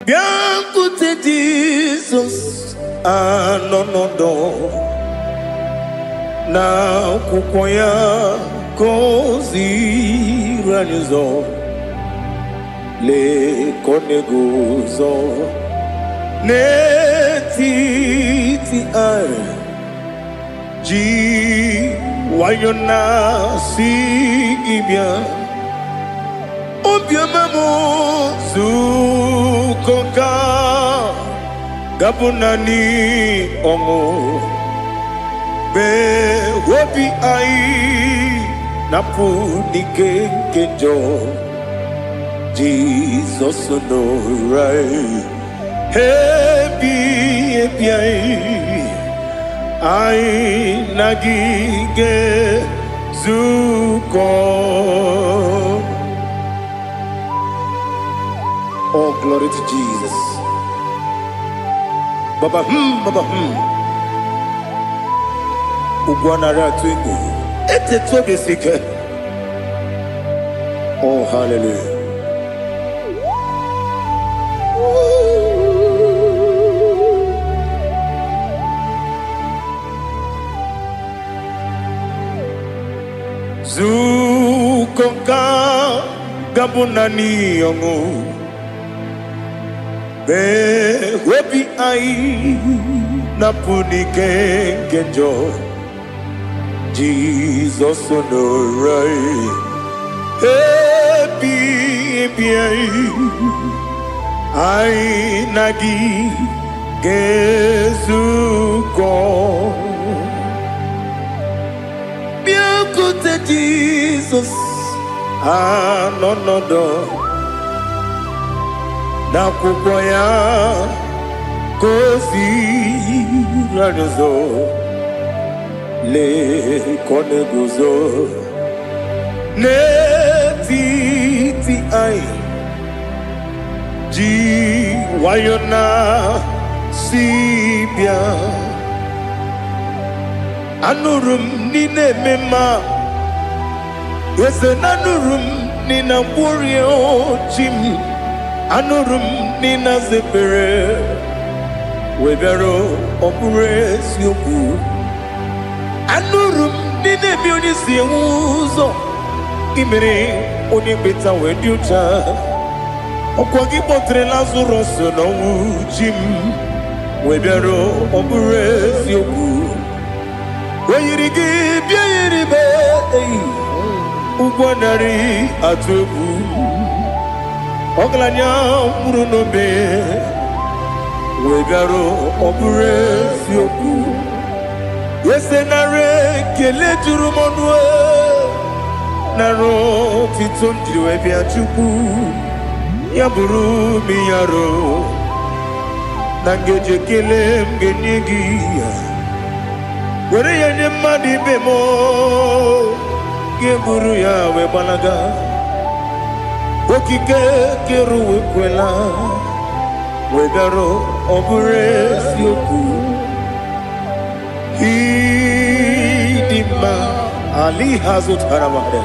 Bianco Jesus anonodo na kukoya kozi ranizo le koneguzo netiti ai ji wayona sigibia obiamamo zukoka gabunani omo be wobi ai napuni kenjo Jesus no right happy ai nagige zuko. Oh, glory to Jesus. Baba Baba Ugwanara twingu. Ete tobe sike. Oh, hallelujah. Zukonka gabunani yongu be webi ai napuni kenjo Jesus no right happy ai nagi gezuko biancote Jesus anonodo na kukoya kozi ranizo le koneguzo netiti ai ji wayona sibia anurum nine mema yese nanurum nina burio chim anurum nina zepere webero opure sioku anurum nina bioni siuzo imere oni beta weducha okwagi potre Lazarus no chim webero opure sioku weyirigi biiribe ugwanari atubu oglanya murunobe wegaro obure sioku yesenare kele jurumonwe naro titondriwe biachuku yaburu miyaro nangeje kele mgenyigia were yenye madi bemo geburu ya webalaga okike keru wekwela wegaro obure sioku idima ali hazut haramade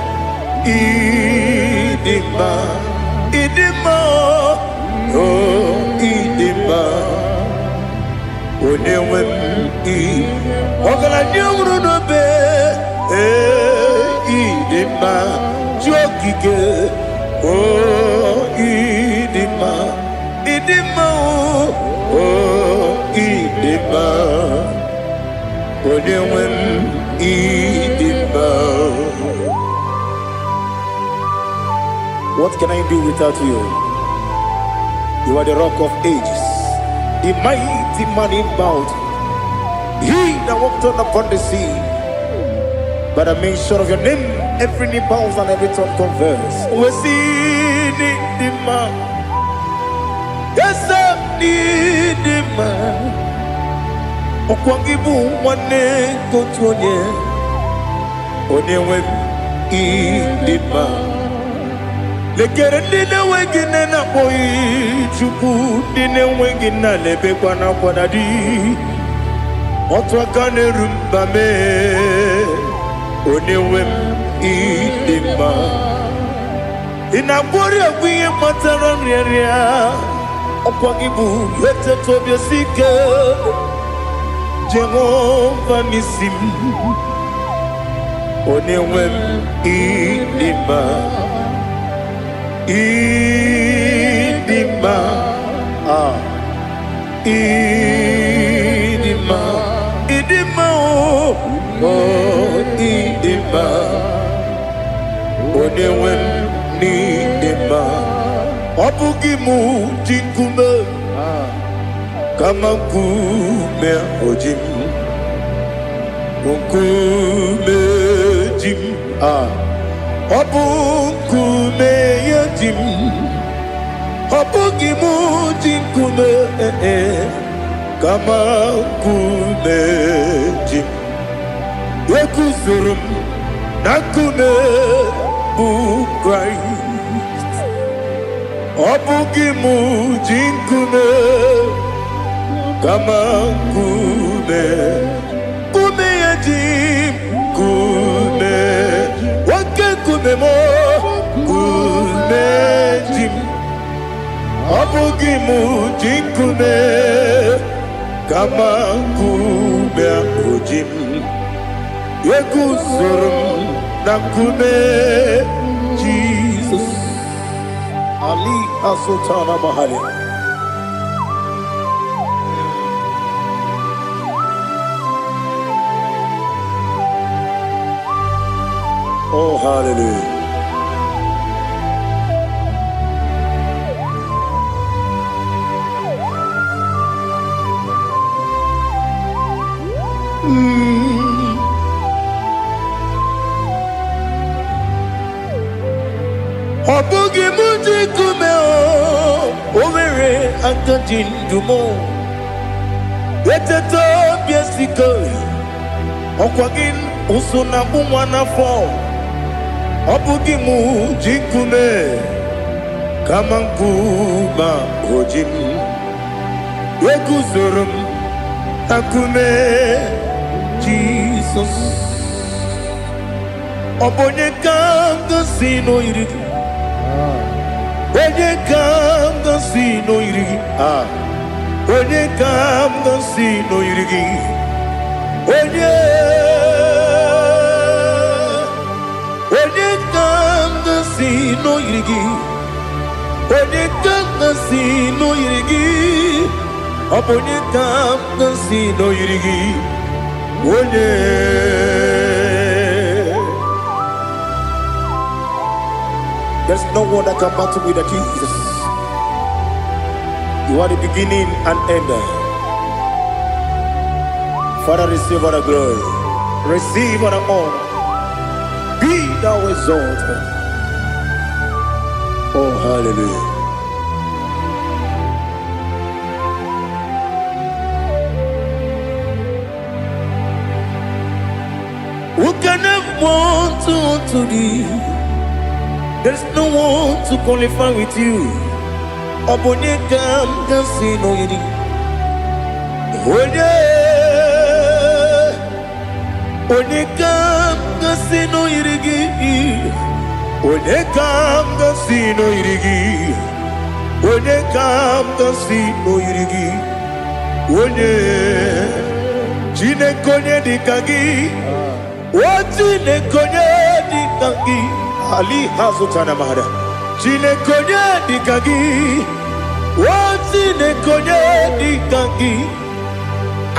idima oh idima onewem ogala nyumru no be idima jokike oh idima oh idima onewem idima. What can I do without you? You are the rock of ages, the mighty man in battle, he that walked on upon the sea. By the mention of your name, every knee bows and every tongue confess. We see the man. Yes, I need the man. Okwangibu wane kotonye. Onewe the man. Lekere dine wengine na boyi chuku dine wengine lebe kwa na kwa di. Otwa kane rumba me onewem idima. Inabori agwiye matara nyeria Okwangibu yete tobia sike Jehovah nisim Onewem idima Idima Idima Idima oh Idima Onewem nidima Obugimu jinkume Kama kume ojim Kume jim Obukume yajim Obugimu jinkume Kama kume jim Yekuzurum Nakume bukrai Obugimu jinkume Kama kume Kume yajim Kume Wake kume mo Kume jim Obugimu jinkume Kama kume ojim Yekuzurum Nakume Jesus Ali Asultana Mahali. Oh, hallelujah. Obugi muji kumeo Overe akajin dumo Weteto biasiko Okwagin usuna bumwana fo Obugi muji kume Kamankuma ojim Wekuzurum Akume Jesus Obonye kanga sino irigi When you come to see no irigi, when you come to see no irigi, when you come to see no irigi, when you come to see no irigi, when you come to see no irigi, when you there's no one that can battle with Jesus. You are the beginning and end. Father, receive our glory. Receive our honor. Be thou exalted. Oh, hallelujah. Who can have one to thee? There's no one to qualify with you. Obonye kam kasino yidi. Onye kam kasino yidi. Onye kam kasino yidi. Onye kam kasino yidi. Onye chine konye dikagi. Wachine konye dikagi. Ali Hazutana Mahada. Chine konye dikagi. Wachine konye dikagi.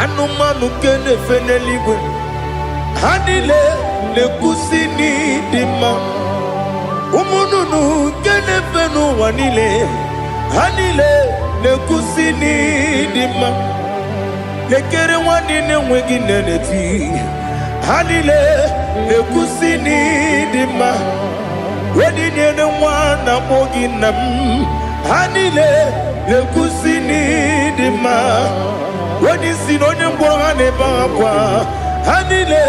Anumanu kene feneligwe. Hanile le kusini dima. Umununu kene fenu wanile. Hanile le kusini dima. Lekere wanine wengi neneti. Hanile le kusini dima. Wedi nyene mwana mogi nam. Hanile le kusini dima. Wedi sinonye mbwangane bangwa. Hanile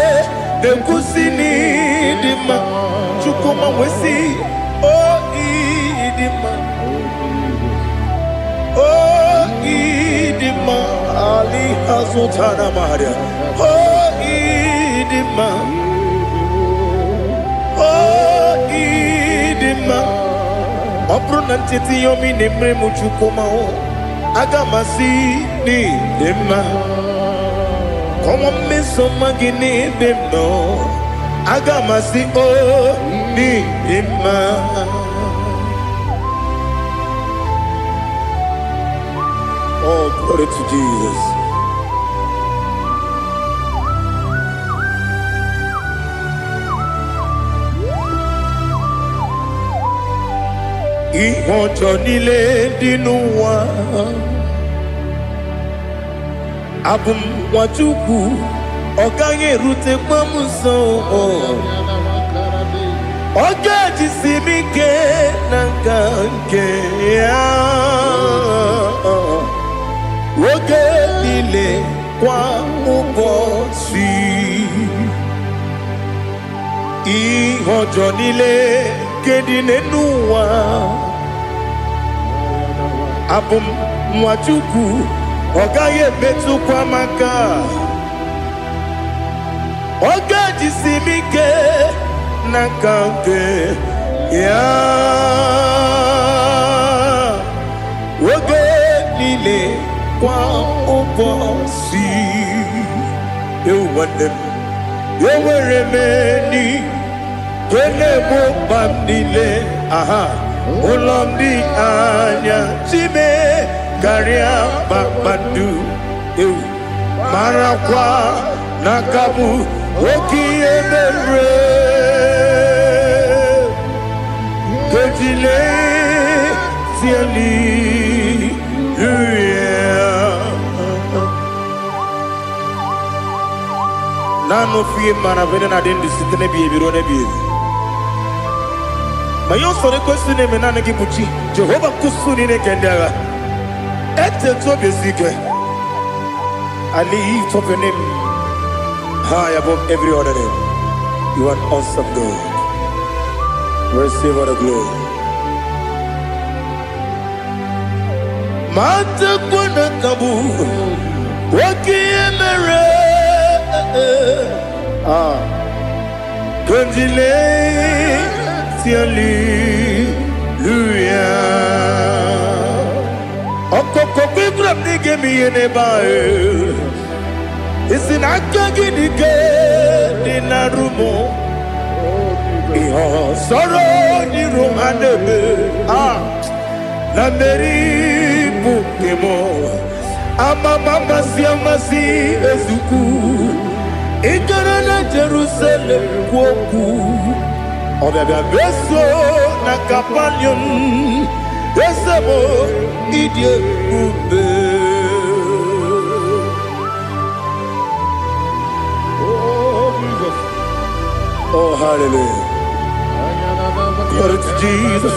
le kusini dima. Chukuma wesi oh idima. Oh idima. Ali Hazutana Maria. Oh idima. Oh idima. Opronantiti yomi nemre muchukuma o. agamasi ni dema. Come on, miss some magini dem no. Agamasi oh ni dema. Oh, glory to Jesus. Ihojo nile dinuwa abum wajuku oganye rute pamuso ogaji simike nangange ya woge nile kwa ubosi ihojo nile kedinenuwa abum mwachuku ogaye betu kwa maka ogaji simike nakange ya woge nile kwa ubosi you want them you were many kene mo bandile aha ulomdi anya chime garia babandu eu marakwa nakabu okiemere kejile tiali nano fie mana vene na den disitene bi ebiro na bi mayo sore kwesi ne menane gibuchi Jehova kusuni ne kendara ete to besike I lift up your name high above every other name. You are awesome God. Receive all the glory. Mata kuna kabu wakiemere Kundile Hallelujah. Okoko grab ni gemi ene bae. Isina kagi ni ke na rumo. Iho soro ni romanebe. Na meri bukemo. Ama mama siamasi ezuku. Ikara na Jerusalem kwoku. Obebe beso na kapanion. Esemo idie ube. Oh Jesus. Oh hallelujah. Glory to Jesus.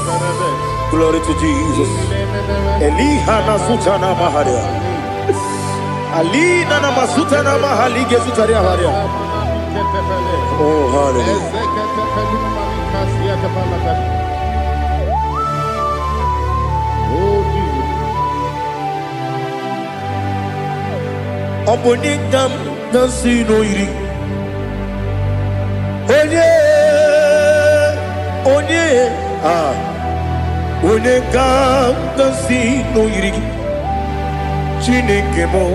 Glory to Jesus. Elihana sutana maharia. Alina na masuta na mahali gesutaria haria. Oh hallelujah. Oh Jesus. Obonikam nasino iri. Onye Onekam nasino iri. Chineke mo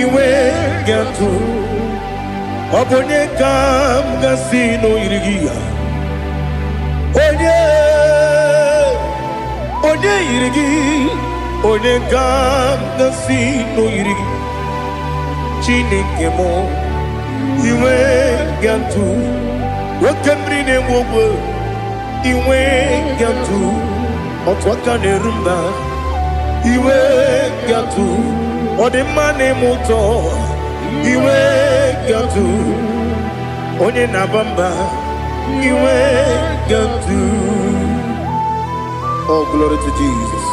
iwe gatu. Obonekam nasino iri. Onye irigi, onekam nasino irigi. Chineke mo iwe gatu. Wakemri ne mwogo iwe gatu. Otwaka ne rumba iwe gatu. Odemane moto iwe gatu. Onye nabamba iwe gatu. Oh, glory to Jesus.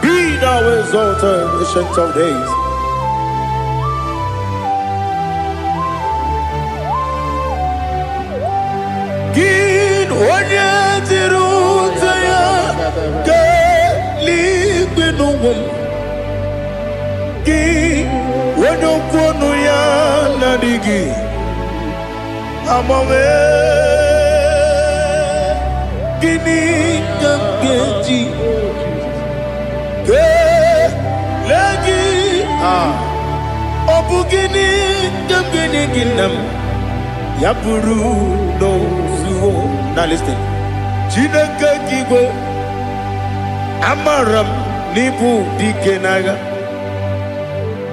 Be thou exalted, ancient of days. Gin onye tirutaya ke ligbinugum. Gin onye kwonu ya nadigi. Amame Gini Gamgeji Lagi Obugini Gamgini Ginam Yapuru no Zuo. Now listen. Chinaka Kigo Amaram Nibu Dikenaga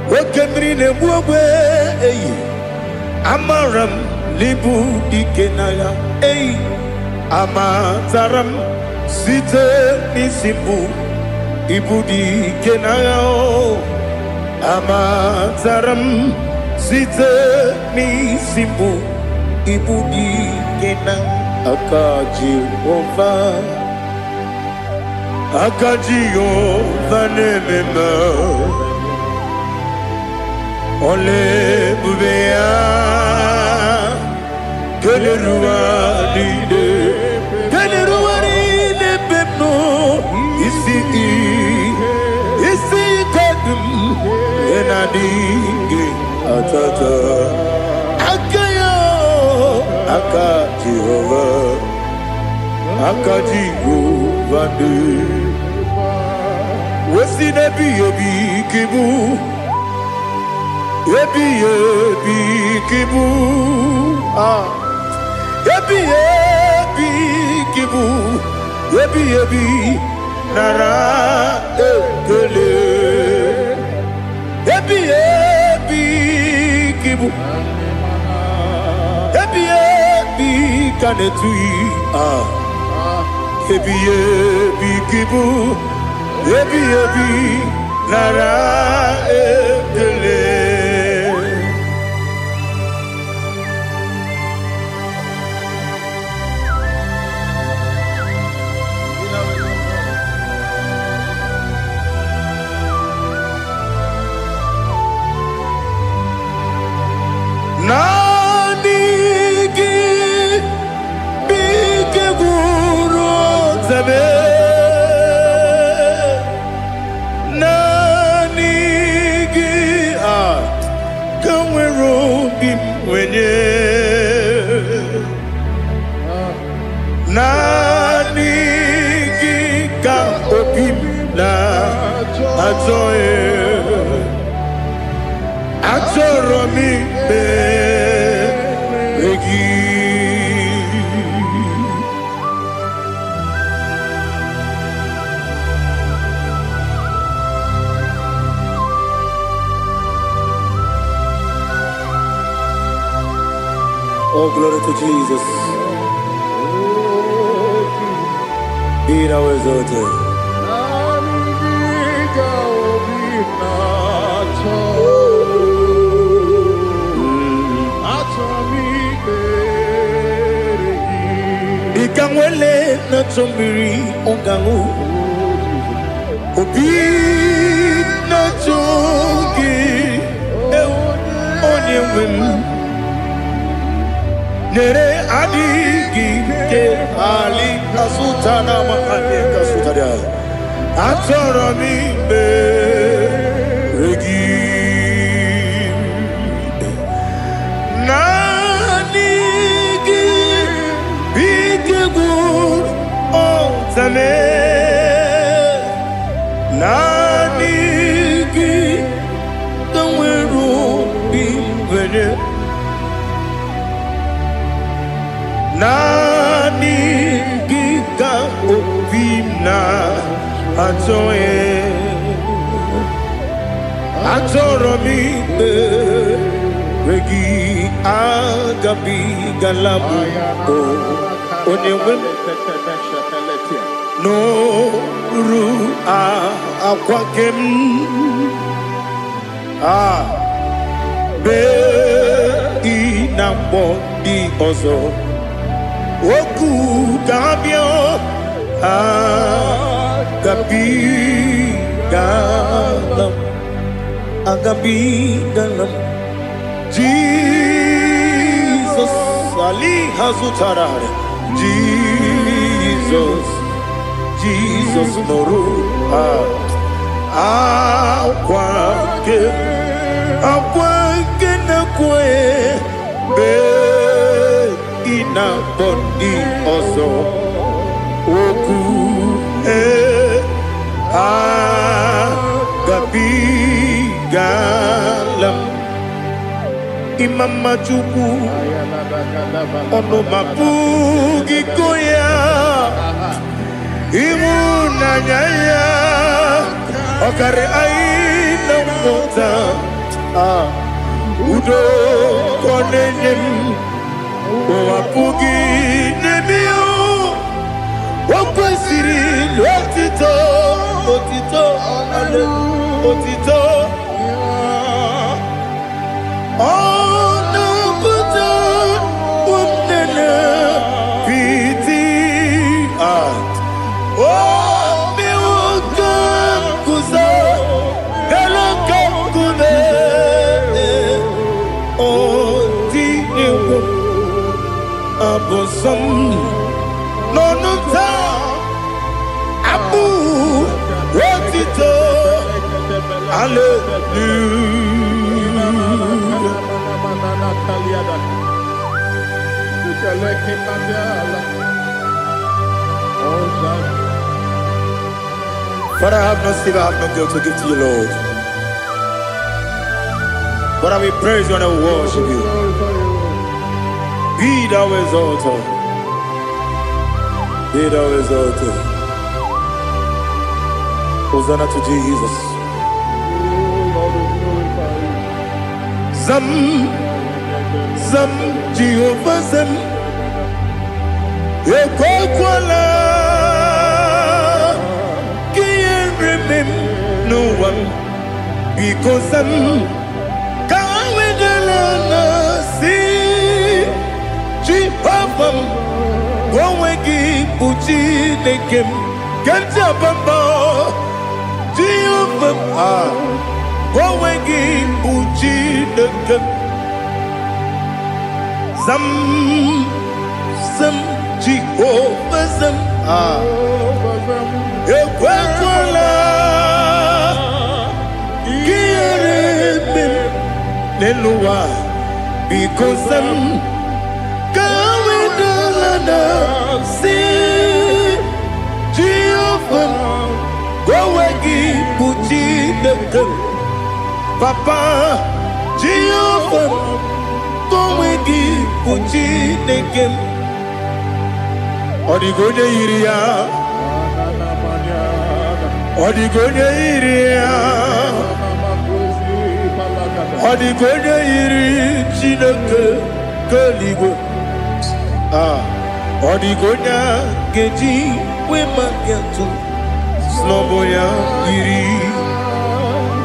Wakemrine Bube Amaram Nibu Dikenaga Amataram Site Nisibu Ibu Dikenaga Amataram Site Nisibu Ibu Dikenaga Akaji Ova nemema Ole bubea Keleruari de pepno Isi kadum Enadinge atata Akayo Akaji Ova Wesi nebi ebi kibu Ebi kibu Ebi kibu Ebi nara ekele Ebi kibu Ebi kanetui Ebi kibu Ebi nara ekele Nanigi bike guru zabe Nanigi ka opim na Atoromi be regi Oh, glory to Jesus. Be thou exalted. Ikamwele na chombiri ongangu Obi na chongi onye wim Nere adigi ke ali asutana mahane kasutaria Atoromi be regi Nanigi bige gur ozame Nanigi kamweru bimvene Nanigi ka opimna Atoromi regi agabi galabu onyewe no ru akwakem be inambo di ozo oku gabio agabi galam Jesus Ali Hazutarare Jesus Moru akwake na kwe be ina bodi ozo oku mama chuku ono mapugi koya imu nanyaya okare aina mota udo konenem mapugi nemio wakwesiri lotito otito ale otito no ta abu wotito hallelujah. Father, I have no silver, I have no gold to give to you, Lord. But I will praise you and I will worship you. Be thou exalted. Be thou exalted. Hosanna to Jesus. Zam, Zam, Jehovah Zam. Ekokwala. Can't remember no one. Because Zam. Jehovah, Gowegi Puchi Nekem, Ganja Bamba, Jehovah, Gowegi Puchi Nekem, Zam, Jehovah Zam, Ekwakwala, Gieremim, Nelua, because Zam. See Jehovah, Gowegi Puchi Nekem, Papa Jehovah, Gowegi Puchi Nekem, Odigonya Iria, Odigonya Iria, Odigonya Iri Chineke Kaligo. Odigonya geji wema getu Sloboya iri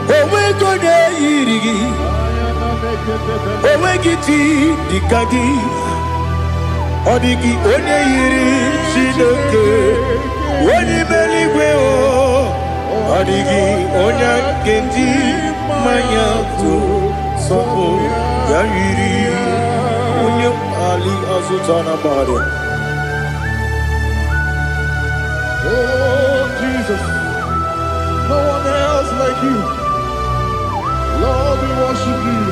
Owe gonya iri Owe giti dikagi Odigi onye iri Chineke Onye meligwe o Odigi onya geji manya tu Sobo ya iri Onye ali azutana bade. Oh, Jesus, no one else like you. Lord, we worship you.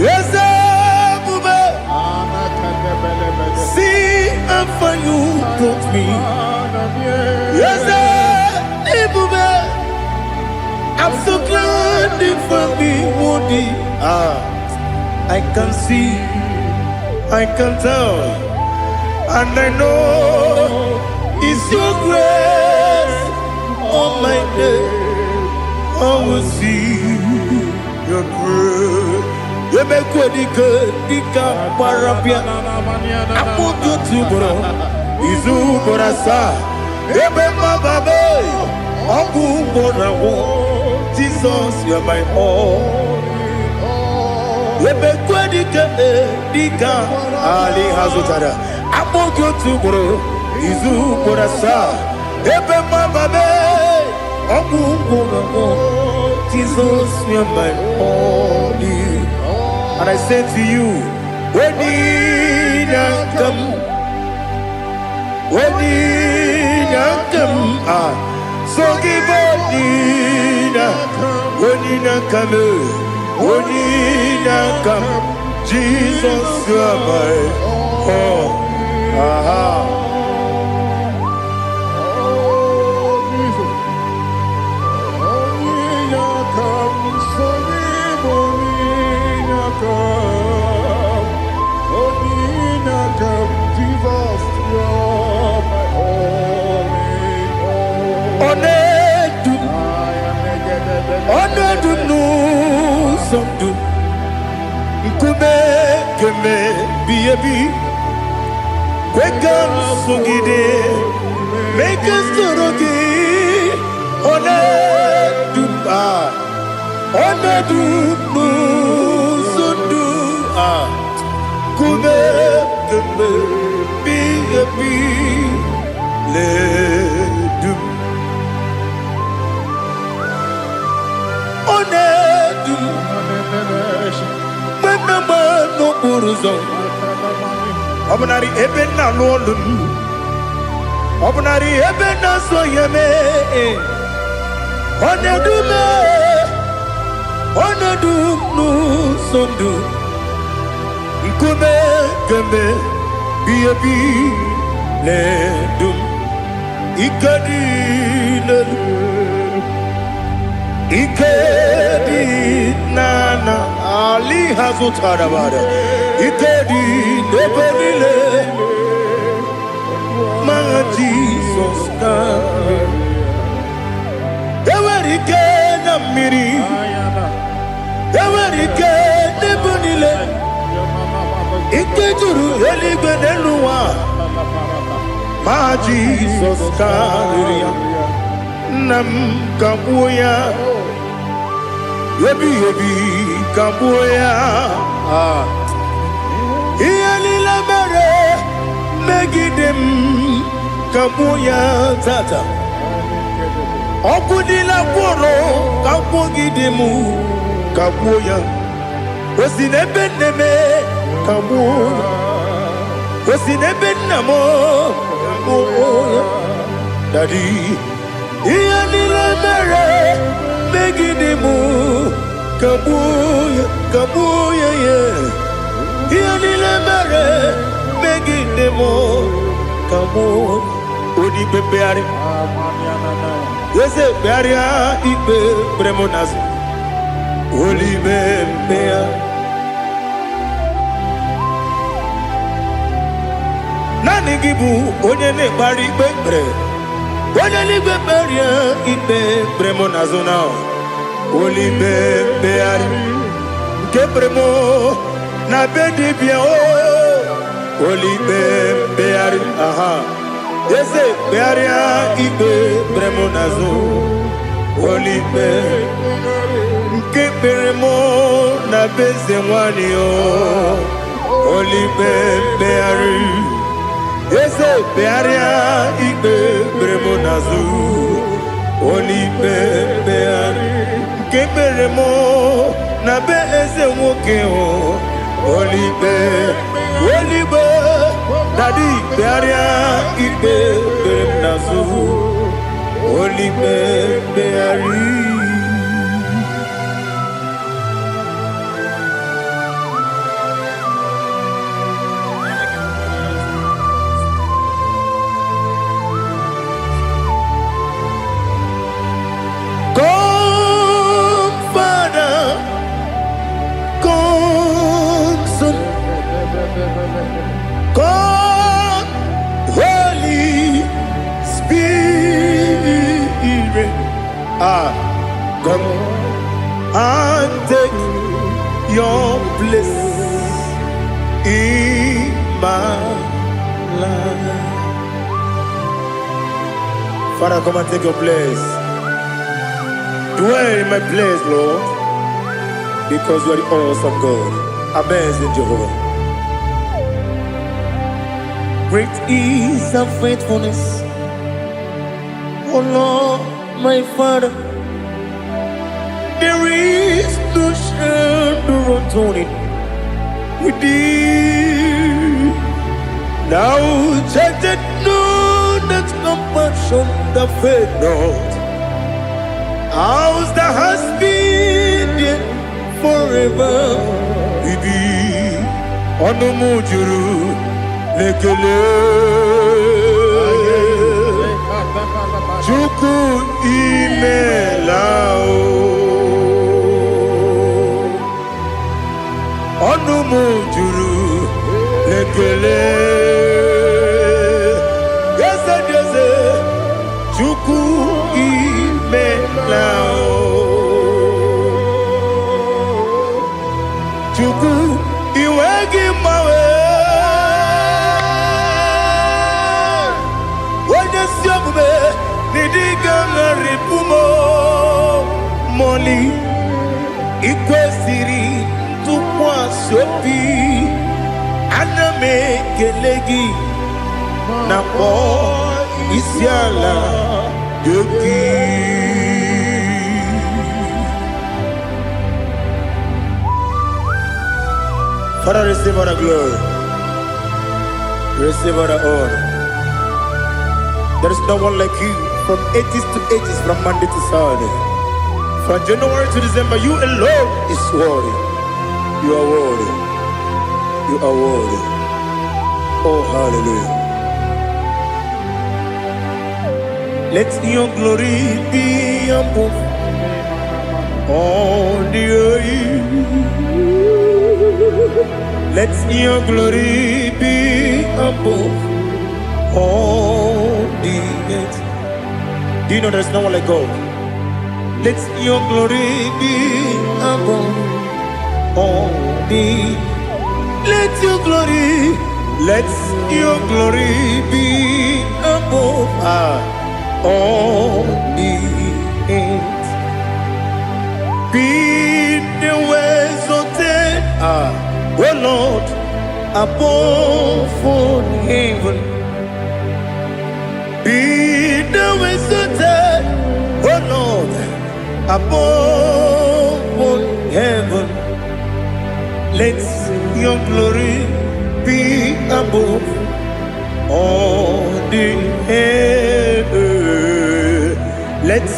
Yes, see how far you brought me. Yes, I'm so glad for me, Woody. I can see, I can tell, and I know it's your grace on my day. I will see your grace. You make what you could, Dika Parapia. I put you to bro. Izu Borasa. Ebema Babe. Abu Bonawo. Jesus, you're my all. You make what you could, Dika Ali Hazutada. I put you to bro. Izu Borasa. Ebema Babe. Abu Bonawo. Jesus, you're my all. And I say to you, when you come, so give up, when you come, Jesus, you are my all. Baby, wake up, Sugide, make us to Ona du sundu kube bi le du ona du mama no buruzo obnari ebe na lolun obnari ebe na soyeme ona du me ona du nu sondu nkume gembe bi le dum ikadi nana ali hazutara bada ikadi nebele ma Jesus ka ewerike na miri ewerike nebele ikejuru eligbe neluwa ma Jesus ka nam kabuya yebi kabuya iyalila mere megidem kabuya tata okudila kworo kabugidemu kabuya osinebenneme kabuya osinebennamo kabuya daddy iyalila mere megidemu kabuya ye iyalila mere megidemu kabuya odi pepeari yese pearia ipe premonas oli bempea nani gibu onye ne bari pepre onye ligbe peria ipe premonazona oli bempeari nke premo na bedibia o oli bempeari aha yese pearia ipe premonazo oli be nke premo na bezemwani o oli bempeari yese pearia ipe premonazo oli bempeari nke premo na bezemwoke o oli be daddy pearia ipe premonazo oli bempeari. God, Holy Spirit, come and take your place in my life. Father, come and take your place. Dwell in my place, Lord, because you are the awesome God. Amazing Jehovah. Great is thy faithfulness, O Lord, my Father. There is no shadow of turning with thee. Now judged know that compassion that faith not. Ours that has been there forever with thee. Onomujuru lekele Chuku imelao Onumujuru lekele Yese Chuku imelao Chuku iwegi mawe ikwesiri ntụkwasị obi ana m ekele gị na kpọ isi ala gị. Father, receive all the glory, receive all the honor. There is no one like you from ages to ages, from Monday to Saturday. From January to December, you alone is worthy. You are worthy. You are worthy. Oh, hallelujah. Let your glory be above all the earth. Let your glory be above all the earth. Do you know there's no one like God? Let your glory be above all the. Let your glory be above all the earth. Be the ways of oh Lord, above all heaven. Be the ways of oh Lord, above all heaven. Let your glory be above all the earth. Let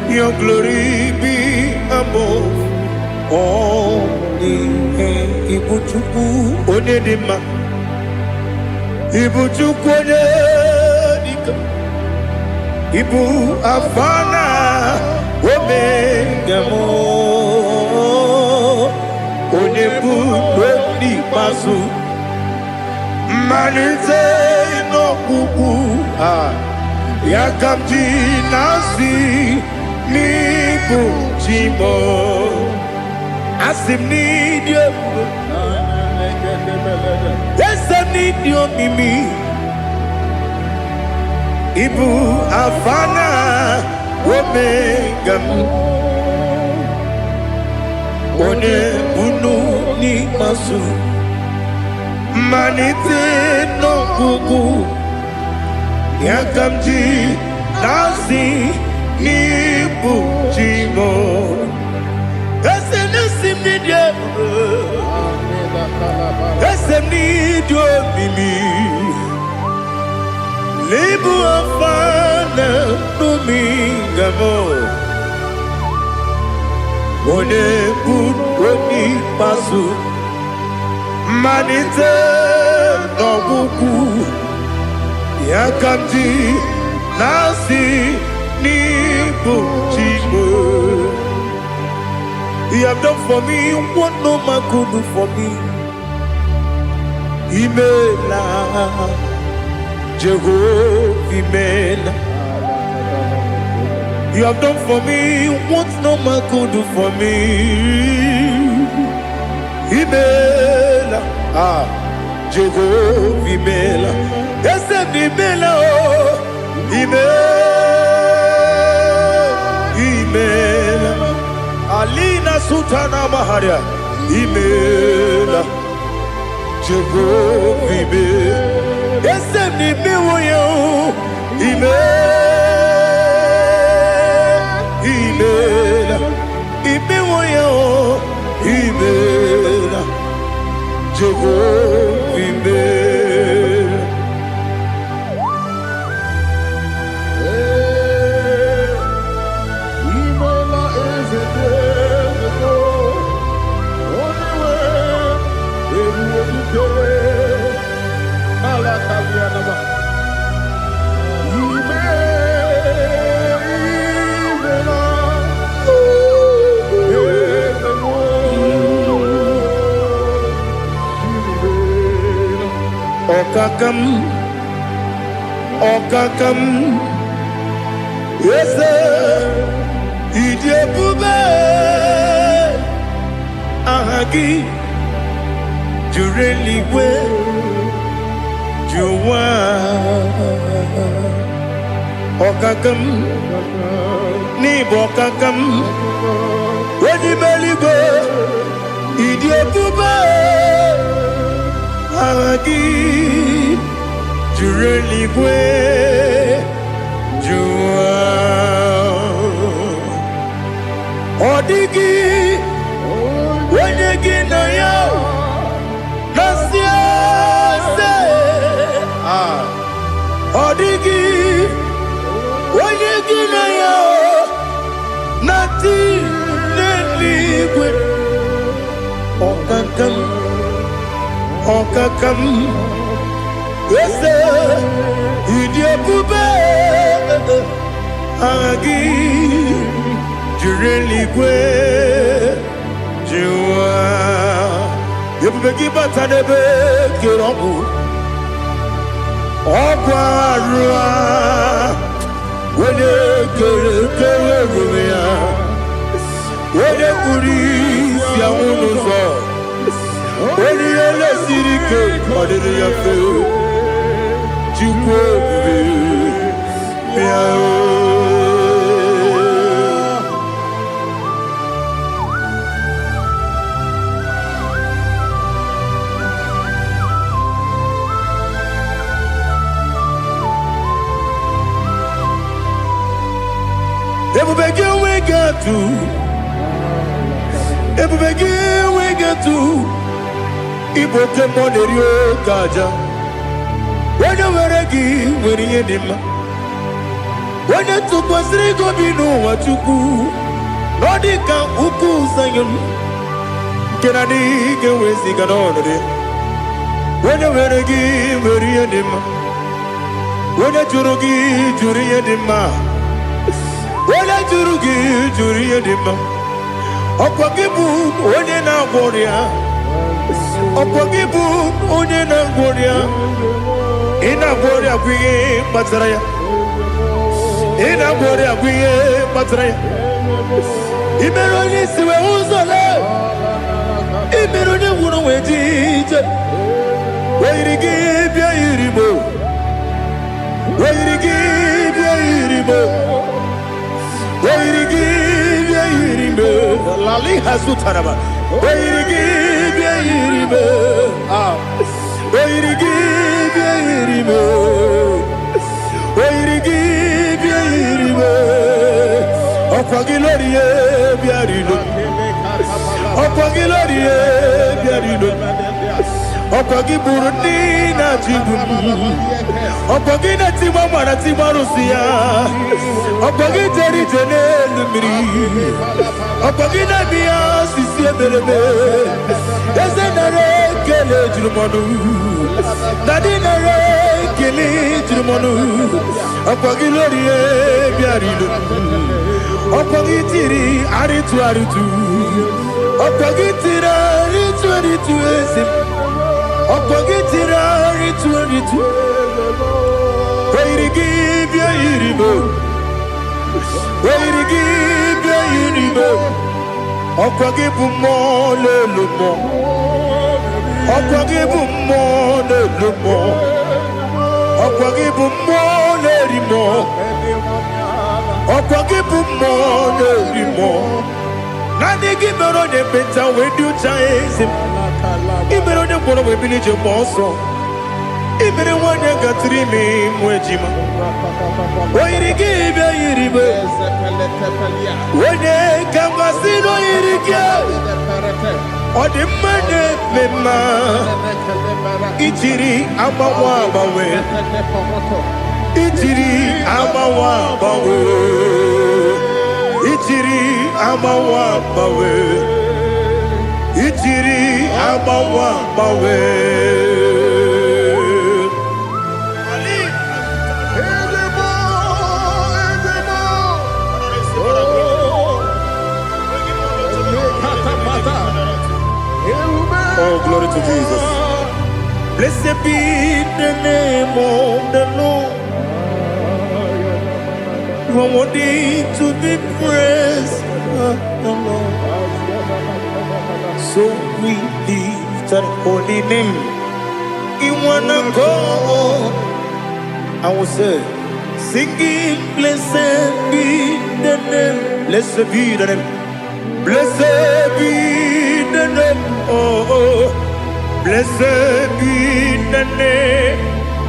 your glory be above all the earth. Ibuchukwu onedima, Ibuchukwu onedika, Ibu afana omega mo, onebu lodi pasu, manite no kuku yakamji nasi nibu chimo. Asim need you. Yes, I need you, Mimi. Ibu afana omega. One bunu ni masu. Manite no kuku. Yakamji nasi nibu chimo. Esem need you, Mimi. Lebu afana dominga mo. One buni pasu. Manite no buku. Yakamji nasi ni buchimo. You have done for me what no man could do for me. Imela, Jehovah, Imela. You have done for me what no man could do for me. Imela, Jehovah, Imela. Yes, Imela, Imela. Alina Sutana Maharia, Imela, Jehovah, Imela. Yes, Imela, Imela, Imela, Jehovah, Imela. Okakam, yes, Idiabube, Ahagi, Jureli we, Juwa, Okakam, Nibokakam, when you belly go, idiot to buy, Agagi, Jureli Gwe, Jua, Odigi, when you get a yow, Nasia, Odigi, when you get a yow, Nothing. Okakam, yes, idiot, Bube, Agi, Jureli Gwe, Jua, you begin but a debate, Kirobu, Oquarua, when you go, when you police, Yamuno. When you let City Cake, what did you feel? You Ever begin we get to. Ever begin we get to. Iboke monerio kaja. When you were a give, when you did when you took was Rico Bino, what you do. Nodika Uku Sayon. Can I dig away Siganone? When you were a give, when you did when you Jurugi, Juria Dima. When I Jurugi, Juria Dima. Opagibu, when you now warrior. Opagibu, Unina Goria, Ina Goria, we Matraya, Ina Goria, we Matraya. Imeroni, we also love. Imeroni, wouldn't wait it. Where to give your Iribo? Where to give your Iribo? Where to give your Iribo? Lali Hasutaraba. Where to give your Iribo? Where to give your Iribo? Where to give your Iribo? Opagilorie, Biarino. Opagilorie, Biarino. Opagiburina Tibum. Opagina Timamana Timarusia. Opagiteri Tenelumri. Opagina Mia Sisia Berebe. Yazenare Kele Jumanu. Nadinare Kele Jumanu. Opagilorie Biarino. Opagitiri Aritu Aritu. Opagitira Aritu Aritu Esim. Opagitira Aritu Aritu. Where to give your Iribo? Where to give your Iribo? Opagibu more, little more. Opagibu more, little more. Opagibu more, little more. Opagibu more, little more. Nani give me on the better when you chase him. Even on the one of a village of Mosso. Even the one that got 3 names, Wejima. Why to give your Iribo? When they come, I see no Irigo. Or the money, Mema. Ichiri, Amawabawe. Ichiri, Amawabawe. Ichiri, Amawabawe. Ichiri, Amawabawe. Oh, glory to Jesus. Blessed be the name of the Lord. You are worthy to be praised, the Lord. So we lift that holy name. You wanna go? I will say, singing, blessed be the name. Blessed be the name. Blessed be the name, oh, blessed be the name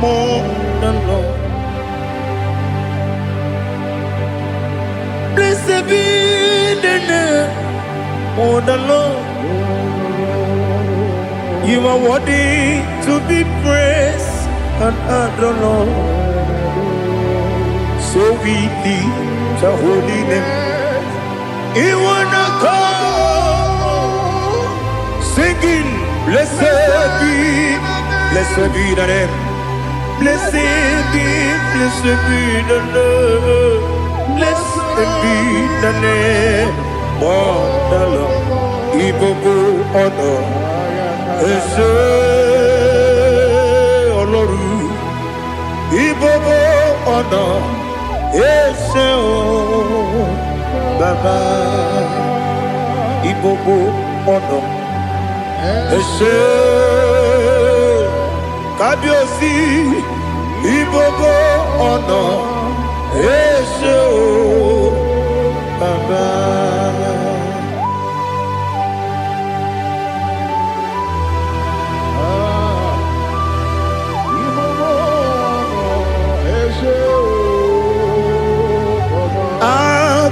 of the Lord. Blessed be the name of the Lord. You are worthy to be praised and adored, Lord. So we lift your holy name. You wanna come singing, blessed be the name. Blessed be the Lord. Blessed be the name of the Lord. Ibogo honor, Ese Oloru. Ibogo honor, Ese Baba. Ibogo honor, Ese Kabiosi. Ibogo honor, Ese Baba.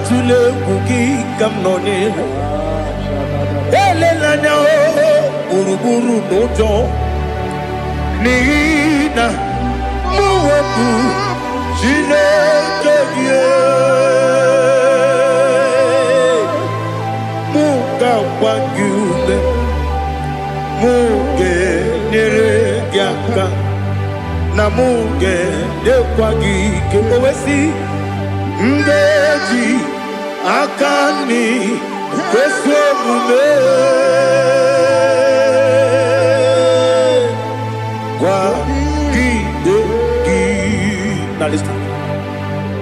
Tule kuki kamnone ele lanya uruburu nojo nina muwetu Chineke ye muka wangule muge nere gyaka na muge dekwagi ke owesi ngeji akani kwesomume kwa gidegi. Now listen.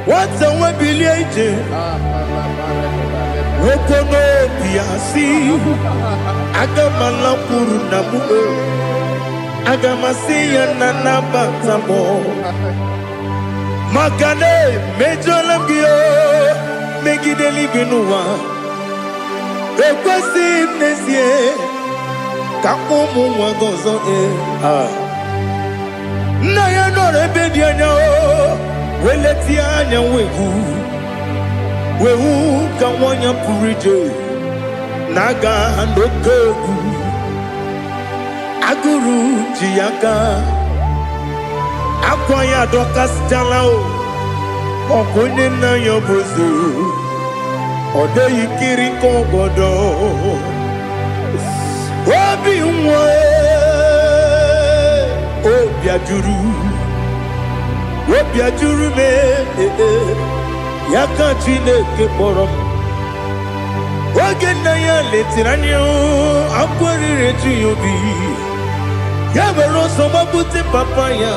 What's a webileje? Wokono piasi agamala puru namu agamasiya nanabatamo Makane mejolambio megideli benua ekwesi nesie kakomu wagozo na ya no rebedi anya weleti anya wehu kawanya purije naga ndokogu aguru jiyaka Akwaya dokas jalao Okunye na yobozu Ode yikiri kogodo Obi mwe Obi ajuru me Yaka Chineke borom Oge na ya letiranyo Akwari reji yobi Yabero soma buti papaya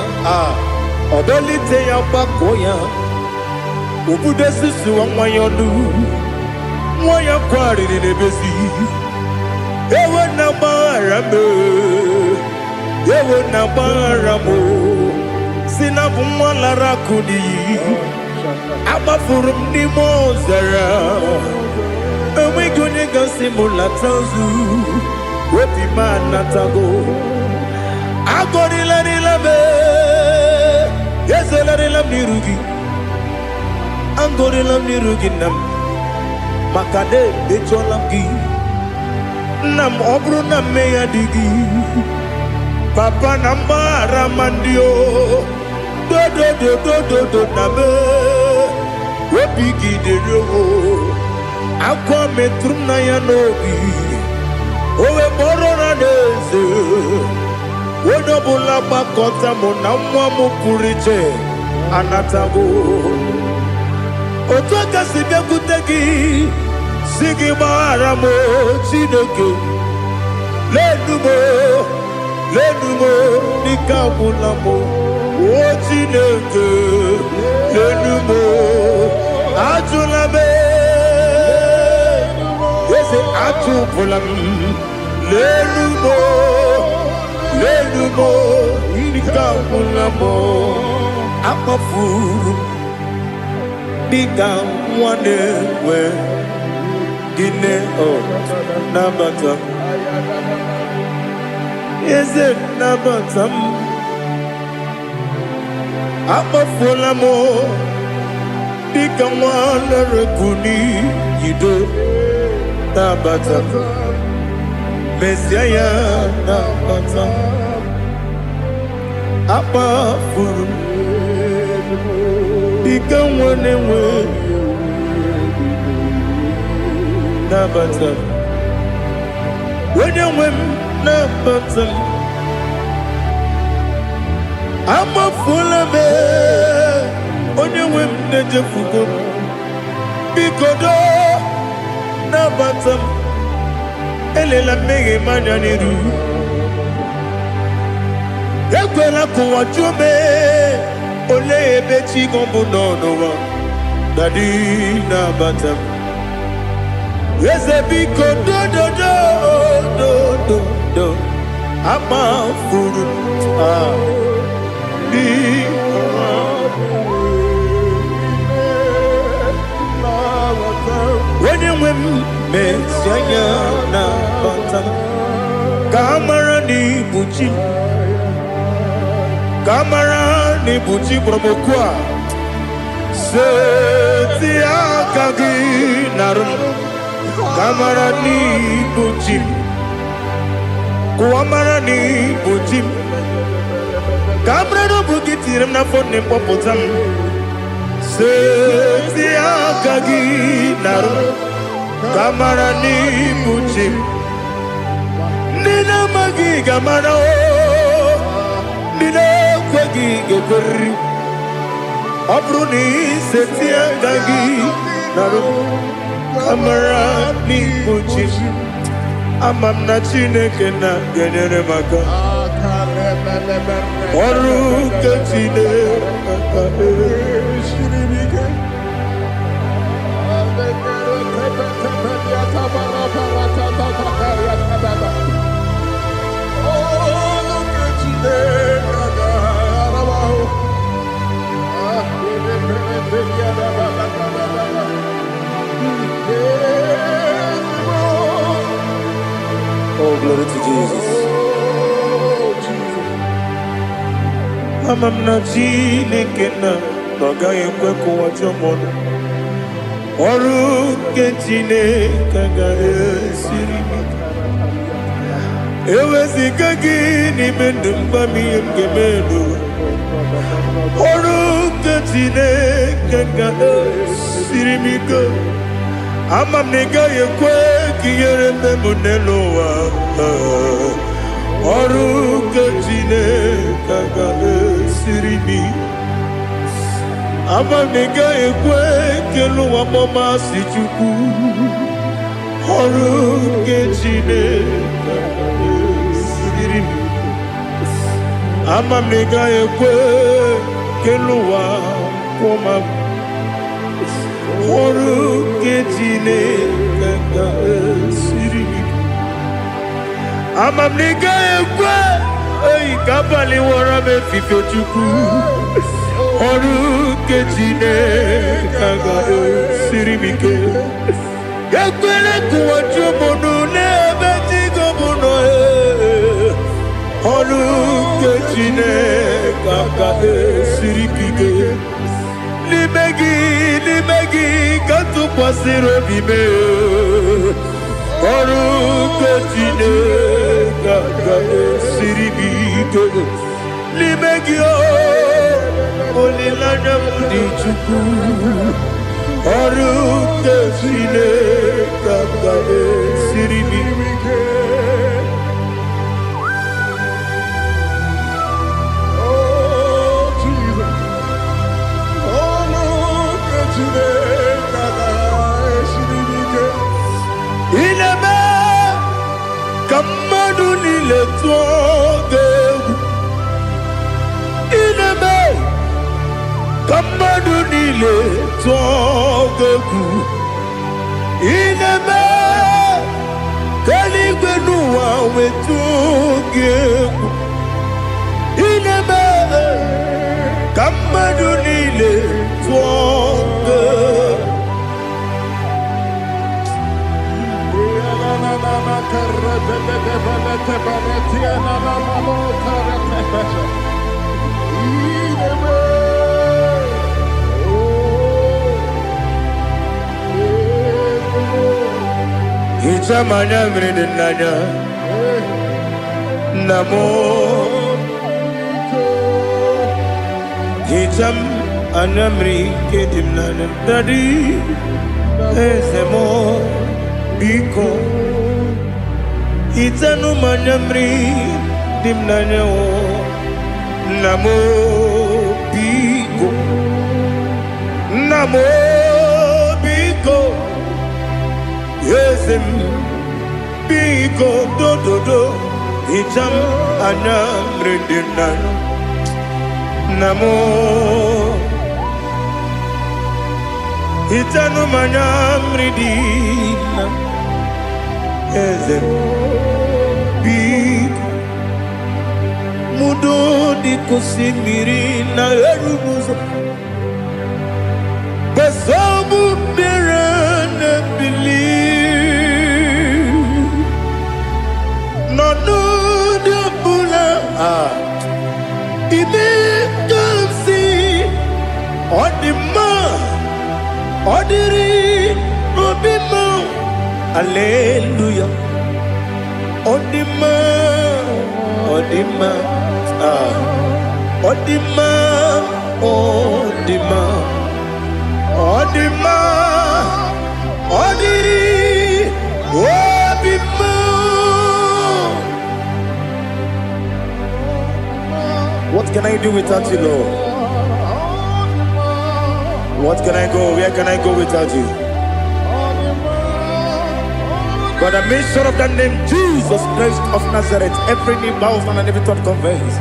Odolite ya bakoya Ubude susu wa mwayonu Mwaya kwari nebezi Ewe na marame Ewe na maramo Sinabu mwalara kudi Abafurum ni mozara Ewe gune gasi mulatanzu Wepi manatago Agorila nilabe Yesela nilam nirugi Angorila nirugi nam Makade becholam gi Nam obru nam meya digi Papa nambara mandio Do nabe Wepigi de yo Akwa metrum na ya nogi Owe borona neze Wodobula bakota mona mwamu purije anatago Otoka sibe kutegi Sigi baramo Chineke Lenumo Nikabulamo O Chineke Lenumo Ajulame Yese Ajupulam Lenumo Nikabulamo Akafuru Nika Wanewe ine oh nabata eze nabata abafola mo dika mwana rekuni yido nabata Messiah nabata abafuru dika mwana we nabata when you win nabata I'm a full of it on your win the fugo because nabata elela mege mananiru ekwela kuwa chume ole ebechi gombo no dadi nabata Ezebiko do ama furu di when you win Messiah na bata kamara ni buchi promokwa setia kagi narum Kamarani bujim, kuamarani bujim. Kamrano bukitiram na phone popotam. Setia kagi naru. Kamarani bujim. Nina magi kamara o. Nina kwagi gekuri. Abruni setia kagi naru. Kamarani bujim amamna chineke na genere maka oru kachine shiribike Oh, glory to Jesus. I'm not Jinekena, Nogay Kweko Wajomono. Oru Ketine Kagare Sirima. Ewezikagini Mendumbami Gemedo. Oru Ketine Kagare Sirimiko. Amam nega ye kwe kiyere me muneloa oru kachine kaga sirimi amam nega ye kwe kelu wamoma sichuku oru kachine kaga sirimi amam nega ye kwe kelu wamoma oru ketine kaka sirimi amam nega ekwe ei kabali wara me fifo chuku oru ketine kaka sirimi ke ekwele kuwa chumono ne betigo mono oru ketine kaka sirimi ke Limegi, katu pasiro bime. Oru ketine kaka siribike. Limegi olilana mudi chuku. Oru ketine kaka siribike. Ineme kamadu nile tuoge. Ineme kamadu nile tuoge. Ineme kaligwenu wawe tuoge. Ineme kamadu nile tuoge. Itamanya mridinanya Namo Itam anamri kedimnana Dadi Ezemo Biko Itanu manyamri dimnanya Namo Biko Namo Biko Yesem Biko do Itam anamri dimnanya Namo Itanu manyamri dimnanya Ezem Biko Mudo di kusimiri na erumuzo Basabu birana believe No de bula Ime kansi Odima Odiri Obima Alleluia Odima Odima Odima Odima Odima Odiri Obima. What can I do without you, Lord? What can I go? Where can I go without you? But the mention of that name, Jesus Christ of Nazareth, every knee bows down and every tongue confesses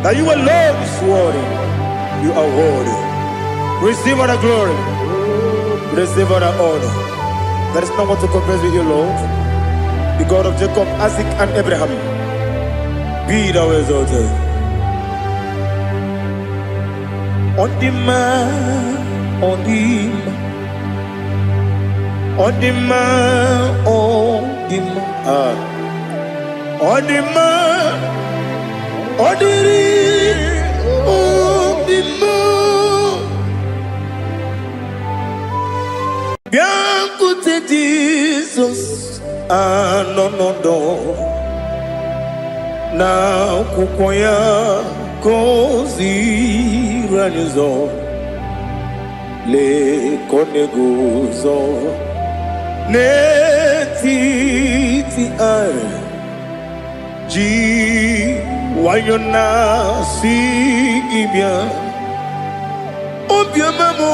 that you alone is worthy. You are worthy. Receive all the glory. Receive all the honor. There is no one to confess with you, Lord. The God of Jacob, Isaac, and Abraham. Be thou exalted. On the man, on the man. On the man, on the man, on the man, on the man. Bianco te Jesus, no. Na kukoya kozi ranizo, le koneguzo. Netiti ai ji wayona sigibia obiamamo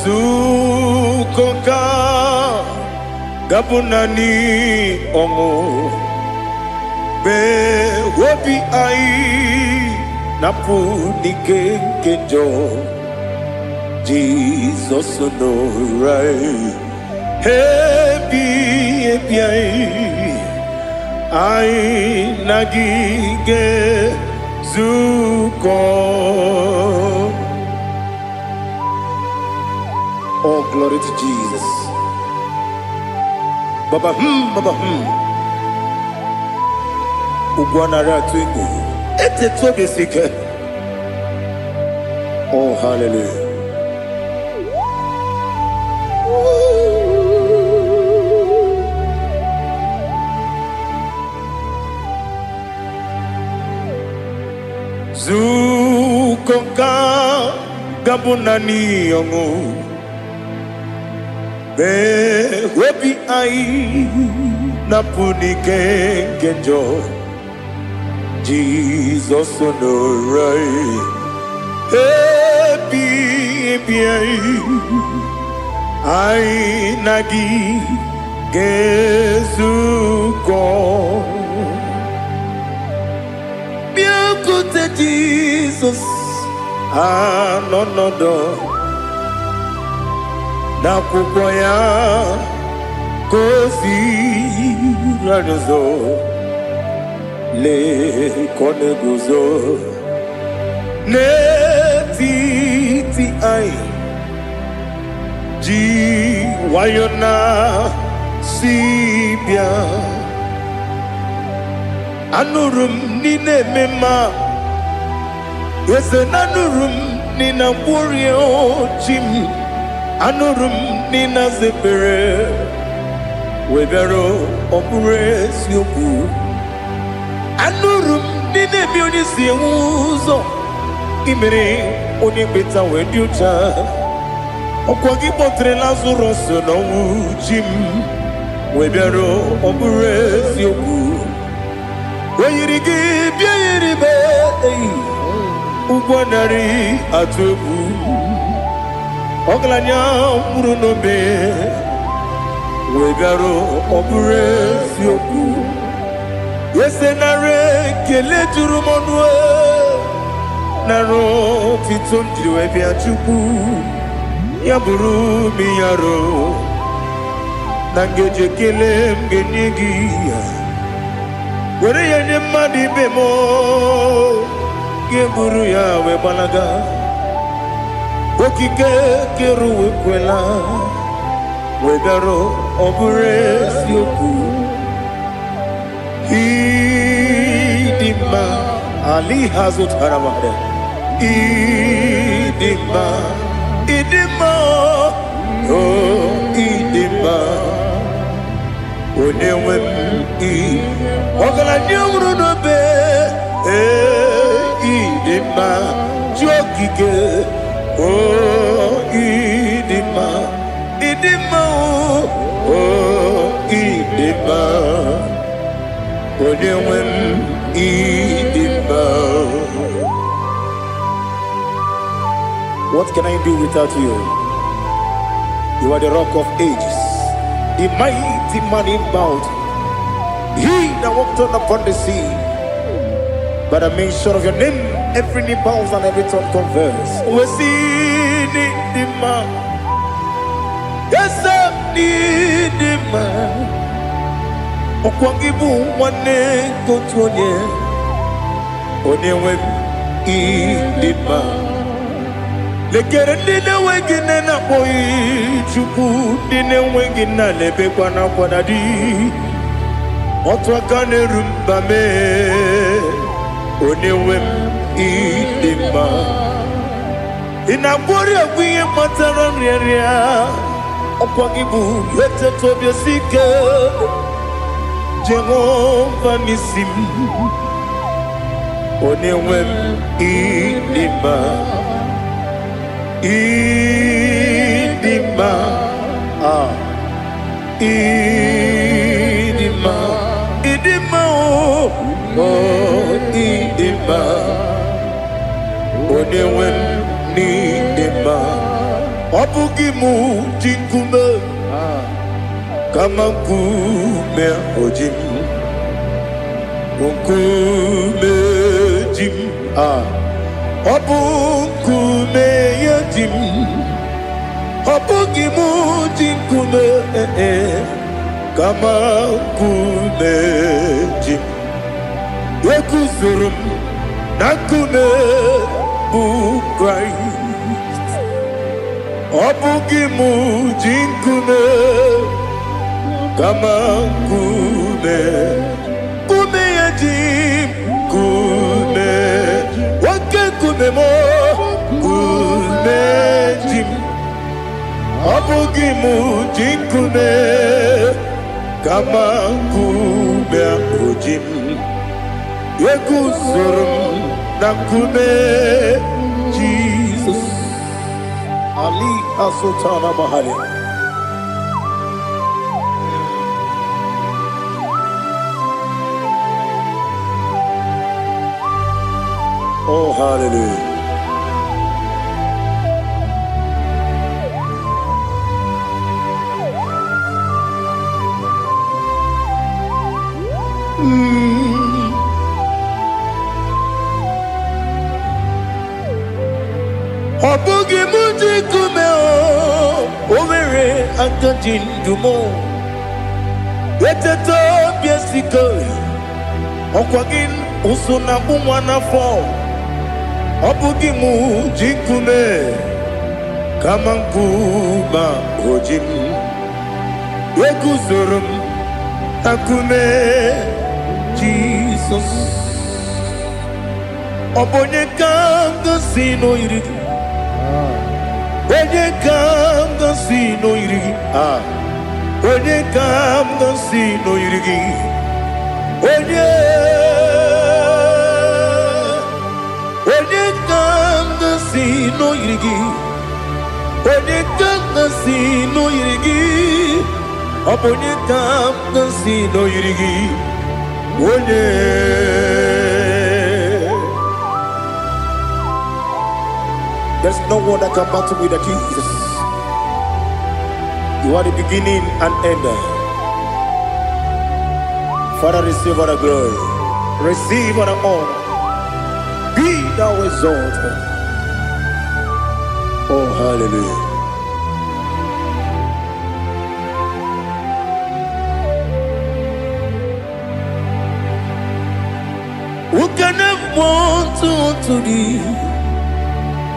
zukoka gabunani omo be wobi ai napunike kenjo Jesus no right. Happy I nagige zuko. Oh, glory to Jesus. Baba Ugwana ratwingu. Ete tobe sike. Oh, hallelujah. Zukonka gabunani yongu be webi ai napunike kenjo Jesus no right happy ai nagi gezuko Jesus, no. Na kukoya kozi ranizo le koneguzo netiti ai ji wayona sibia Anurum nine mema. Yes, anurum nina warrior Jim. Anurum nina zepere. Webero operates yoku. Anurum nine munisi uzo. Imere onibeta weducha. Okwagi potre Lazarus no Jim. Webero operates yoku. Weyirigi biayiribe Ugwanari atubu Oglanya murunobe Wegaro oburesi yoku Yesenare kele turumonwe Naro titondiriwe biachuku Yaburu miyaro Nangeje kele mgenyigia Where ya ni madi bemo Geburu ya we balaga Okike keru we kwela Wegaro obure siyoku Idima Ali hazut haramade Idima Oh idima Onewem Ogala nyumru no be idima jokike idima idima Onewem idima. What can I do without you? You are the rock of ages, the mighty man in battle. He that walked on upon the sea, by the mention of your name, every knee bows and every tongue converse. We see the man, yes, I need the man. Okwangibu wane kotuonye, onewe the man. Lekere dine wengine na boy chuku, dine wengine lebe kwa na kwa dadi. Otwakane rumba me Onewem idima Inabori agwiye matara nyeria Okwangibu yete tobye sike Jehova nisim Onewem idima Idima Idima Idima, idima, onewem ni idima. Obugimu jinkume, kama kume ojim, unkume jim. Obukume yajim, obugimu jinkume Kama kumeji Yekuzurum Nakume Christ Obugimu jinkume Kama kume Kume yajim Kume Wake kume mo Kume jim Obugimu jinkume Kama kume ojim Yekuzurum Nakume Jesus Ali Asotana Mahali. Oh hallelujah. Obugi muji kumeo Overe akajin dumo Yeteto biesiko Okwagin usuna bumwana fo Obugi muji kume Kamankuba ojim Yekuzurum Akume Jesus Jesus. Obonye kanga sino irigi. Onye kanga sino irigi. Onye kanga sino irigi. Onye kanga sino irigi. Onye kanga sino irigi. Obonye kanga sino irigi. Onye. There's no one that can battle with Jesus. You are the beginning and end. Father, receive all the glory. Receive all the honor. Be thou exalted. Oh, hallelujah. Who can have one to thee?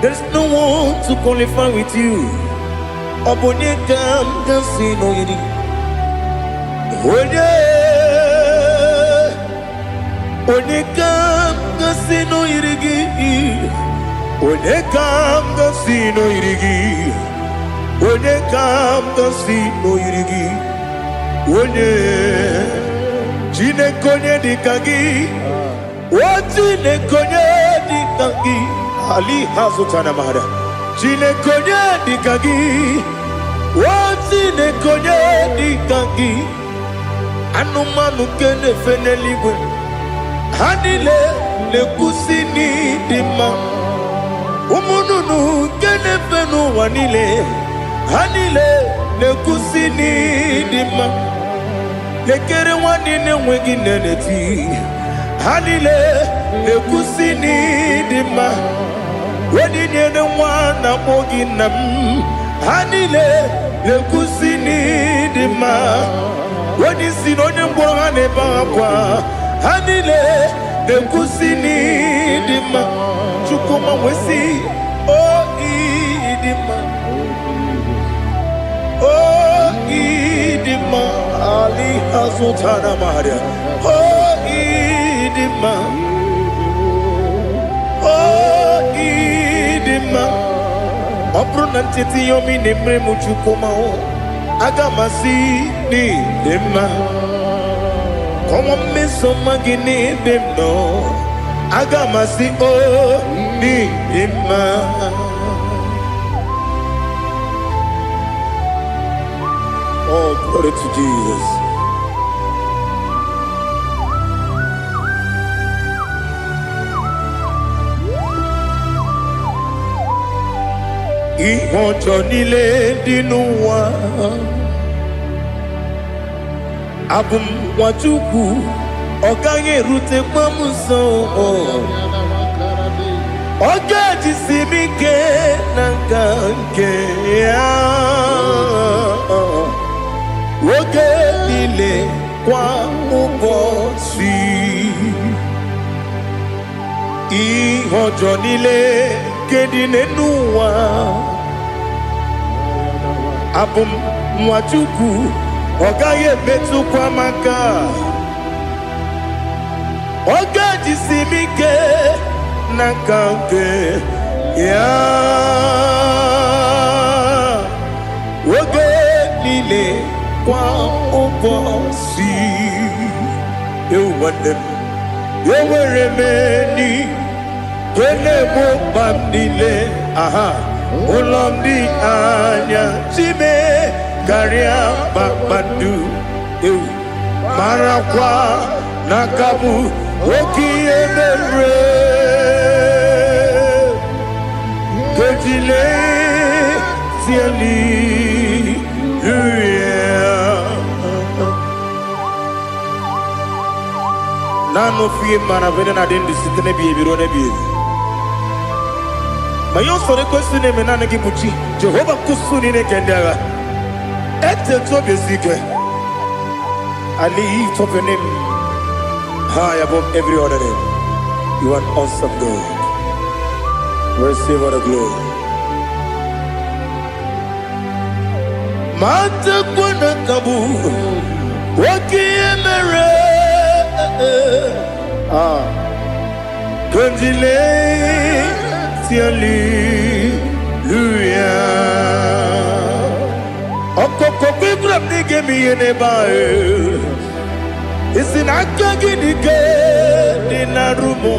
There's no one to qualify with you. Obonye kanga sino yiri. Onye kanga sino yirigi. Onye kanga sino yirigi. Onye kanga sino yirigi. Onye Chinekonye dikagi. Chinekonye dikagi. Ali hazutana mahada. Chinekonye dikagi. Chinekonye dikagi. Anumanu kene feneligwe. Hanile le kusini dima. Umununu kene fenu wanile. Hanile le kusini dima. Lekere wanine wengi neneti. Hanile le kusini dima. Wedi nyene wana mogi nam. Hanile le kusini dima. Wedi sinonye mbwangane bangwa. Hanile le kusini dima. Chukuma wesi oh idima. Oh idima. Ali hazutana maria. Oh idima. Oh idima. Opronantiti yomi nemre muchukuma o. Agamasi ni dema. Como me somagini demno. Agamasi o ni dema. Oh, glory to Jesus. Ihojo nile dinuwa. Abum wajuku. Ogange rute mamuso. Oga jisimike nangange ya. Oge nile kwa ubosi. Ihojo nile kedine nuwa. Abum mwachuku. Ogaye betu kwa maka. Oga jisimike nangange ya. Oge nile kwa ubosi. You want them. You were remaining. Kene mo bandile. Aha. Ulomdi anya. Chime. Garia babandu. Marakwa. Nakabu. Oki emere. Kejile. Tiali. Nano fiye mana vene na den disitene biye birone biye. Mayon sore kwesune menane kibuchi. Jehova kusuni ne kendera. Ete tobe zike. I lift up your name high above every other name. You are awesome God. Receive all the glory. Mata kwana kabu. Waki emere. Gondile Hallelujah. Okoko Bibram nige mi enebae. Isin akagi nige dinarumo.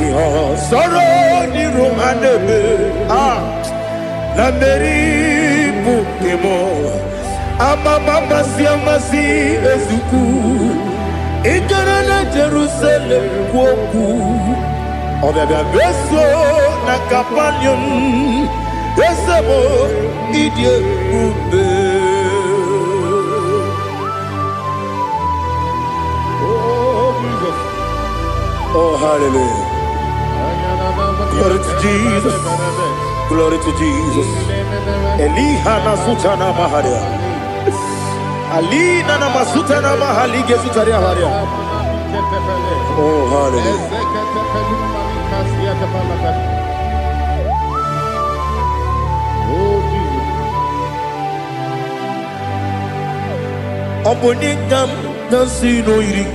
Iho soro ni romanebe. Na meri bukemo. Ama mama siamasi ezuku. Ikarana Jerusalem woku. Obebe beso na kapanion. Besamo idie ube. Oh, Jesus. Oh, hallelujah. Glory to Jesus. Glory to Jesus. Elihana sutana maharia. Alina na masutana mahalige sutaria haria. Oh, hallelujah. Oh, Jesus. Oponingam nasino iri.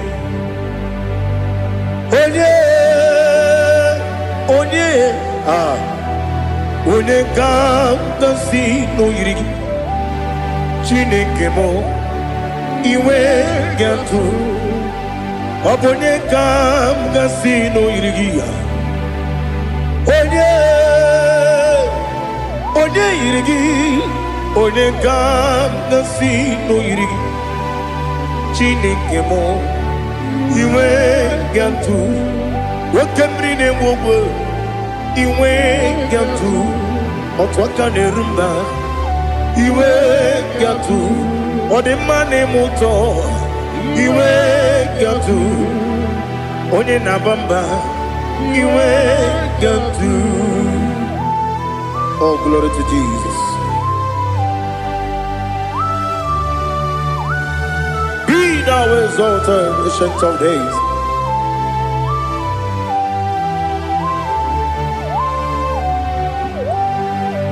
Onegam nasino iri. Chineke mo iwe gantu. Oponegam nasino iri. Onye irigi, onegam nasino iri. Chineke mo iwe gantu. Wakemri ne mwogo iwe gantu. Otwaka ne rumba iwe gantu. Odemane moto iwe gantu. Onye nabamba iwe gantu. Oh, glory to Jesus. Be thou exalted, ancient of days.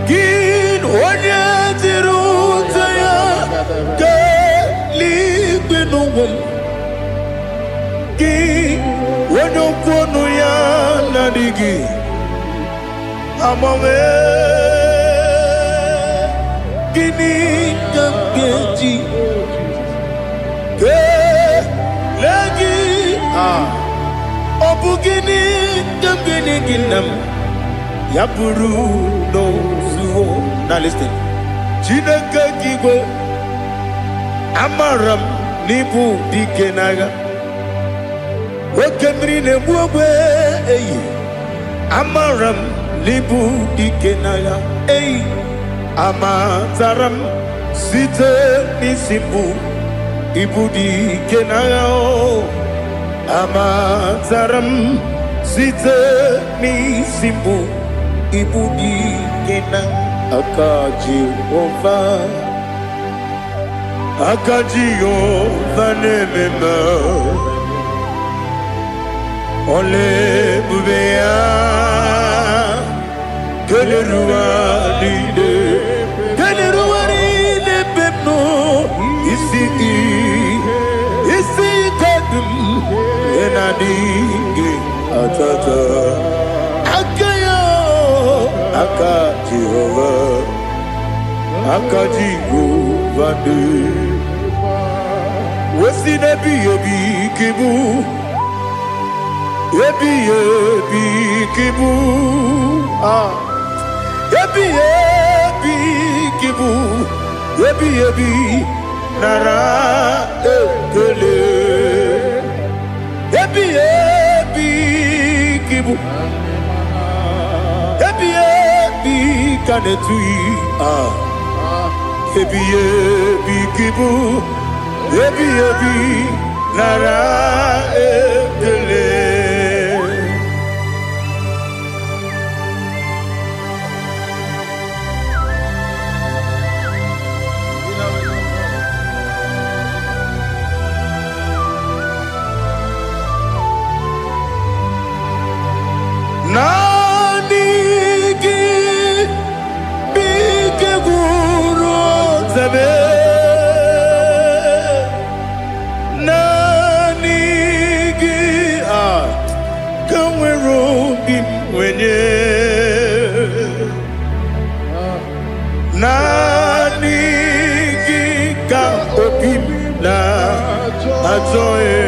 Gin onye tirutaya kelibinugum. Gin onye kwonu ya nadigi. Amame gini kamgeji ke lagi obu gini kamgini ginam ya buru no zuo. Now listen. Chineke kigwe amaram nibu dikenaga wakemri ne buogwe eyi amaram libu dikenaya ei amataram site nisimbu ibu dikenaya o amataram site nisimbu ibu dikenaya akaji ova nemema ole bubea que le ruaride pepno ici kadum enadinge atata akayo akajigo vande wesi nebi kibu ebi kibu ebi kibu ebi nara ekele ebi kibu ebi kanetui ebi kibu ebi nara ekele. Nanigi bike guru zabe nanigi bim wenye nani kika obim na ajoye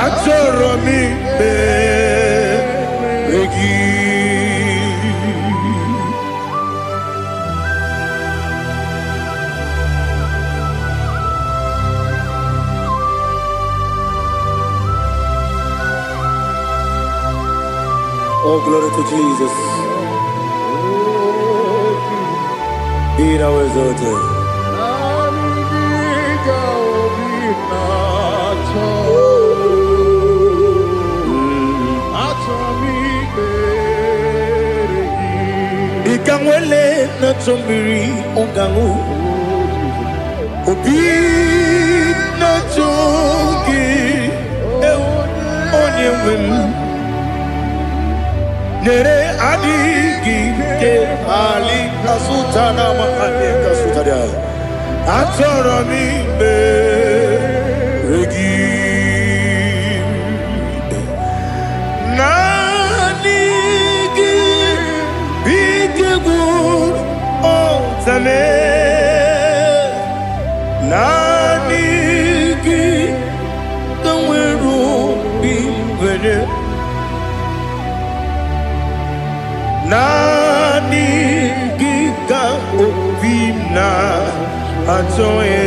ajoro mi be regi. Oh, glory to Jesus. Be thou exalted. Ikangwele na chombiri ongangu obi na chogi onyewem nere adigi ke ali asutana mahane kasutaria atoro mi be regi nanigi bigegu otame nanigi kanweru bingwene nani gika obina atoye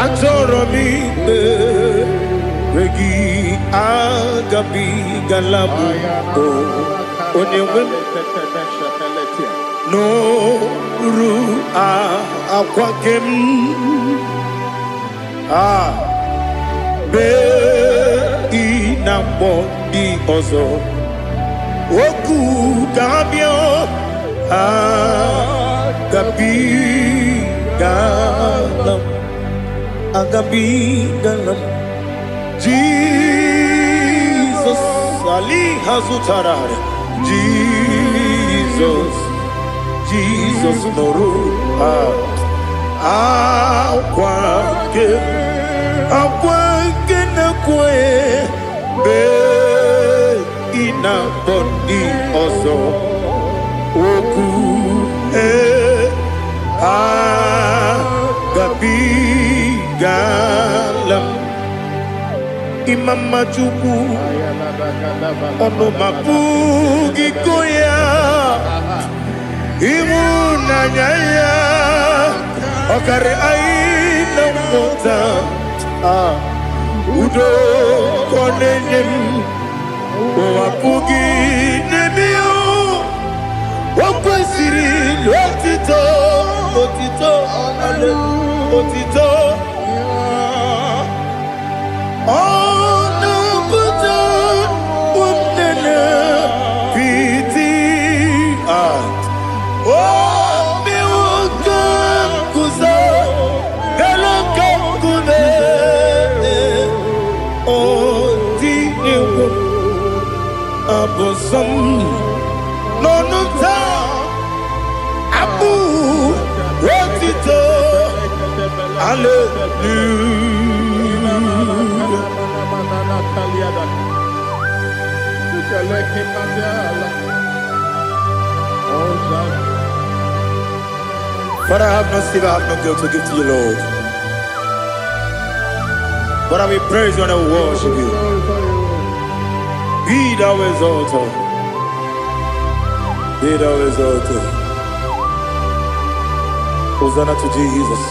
atoro mi regi agabi galabu onyewe no ru akwakem be inambo di ozo Oku gabio agabi galam Jesus Ali hazutarare Jesus noru akwake na kwe be ina boni ozo oku gabi galam imama chuku ono mapugi koya imuna nyaya okare aina mota udo konenyem wapugi nemio wakwesiri lotito ale otito ono buto umnene piti miwaka kuza galaka kune abosom nonuta abu rotito hallelujah. But I have no silver, I have no gold to give to you, Lord. But I will praise you and I will worship you. Be thou exalted. Be thou exalted. Hosanna to Jesus.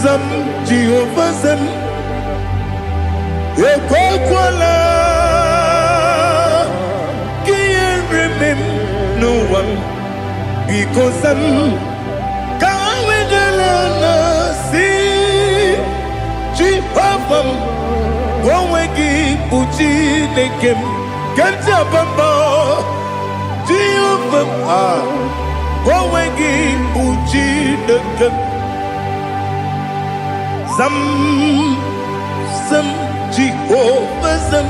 Zam Jehovah Zam Ekwakwala Can't remember no one because Zam Kawedalana see Jehovah Wawegi Puchi Nekem Kenta Bamba Jehovah Wawegi Puchi Nekem Zam Jehovah Zam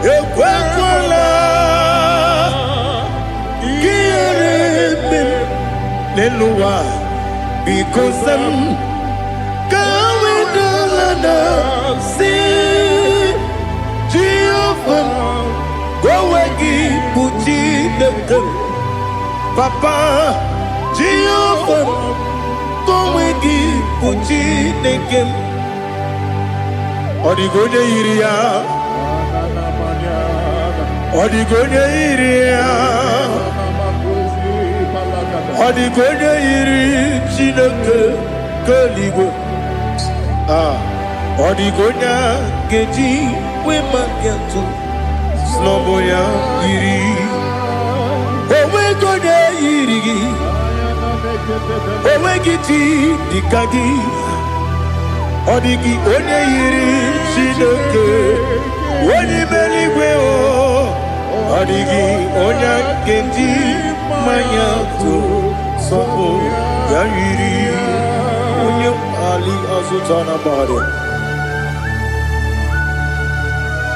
Ekwakwala Kieremem Nelua because I'm going to see Jehovah. Go away, Puchi the Papa Jehovah. Go away, Puchi the Odigonya iria, Odigonya iria, Odigonya iri chineke keligo. Odigonya geji we magetu snoboya iri. Owe gonya iri, owe giti dikagi. Odigi onye yiri Chineke onye meligwe o. Odigi onye kenji manya to sopo ya yiri onye ali azutana bade.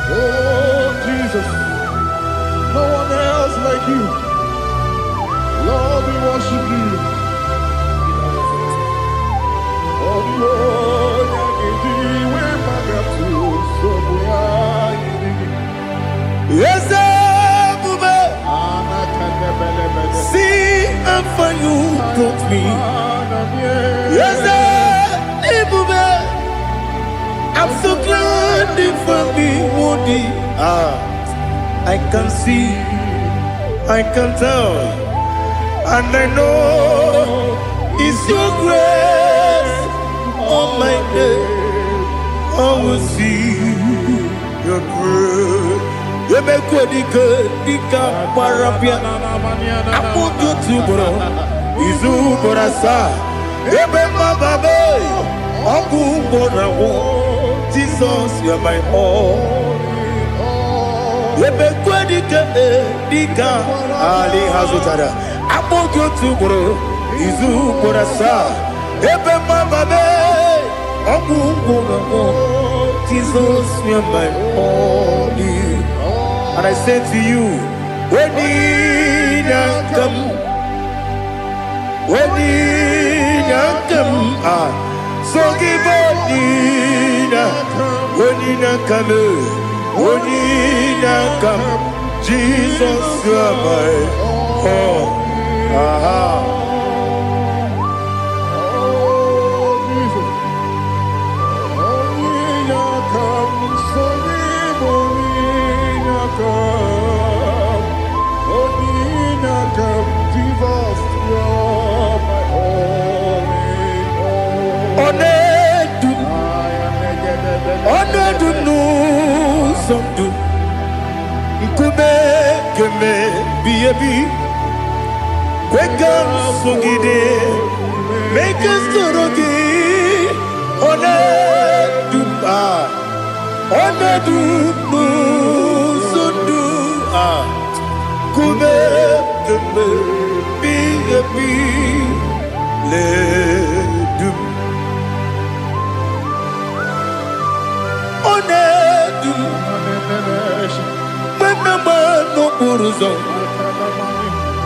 Oh Jesus, no one else like you. Lord, we worship you. Yes, see how far you brought me. Yes, I'm so glad for me, Woody. I can see, I can tell, and I know it's your grace. On my day, I will see your grace. You make what you could, Dika Parapia. I want you to bro. Izu Borasa. You make my baby. Aku Borawo. Jesus, you're my all. You make what you could, Dika Ali Hazutada. I want you to bro. Izu Borasa. Ebe mababe, Jesus, you're my only. And I say to you, when you come, so give up when you come, Jesus, you're my all. Make us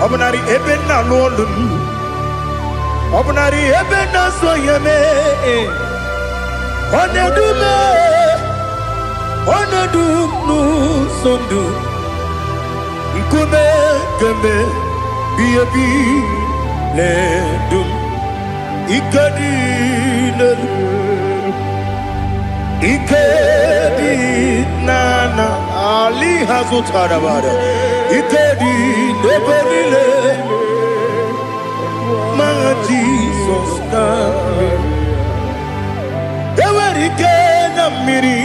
Obnari ebena lolum, Obnari ebena soyeme, Onedu no sondu, Nkume keme biabi ledum, Ikedi nana Ali Hazutarabada. Ikedi nebenile ma Jesus kame. Ewerike na miri,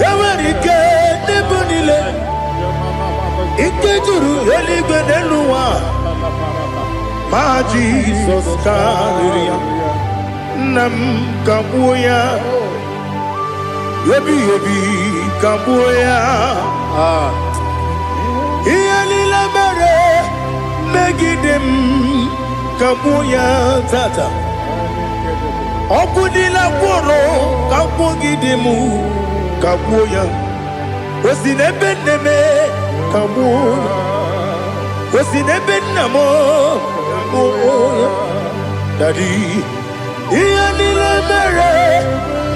Ewerike nebenile. Ikejuru eligwe neluwa ma Jesus kame. Nam kabuya, yebi kabuya. Iyalila mere megidem kabuya tata. Okudila kworo kabugidemu kabuya. Osinebenneme kabuya. Osinebennamo kabuya. Daddy, Ianile mere,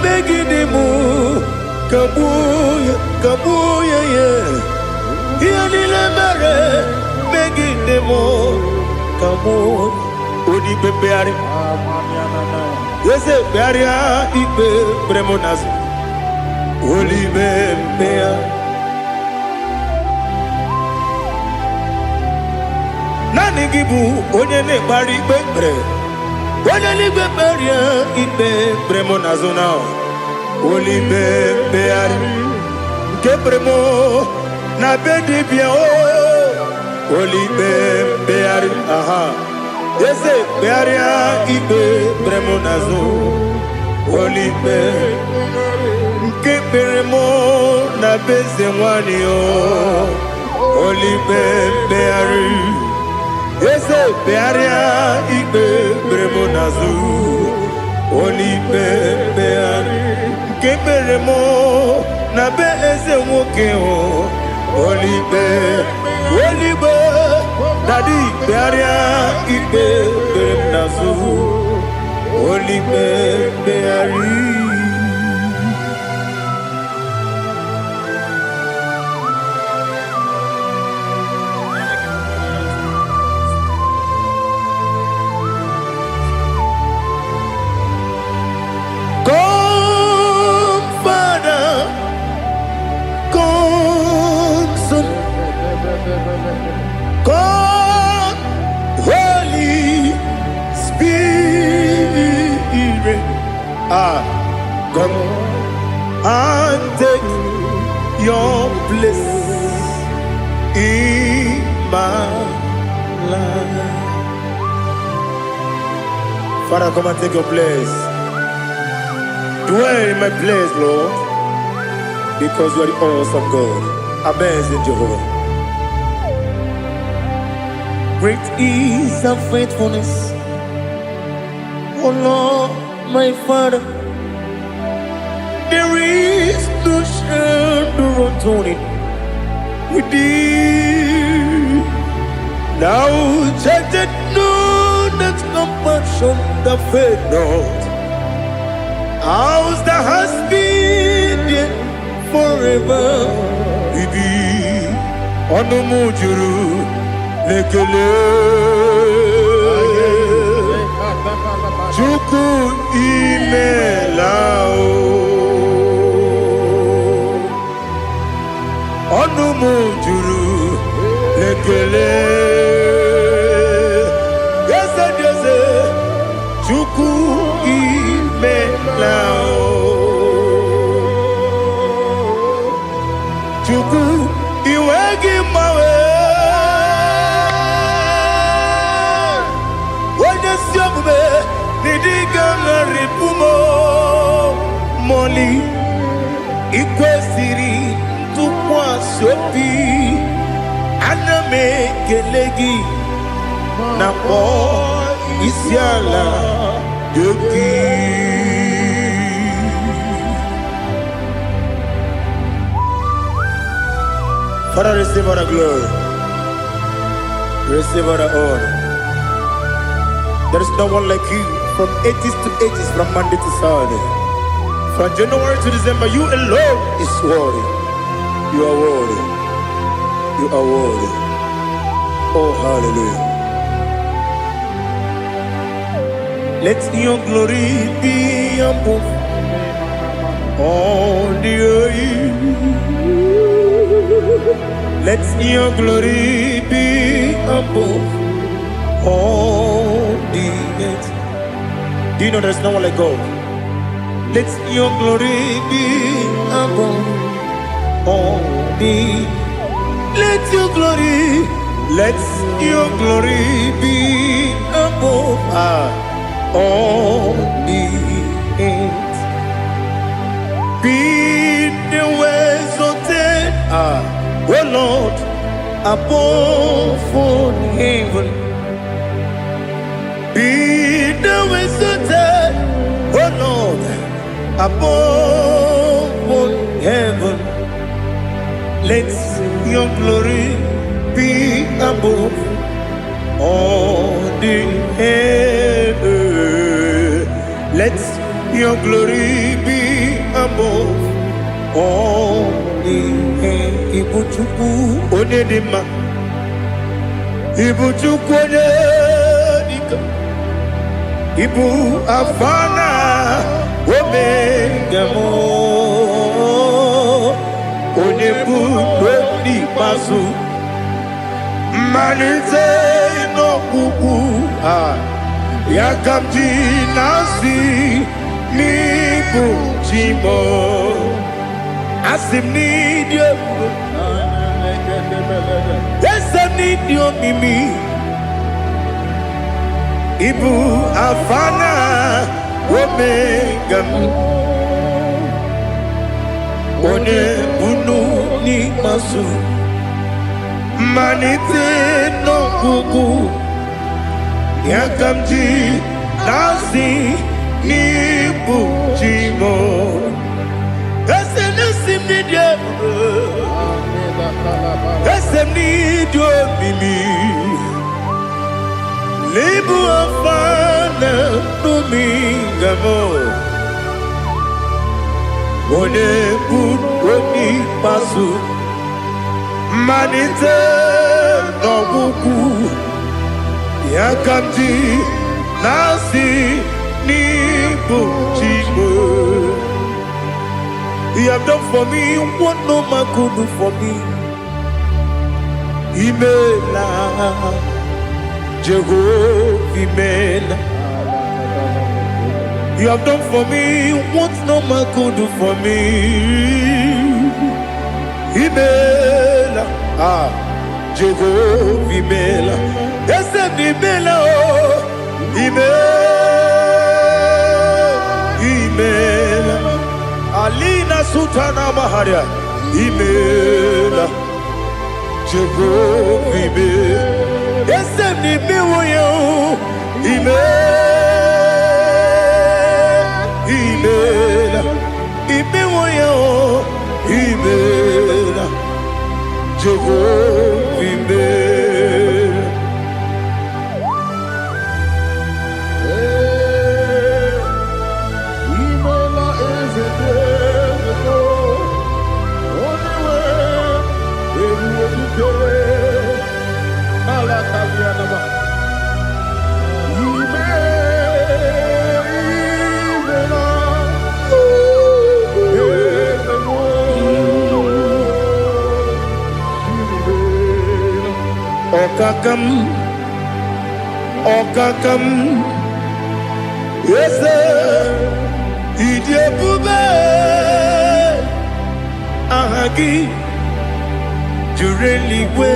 Megidimu, Kabuya, Kabuya, yeah. Ianile mere, Megidimu, Kabuya, Udi Bebeari, yes, Bearia, Ibe, Bremonas, Uli Bebeari. Nani gibu onye ne-ekpari ikpe ekpere onye n'igwe kperie ikpe bremo na zona olibe mkpegharị nke bremo na be dibịa olibe mkpegharị aha eze kpegharịa ikpe bremo na zo olibe nke bremo na be eze nwanyị olibe mkpegharị eze bearia ikpe bremo nazu olibe beari nke beremo na be eze nwoke olibe dadi bearia ikpe brem nazu olibe beari. God, Holy Spirit, come and take your place in my life. Father, come and take your place. Dwell in my place, Lord, because you are the awesome God. Amazing Jehovah. Great is thy faithfulness, O Lord, my Father. There is no shadow of turning with thee. Thou judgest none that compassion that faith not. Ours that has been there forever with thee. Onumujuru lekele Chuku imelao Onumujuru lekele Yese Chuku imelao Chuku iwegi mawe Moli ikwesiri tụkwasị obi ana m ekele gị na kpọ isi ala gị. Father, receive all the glory, receive all the honor. There is no one like you. From ages to ages, from Monday to Saturday, from January to December, you alone is worthy. You are worthy. You are worthy. Oh, hallelujah. Let your glory be above all the earth. Let your glory be above all the earth. Do you know there's no one like God? Let your glory be above all the. Let your glory be above all the earth. Be the exalted, oh Lord, above all heaven. Be the exalted, oh Lord, above all heaven. Let your glory be above all the heaven. Your glory be above all the earth. Ibuchukwu onedima, Ibuchukwu onedika, Ibu afana omega mo, onebu lodi pasu, manite no kuku yakamji nasi. Nibu Jimo Asim need you. Yes, I need you, Mimi. Ibu Afana Omega One Bunu Ni Masu Manite no Kuku Yakamji Nasi Nibu Jimo Esenesim Nidia Esem Nidio Mimi Libu Afana Numingamo One Buni Pasu Manite Nobuku Yakamji Nasi Nibu Jimo. You have done for me what no man could do for me. Imela Jehovah Imela. You have done for me what no man could do for me. Imela Jehovah Imela. Yes, Imela Imela Alina Sutana Maharia Imela Jehovah Imela Yes, Imela Imela Imela Jehovah Imela. Okakam, yes, Idiabube, Ahagi, Jureliwe,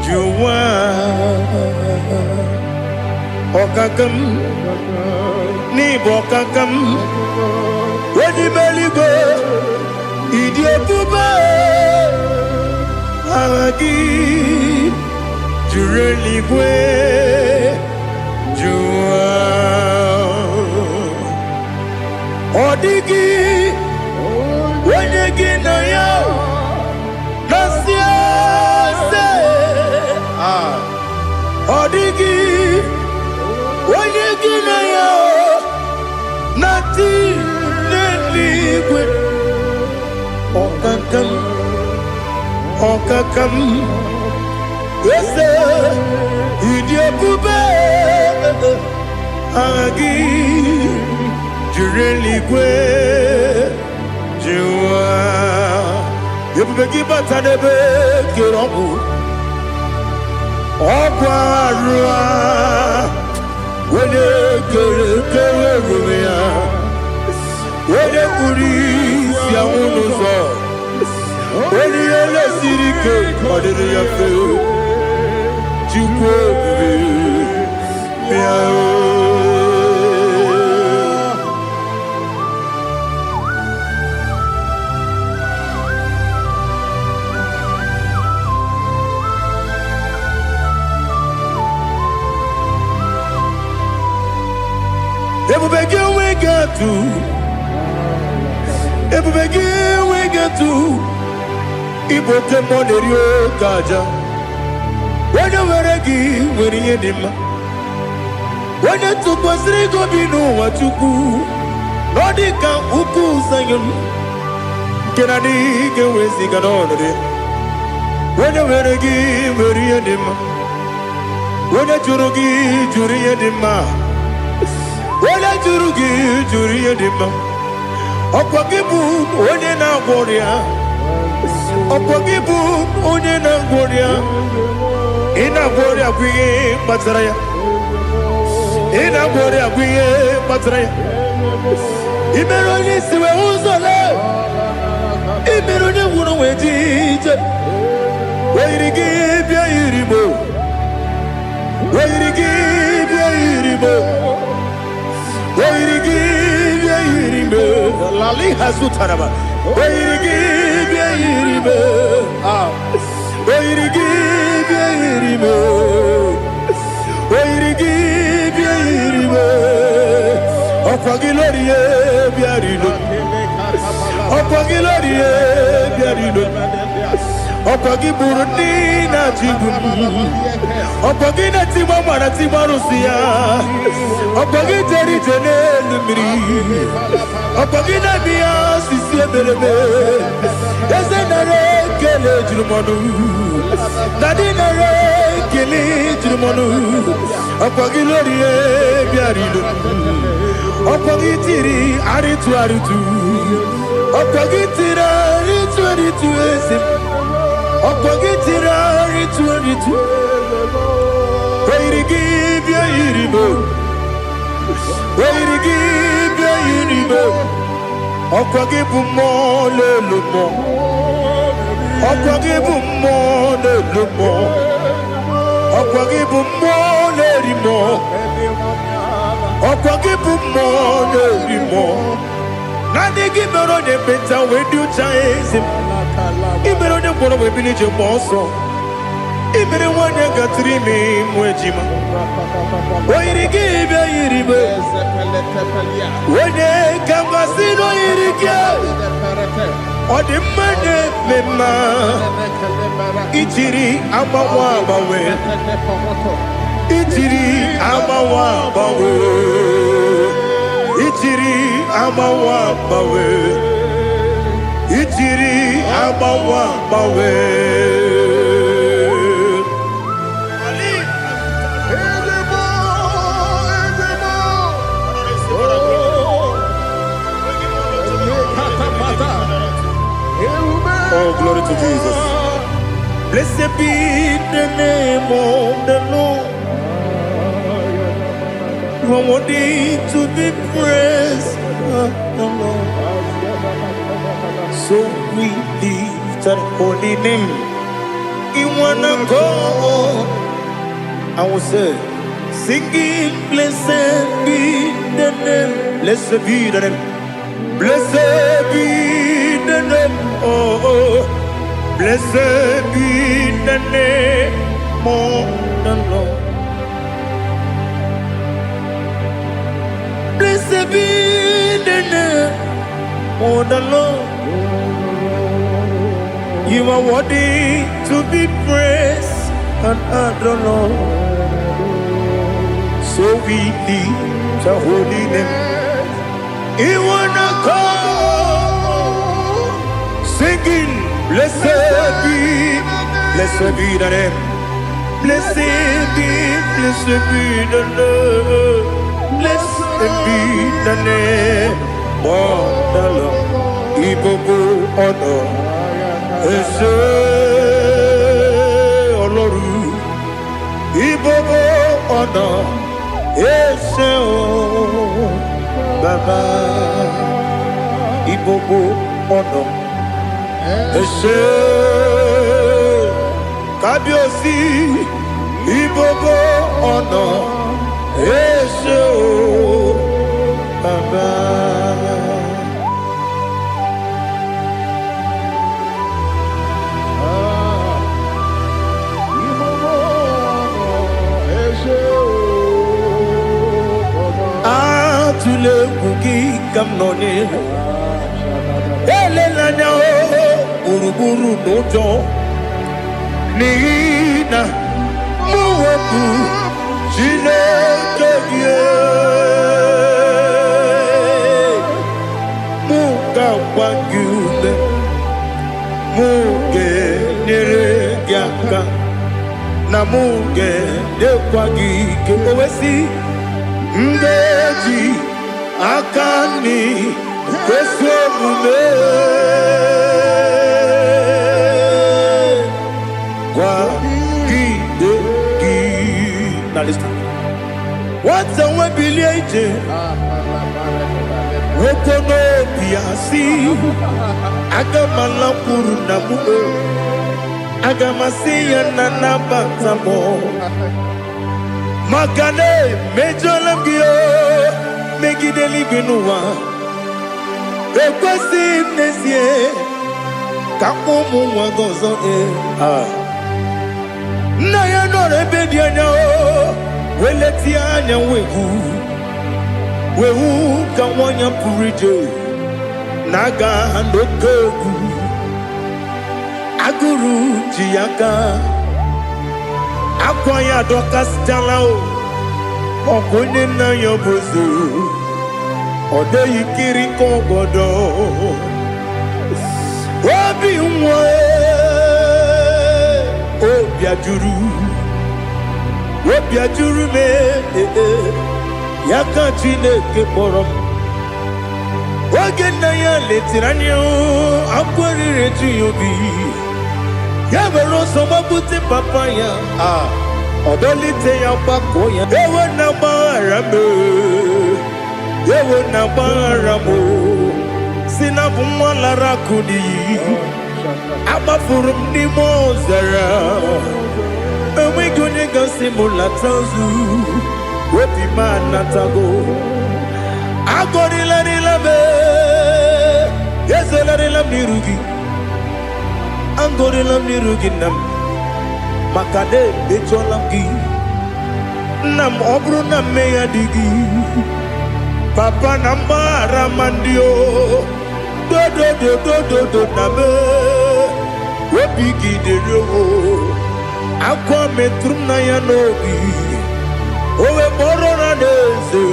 Juwa, Okakam, Nibokakam, Wedibeligo, Idiabube, Ahagi. Jureligwe Jua Odigi Wenyegi na yo Nasia se Odigi Wenyegi na yo Nati Neligwe Okakam Okakam Yes, Idiabube Agi Jureligwe Jua Yebubegi Batanebe Kirobu Okwarua Wede Kere Rumia Wede Kuri Siamunuzo Wede Ele Sirike Kodiri Yafe Ebubegi we get to Iboke Monerio Kaja. When you were a gee, when you did, onye tụkwasịrị gị obi n'ụwa Chukwu ọ dị ka ukwu Zion nke na adịghị ga-eweziga n'ọnọdụ ya. Onye nwere gị nwere ihe dị mma, onye jụrụ gị jụrụ ihe dị mma, onye jụrụ gị jụrụ ihe dị mma. Ọkwa gị bụ onye na-agwọ ọrịa, ọkwa gị bụ onye na-agwọ ọrịa. Ị na-agwọ ọrịa bụ ihe kpatara ya, ị na-agwọ ọrịa bụ ihe kpatara ya. I mere onye isi wee ụzọ lee, I mere onye nwụrụ wee dị ije. Oyiri gị bịa yiri m, oyiri gị bịa yiri m, oyiri gị bịa yiri m. Lali hazutara ma, oyiri gị bịa yiri m, oyiri gị bịa yiri m, oyiri gị bịa yiri m. Ọkwa gị lori ye bịa rilo, ọkwa gị lori ye bịa rilo. Ọkwa gị bụrụ ndị na-achịgbu m, ọkwa gị na-etigba mara tigba arụsị ya, ọkwa gị jere ije n'elu mmiri, ọkwa gị na-eme ya osisi emereme. Eze nara ekele juru m ọnụ, na dị nara ekele juru m ọnụ. Ọkwa gị lori ihe bịarilo, ọkwa gị tiri arịtụ arịtụ, ọkwa gị tiri arịtụ arịtụ eze. Ọkwa gị tiri arịtụ arịtụ, oyiri gị bịa yiri m, oyiri gị bịa yiri m. Ọkwa gị bụ mmụọ n'elu mmụọ, ọkwa gị bụ mmụọ n'elu mmụọ, ọkwa gị bụ mmụọ n'eri mmụọ, ọkwa gị bụ mmụọ n'eri mmụọ. Naanị gị mere onye ekpenta wee dị ụcha eze m, I mere onye mkpọrọ wee bili ije gba ọsọ, I mere nwanyị gatụrụ ime mụ ejima. Oyiri gị bịa yiri m, onye ka m gasị n'oyiri gị. Ọ dị mma na-eme mma, ijiri agbanwe agbanwe, ijiri agbanwe agbanwe, ijiri agbanwe agbanwe, ijiri agbanwe agbanwe. Oh, glory to Jesus. Blessed be the name of the Lord. You are worthy to be praised, the Lord. So we lift that holy name. You wanna go, I will say, singing, blessed be the name, blessed be the name, blessed be the name, oh, blessed be the name of the Lord. Blessed be the name of the Lord. You are worthy to be praised and adored, Lord. So we lift the holy name. You wanna come singing, blessed be the name, blessed be the Lord, blessed be the name of the Lord. Ibobo honor. Ese Oloru, Ibobo ọ̀nà, Ese o Baba, Ibobo ọ̀nà, Ese Kábíyèsí, Ibobo ọ̀nà, Ese o Baba. Tule kuki kamnoni ele lanya o buruburu nojo nina muwetu Chineke ye aka na muge dekwa gị ke owesi ngeji aka ni kwesi omume kwa gide gị. Now listen. What's a webilie ije wokono biasi agamala puru na mume agamasi ya na batamo makane mejolamgio megideli binuwa ekwesi nesie kakomu wagozo na ya no rebedi anya weleti anya wewu ka wanya purije naga ndokogu aguru jiyaka akwa ya doka stalao okonye na yobozu ode yikiri kogodo obi nwa obi ajuru me yaka Chineke kpọrọ m oge nna ya letiri anya akwarịrị ji ya obi ya were ọsọ gbapute papa ya ọdọlite ya gbakọ ya ewe na gbaghara m si na bụ nwa lara akụ n'iyi agbafuru m n'ime ọzara enweghị onye gasị m lata ozu obi ma natago agọrịlarịla me ezelarịla m n'iru gị agọrịla m n'iru gị nna m maka na emechuola m gị nna m ọ bụrụ na mmehie dị gị papa na mgbaghara ma ndị o dodododododo na me obi gị dịrị owo akwa metụrụ m na ya n'obi owe kpọrọ na n'eze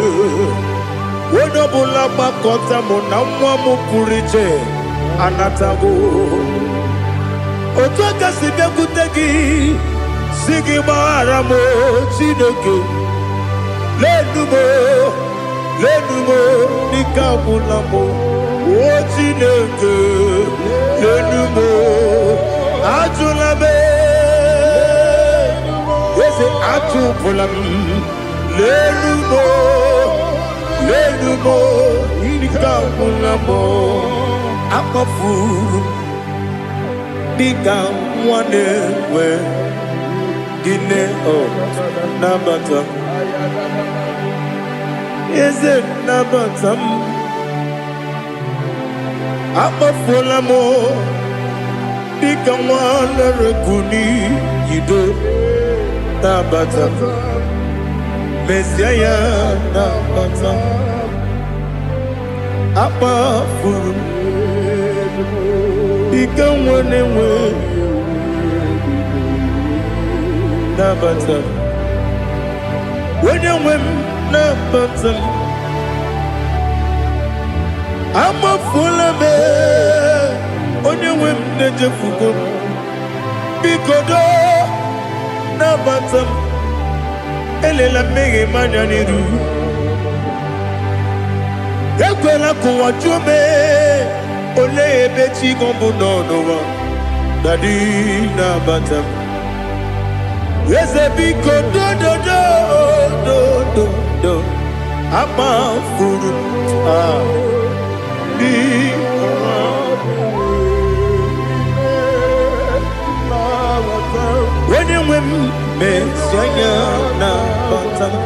onye ọbụla gbakọta mụ na nwa m pụrụ iche anatago otu aka si bịakwute gị si gị gbaghara m Chineke lenumo dịka agwụla m o Chineke lenumo ajụla m eze atụpụla m lenumo dịka agwụla m akpafuru dịka nwa na-enwe gịnị nabata m eze nabata m akpafuola m dịka nwa na-erekuni yido nabata m mesia ya nabata m akpafuru dịka nwa na-enwe nabata m onye nwe m nabata m amafuola m onye nwe m na-ejefugo m biko do nabata m elela mmehie m anya n'iru ekwela ka ụwa jụọ m olee ebe chi gọ bụ n'ụwa dadi nabata m eze biko do amafuru onye nwe m mesi anya nabata m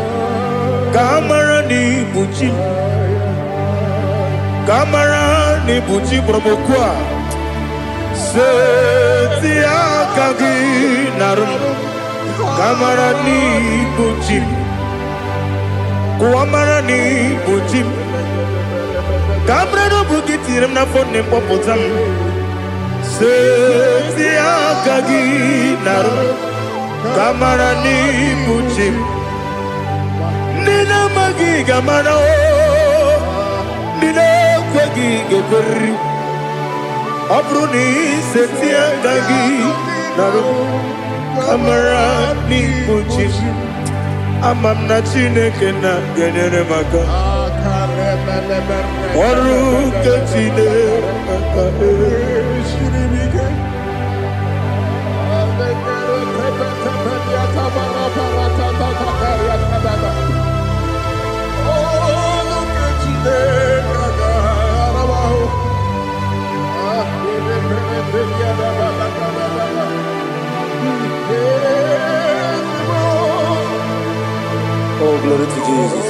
ka amara n'ibu chi ka amara n'ibu chi kpọrọ m okwu a seti aka gị narụ m kamara n'ibu chi m kuamara n'ibu chi m kamara n'obu gị tiri m n'afọ nne mkpọpụta m seti aka gị narụ kamara n'ibu chi m ndị na-amaghị ga-amara ndị na-ekweghị ga-ekweriri ọ bụrụ na iseti aka gị narụ Kamara ni kuchi. Amam na Chineke na genyere maka. Oru kechine maka. Oh, glory to Jesus.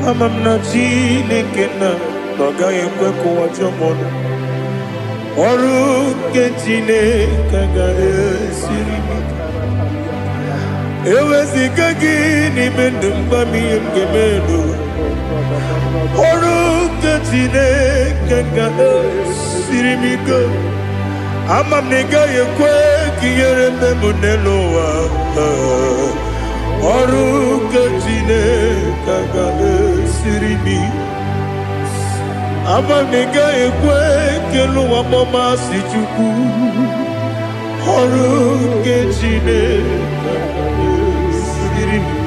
Amam na Chineke na agaghị ekwe ka ụwa jọọ m ọnụ. Ọrụ nke Chineke ga-esiri m ike. Eweziga gị n'ime ndụ m, gwa m ihe m ga-eme n'ụwa. Ọrụ nke Chineke ga-esiri m ike. Ama m na ị gaghị ekwe ka ihere eme m n'elu ụwa. Ọrụ nke Chineke ga-esiri m ike. Ama m na ị gaghị ekwe ka elu ụwa gbamasị Chukwu. Ọrụ nke Chineke ga-esiri m ike.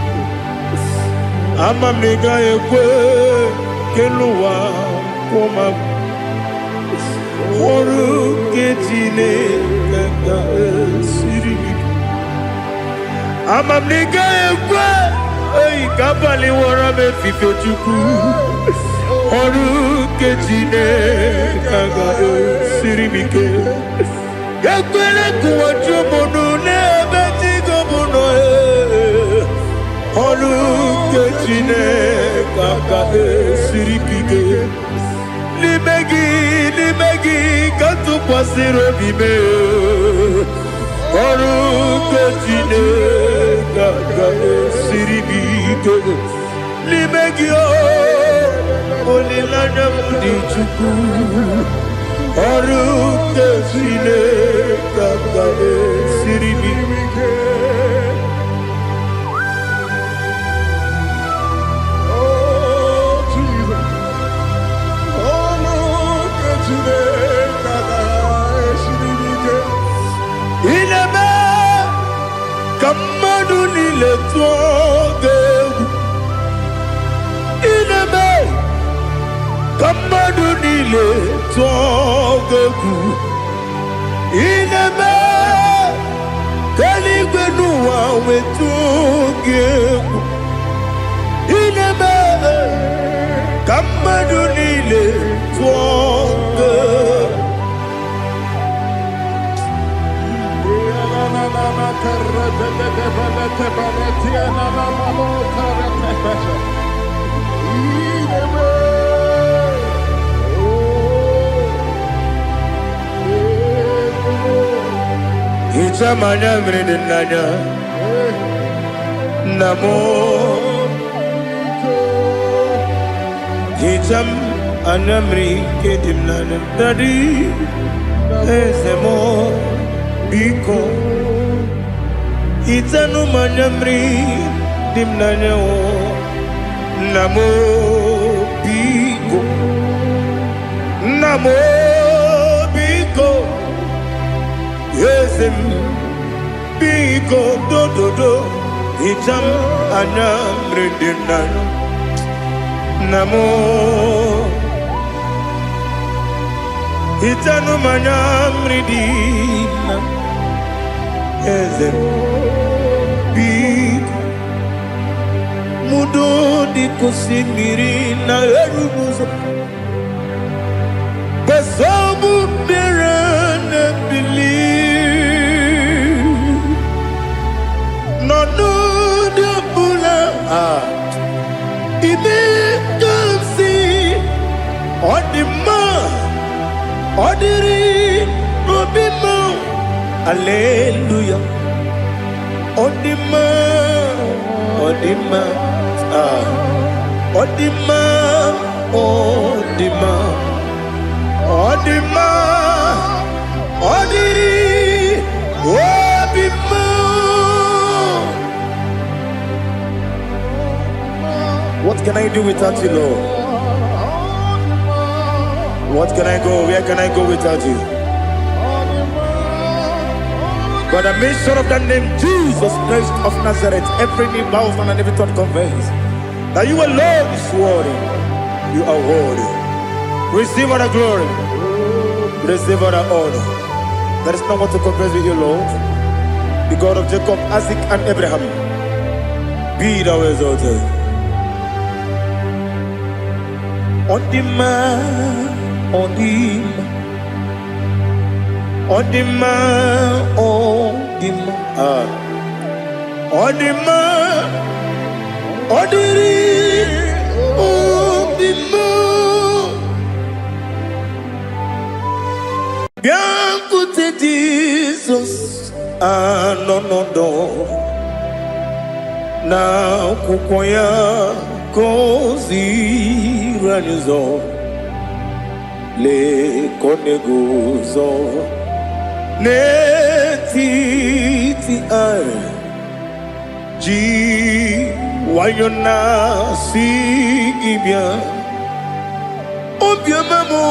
Ama m na ị gaghị ekwe ka elu ụwa kwụọ m. Ọrụ nke Chineke ga-esiri m ike. Ama m na ị gaghị ekwe ka abalị wara m efife Chukwu. Ọrụ nke Chineke ga-esiri m ike. Ekwela ka ụwa jụọ m ọnụ n'ebe chi gị bụ nọ. Ọrụ nke Chineke ga-esiri m ike. N'ime gị ka tụkwasịrị obi m. Ọrụ nke Chineke ga-esiri m ike. N'ime gị olileanya m dị Chukwu. Ọrụ nke Chineke ga-esiri m ike. Ineme ka mmadụ niile tụọ gị egwu. Ineme ka mmadụ niile tụọ gị egwu. Ineme ka eluigwe n'ụwa wee tụọ gị egwu. Ineme ka mmadụ niile tụọ gị egwu. Itamanya mrede nanya namo. Itam anamri kedim nana dadi ezemo biko. Itanu manyamri dimnanya o namo biko. Namo biko. Yesem biko do do do. Itam anamri dimnanya namo. Itanu manyamri dimnanya. Yesem biko. Mudo di kusimiri na erubuzo. Besobu mirane believe. No no de bula. Ime kamsi. Odima. Odiri. Obima. Hallelujah. Odima. Odima. Odima. Odima. Odima. Odiri. Obima. What can I do without you, Lord? What can I go? Where can I go without you? By the mention of that name, Jesus Christ of Nazareth, every knee bows and every tongue confesses that you alone is worthy. You are worthy. Receive all the glory. Receive all the honor. There is no one to compare with you, Lord. The God of Jacob, Isaac, and Abraham. Be thou exalted. On the man, on him. On the man, on the man. On the man, on the man. Bien écoutez Jesus, no. Na kukwaya kozi ranizo le koneguzo ne titi ai ji wayona si ibia obia mamo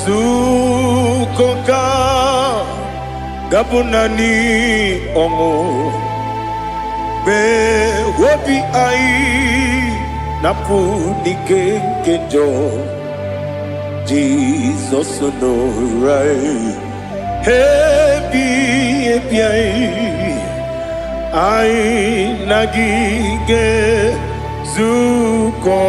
zukoka gabunani omo be wobi ai napuni kenjo Jesus no right happy ai nagige zuko.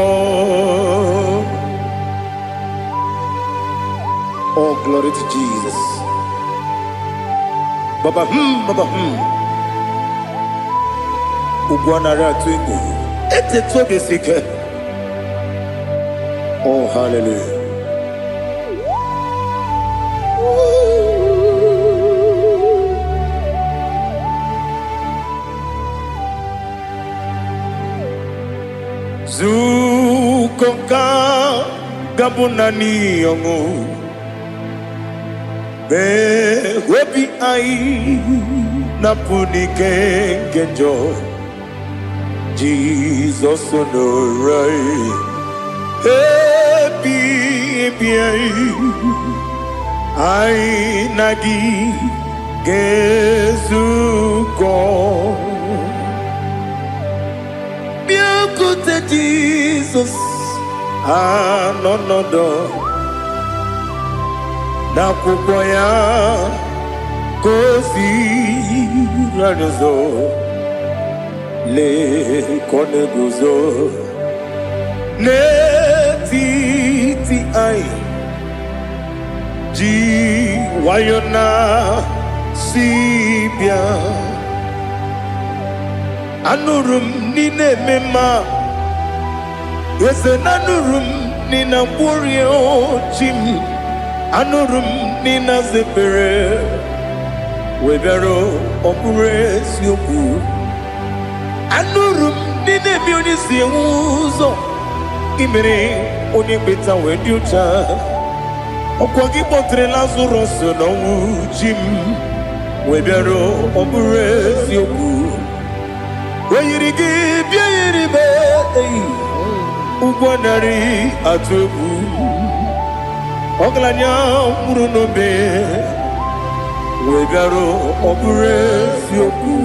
Oh, glory to Jesus. Baba Ugwanara twingu. Ete tobe sike. Oh, hallelujah. Zukoka gabunani yongu. Be webi ai napuni kenjo. Jesus on the right, happy I nagi gezuko. Bien écoutez Jesus, no. Na kukwaya kozi ranizo le koneguzo ne titi ai ji wayona sibia anurum nine mema yese nanurum nina burio chim anurum nina zepere webero opures yoku anurum nine bioni si uzo imere oni beta wediucha okwagi potre Lazarus no jim webero opures yoku weyirigi biayiribe ugwanari atubu oglanya murunobe webero opures yoku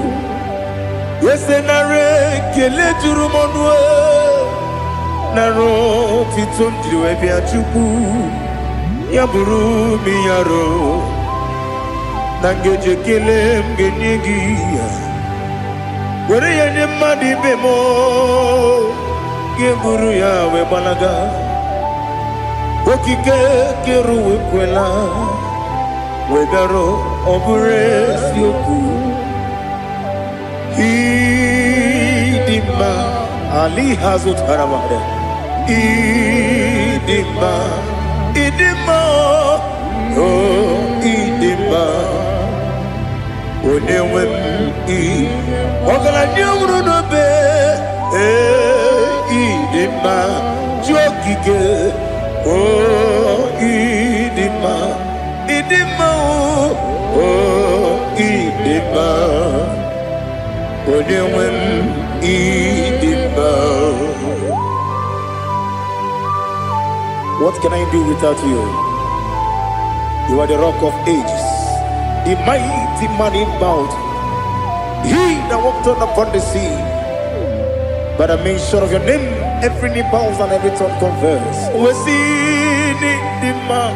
yesenare kele jurumonwe naro titondiwe biachuku yaburu miyaro nangeje kele mgenyigi were yenye madi bemo yeburu yawe balaga okike keruwe kwela webero obure sioku idima ali hazut haramade idima oh idima onewem I ogala nyumru no be idima jokike oh idima oh idima onewem idima. What can I do without you? You are the rock of ages, the mighty man in bout. He that walked on upon the sea. By the mention of your name, every knee bows and every tongue converse. We see the man.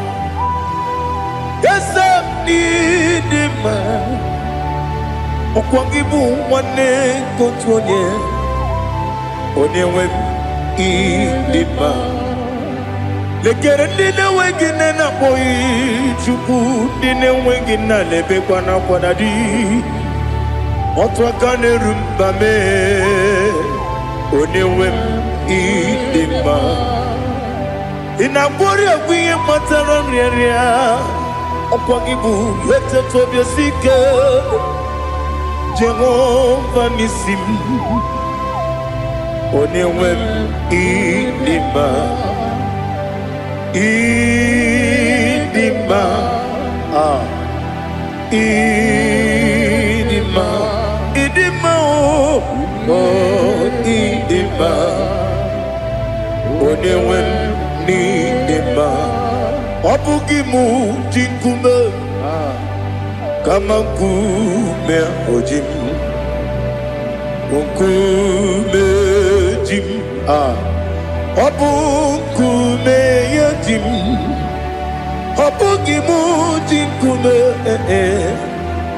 Yes, I need the man. Okwangibu wane kotonye. Onyewe the man. Lekere dine wengine na boyi chuku dine wengine lebe kwa na kwanadi. Otwa kane rumba me. Onewem idima inabori agwiye matara nriaria okwagibu yete tobia sike Jehova nisim onewem idima idima idima idima idima onewem idima obugimu jinkume kama nkume ojim nkume jim obukume yajim obugimu jinkume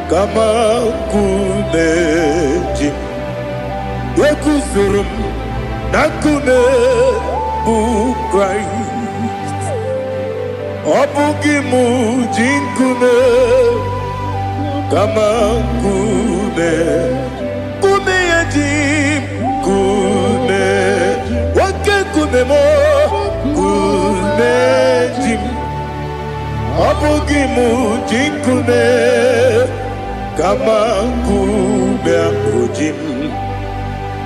kama nkume jim Yekuzurum nakune bu Christ Obugimu jinkume kama kume Kume yajim kume Wake kume mo kume jim Obugimu jinkume kama kume ojim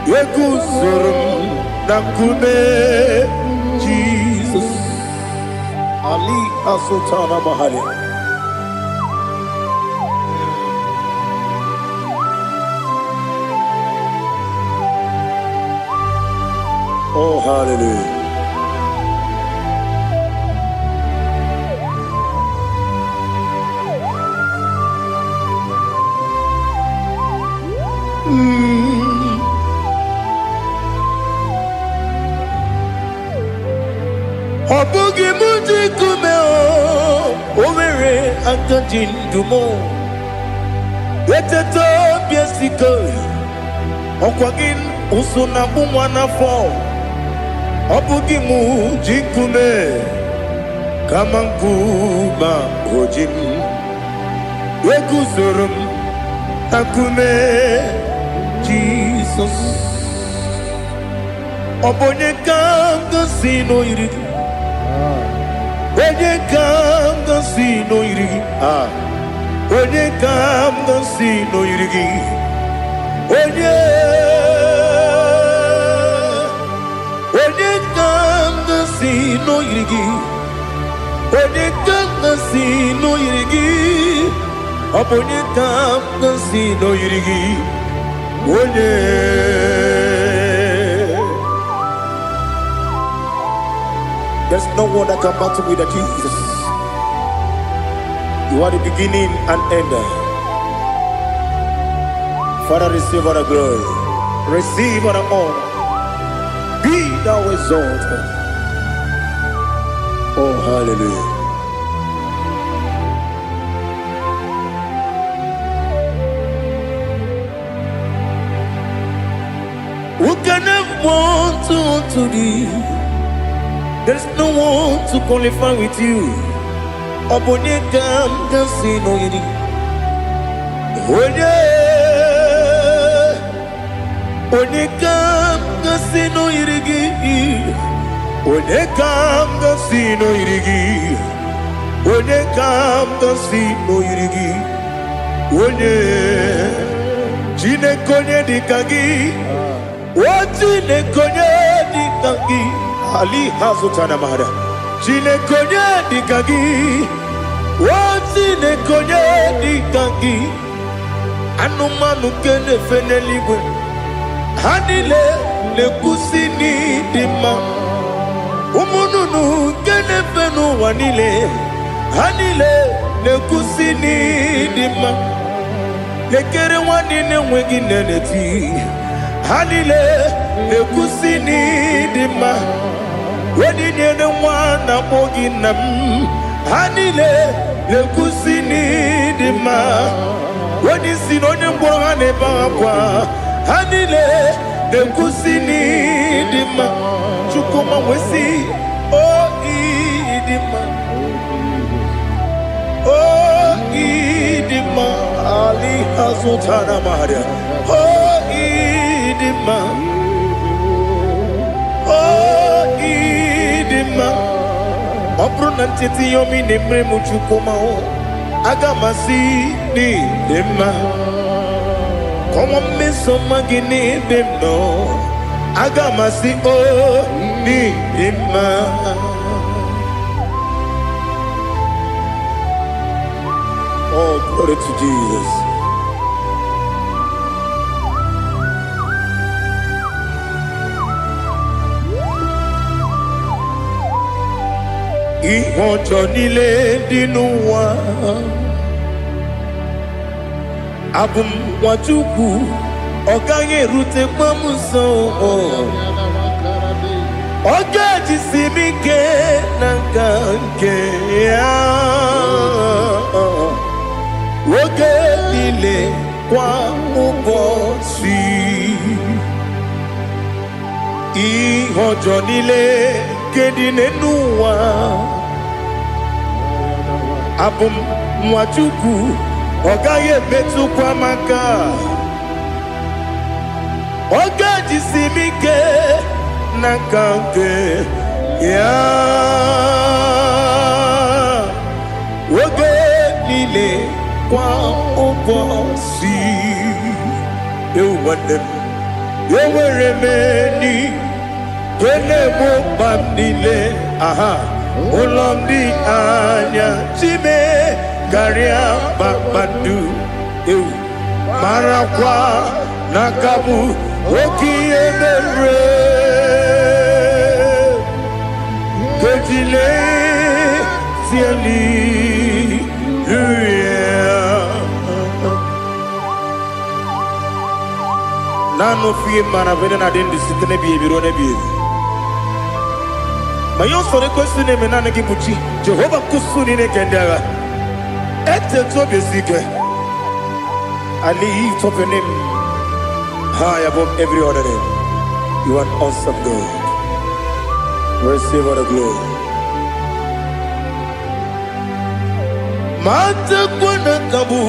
Yekuzurum nakume Jesus Ali Asutana Mahali. Oh, hallelujah. Obugi muji kume o Owere akajin dumo Yeteto biesiko Okwagin usuna bumwana fo Obugi muji kume Kamankuma ojim Yekuzurum akume Jesus Obonye kanga sino irigi Onye kanga sino irigi Onye kanga sino irigi Onye kanga sino irigi Onye kanga sino irigi Onye kanga sino irigi Onye There's no one that can battle with Jesus. You are the beginning and end. Father, receive all the glory. Receive all the honor. Be thou exalted. Oh, hallelujah. Who can have one to thee? There's no one to qualify with you. Obonye kam kasi no yiri. Onye kam kasi no yiri. Onye kam kasi no yiri. Onye kam kasi no yiri. Onye jine konye dikagi. Wajine konye dikagi. Ali Hazutana Mahada. Jine konye dikagi. Wajine konye dikagi. Anumanu kene feneligwe. Hanile le kusini dima. Umununu kene fenu wanile. Hanile nekusini dima lekere wani nenwegi neneti hanile nekusini dima wedi nene wana mogi nam hanile nekusini dima wedi sinone mbwangane bakwa hanile nekusini dima chukuma wesi o idima o idima ali hazutana maria o idima o idima obrunantiti yomi nemre muchukuma o agamasi ni dima como me somagini demno agamasi o ni dima. Oh, glory to Jesus. Ihojo nile dinuwa abum wajuku oganye rute pamuso oga jisimike nankanke ya oge nile kwa ubosi ihojo nile kedine nuwa abum mwachuku ogaye betu kwa maka oga jisimike nakanke ya oge nile kwa ubosi ewadem yeweremeni kenemo bamnile aha ulomdi anya chime garia babandu eu marakwa nakabu okiemere kejile siali nano fie mana vene na den disitene bi ebiro na bi mayo sore kwesi ne mena na gibuchi Jehova kusuni ne kendaga ete to besike I lift up your name high above every other name. You are an awesome God. Receive all the glory. Mata kuna kabu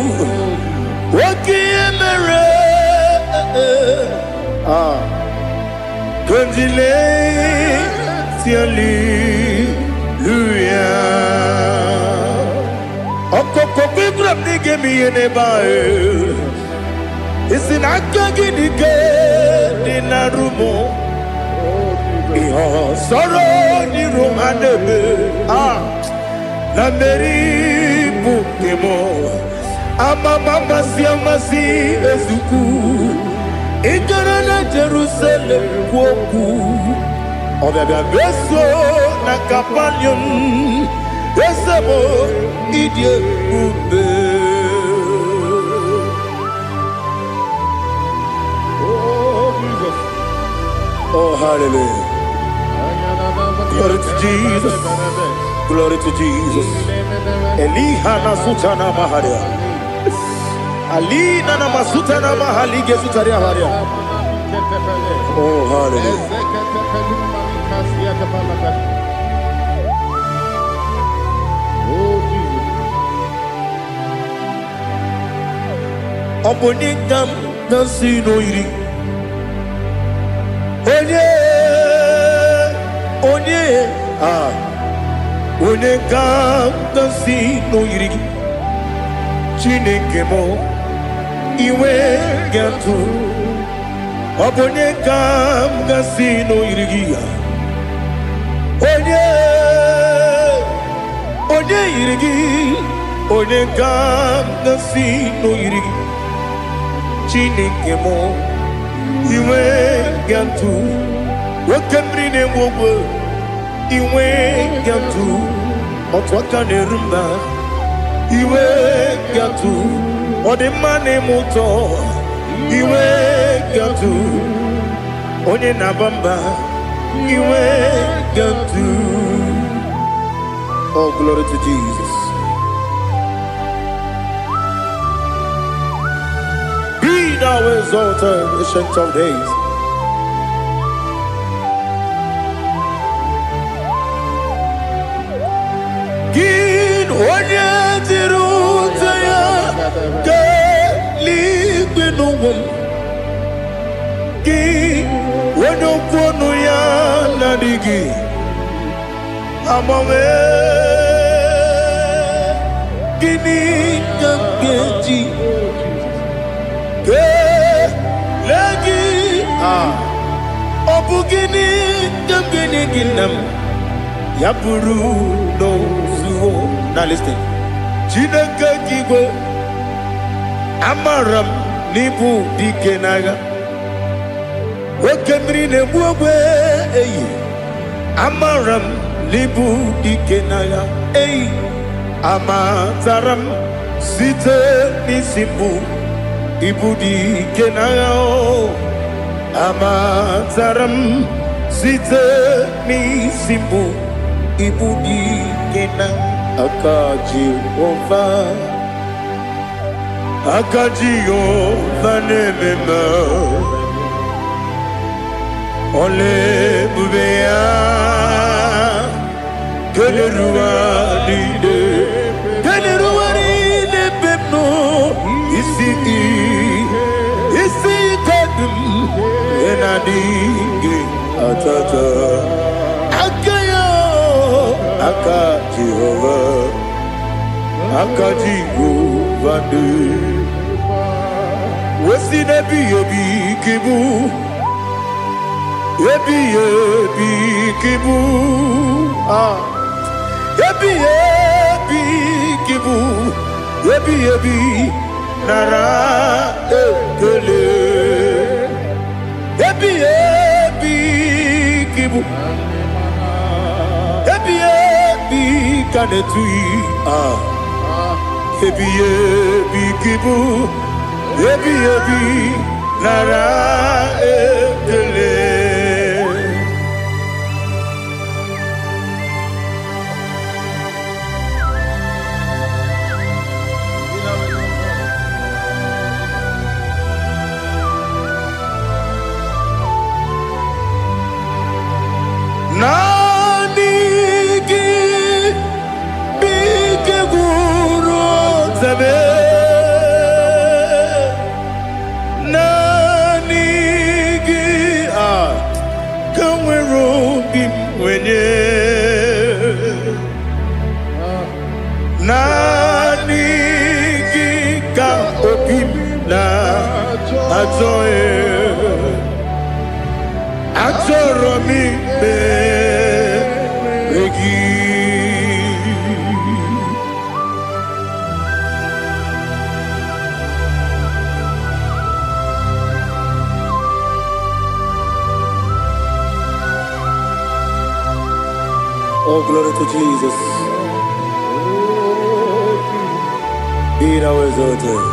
wakiemere Kundile tiali luya Okoko bibram nige miyene bae Isinaka ginike dinarumo Iho soro ni rumanebe Na meri bukemo Ama mama siamasi ezuku Igara na Jerusalem woku Obebia beso na kapanion Esemo idye ube Oh Jesus Oh hallelujah Glory to Jesus Glory to Jesus Eliha na sutana maharia Ali nana masuta na mahali gesutaria haria. Oh hallelujah. Oh Jesus. Obonikam nasino iri. Onye Onekam nasino iri. Chineke mo iwe gatu obone kam gasino irigia onye irigi onye kam gasino irigi Chineke mo iwe gatu wakemri ne wowo iwe gatu otwaka ne rumba iwe gatu odi mane muto iwe gatu onye nabamba iwe gatu. Oh, glory to Jesus. Be thou exalted, ancient of days. Gin onye tirutaya ke ligbinugum. Gin onye kwonu ya nadigi amame. Gini kageji ke lagi obu gini kageni ginam yaburu no zuo. Now listen. Chineke kigwe amaram nibu dike naga wekemri nebu ogwe eyi amaram nibu dike naga eyi amataram site nisimbu ibu dike naga o amataram site nisimbu ibu dike naga. Akaji Jehova nemema ole bubea keleruwa de pepno isi kadum enadinge atata aka Jehova de wesi nebi ebi kibu ebi kibu ebi kibu ebi nara ekele ebi kibu ebi kanetui ebi kibu ebi nara ekele. Oh, glory to Jesus. Be thou exalted.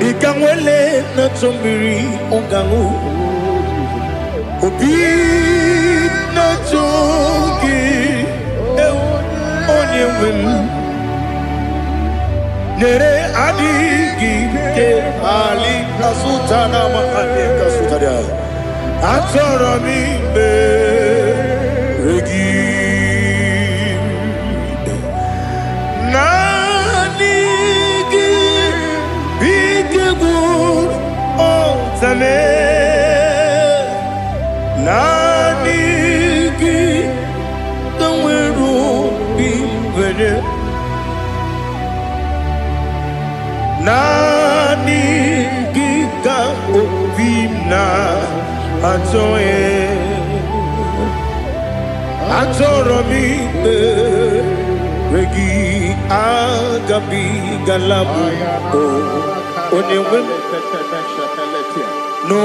Ikangwele na chombiri ongangu obi na chogi onye wem nere adigi ke ali Kasutana mahali kasutaria. atoro mi beregi nanigi bigegu otame nanigi tanweru bimvene nani giga obina atoye atoro mi regi agabi galabu o onewem no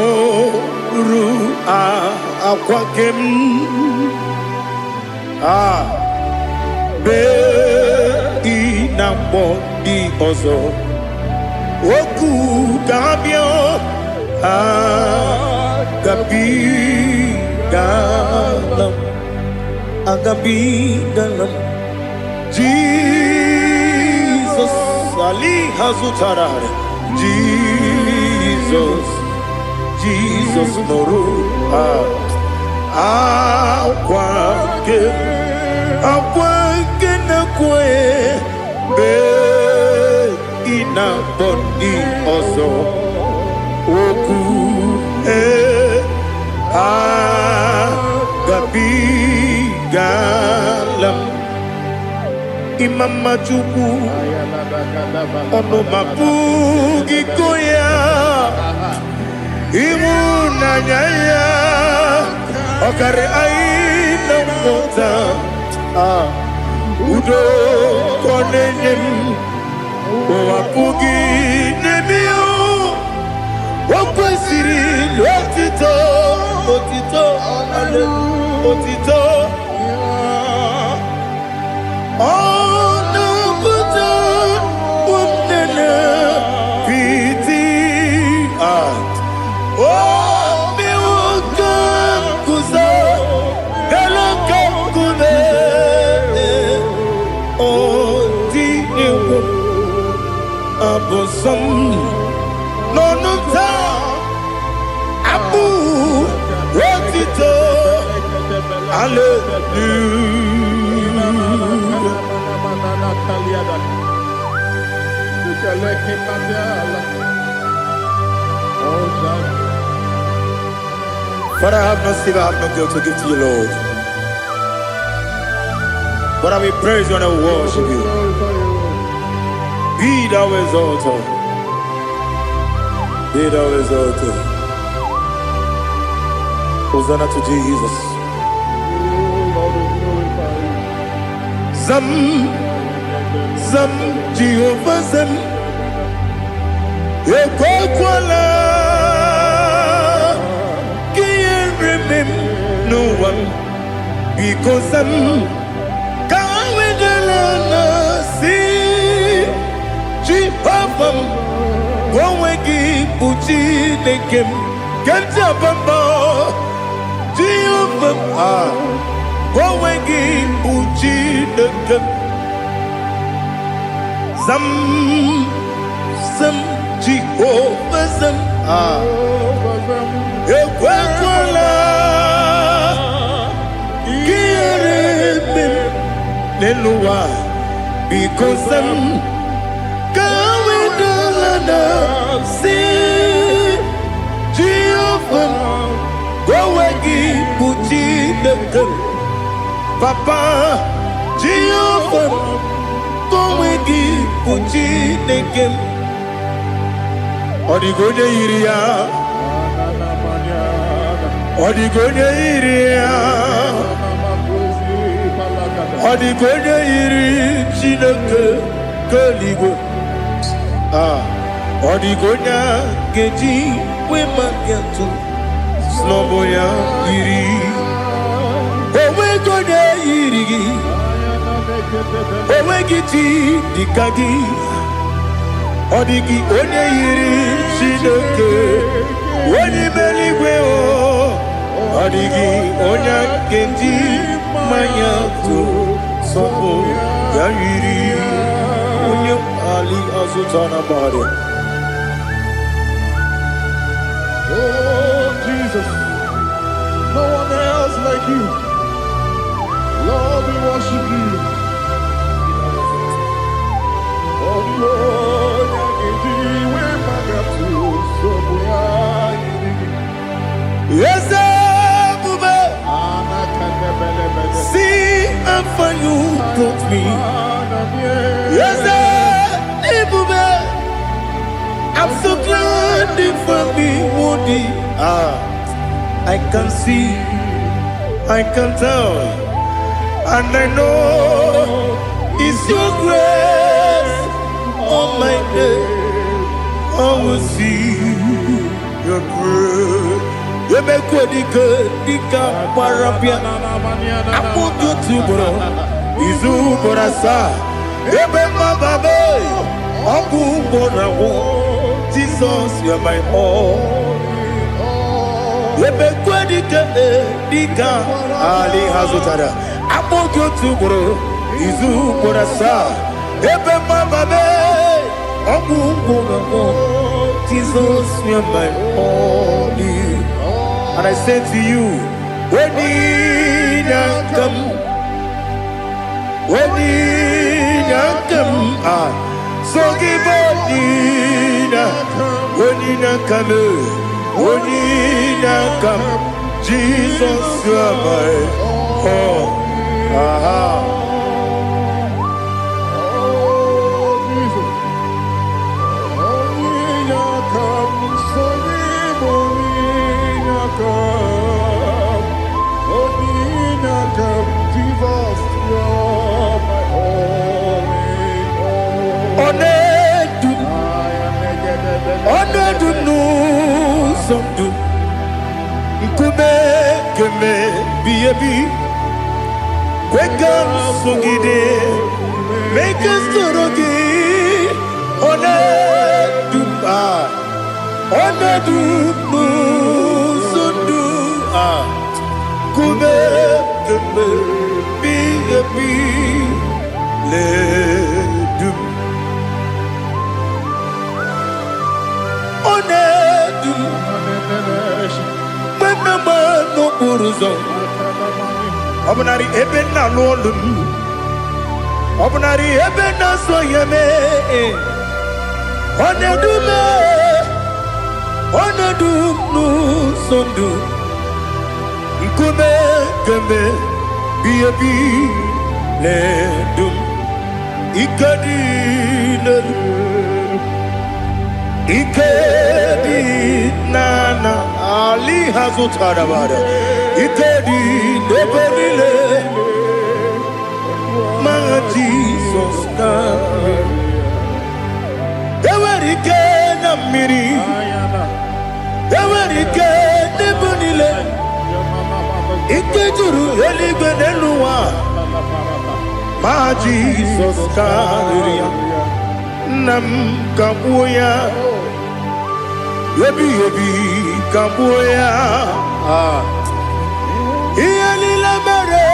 ru akwakem be inambo di ozo oku gabio agabi dalam Jesus Ali Hazutarare Jesus noru akwake na kwe be ina bodi ozo oku gabi galam Imam Majuku ono mapugi koya imunanyaya okare aina mota udo konenyem wapugi nemio wakwesiri otito ale otito ono buto umnene piti Abosam nonuta abu retito Father, I have no silver, I have no gold to give to you, Lord. But I will praise you and I will worship you. Be thou exalted. Be thou exalted. Hosanna to Jesus. Zam Jehovah Zam Ekwakwala Can't remember no one because I'm Jehovah, go wegi buji nekem, kenta bamba. Jehovah, go wegi buji nekem. Zam Jehovah zam, ekwakwala, kiyeremem, neluwa, because I'm. See Jehovah, go wegi buji nekem, Papa Jehovah, go wegi buji nekem. Odigonya iria, odigonya iria, odigonya iri chineke keligo. Odigonya geji we magyatu sloboya iri owe gonya iri owe giti dikagi odigi onye iri chineke onye meligwe o odigi onya geji manyatu sloboya iri onye ali azutana bari. Oh, Jesus, no one else like you. Lord, we worship you. Oh, Lord, yes, Bube. See how far you brought me. Yes, Bube. I'm so glad you found me, Woody. I can see, I can tell, and I know it's your grace. All my day, I will see Your praise. You make what dika parapia. Amu tu bro. Izu borasa. Ebe mababe. Amu borawo. Jesus, you're my all. You make what dika ali hazutara. Amu tu bro. Izu borasa. Ebe mababe. Amu borawo. Jesus, you're my all. And I say to you, when you come, so give up, when you come, Jesus, you are my all. Make us to Obnari ebena lolum Obnari ebena soyeme Onedum nu sondu Nkume keme biyebi ledum Ikadi nana Ali hazutarabada Ikadi neberile Ma Jesus na Ewerike na miri Ewerike nebunile Ikejuru eligwe neluwa Ma Jesus na Nam kabuya Yebi kabuya Iyalila mere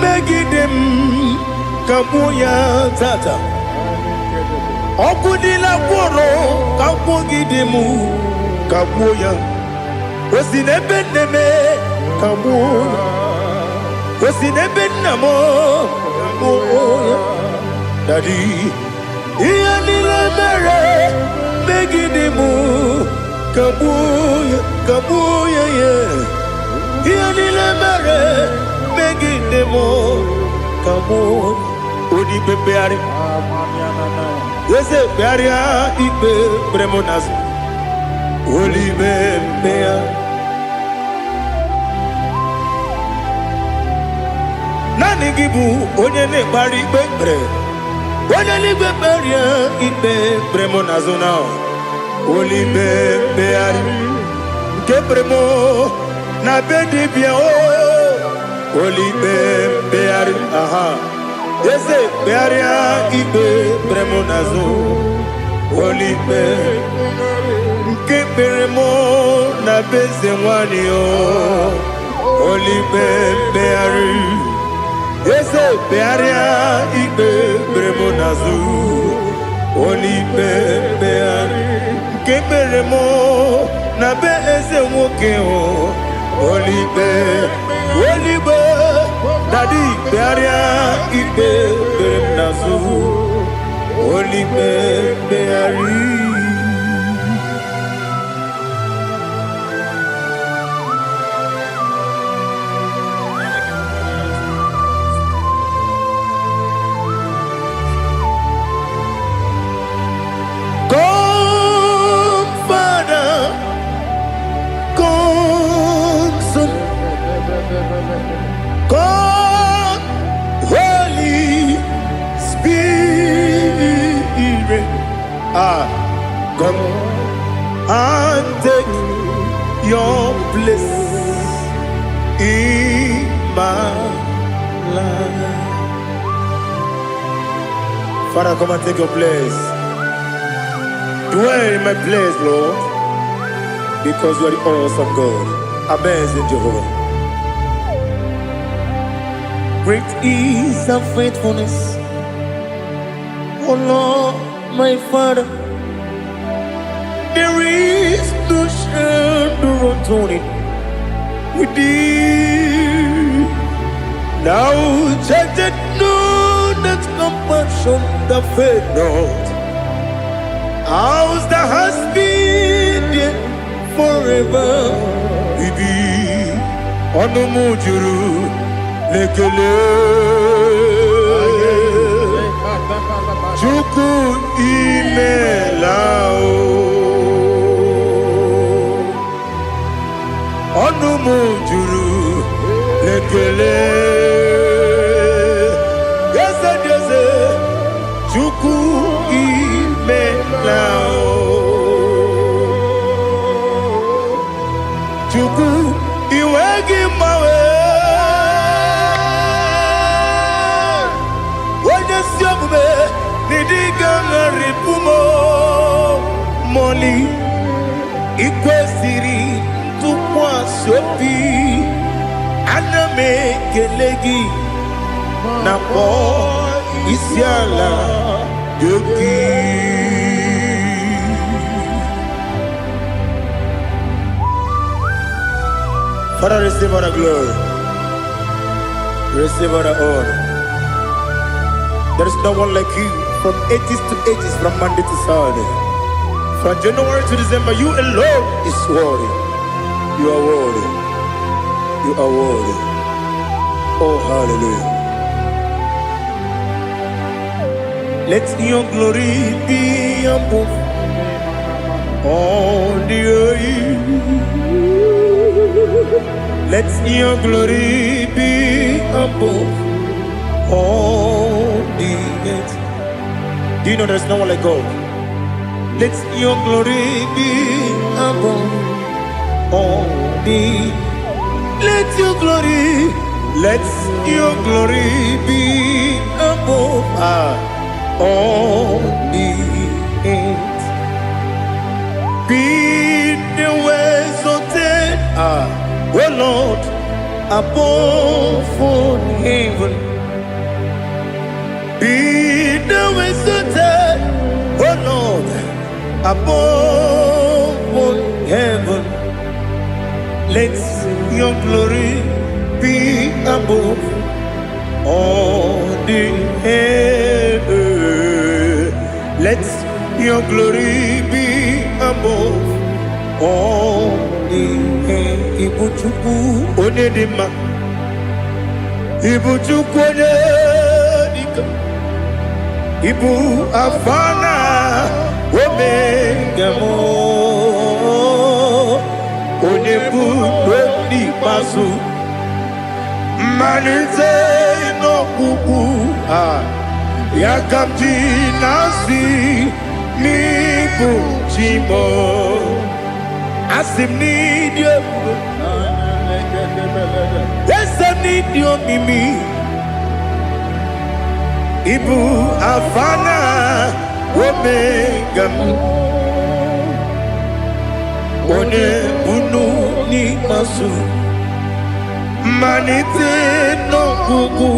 Megidem kabuya tata Okudila kworo kabugidemu kabuya Osinebeneme kabuya Osinebenamo kabuya Daddy Iyalila mere Megidemu kabuya yeah Iyalila mere Megidemu kabuya Odi bebeari Yese bearia ibe bremonas Oli bebea Nani gibu onye ne bari bebre Onye li beberia ibe bremonas now Oli bebeari Ke bremo na bedi bia o Oli bebeari aha Yese bearia ibe bremonazo Olibe Nke beremo na beze mwani o Olibe beari Yese bearia ibe bremonazo Olibe beari Nke beremo na beze mwoke o Olibe Daddy, bearia ibe beremnazu, olibe beari. Come, Father, come, Son, come. Come, and take your place in my life. Father, come and take your place. Dwell in my place, Lord, because you are the awesome God. Amazing Jehovah. Great is thy faithfulness, oh Lord, my Father. There is no shadow of turning with thee. Now judged know that compassion that faith not. Ours that has been there forever. Bibi Onumujuru Lekele Chuku Imelao Onumujuru Lekele Yes, Chuku Imelao Chuku Iwegi Mawe Wanyasiogube Nidiga Ripumo Moli Ikwesiri Tukwa Sopi Aname Kelegi Napo Isiala Yogi. Father, receive all the glory. Receive all the honor. There is no one like you from ages to ages, from Monday to Saturday. From January to December, you alone is worthy. You are worthy. You are worthy. Oh, hallelujah. Let your glory be above all the earth. Let your glory be above all the earth. Do you know there's no one like God? Let your glory be above all the. Let your glory be above all the earth. Be the ways of death, oh Lord, above all heaven. Be the ways of death, oh Lord, above all heaven. Let your glory be above all the earth. Let your glory be above all the earth. Ibuchuku onedima, Ibuchuku onedika, Ibu afana omega mo, onebu doni pasu, manite no kuku yakamti nasi nibu chimo. Asim need you. Yes, I need you, Mimi. Ibu Afana Omega. One Bunu ni Masu. Manite no Gugu.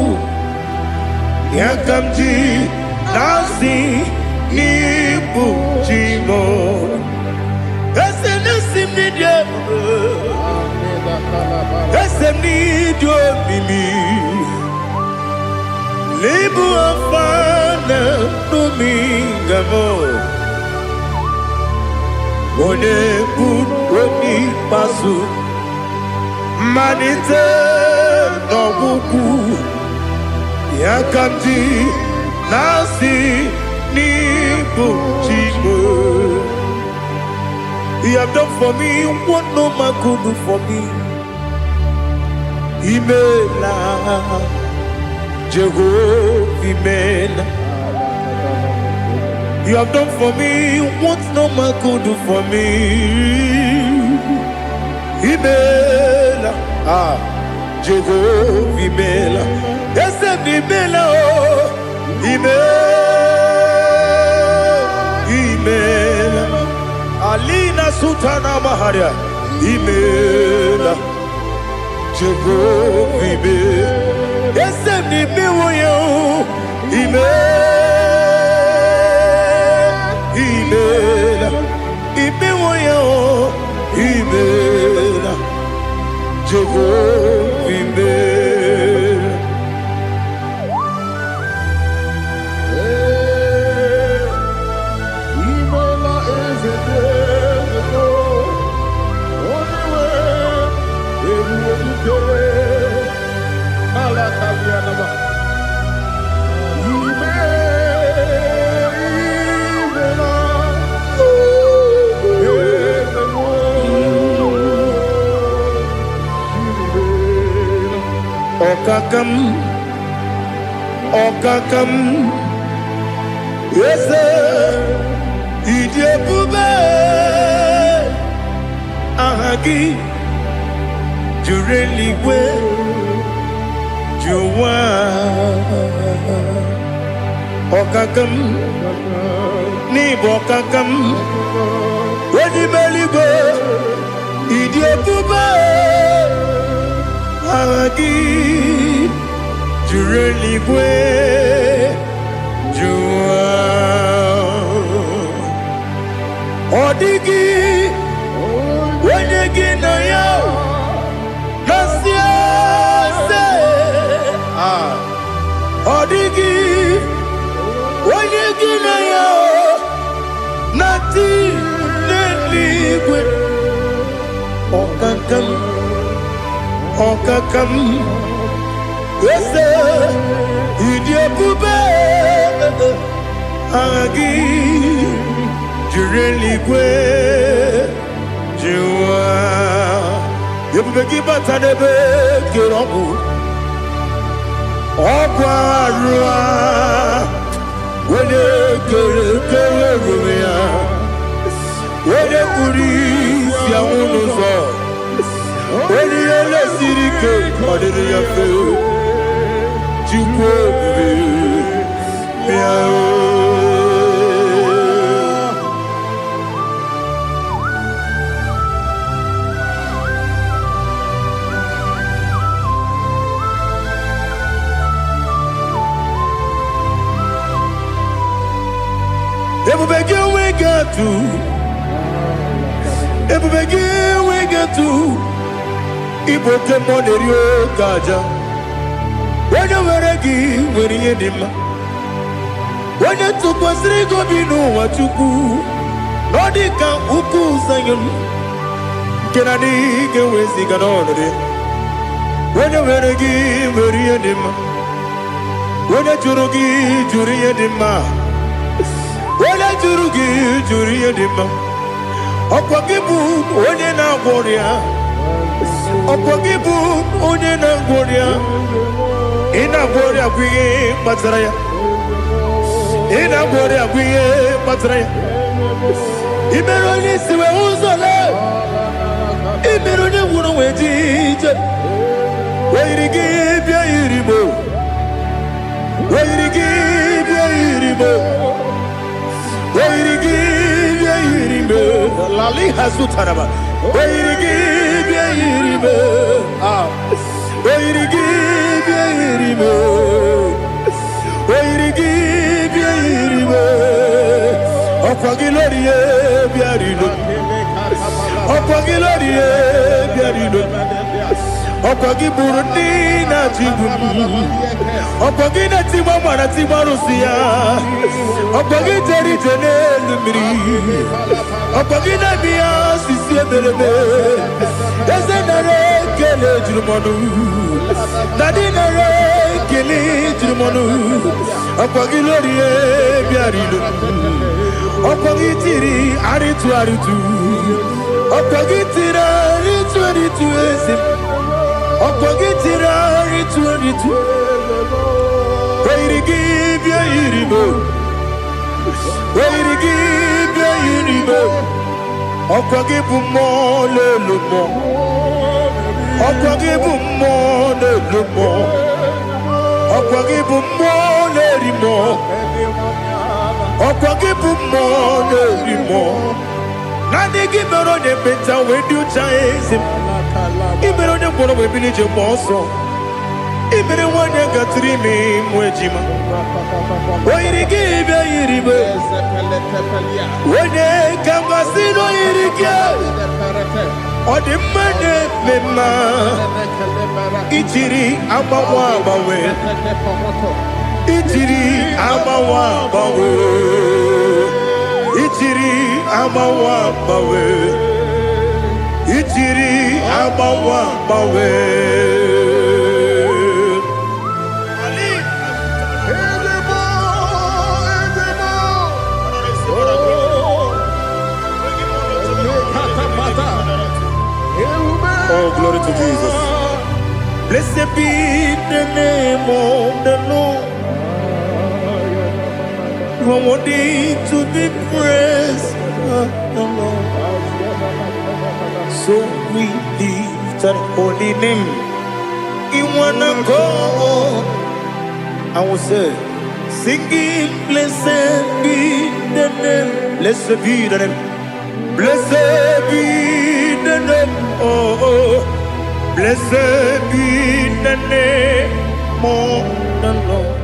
Yakamji Nasi Nibu Chimo. Need you, Mimi. Libu afana dominga mo. One buni pasu. Manite no buku. Yakamji nasi nibu chimo. You have done for me what no man could do for me. Imela Jehovah Imela You have done for me what no man could do for me. Imela, Jehovah Imela, Esem Imela, Imela, Alina Sutana Maharia, Imela, Jehovah Imela, Esem Imela, Imela, Imela, Jehovah Imela. Imela is a desert, only way we will get. Alakavianaba. Okakam, yes, Idiabube, Ahagi, Jureligwe, Juwa, Okakam, Nibokakam, Wadibeligwe, Idiabube, Ahagi, Jureligwe, Juwa, Odigi, Wenegi na yo, Nasia se, Odigi, Wenegi na yo, Nati Neligwe, Okakam, Okakam. Yes, Idiabube, Agi, Jureligwe, Jua, Yabeki Batanebe, Kirobu, Oguarua, Wede Kerumia, Wede Kuris, Yamunuzo, Wede Yele Sirike, Madede Yafu. When you were a gay, when you did my when you took was Rigo, you know what you do. Nodika, Uku, Zion. Can I dig away, Zigan on it? When you were a gay, when you did my when you Jurugi, Juria did my when I Jurugi, Juria did my Opagibu, when you're not warrior. Opagibu, when you're not warrior. Ina bori agwiye matraya. Ina bori agwiye matraya. Imeroni siwe uzole. Imeroni wuno wejije. Wairigi bia iribo. Wairigi bia iribo. Wairigi bia iribo. Lali hasutaraba. Wairigi bia iribo. Wairigi Wairigi biarimo, Okwagilorie biarino, Okwagilorie biarino, Okwagiburundi na jibum, Okwagina timama na timarusia, Okwagiteri tenelumiri, Okwagina biya sisi eberebe, Ezenare kele jurumonu, Nadinare kele jurumonu, Okwagilorie biarino, Okwagitiri aritu aritu, Okwagitira aritu aritu esim, Okwagitira aritu aritu, Wairigi biarimo, Oirigibia yiribe. Okwagibu mo lelumo. Okwagibu mo lelumo. Okwagibu mo lerimo. Okwagibu mo lerimo. Nani gibero ne beta wedu chaizim. Ibero ne boro we bilije moso. Ibere wane gatrimi mwejima. Oirigibia yiribe. Wene kambasino yirige. Odimane mema. Ichiri amawa bawe. Ichiri amawa bawe. Ichiri amawa bawe. Ichiri amawa bawe. Oh, glory to Jesus. Blessed be the name of the Lord. You are worthy to be praised, the Lord. So we lift that holy name. You wanna go? I will say, singing, blessed be the name. Blessed be the name. Blessed be the name. Oh, blessed be the name of the Lord.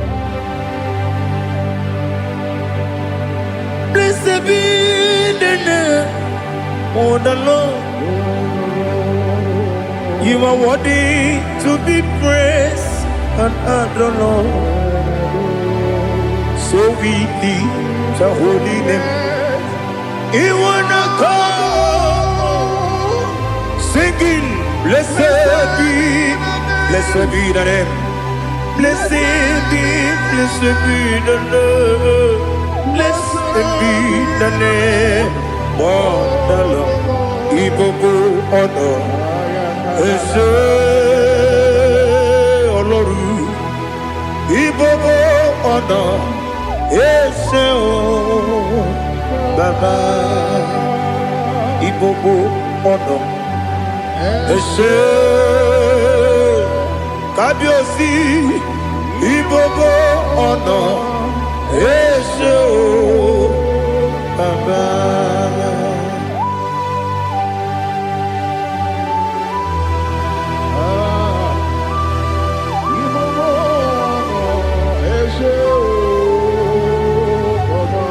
Blessed be the name of the Lord. You are worthy to be praised and adored. So we lift the holy name. You wanna call, singing, blessed be the name. Blessed be the Lord. Blessed be the name of the Lord. Ibobo honor, Ese Oloru. Ibobo honor, Ese Baba. Ibobo honor, Ese Kabiosi. Ibobo honor, Ese Baba.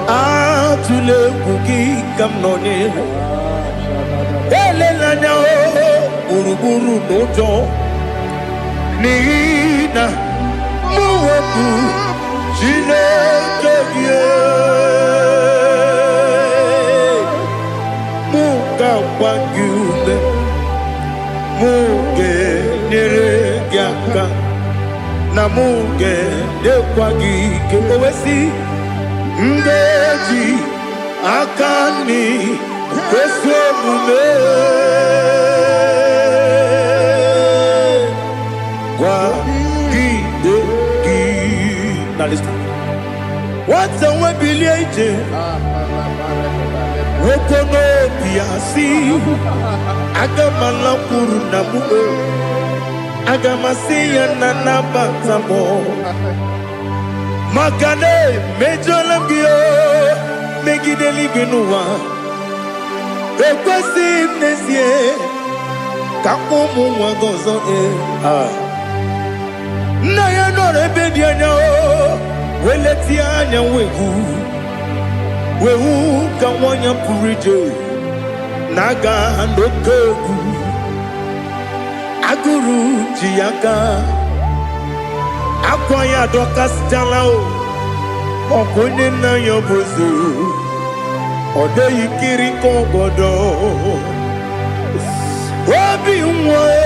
Atule kuki kamnoni. Elelanya uruburu nojo. Nina muweku Chineke Muga wagyume Muge neregyaka Na muge nekwagike Owesi Ngeji akani Kwesomume Now listen. What's a webiliate? Wokono piasi. Agamala kurunamu. Agamasiya nanabatamo. Makane mejolamgio. Megideli genua. Ekwesi nesie. Kakomu wagozo na ya no rebedi anya o weleti anya wehu ka wonya purije naga ndokogu aguru jiaka akwa ya dokas jala o okonye na yo bozu ode yikiri kogodo obi nwa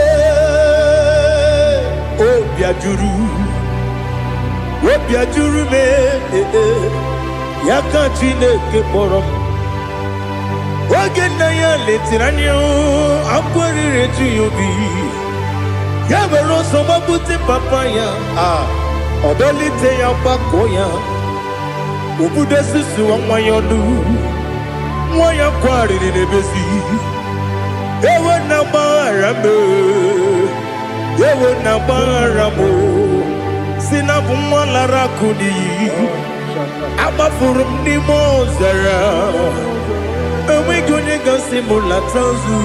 Obiajuru me Yaka Chineke kpọrọ m Oge nna ya letiri anya akwarịrị etu ya obi Ya were ọsọ gbapute papa ya Ọdọlite ya gbakọ ya Obude susu wanyonu Wanya kwari ni nebesi Ewe na barame Ewe na baramo Sinabu mwalara kuni Abafurum ni mozara Ewe gonye gasi mulatanzu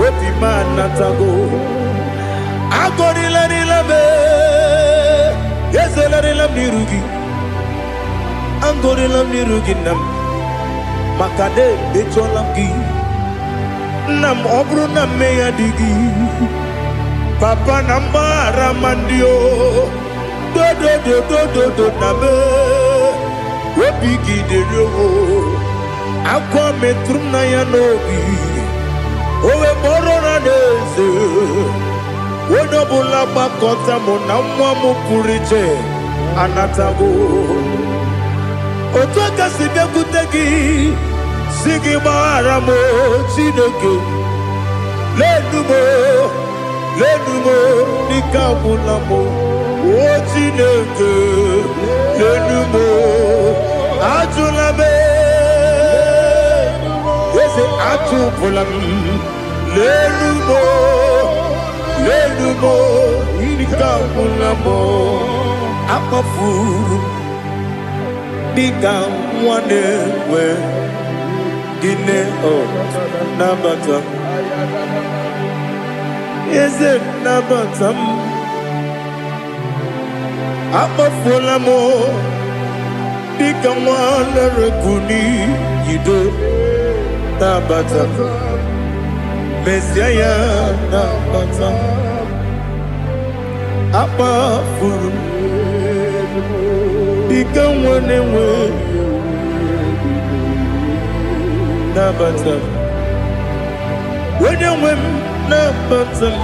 Wepi manatago Agori la nilabe Yeze la nilam nirugi Angori lam nirugi nam Makade becholam gi Nam obru nam meya digi Papa nambara mandio Do nabe Wepigi de rogo Akwa metrum na yanogi Owe borona neze Wodobula bakota mo namwa mo purije Anatago Otoka sibekutegi Sigi baramo Chineke Lenumo Nikabulamo O Chineke Lenumo Ajulabe Yese Ajupulam Lenumo Nikabulamo Akafuru Nika wane we Gine o Nabatam Is it Nabatam Akafulamo Nika wane rekuni Yido Nabatam Messiah Nabatam Akafuru Ika wane we Nabatam When you win Nabatam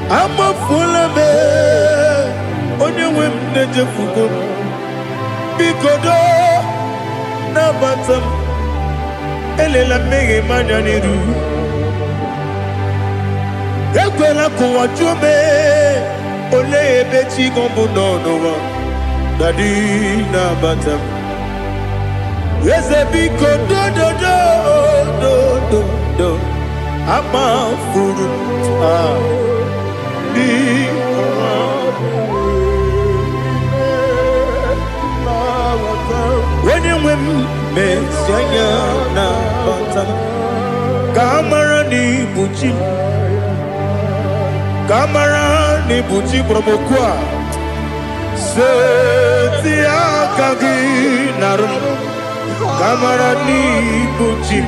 I'm a full of it On you win Nejafugo Bikodo Nabatam Elela mege manjaniru Ekwela kuwa chume Ole bechi gombu nono Dadi Nabatam Yese biko do Ama furu Di When you win Messiah Nabatam Kamara ni buchi Kamara ni buchi promokwa Seti akagi narum Kamara ni buchi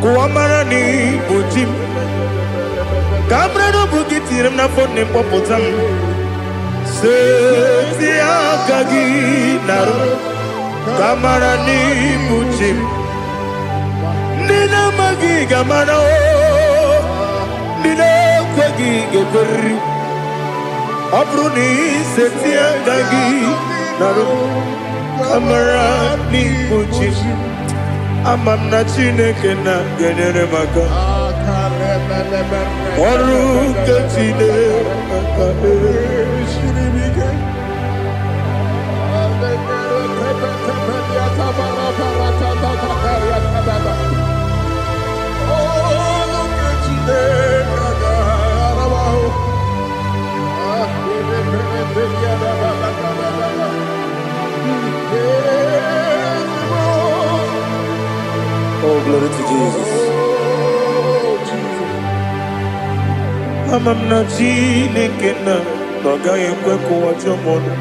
Kuamara ni buchi Kamara no buki tirim na fone popotam Seti akagi narum Kamara ni buchi Nina magi kamara o Nina kwagi gekori Abruni seti akagi narum Kamara ni buchi Amam na Chineke na genere maka Oru ke Chineke Oh, glory to Jesus. Amam na Chineke na Noga yekwe kuwa chomono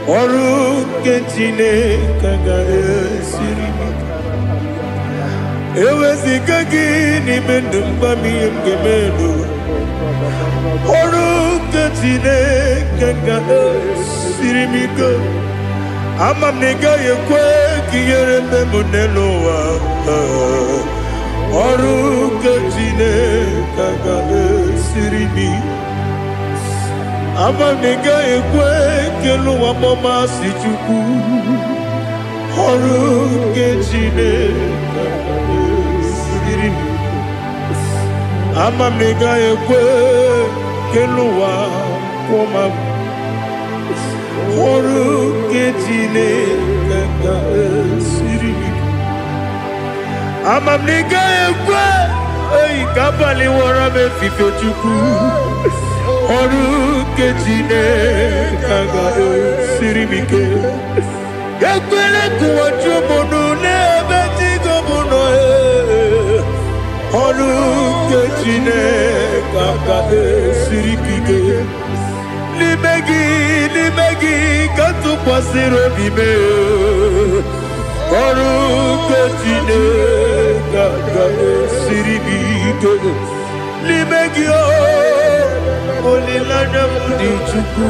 Oru ke Chineke ga esiri Ewe zikagi ni mendumba miyemge menu Oru ke Chineke ga esiri mika Amam nega yekwe kiyere memunelo wa Oru ke Chineke ga esiri mika Amam nega yekwe kelu wa mama si chuku Oru ke Chineke esiri mika Amam nega yekwe kelu wa mama Oru ketine kaka siri. Amamnika ekwe. Ei kabali wara me fife chuku. Oru ketine kaka siri bike. Ekwele kuwa chumono nebe tigo mono. Oru ketine kaka siri bike. Limegi kantu pasiro bime. Oru ketine kaka siri bike. Limegi olilanya mudi chuku.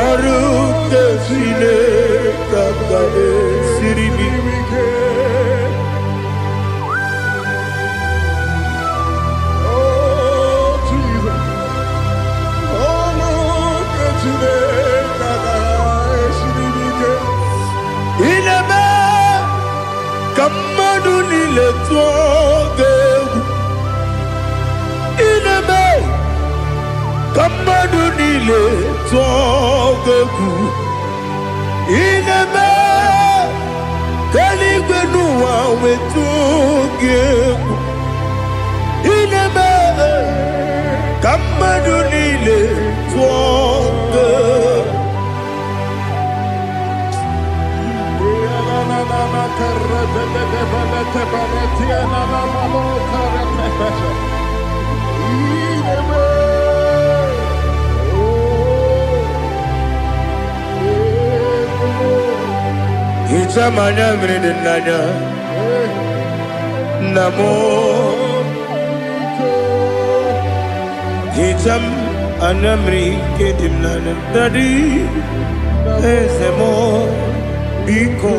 Oru ketine kaka siri bike. Ineme kamadu nile tuoge. Ineme kamadu nile tuoge. Ineme kaligwenu wawe tuoge. Ineme kamadu nile tuoge. Itamanya mridinanya namo. Itam anamri kedimnana dadi ezemo biko.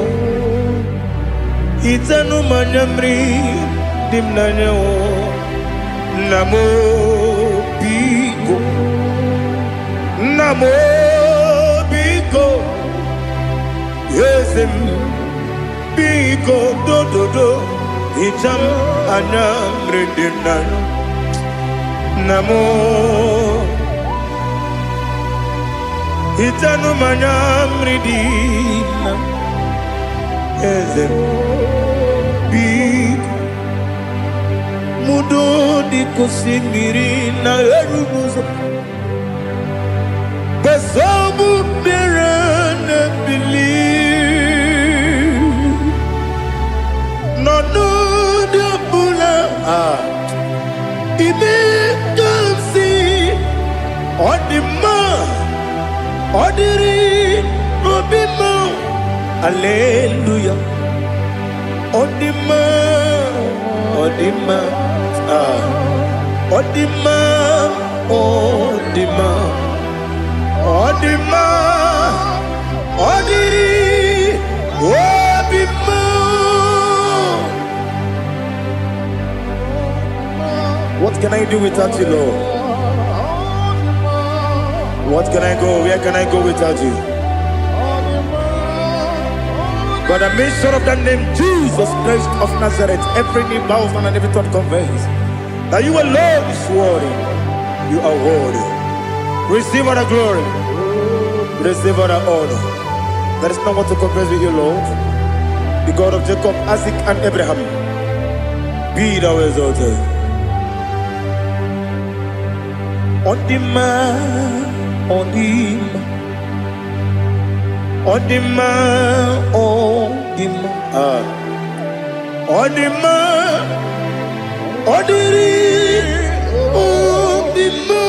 Itanu manyamri dimnanya namo biko. Namo biko. Yesem biko do do do. Itam anamri dimnanya namo. Itanu manyamri dimnanya. Yesem biko. Mudo di kusingiri na erumuzo. Besobu birane believe. No de bula. Ime kamsi. Odima. Odiri. Obima. Hallelujah. Odima. Odima. Odima. Odima. Odima. Odiri. Obima. What can I do without you, Lord? What can I go? Where can I go without you? But the mention of the name Jesus Christ of Nazareth, every knee bows and every tongue confesses that you alone is worthy. You are worthy. Receive all the glory. Receive all the honor. There is no one to confess with you, Lord. The God of Jacob, Isaac, and Abraham. Be thou exalted. On the man, on the man. Odima, Odima, Odima, Odiri, Odima.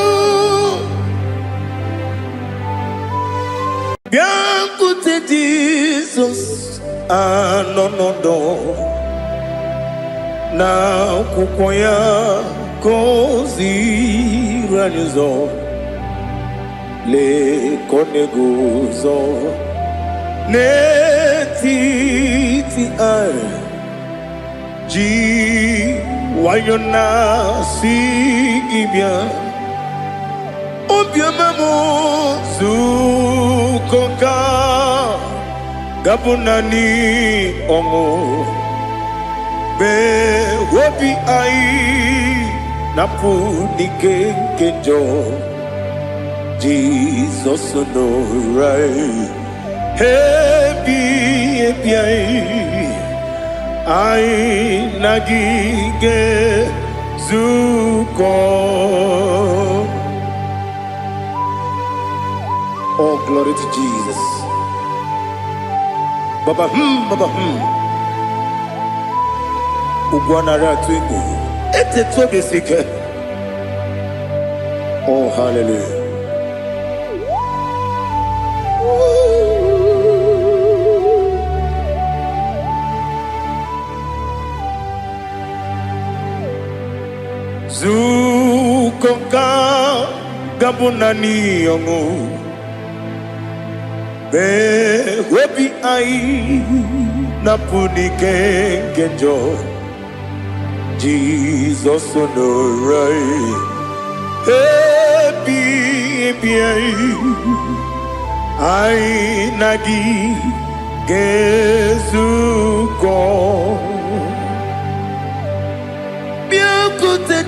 Bianco te Jesus, no. Na kukoya kozi ranizo, le koneguzo. Netiti ay ji wayona sigibia obiamamo sukoka gabunani omo be wobi ai napuni kenjo Jesus no right. Happy I nagige zuko. Oh, glory to Jesus. Baba Baba Ugwanara twingu. Ete tobe sike. Oh, hallelujah. Zukoka gabunani yongu be webi ai napunike genjo Jesus no right happy ai nagi gezuko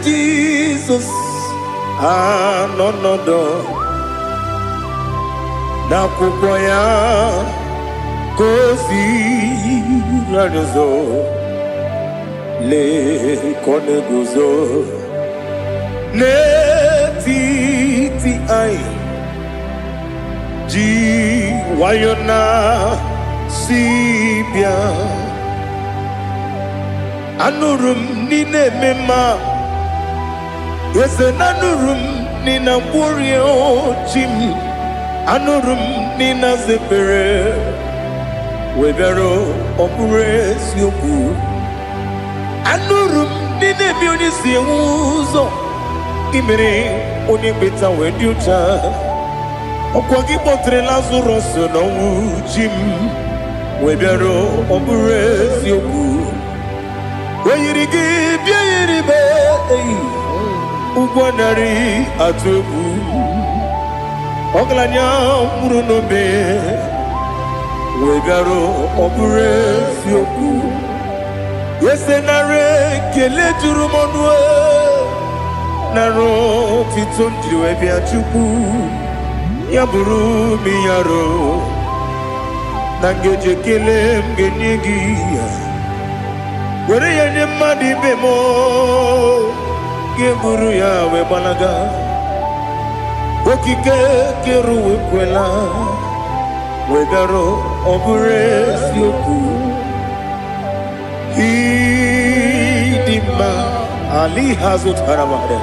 Jesus, no, na kukwaya kozi radozo le koneguzo ne titi ai ji wayona sibia anurum nine mema Yese nanurum nina warrior chim anurum nina zepere webero opres yoku anurum nina bionisi uzo imere oni beta weducha okwagi potre Lazarus no chim webero opres yoku weyirigi biiribe Ugwanari atubu Oglanya murunobe Wegaro opures yoku Yesenare kele turumonwe Naro titondriwe biachuku Yaburu miyaro Nangeje kele mgenyigia Were yanye madi bemo Geburu ya webalaga Okike keru wekwela Wegaro obures yoku Idima Ali hazut haramade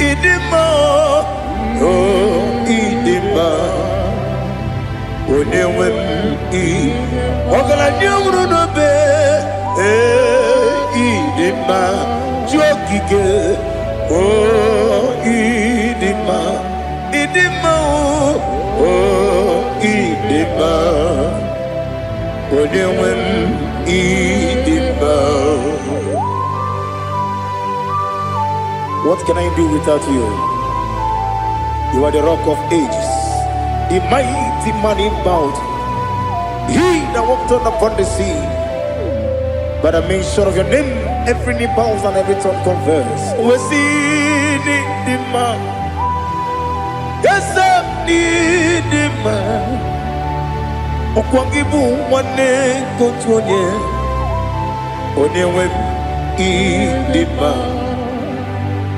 Idima Oh idima Onewem Ogala nyumru no be Idima Jokike Oh Idima Oh Idima Onewem Idima. What can I do without you? You are the rock of ages, the mighty man in battle. He that walked on upon the sea. By the mention of your name, every knee bows and every tongue confess. We see the man. Yes, I need the man. Okwangibu wane kotonye. Onewe the man.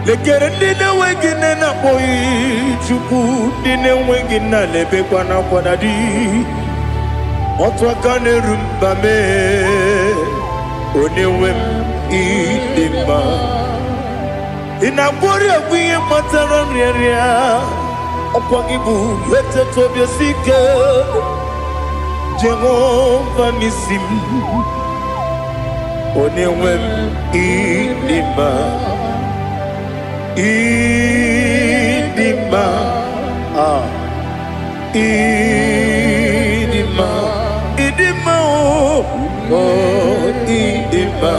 Lekere ndine wengine na boyi chuku ndine wengine lebe kwa na kwa dadi. Otwa kane rumba me. Onewem idima Inabori agwiye matara nriaria Okwangibu yete tobye sike Jehova nisim Onewem idima Idima Idima Idima Oh idima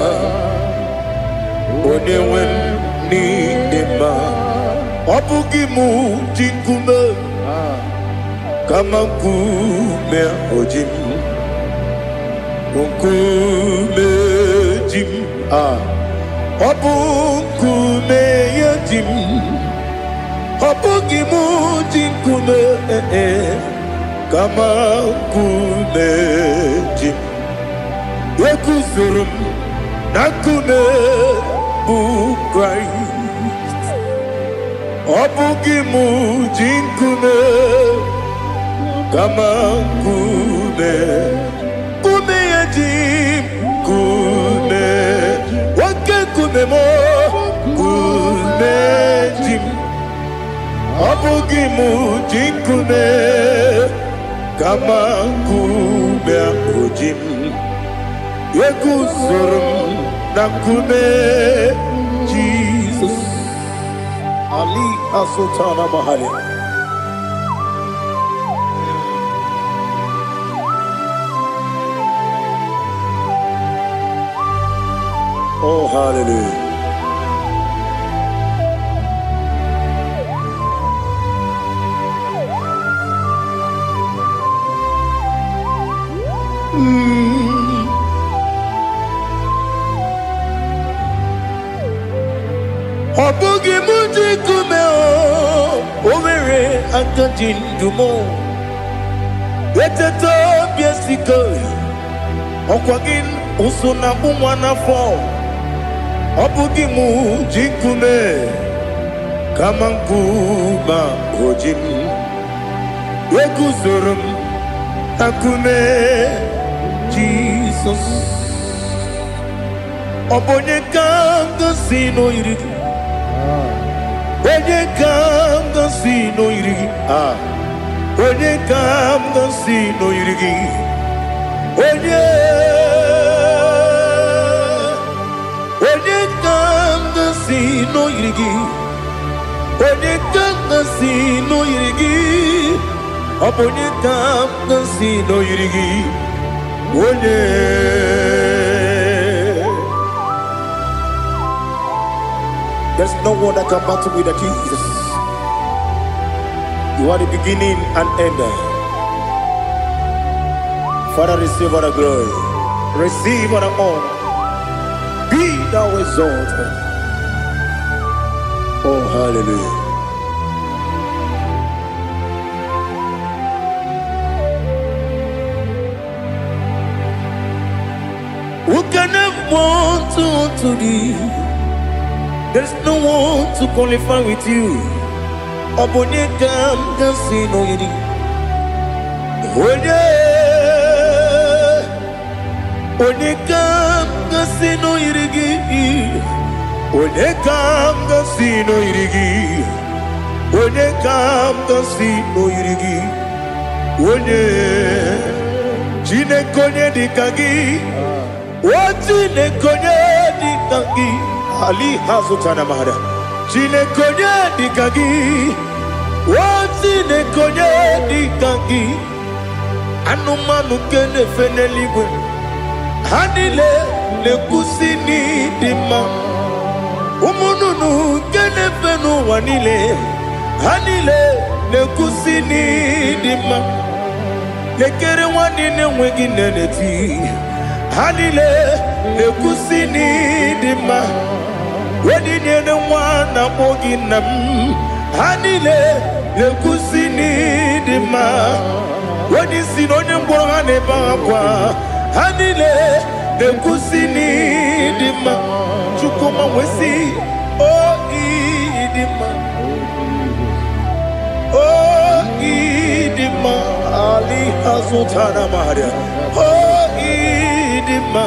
Onewem idima Obugimu jinkume Kama nkume ojim Nkume jim Obu nkume yajim jinkume kama kume jim yekuzurum nakume bu Christ obugi mu jinkume kama kume jim kume wake kume mo kume jim obugi mu jinkume kama kume jim yekuzurum nakume Jesus Ali Asutana Mahali. Oh, hallelujah. Obugi muji kumeo overe akajin dumo weteto biesiko okwagin usuna bumwana fo obugi muji kume kamankuba ojim wekuzurum akume Jesus obonye kanga sino irigi Onye kam ga si no irigi Onye kam ga si no irigi Onye kam ga si no irigi Onye kam ga si no irigi Onye kam ga si no irigi Onye There's no one that can battle with Jesus. You are the beginning and end. Father, receive all the glory. Receive all the honor. Be thou exalted. Oh, hallelujah. Who can have one to thee? There's no one to qualify with you. Obonye kam gasino yidi. Onye kam gasino yidi. Onye kam gasino yidi. Onye kam gasino yidi. Onye chine konye dikagi. Chine konye dikagi. Ali Hazutana Mahada. Chine konye dikagi. Chine konye dikagi. Anumanu kene feneligwe. Hanile le kusini dima. Umununu kene fenu wanile. Hanile le kusini dima. Lekere wanine wegi neneti. Hanile le kusini dima. Wedi nyene wana mogi nam Hanile le kusini dima Wedi sinonye mbwangane bakwa Hanile le kusini dima Chukuma wesi Oh idima Oh idima Ali Hazutana Maria Oh idima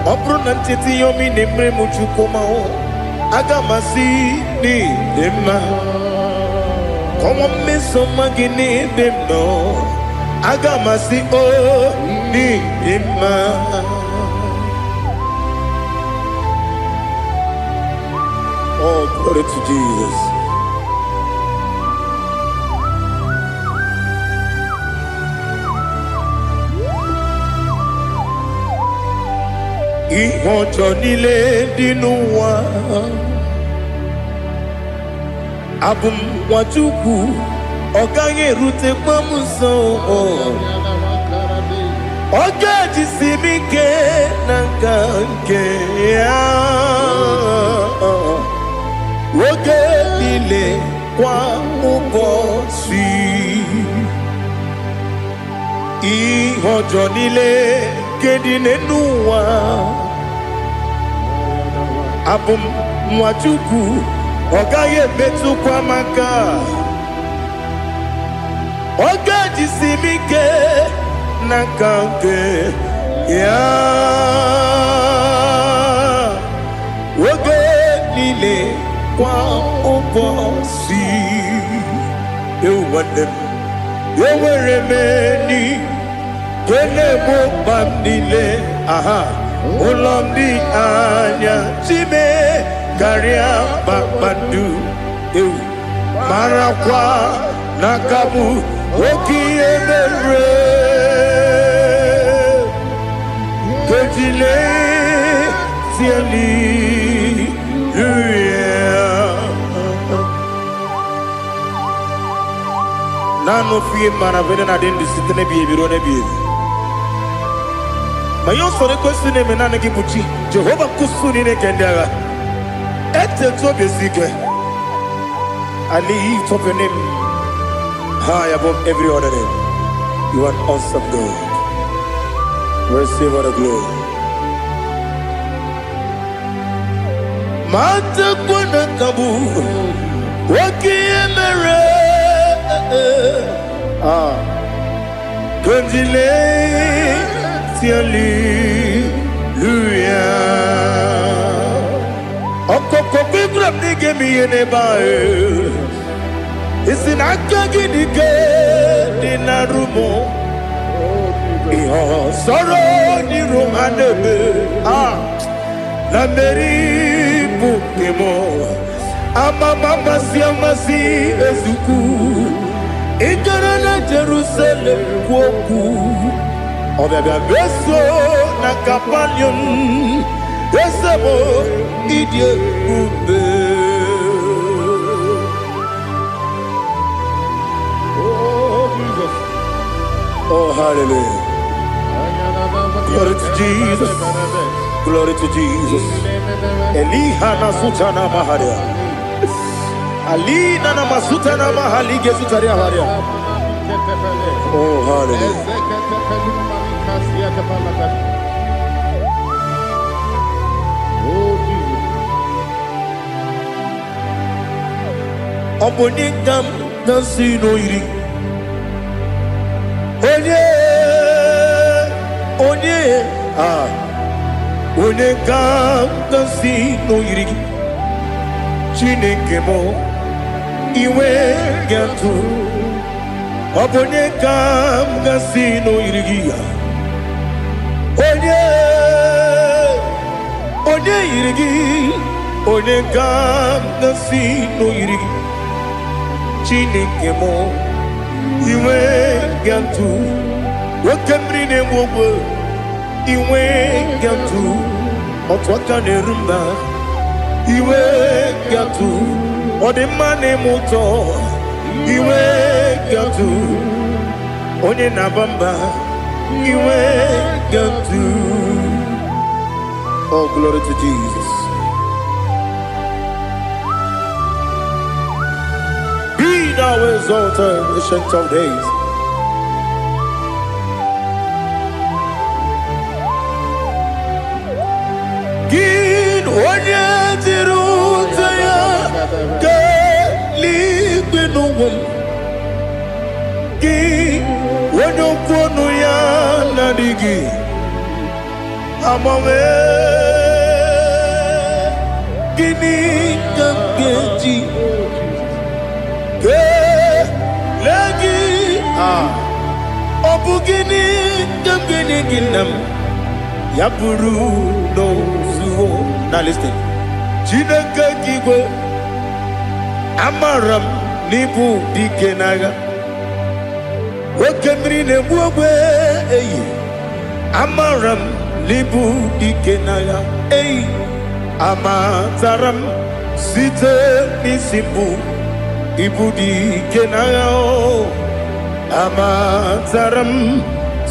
Opronantiti yomi nemre muchukoma agamasi ni dema Komo meso magini demno agamasi ni dema Oh, glory to Jesus. Ihojo nile dinuwa Abum wajuku Oganye rute pamuso Oga jisimike nankanke kwa ụbọchị ihe ọjọọ niile nke dị n'ụwa abụ m nwa Chukwu ọ gaghị emetụkwa m aka ọ ga-ejisi m ike n'aka nke ya oge niile kwa ụbọchị nwanne m enwere m enyi nke na-egbo mkpa m niile ụlọ m dị anya chime karịa kpakpando marakwa n'aka m oke ihe mere kejile tieli nano fie mana vene na den disitene bi ebiro ne bi mayo sore kwesi ne mena ne gibuchi Jehova kusuni ne kendaga ete to besike I lift up your name high above every other name. You are awesome God. Receive all the glory. Mata kuna kabu waki emere Konjile tiali luya Okoko bigrab nige miyene bae Isinaka gidike dinarumo Iho soro ni romanebe La meri bukemo Ama mama siamasi ezuku Ikarana Jerusalem woku Obebe beso na kapalion Esemo idye ube Oh, hallelujah. Glory to Jesus. Glory to Jesus. Elihana sutana maharia. Alina na masutana mahali gesutaria haria. Oh, hallelujah. Obonikam nasino iri. Onye ka si n'oyiri gị Chineke mụ iwe ga-atụ ọ bụ onye ka m ga-si n'oyiri gị ya onye yiri gị onye ka m ga-si n'oyiri gị Chineke mụ iwe ga-atụ nwoke mmiri na-egbu ogbe iwe ga-atụ otu aka na-eru mba iwe ga-atụ ọ dị mma na-eme ụtọ iwe ga-atụ onye na-aba mba iwe ga-atụ. Oh, glory to Jesus. Be thou exalted, ancient of days. Gin onye dịrị ụzọ ya ka eluigwe n'ụwa gị onye okwu ọnụ ya na-adịghị agbanwe gịnị ka m ga-eji kelee gị ọ bụ gịnị ka m ga-enye gị nna m ya bụrụ n'ozuo na listen Chineke gị igwe amara m n'ibu dike n'agha oke mmiri na-egbu ogbe eyi amara m n'ibu dike n'agha eyi amatara m site n'isi mbụ ibu dike n'agha amatara m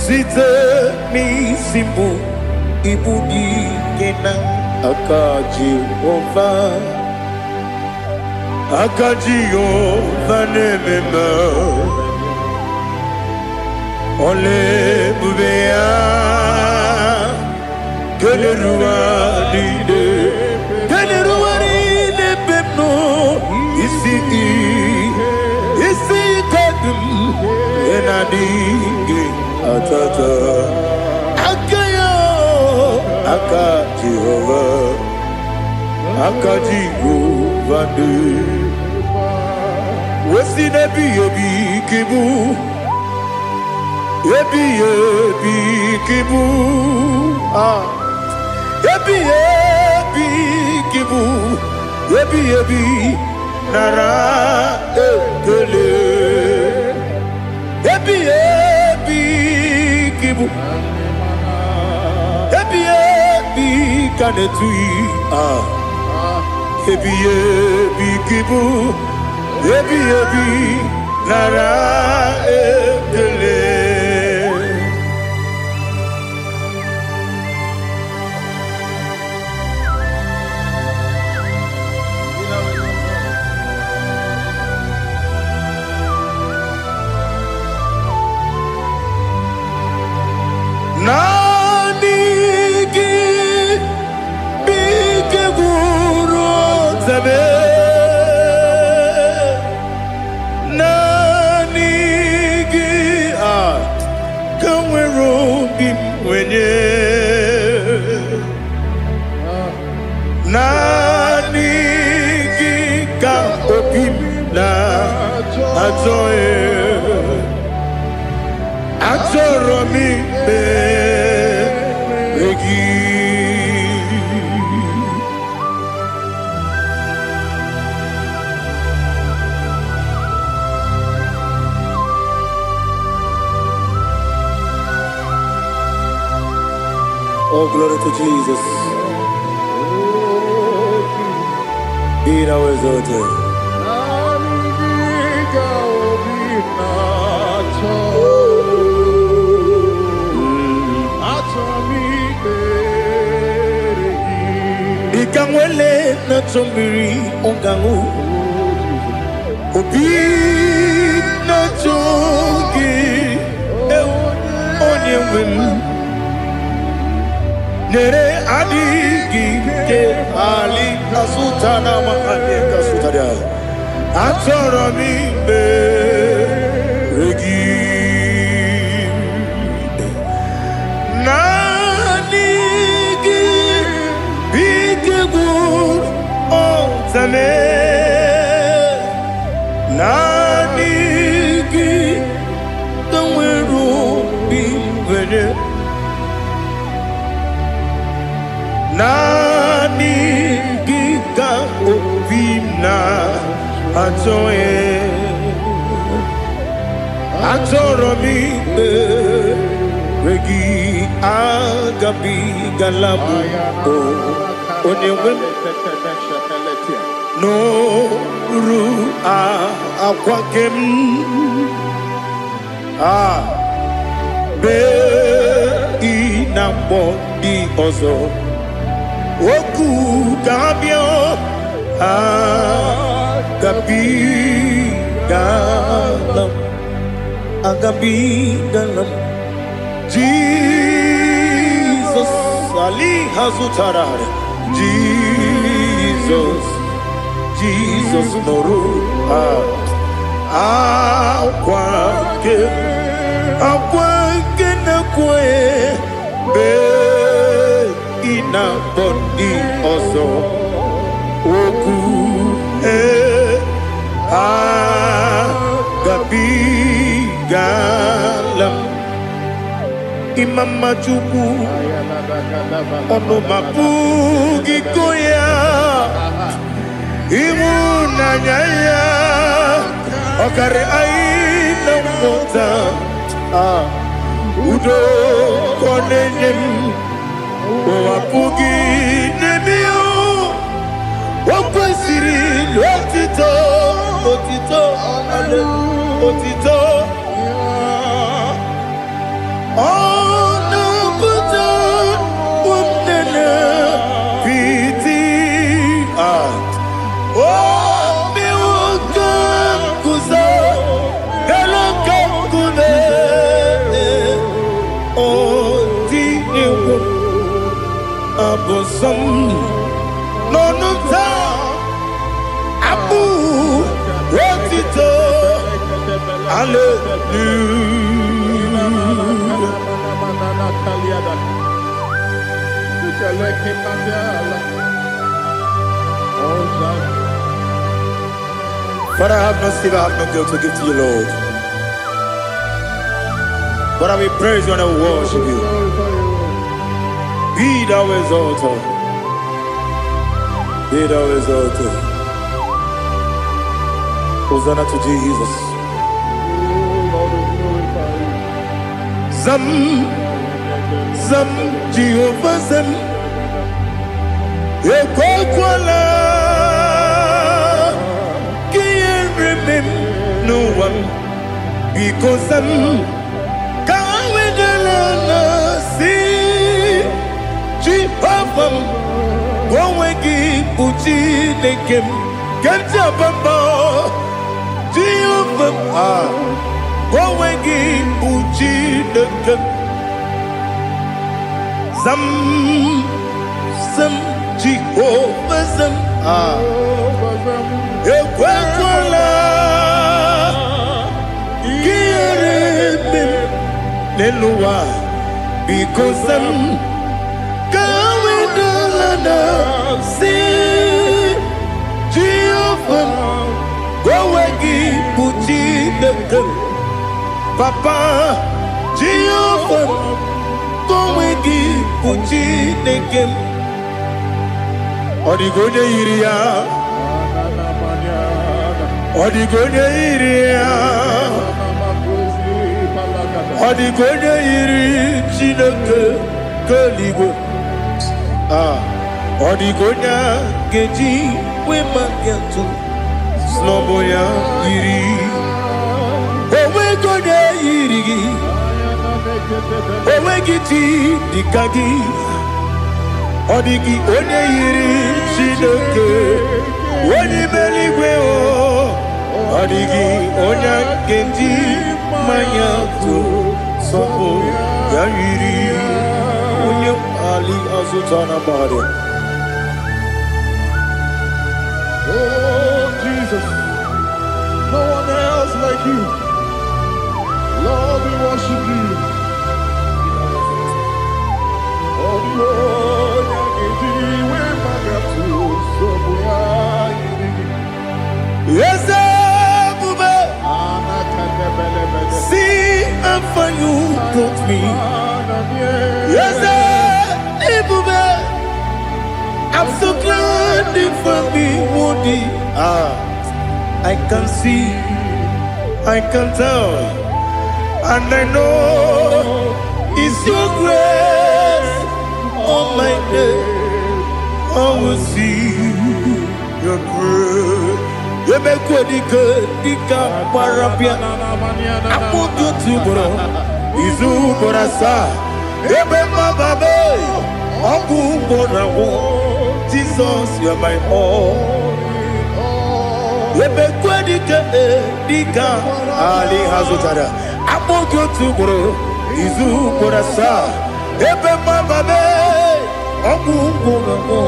site n'isi mbụ ibu dike n'agha aka Jehova Akajiyo vanemema Ole bubea Keleruwa dide bebno Isi kadum Enadinge atata Akayo Akajihova Akajiyo vande Wesi nebi ebi kibu Ebi kibu Ebi kibu Ebi nara ekele Ebi kibu Ebi kanetui Ebi kibu Ebi nara ekele Nanigi bike guru zabe Nanigi kamwero bimwenye Nanigi ka opim na ajoe Atoro mi begi Oh, glory to Jesus. Be thou exalted. Ikangwele na chombiri ongangu Obi na chogi onye wim Nere adigi ke ali kasutana mahane kasutaria Atoro mi beregi Nanigi bige gur otame Nanigi kamweru bimwenye Nanigi ka opimna atoe Atoro mi regi agabi galabu onewem no ru akwakem be inambo di ozo oku gabio agabi galam Jesus Ali Hazutarare Jesus Noru Akwake na kwe be ina bondi ozo oku gabi galam imama chuku ono mapugi koya imunanyaya okare aina mota udo konenem wapugi nemio wakwesiri lotito ale otito ono puto umnene piti oh meu abosam no no ta abu wotito Father, I have no silver, I have no gold to give to you, Lord. But I will praise you and I will worship you. Be thou exalted. Be thou exalted. Hosanna to Jesus. Zam, Zam, Jehovah Zam. Ekwakwala, can't remember no one because Zam. Jehovah, go wegi puchi nekem, kenta bamba. Jehovah, go wegi puchi nekem. Zam, Zam, Jehovah Zam. Ekwakwala, kiyeremem, neluwa, because Zam. See Jehovah, go wegi puchi nekem, Papa. Jehovah, go wegi puchi nekem. Odigonya iria, Odigonya iria, Odigonya iri chineke keligo. Odigonya geji we magiatu snowboya iri. Owe gonya iri, owe giti dikagi. Odigi onye iri chineke, onye meligwe o. Odigi onya geji mayatu snowboya iri. Onye ali azutana bade. Oh, Jesus, no one else like you. Lord, we worship you. Oh, Lord, yes, see how far you brought me. Yes, I'm so glad for me, Woody. I can see, I can tell, and I know it's your grace. Oh my God, I will see your grace. You make what you could, Dika Parapia. I want you to bro. Izu Borasa. Ebema Babe. Ogu Borawo. Jesus, you're my all. You make what you could, Dika Ali Hazutara. I want you to bro. Izu Borasa. Ebema Babe. Ogu Borawo.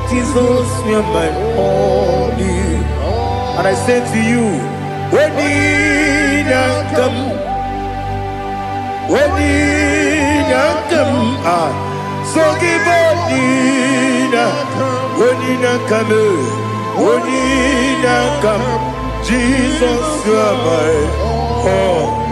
Jesus, you're my all. And I say to you, when you come, so give when you come, Jesus, you are my all.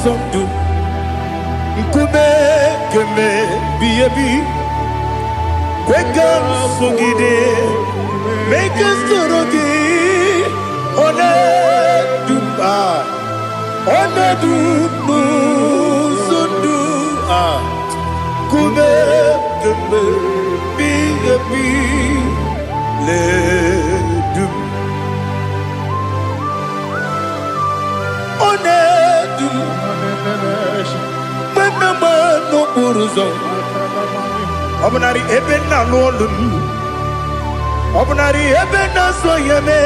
Something Keme Biabi Wake up Sogide Make us Torogi One Duba One Dubu Sundu Kube Keme Biabi Le Dum onedu menama no buruzo obnari ebe na lolun obnari ebe na soyeme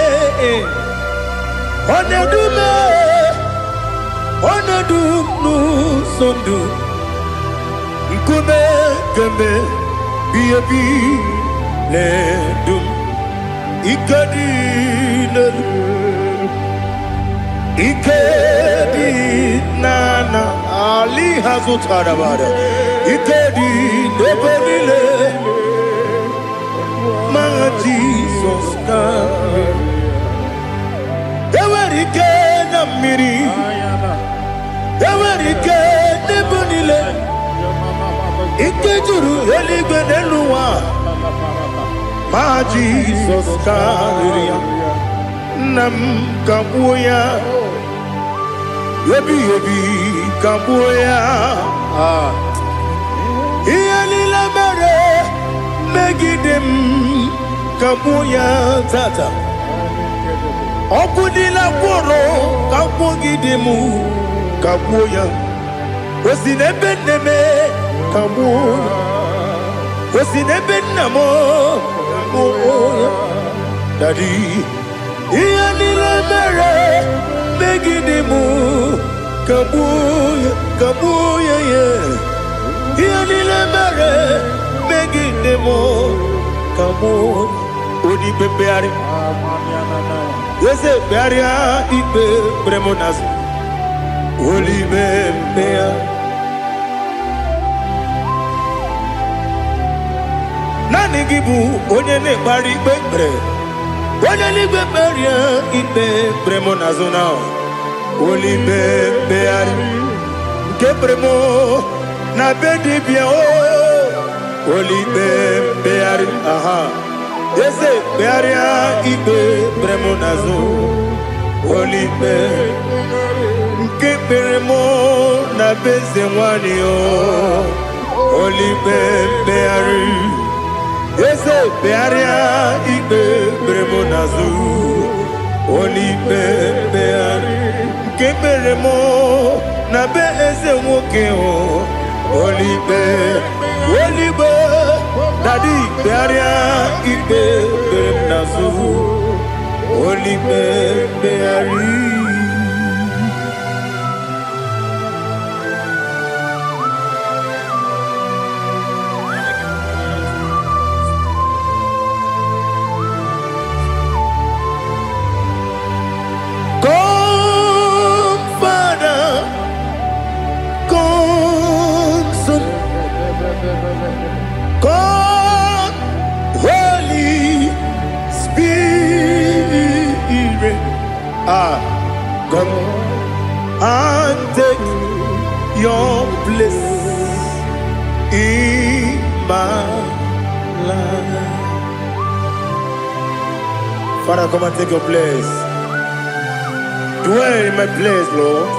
onedu me onedu nu sondu nkume keme biebi le dum ikadi le ikedi nana ali hazutara bada ikedi nebenile ma Jesus ka ewerike na miri ewerike nebenile ikejuru eligwe neluwa ma Jesus ka nam kabuya yebi kabuya iyalila mere megidem kabuya tata okudila kworo kabugidemu kabuya osinebenneme kabuya osinebennamo kabuya daddy iyalila mere megidemu kabuya kabuya ye iyalila mere megidemu kabuya odi bebeari yese bearia ibe bremonas oli bebea nani gibu onye ne bari bebre onye ligbe beria ibe bremonas na oli bebeari ke bremo na bedibia oli bebeari aha yese bearia ibe bremonazo olibe nke beremo na beze nwani o olibe beari yese bearia ibe bremonazo olibe beari nke beremo na beze nwoke o olibe Daddy, bearia ibe bernazu, oli beari. Come, Father, come, Son, come. Come and take your place in my life. Father, come and take your place. Dwell in my place, Lord,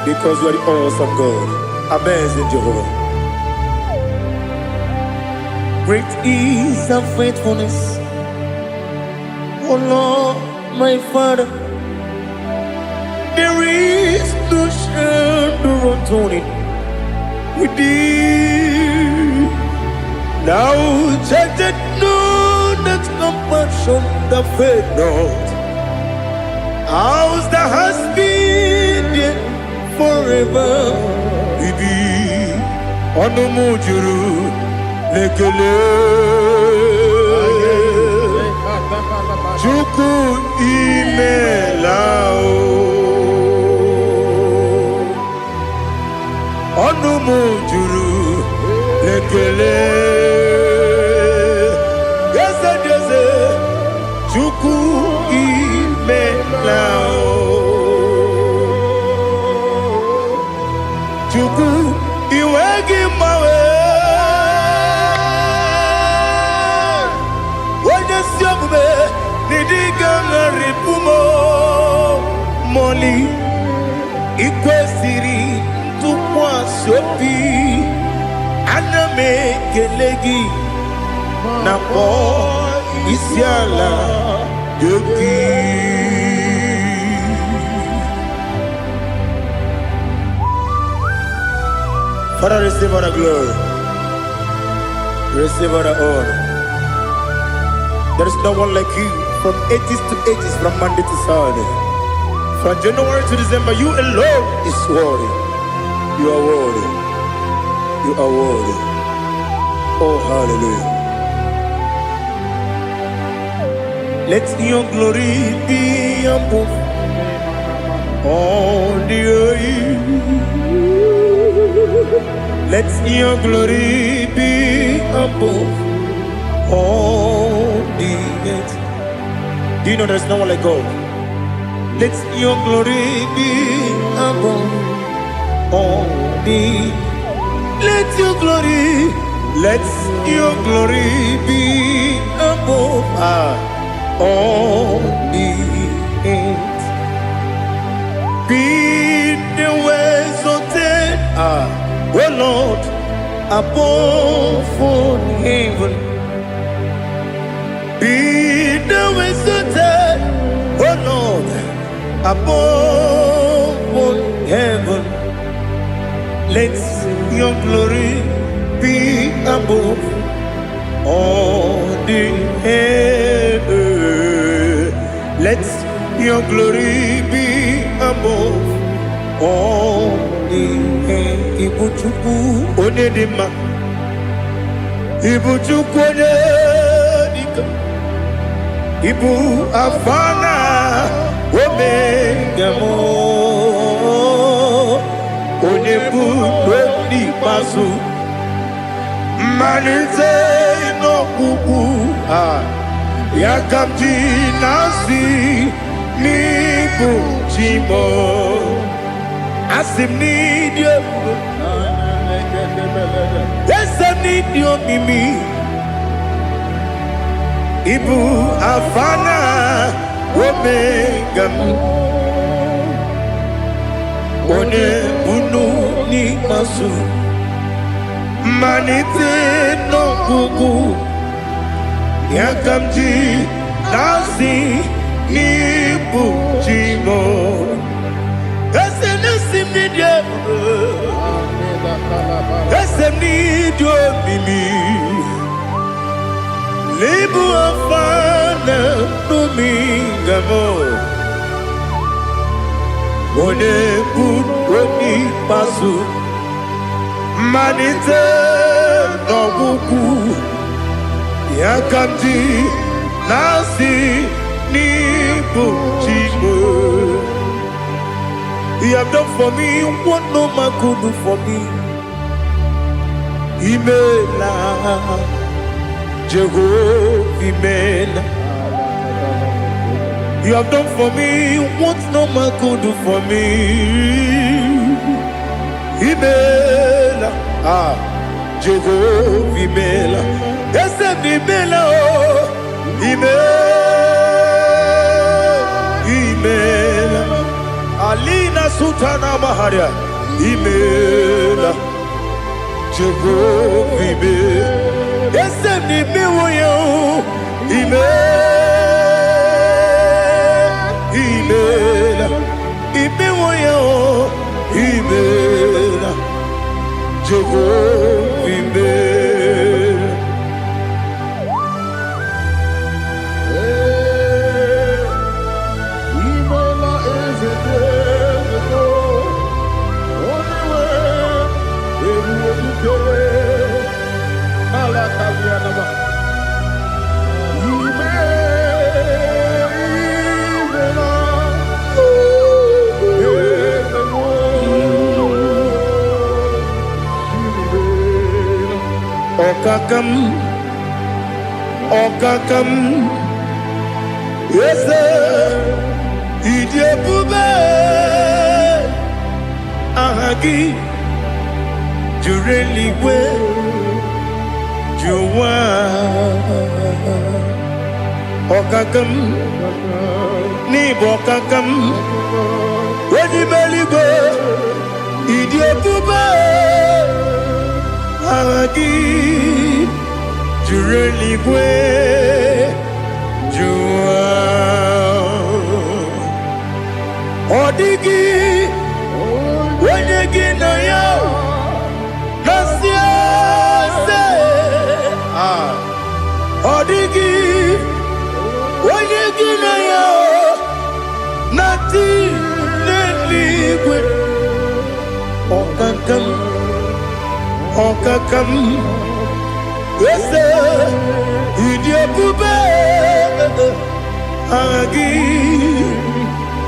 because you are the awesome God. Amazing Jehovah. Great is thy faithfulness, oh Lord, my Father. There is no shadow of turning with thee. Now judged know that compassion that faith not. Ours that has been there forever. We be on the mujuru lekele. Chuku imelao. Onumujuru lekele. Yes, Chuku imelao. Chuku iwegi mawe. Wanya siogbe nidiga ngaripumo moli ikwesiri. Sopi aname kelegi na po isiala yogi Father, receive all the glory. Receive all the honor. There is no one like you from ages to ages, from Monday to Saturday. From January to December, you alone is worthy. You are worthy. You are worthy. Oh, hallelujah. Let your glory be above all the earth. Let your glory be above all the earth. Do you know there's no one like God? Let your glory be above all the earth. Let your glory be above all the earth. Be the ways of death, oh Lord, above all heaven. Be the ways of death, oh Lord, above all heaven. Let your glory be above all the earth. Let your glory be above all the earth. Ibuchuku onedima, Ibuchuku onedika, Ibu afana omega mo, onebu weni masu. Manite no kuku yakamji nasi ni bujimo asim ni dio esem ni dio mimi ibu afana omega one bunu ni masu. Manite no kuku yakamji nasi ni bujimo esem ni dio esem ni dio mimi lebu afana numingamo one bunoni pasu. Manite no buku yakamji nasi ni bujimo. You have done for me what no man could do for me. Imela Jehovah Imela. You have done for me what no man could do for me. Imela, Jehovah Imela, Esem Imela, Imela, Alina Sutana Maharia, Imela, Jehovah Imela, Esem Imela, Imela, Imela, Imela, Jehovah Imela. Imela is a day, only way we will do. Alakavianaba. Okakam, yes, Idiabube, Ahagi, Jureli, Juwa, Okakam, Nibokakam, Wadibeligo, Idiabube, Ahagi. Jureligwe Jua Odigi Wenegi na yo Odigi, Wayegi na ya, Nati Neligwe, Okakam, Ese, Idiakube, Agi,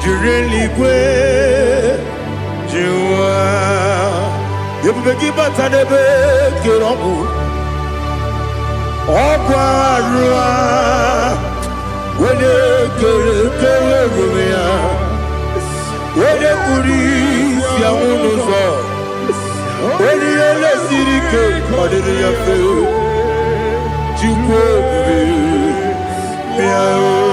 Jureligwe, Jua, Yubeki Batanebe, Kiromu, Okwarua, Wele Rumia, Wele Kuris, Yamunuzo, Wele Yele Sirike, Madiri Yafe, Chukwe, Miao.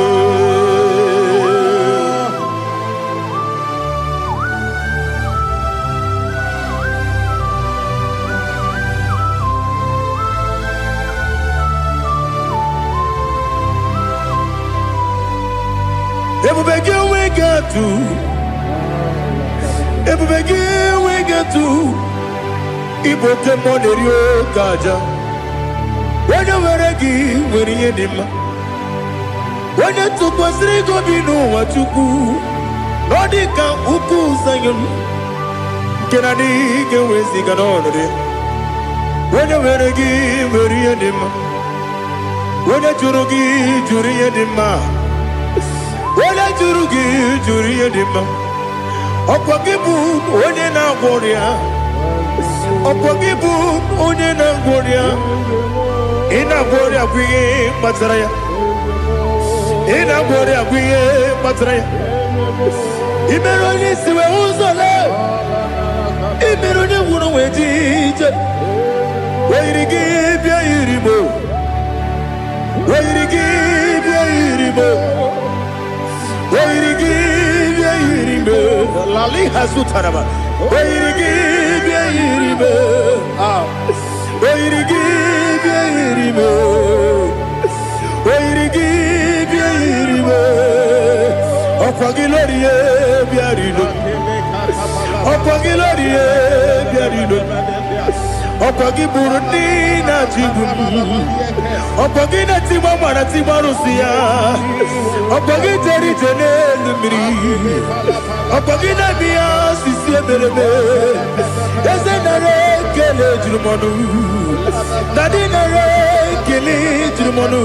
Ebubege we get to Iboke Monerio Gaja. When you were a gay, when you did when you took was Rigo Bino, what you do, Nordica Uku Zion. Can I get with the Ganone? When you were a gay, when you did when you Jurugi, Juria Dima. Wala juri edima Okwagibu onye na gworia Okwagibu onye na gworia Ina gworia kwiye matraya Ina gworia kwiye matraya Imero ni siwe uzole Imero ni wuro wejije Wairigi bia iribo Wairigi bia iribo Lali Hasutaraba. Okwagi Burundi na Jibumu Okwagi na Timamu na Timarusia Okwagi Teri Jene Miri Okwagi na Bia Sisi Eberebe Eze Nare Kele Jirumonu Nadi Nare Kele Jirumonu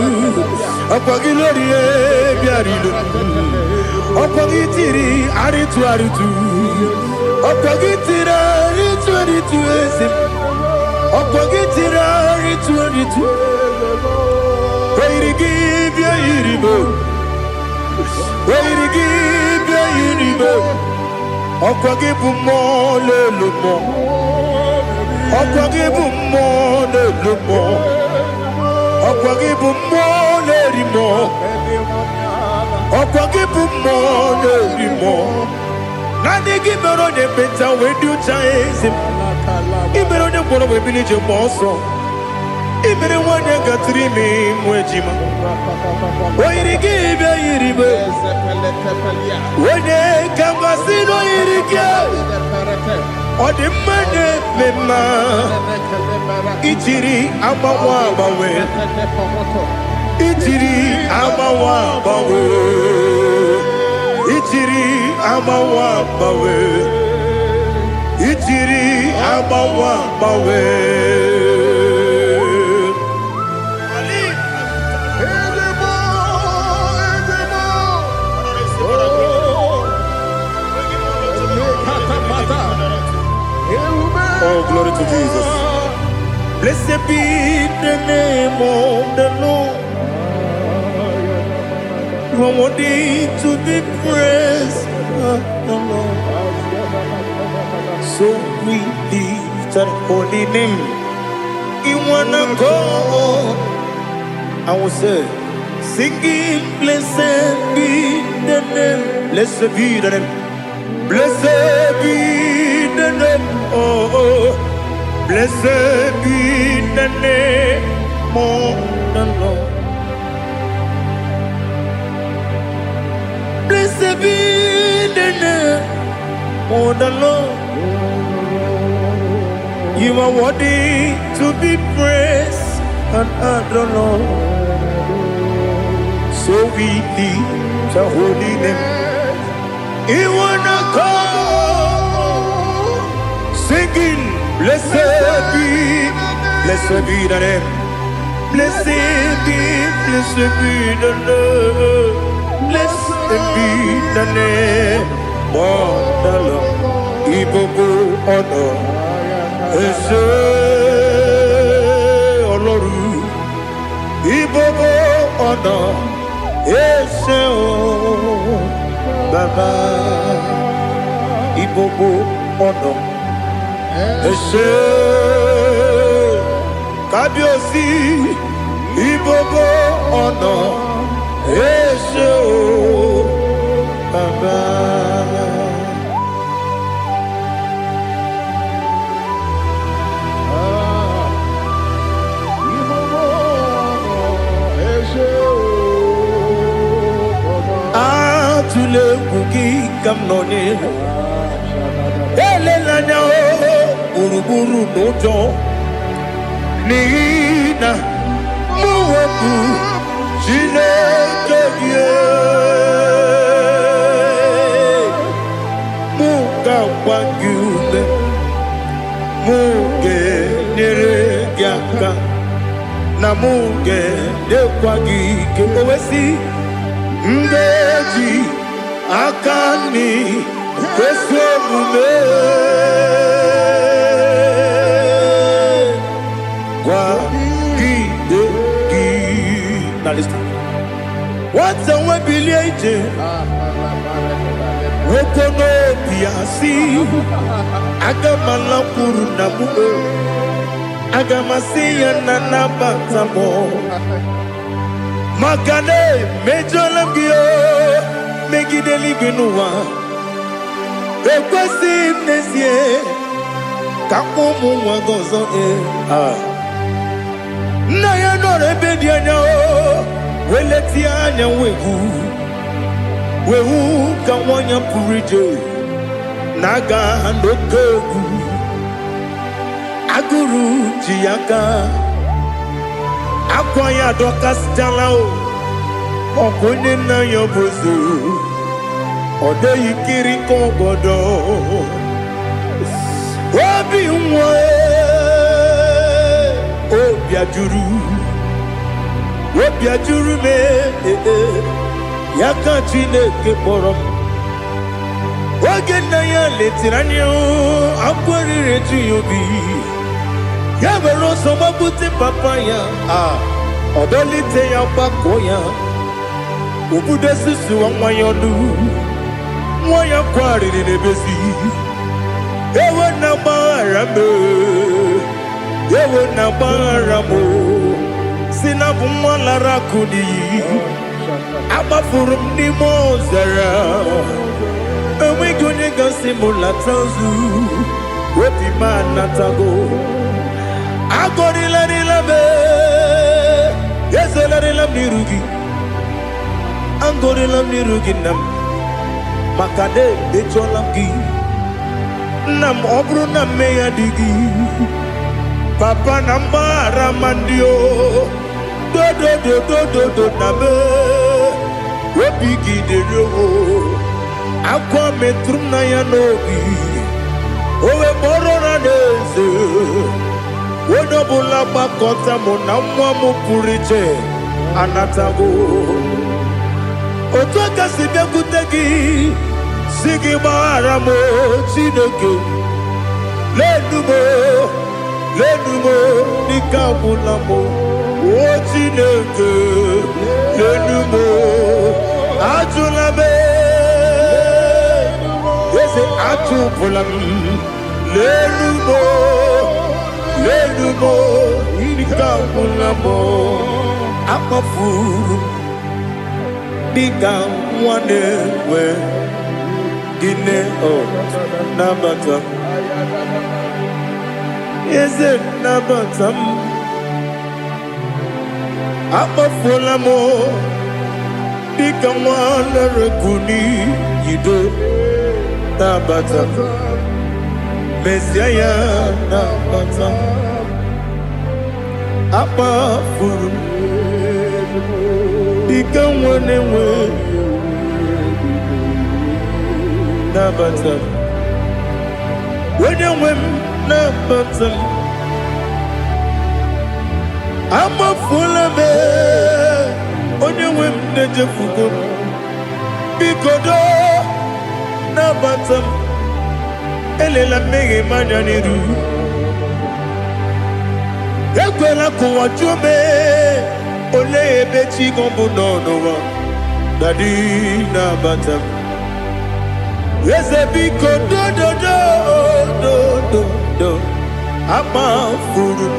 Okwagi Lorie Biarido Okwagi Tiri Aritu Aritu Okwagi Tiri Aritu Aritu Eze Okogitira ritu Wairigi bia iribo Wairigi bia iribo Okogibu mo lelumo Okogibu mo lelumo Okogibu mo lerimo Okogibu mo lerimo Nani gibero ne beta wedu chaizim Ibero ne boro we bilije moso Ibere wane gatrimi mwejima Wairigi bia iribe Wene kangasino irige Odimane mema Ichiri amawa bawe Ichiri amawa bawe Ichiri amawa bawe Ichiri amawa bawe Oh, glory to Jesus. Blessed be the name of the Lord. You are worthy to be praised, the Lord. So we lift that holy name. You wanna go? I will say, singing, blessed be the name. Blessed be the name. Blessed be the name. Oh, blessed be the name of the Lord. Blessed be the name of the Lord. You are worthy to be praised, and Adonai. So we lift your holy name. He wanna come singing, blessed be the name. Blessed be the name. Blessed be the name. Wonderful, Ibogo honor, Ese Oloru, Ibogo honor, Ese Baba, Ibogo honor, Ese Kabiosi, Ibogo honor, Ese Baba. Tule kuki kamnone ele lanya uruburu nojo nina muweku jine kebie muka wagyune muge nere gyaka na muge dekwagi kewesi ngeji akani kwesemume kwa gidegi. Now listen. What's a webiliate? Wokono piasi agamala puru nabu agamasiya nanabatamo Makane mejolamgio megideli genua ekwesi nesie kakomu wagozo na ya nore bedi anya weleti anya wehu kawanya purije naga ndokogu aguru jiyaka akwaya dokas jalao okunye na yobozu ode ikiri kogodo obi nwa obi ajuru me yaka Chineke kpọrọ oge na ya letiranyo akwarire tuyobi ya were ọsọ gbapute papa ya ọdọlite ya gbakọ ya obodo susu nwa ya ọnụ nwa ya kwariri n'ebezi ewe na gbaghara m si na bụ nwa lara akụ n'iyi agbafuru m n'ime ọzara enweghị onye gasị m lata ozu obi m anatago agọrịlarịla m ezelarịla m n'iru gị agọrịla m n'iru gị nna m maka na emechọla m gị nna m ọ bụrụ na mmehie dị gị papa na mgbaghara ma ndị o dodododododo na me obi gị dịrị o akwa metụrụ m na ya n'obi o wee kpọrọ na n'eze onye ọbụla gbakọta mụ na nwa m pụrụ iche anatago otu aka si bịakwute gị si gị gbaghara m Chineke lenumo dịka agwụla m o Chineke lenumo ajụla m eze atụpụla m lenumo dịka agwụla m akpafuru dịka nwa na-enwe gịnị nabata eze nabata m akpafuola m dịka nwa na-erekuni yido nabata mesia ya nabata Abba Furu Become one and one Nabatam When you win Nabatam I'm a full of it on your women that you forgot because Nabatam Elela Mege Mananiru Ekwela kuwa chume Ole ebechi gombu no Dadi Nabatam Eze biko do Ama furu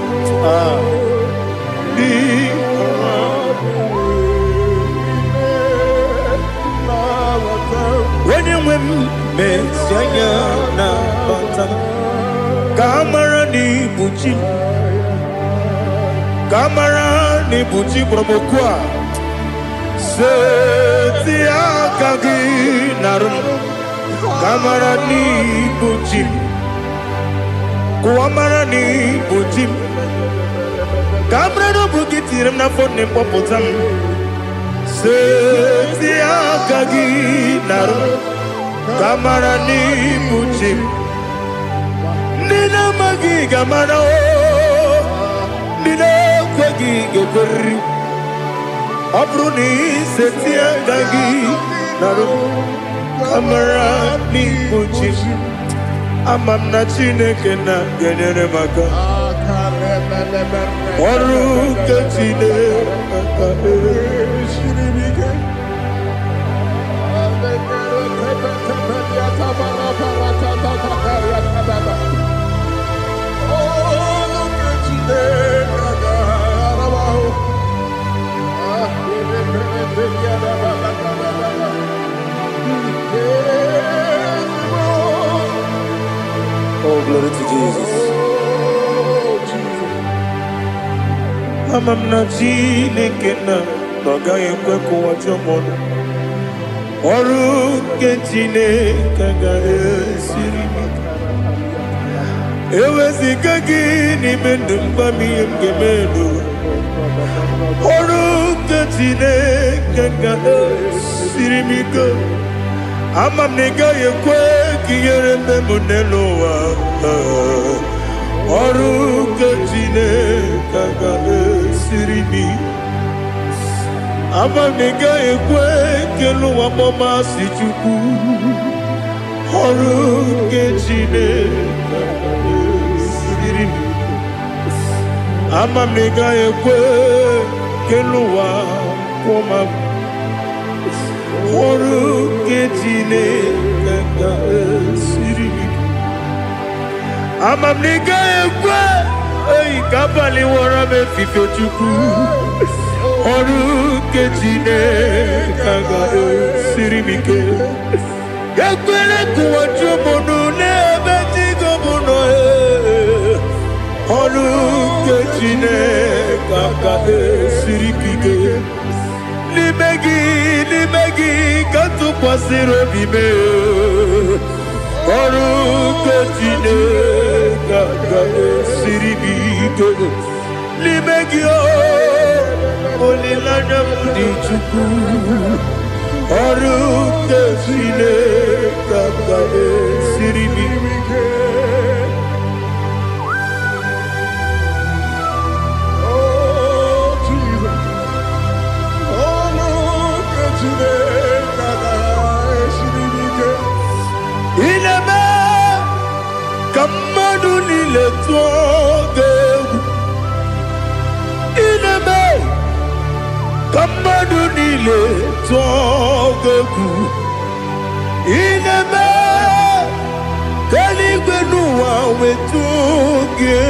When you win me Sanya Nabatam Kamara ni buchi Kamara ni buchi promokwa Seti akagi narum Kamara ni buchi Kuamara ni buchi Kamara no bukitirim na fone popotam Seti akagi narum Kamara ni buchi Nina magi kamara Nina kwagi gekori Abruni seti akagi narum Kamara ni buchi Amamna Chineke na genyere maka Oru kechine Oh, glory to Jesus. Amamna Chineke na Nogaye kweko wajomono Oru kechine kagare sirimi Ewezi kagi ni mendumba miyemgemeno Oru kechine kagare sirimi Amamne gaye kwe kiyere memonelo wa Oru kechine kagare sirimi Amamne gaye kwe kelu wa mama sichuku Oru kechine kagare sirimi Amamne gaye kwe kelu wa mama Oru kechine kagare sirimi Amamniga ekwe Ei kabali wara me fife chuku Oru kechine kagare sirimike Ekwele kuwa chumono Nebe tigo mono Oru kechine kagare sirikike Limegi Kantu kwa siro bime Oru kechine Kagare siribike Limegi Olilanya mudi chuku Oru kechine Kagare siribike Ineme Kamadu nile tuoge Ineme Kamadu nile tuoge Ineme Kaligwenu wawe tuoge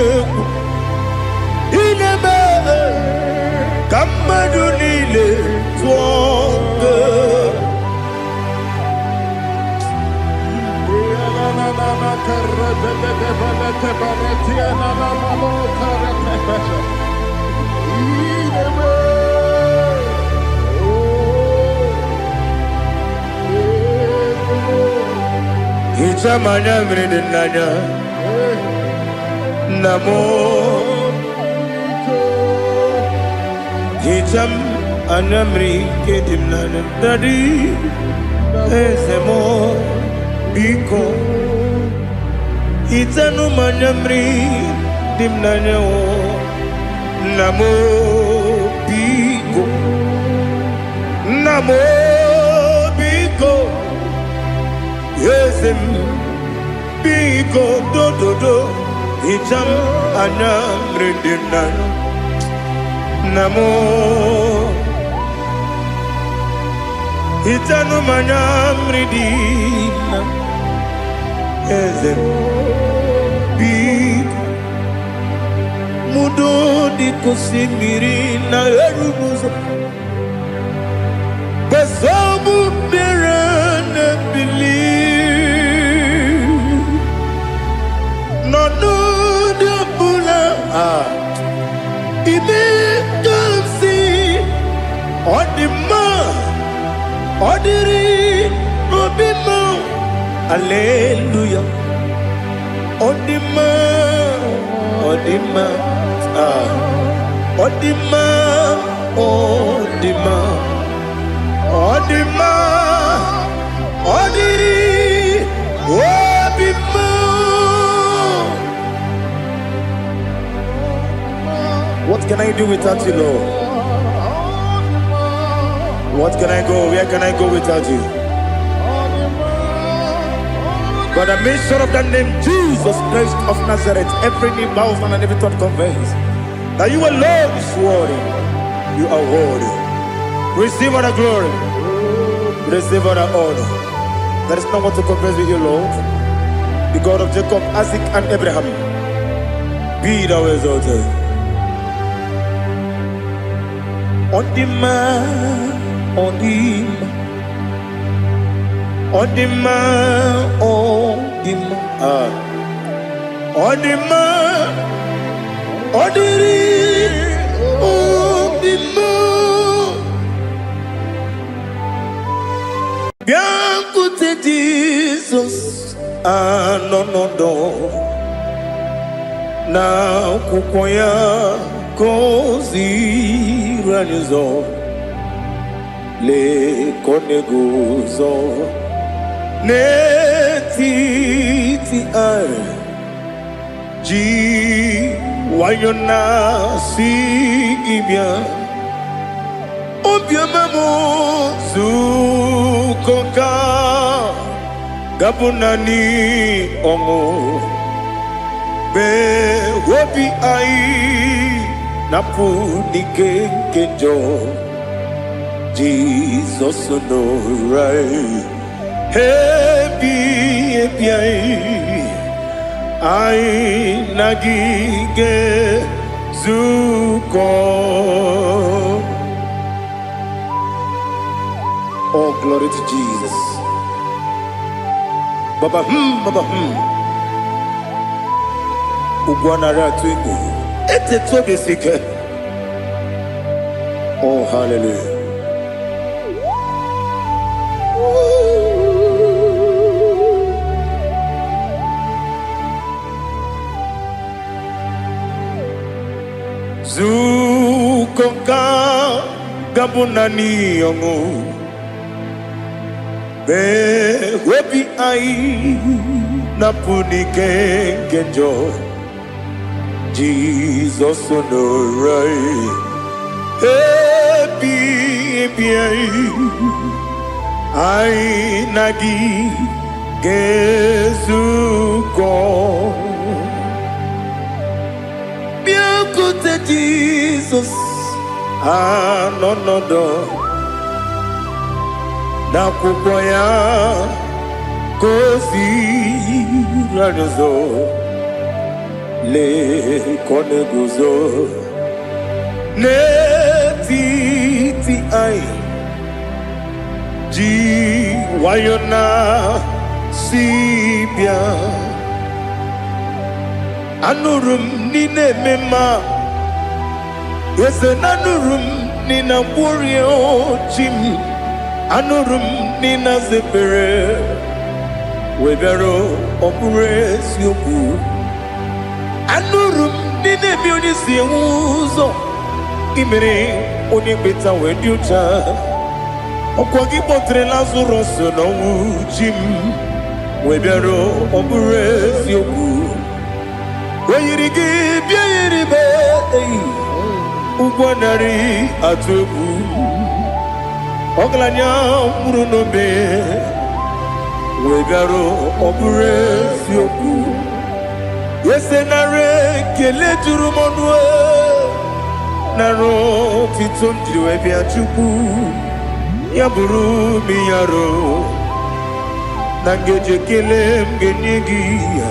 Ineme Kamadu nile tuoge Ichamanya mridinanya Namo Itam anamri kedimnana dadi ezemo biko itanu manamri dimnana o namo biko ezem biko do itam anamri dimnana namo itanu manamri dimna ezem biko mudo di kusimiri na erumuzo besobu birana believe no de bula ime kamsi odima odiri obima hallelujah odima odima odima odiri obima. What can I do without you, Lord? What can I go? Where can I go without you? But the mention of that name, Jesus Christ of Nazareth, every knee bows and every tongue confesses that you alone is worthy. You are worthy. Receive all the glory. Receive all the honor. There is no one to confess with you, Lord. The God of Jacob, Isaac, and Abraham. Be thou exalted. On the man, on the man, on the man, on the man, on the man, on the man. Bien côté Jesus, no. Na kukwaya kozi ranizo le koneguzo netiti ai ji wayona sigibia obiamamo sukoka gabunani omo be wobi ai napuni kenjo Jesus no right happy ai nagige zuko. Oh, glory to Jesus. Baba Ugwanara twingu ete tobe sike. Oh, hallelujah. Zukonka gabunani yongu be webi ai napuni kenjo Jesus no right happy ai nagi gezuko bien côté Jesus no na kukwaya kozi ranizo le koneguzo netiti ai ji wayona sibia anurum nine mema yese nanurum nina burio chim anurum nina zepere webero opres yoku anurum nine bioni siuzo imere onye beta weducha ọkwa gị kpọtere Lazarus n'ọnwụ ji m wee bịara ọ bụrụ eziokwu o yiri gị bịa yiri be ụgwọ narị atụ egwu ọgaranya mkpụrụ n'obe wee bịara ọ bụrụ eziokwu ese narị ekele juru m ọnụ narị otito m jiri wee bịa Chukwu ya bụrụ m ya ro na ngeji ekele m ga-enye gị ya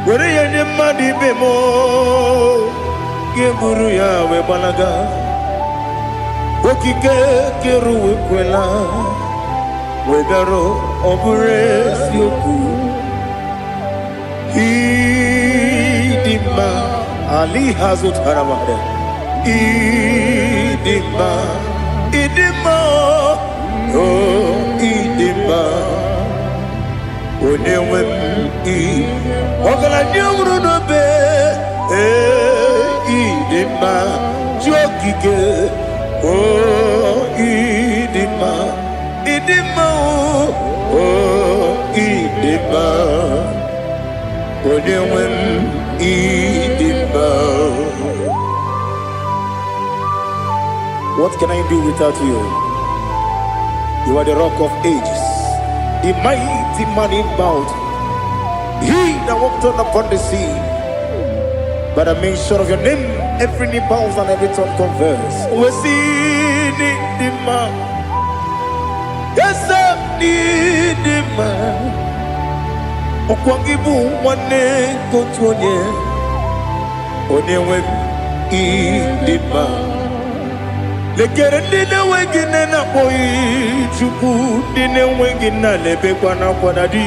were ya nye mmadụ ibe m ga-eburu ya wee gbalaga okike kere wekwela wee bịara ọ bụrụ eziokwu ịdị mma Ali hazụtara mmadụ ịdị mma ịdị mma ịdị mma onye nwe m ọgaranya nwụrụ n'obe ịdị mma ji okike ịdị mma ịdị mma ịdị mma onye nwe m ịdị mma. What can I do without you? You are the rock of ages, the mighty man in battle. He that walked on upon the sea. By the mention of your name, every knee bows and every tongue confess. We see the man. Yes, sir, the man. Okwangibu wane kotonye. Onewe the man. Lekere ndine wengine na boy Chukwu ndine wengine lebe kwa na kwanadi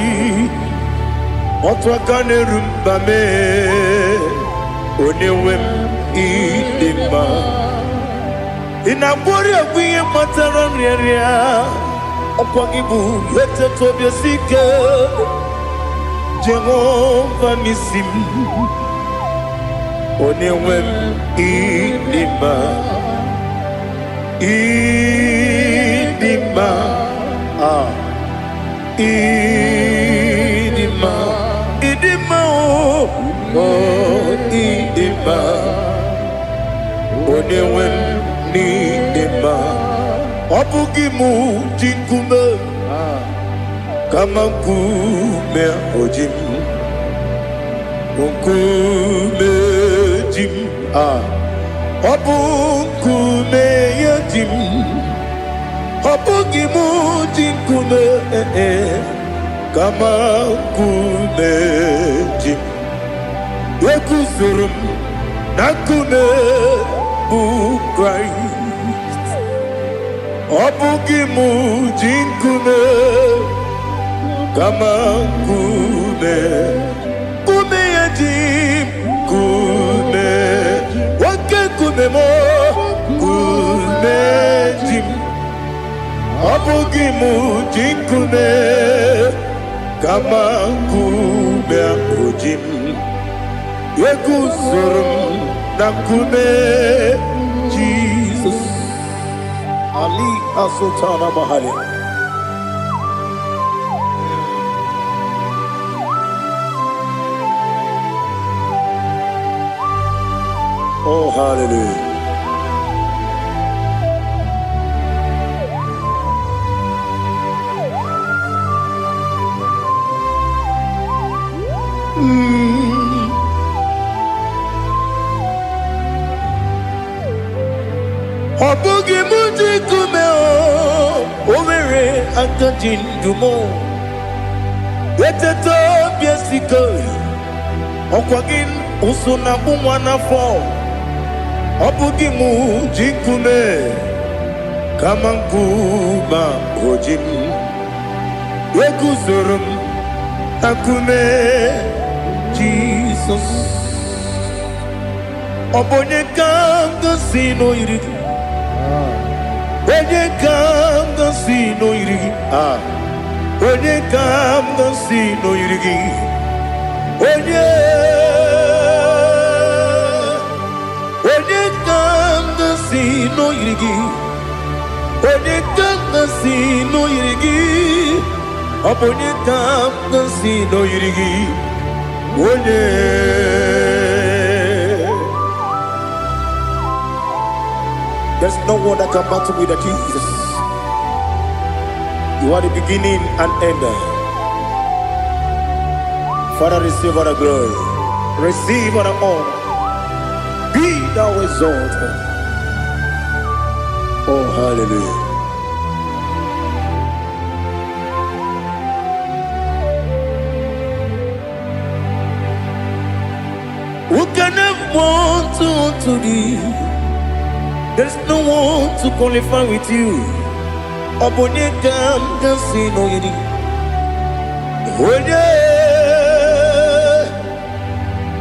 otu aka na-erumba me onyewe m ịdị mma ị na-agbori egwu ihe matara nrịarịa ọkwa gị bụ eteta obi esi ike Jehova n'isi m onyewe m ịdị mma Idima, Idima, Idima, oh, Idima, Onewe Nidima, Obugimu Jinkume, Kamakume Ojim, Unkume Jim, Obukume Yajim Obugimu Jinkume Kama Kume Jim Yekuzurum Nakume Christ Obugimu Jinkume Kama Kume Kume Yajim Kume Kume mo kume jim Obugimu jinkume Kama kume ojim Yekuzurum na kume Jesus Ali Asotana Mahali. Oh, hallelujah. Obugi muji kume overe akajin dumo Yeteto biesiko Okwagin usuna bumwana fo Obugi muji kume Kamankuba ojim Yekuzurum akume Jesus Obonye kanga sino irigi Onye kanga sino irigi Onye kanga sino irigi Onye kanga sino no yirigi. Onyekamgasi no yirigi. Onyekamgasi no yirigi. There's no one that can battle with Jesus. You are the beginning and end. Father, receive all the glory. Receive all the honor. Be thou exalted. Oh, hallelujah. Who can have one to thee? There's no one to qualify with you. Onyekamgasi no yirigi.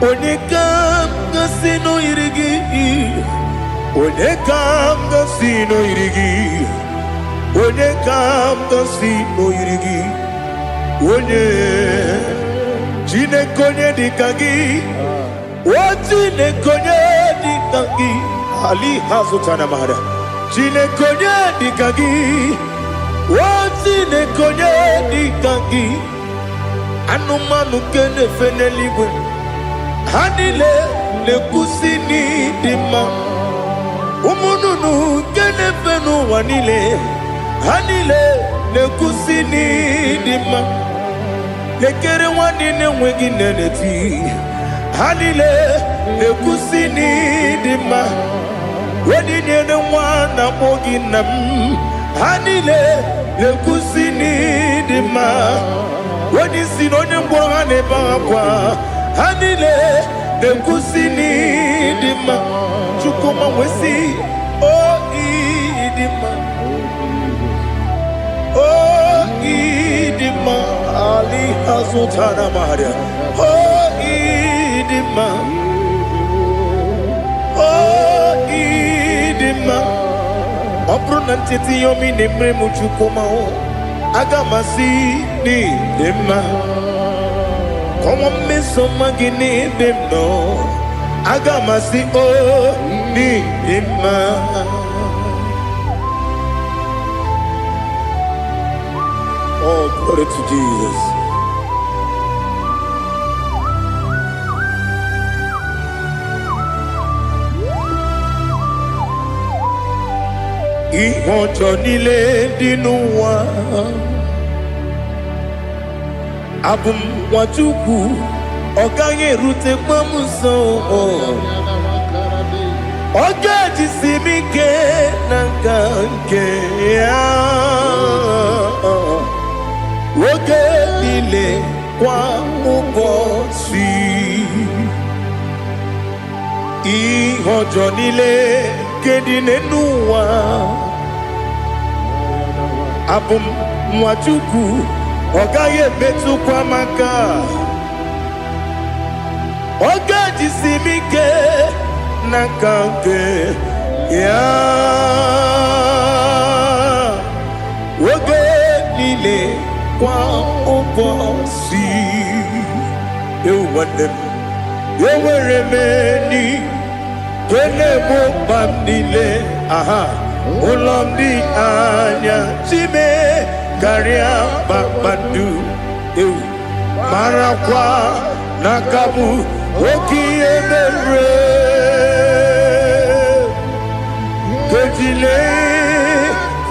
Onyekamgasi no yirigi. Onyekamgasi no yirigi. Onyekamgasi no yirigi. Chinekonye dikagi. Chinekonye dikagi. Ali hazutana mahada. Chinekonye dikagi. Chinekonye dikagi. Anumanu kene feneligwe. Hanile le kusini dima. Umununu kene fenu wanile. Hanile le kusini dima. Lekere wanine wegi neneti. Hanile le kusini dima. Wedi nyene wana mogi nam. Hanile le kusini dima. Wedi sinonye mbwangane bangakwa. Hanile le kusini dima. Chukuma wesi oh idima. Oh idima. Ali hazutana maharia. Oh idima. Oh idima. Opronantiti yomi nemre muchukuma o. Agamasi ni dema. Como me somagini demno. Agamasi o ni dema. Oh, glory to Jesus. Ìwọ̀njọ́ nílé dínú wa. Abumwajuku ọ̀gá yẹn rute pọ́nmùsàn. Ọ̀gá ti sinmi ké nàkà ké yá. Oge nílé kwa ụbọ̀ sí. Ìwọ̀njọ́ nílé kéde nínú wa. Abumwajuku ọ̀gá yẹn bẹ́tù kwa maka. Ọ̀gá ti sinmi ké nàkà ké yá. Oge nílé kwa ụbọ̀ sí. Ewandem ewere meni kene mo bandile aha ulomdi anya chime karia babandu ewu marakwa nakabu okiemere kejile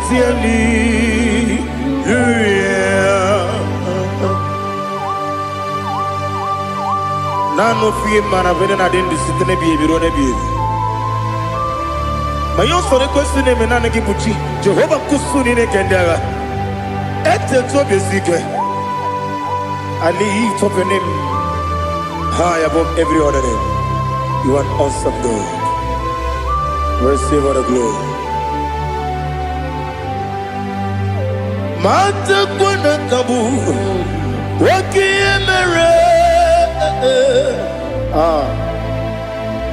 siali Nano fie maravene na den disitene bi ebiro ne bi. Mayo sore kwesune me na ngi buchi. Jehova kusuni ne kendaga. Ete to besike. I lift up your name high above every other name. You are awesome God. Receive all the glory. Mata kwana kabu. Waki emere.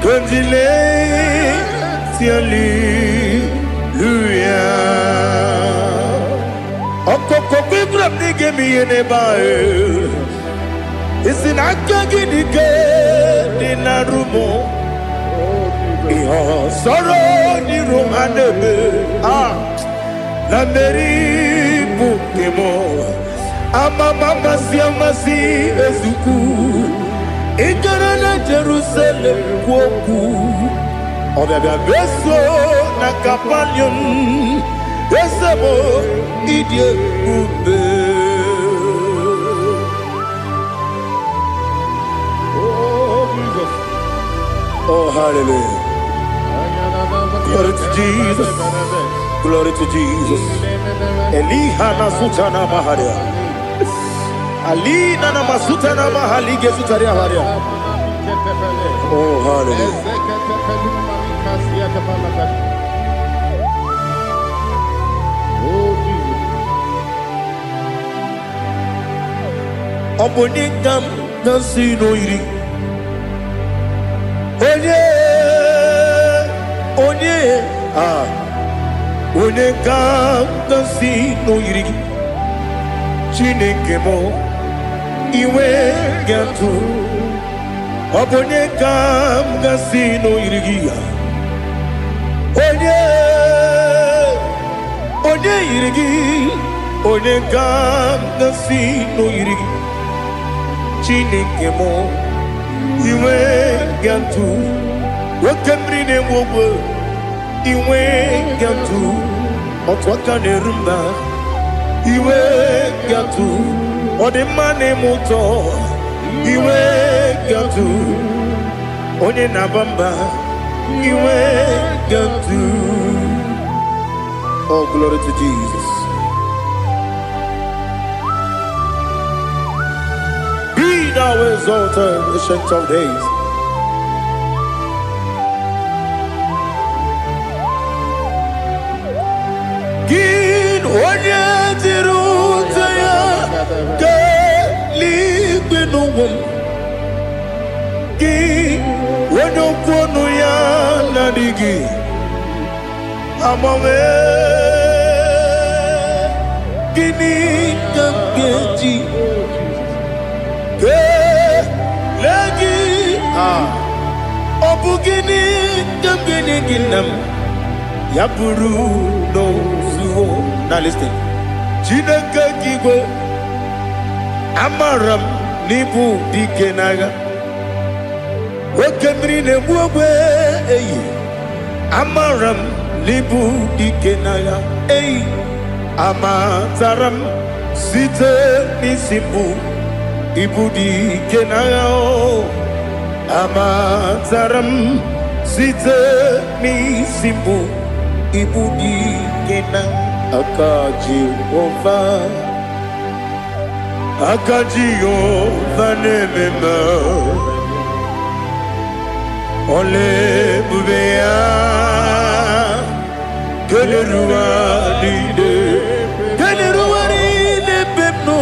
Kandile tiali luya. Okoko kwibrap nige miyene bae. Isinaka gidike dinarumo. Iho soro ni romanebe. La meri bukemo. Amama siamasi ezuku. Ikarana Jerusalem woku. Obebe beso na kapalion. Esemo idie ube. Oh, Jesus. Oh, hallelujah. Glory to Jesus. Glory to Jesus. Elihana sutana maharia. Alina na masutana mahali gesutaria haria. Oh, hallelujah. Oh, Jesus. Oboningam nasino iri. Oningam nasino iri. Chineke mo iwe gantu. Oboningam nasino iri. Onye iri. Oningam nasino iri. Chineke mo iwe gantu wakemri ne mwogo iwe gantu otwaka ne rumba iwe gantu odemane moto iwe gantu onye nabamba iwe gantu. Oh, glory to Jesus. Thou exalted, ancient of days. Gin onye tirutaya ke ligbinugum. Gin onye kwonu ya nadigi amame. Gini kamgeji. Obugini dambini ginam Yaburu no zuho. Now listen. Chineke kigwe Amaram nibu dikenaga Wakemri ne buwe Amaram nibu dikenaga Amataram site nisibu Ibu dikenaga Amataram site nisibu Ibu dikenaga Akajihova nemema Ole bubea Keleruaride pepno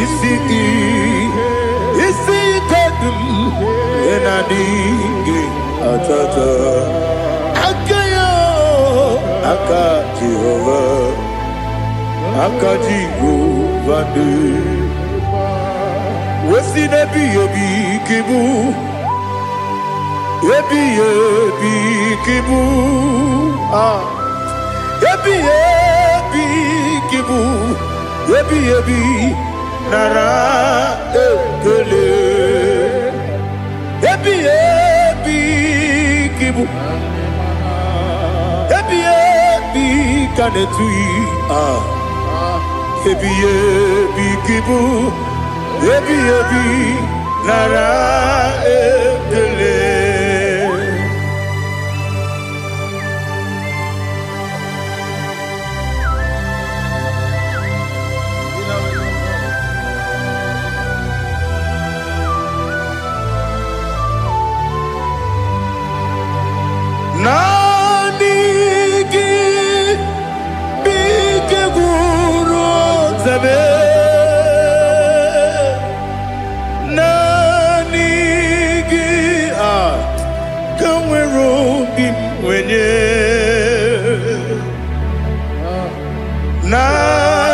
Isi kadum Enadingi atata Akajihova Akajihova ne Wesi nebi yebi kibu Yebi kibu Yebi kibu Yebi nara ekele Yebi kibu Yebi kanetui Yebi kibu Yebi nara ekele Nanigi bike guru zabe Nanigi kamwero bimwenye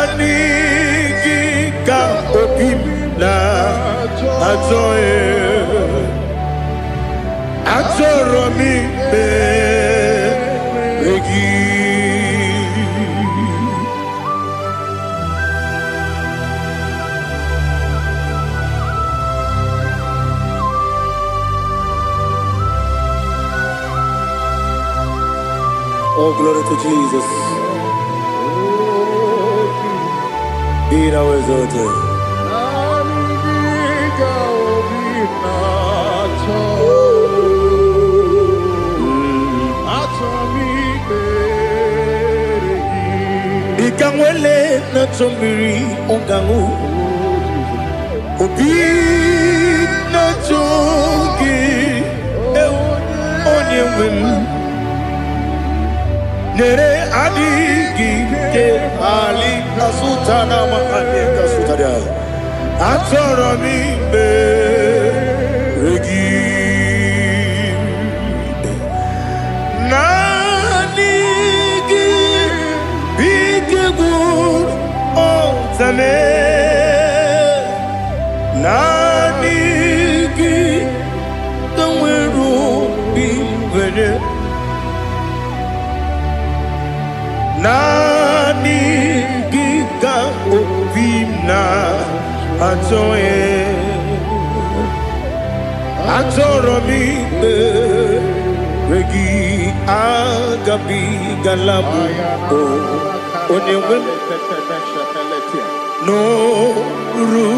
Nanigi ka opim na ajoye atoro mi beregi. Oh, glory to Jesus. Be thou exalted. Ikangwele na chombiri ongangu Obi na chogi onye wim Nere adigi ke Ali kasutana mahane kasutaria. atoro mi beregi. Nanigi bitegur otame. Nanigi Kamweru bimvene. Nani giga obina atoe atoro mi regi agabi galabu onewe no ru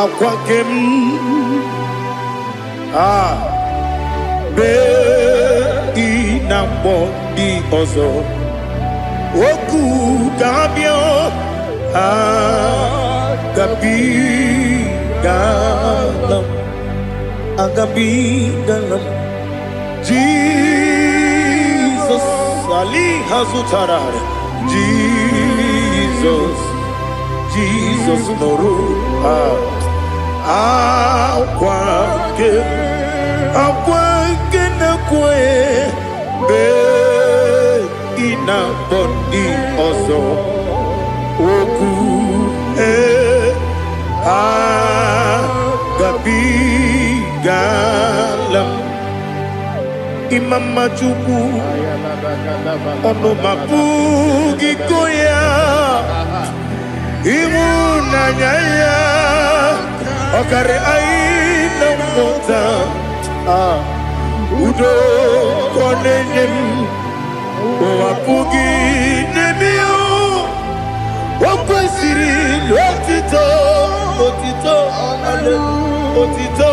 akwakem be inambo di ozo Oku gabio agabi galam Jesus Ali hazutarare Jesus noru akwake na kwe be ina body ozo oku gabi galam imama chuku ono mapugi koya imuna nyaya okare aina mota udo konenyem Wapugi nemio Wakwesiri Otito ale Otito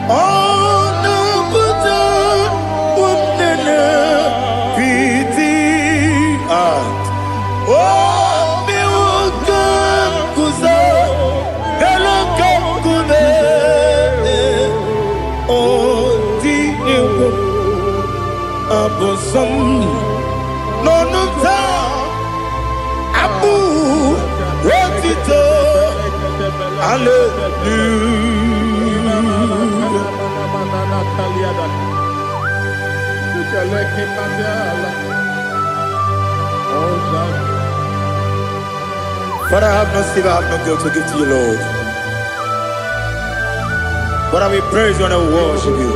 Ono kuta Wamnene Piti Miwaka Kuza Galaka Kude Otini Abosam Nonuta Abu Otito Hallelujah. Father, I have no silver, I have no gold to give to you, Lord. But I will praise you and I will worship you.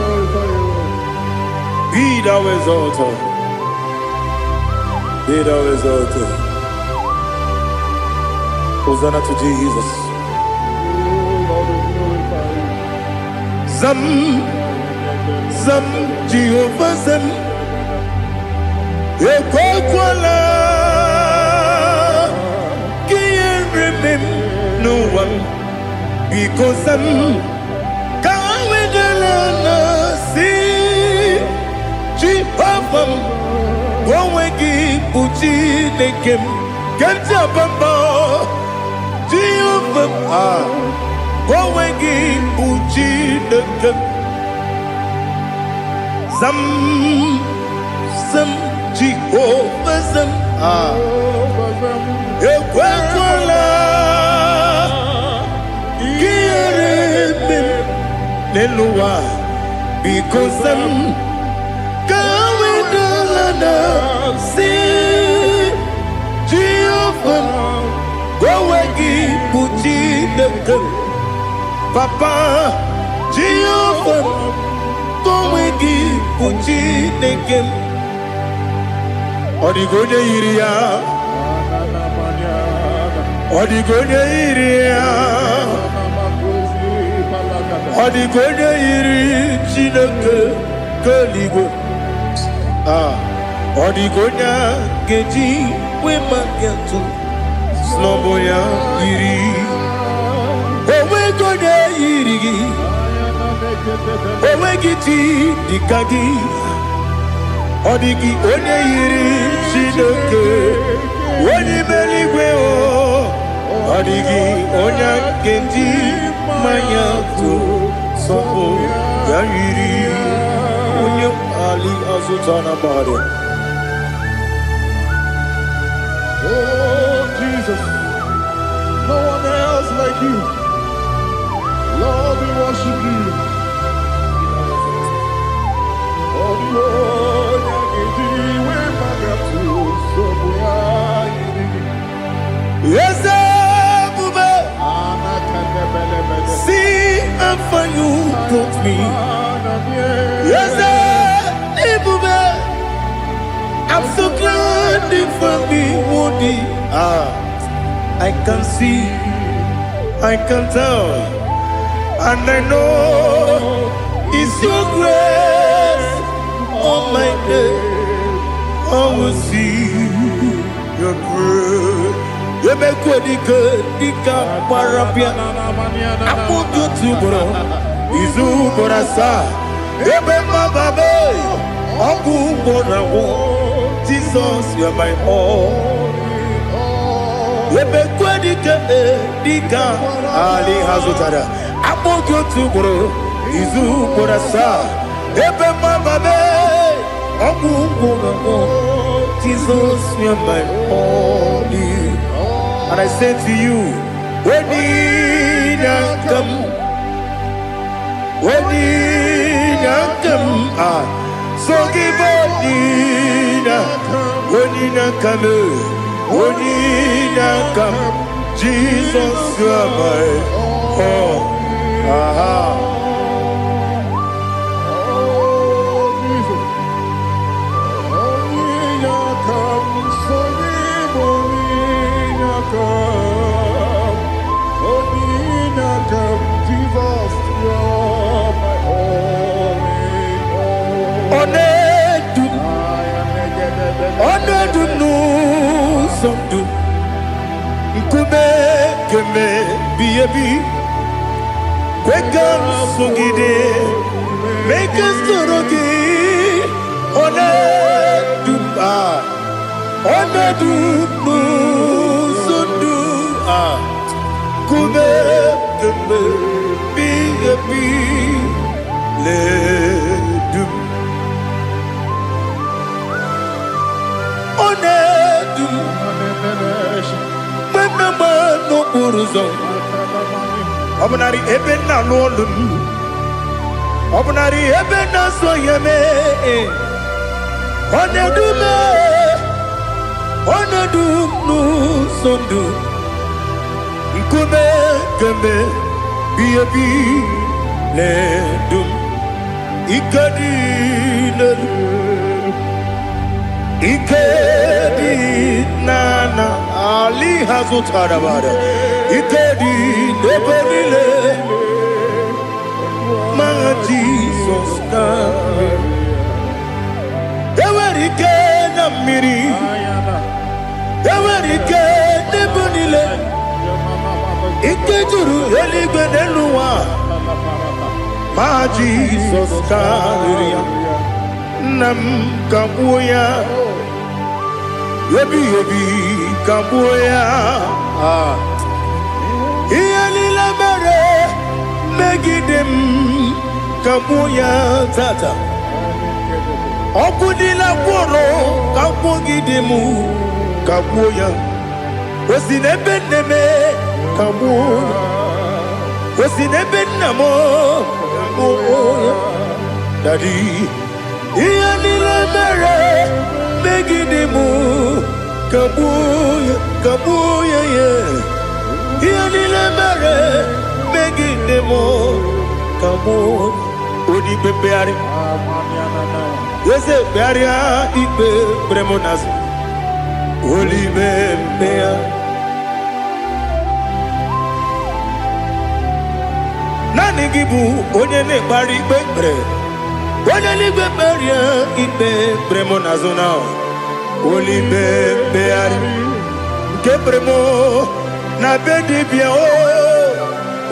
Be thou exalted. Be thou exalted. Hosanna to Jesus. Zam Jehovah Zam Ekwakwala Can't remember no one because Zam Kawedalana see Jehovah Wawegi Uchi Nekem Kenta Bamba Jehovah Wawegi Uchi Nekem Zam Jehovah Zam Ekwakwala Kieremem Neluwa because Zam Kawedalana see Jehovah Wawegi Uchi Nekem Papa Jehovah, come and give Uchi Nekem. Odigonya Iria, Odigonya Iria, Odigonya Iri, Chineke, Kaligo. Odigonya Geji, Wemakiatu, Snowboya Iri. Owegonya Iri, Owegiti, Dikagi. Odigi onye yiri Chineke onye meligwe o Odigi onye kendi manya to sopo ya yiri onye ali azutana bade. Oh Jesus, no one else like you. Lord, we worship you. Yes, see how far you brought me. Yes, I'm so glad you found me worthy. I can see, I can tell, and I know it's your grace. On my day, I will see your grace. You make what you could, Dika Parapia. I want you to bro. Izu Borasa. You make my baby. Aku Borawo. Jesus, you're my all. You make what you could, Dika Ali Hazutara. I want you to bro. Izu Borasa. You make my baby. Jesus, you're my only. And I say to you, when you come, so give when you come, Jesus, you're my all. Onedu no somdu keme biebi kwekam sungide make us torogi onedu no somdu keme biebi le no buruzo obnari ebena lolum obnari ebena soyeme onedu no sondu nkube kembe biebi le dum ikadi le ikedi nana ali hazutara bada ikedi nebenile ma Jesus come ewerike na miri ewerike nebenile ikejuru eligbe neluwa ma Jesus come nam kabuya yebi kabuya iyalila mere megidem kabuya tata okudila kworo kabugidemu kabuya osinebeneme kabuya osinebenamo kabuya daddy iyalila mere megidemu kabuya ye iyalila mere megidemu kamo odi bebeari yese bearia ibe bremonas oli bebea nani gibu onye ne bari bebre onye ni beberia ibe bremonas na oli bebeari kebremo na bedi bia o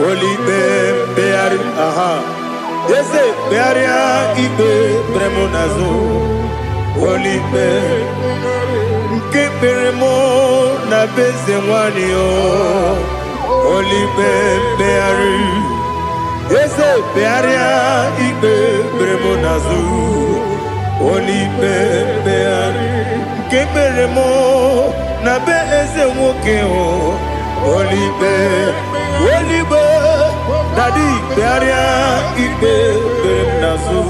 oli bebeari aha yese bearia ibe bremonazo oli be kebremo na bezewani o oli bebeari yese bearia ibe bremonazo oli bebeari kebremo na bezewoke o oli be Daddy, bearia ibe beremnazu,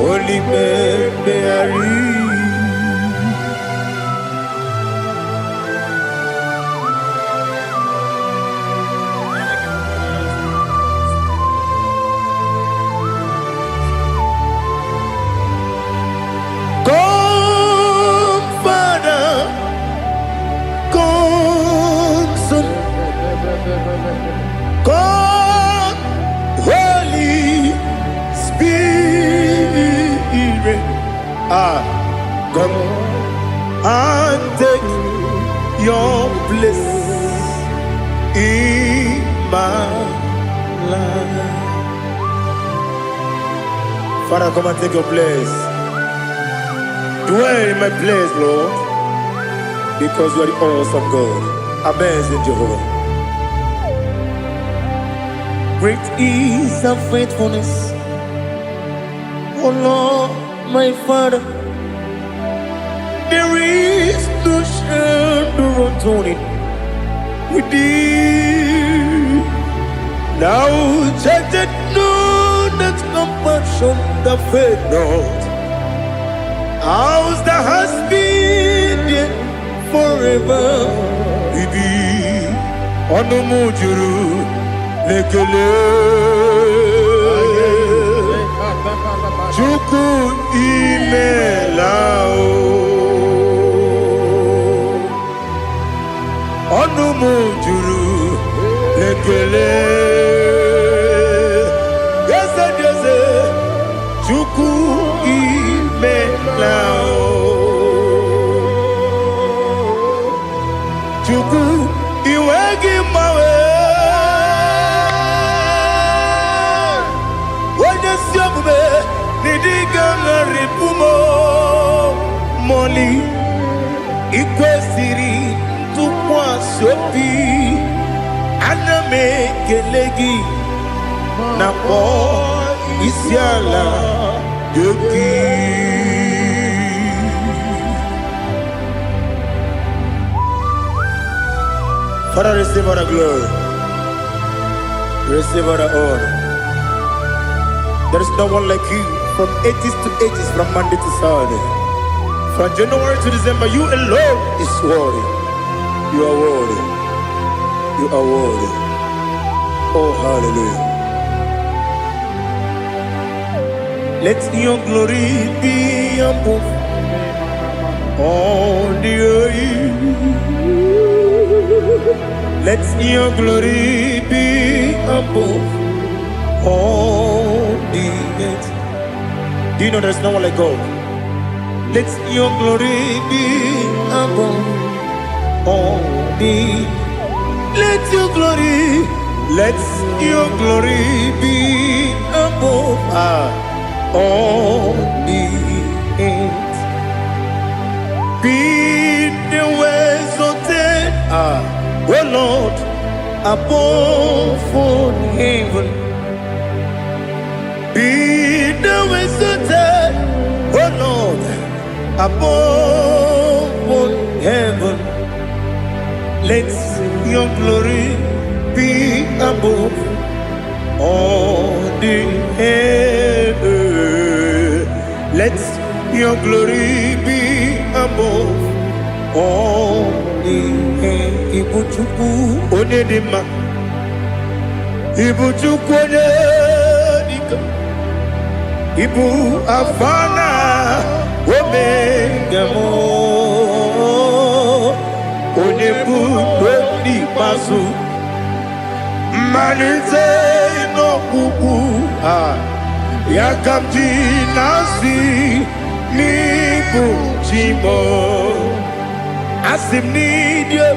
oli beari. Come, Father, come, Son, come, Holy Spirit, come and take your place in my life. Father, come and take your place. Dwell in my place, Lord, because you are the awesome God. Amazing Jehovah. Great is thy faithfulness, O Lord, my Father. There is no shadow of turning with thee. Now judged no that compassion that faith not. Ours that has been forever we be on the mujuru lekele chuku imelao on the mujuru lekele yes chuku imelao chuku iwegi mawe wonye siogbe nidiga ngaripumo moli ikwesiri tukwa sopi aname kelegi na po isiala yoki. Father, receive all the glory, receive all the honor. There is no one like you from ages to ages, from Monday to Saturday. From January to December, you alone is worthy. You are worthy. You are worthy. Oh, hallelujah. Let your glory be above all the earth. Let your glory be above all the earth. Do you know there's no one like God? Let your glory be above all the earth. Let your glory be above all the earth. Be the exalted, oh Lord, above all heaven. Be the exalted, oh Lord, above all heaven. Let your glory be above all the earth. Let your glory be above all the earth. Ibuchuku onedema Ibu chukwenye dika, Ibu afana omega mo, Onebu doni masu, Manite no kuku Yakamji nasi Nibu chimo Asim nidio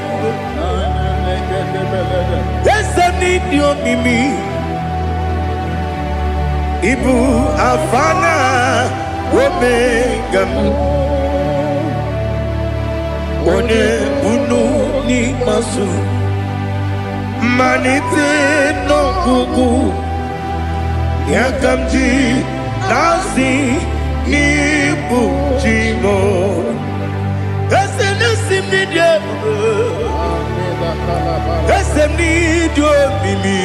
Esem nidio mimi Ibu afana Omega One bunu ni masu Manite no kuku Yakamji nasi Nibu chimo Esem nesim nidio Esem nidio mimi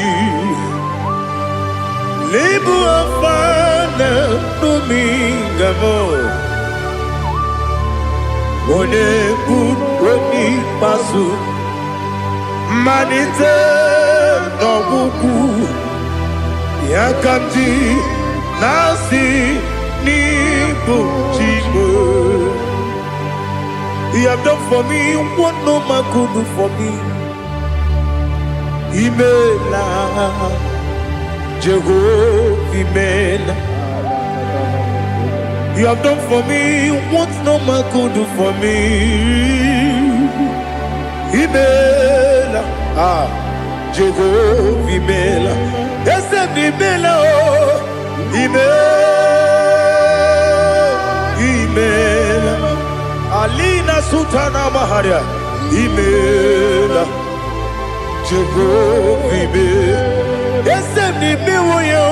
Libu afana dominga mo One budoni pasu Manite no buku Yakamji nasi Nibu chimo. You have done for me what no man could do for me. Imela, Jehovah, Imela. You have done for me what no man could do for me. Imela, Jehovah, Imela. Yes, Imela, Imela. Alina Sultana Maharia, Imela, Jehovah, Imela. Yes, Imela,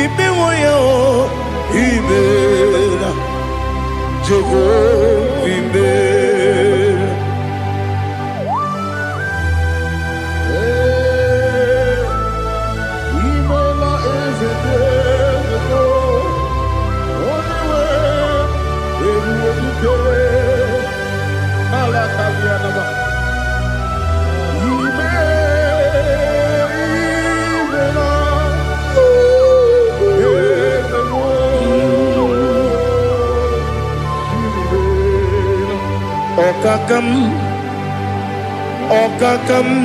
Imela, Imela, Jehovah, Imela. Okakam,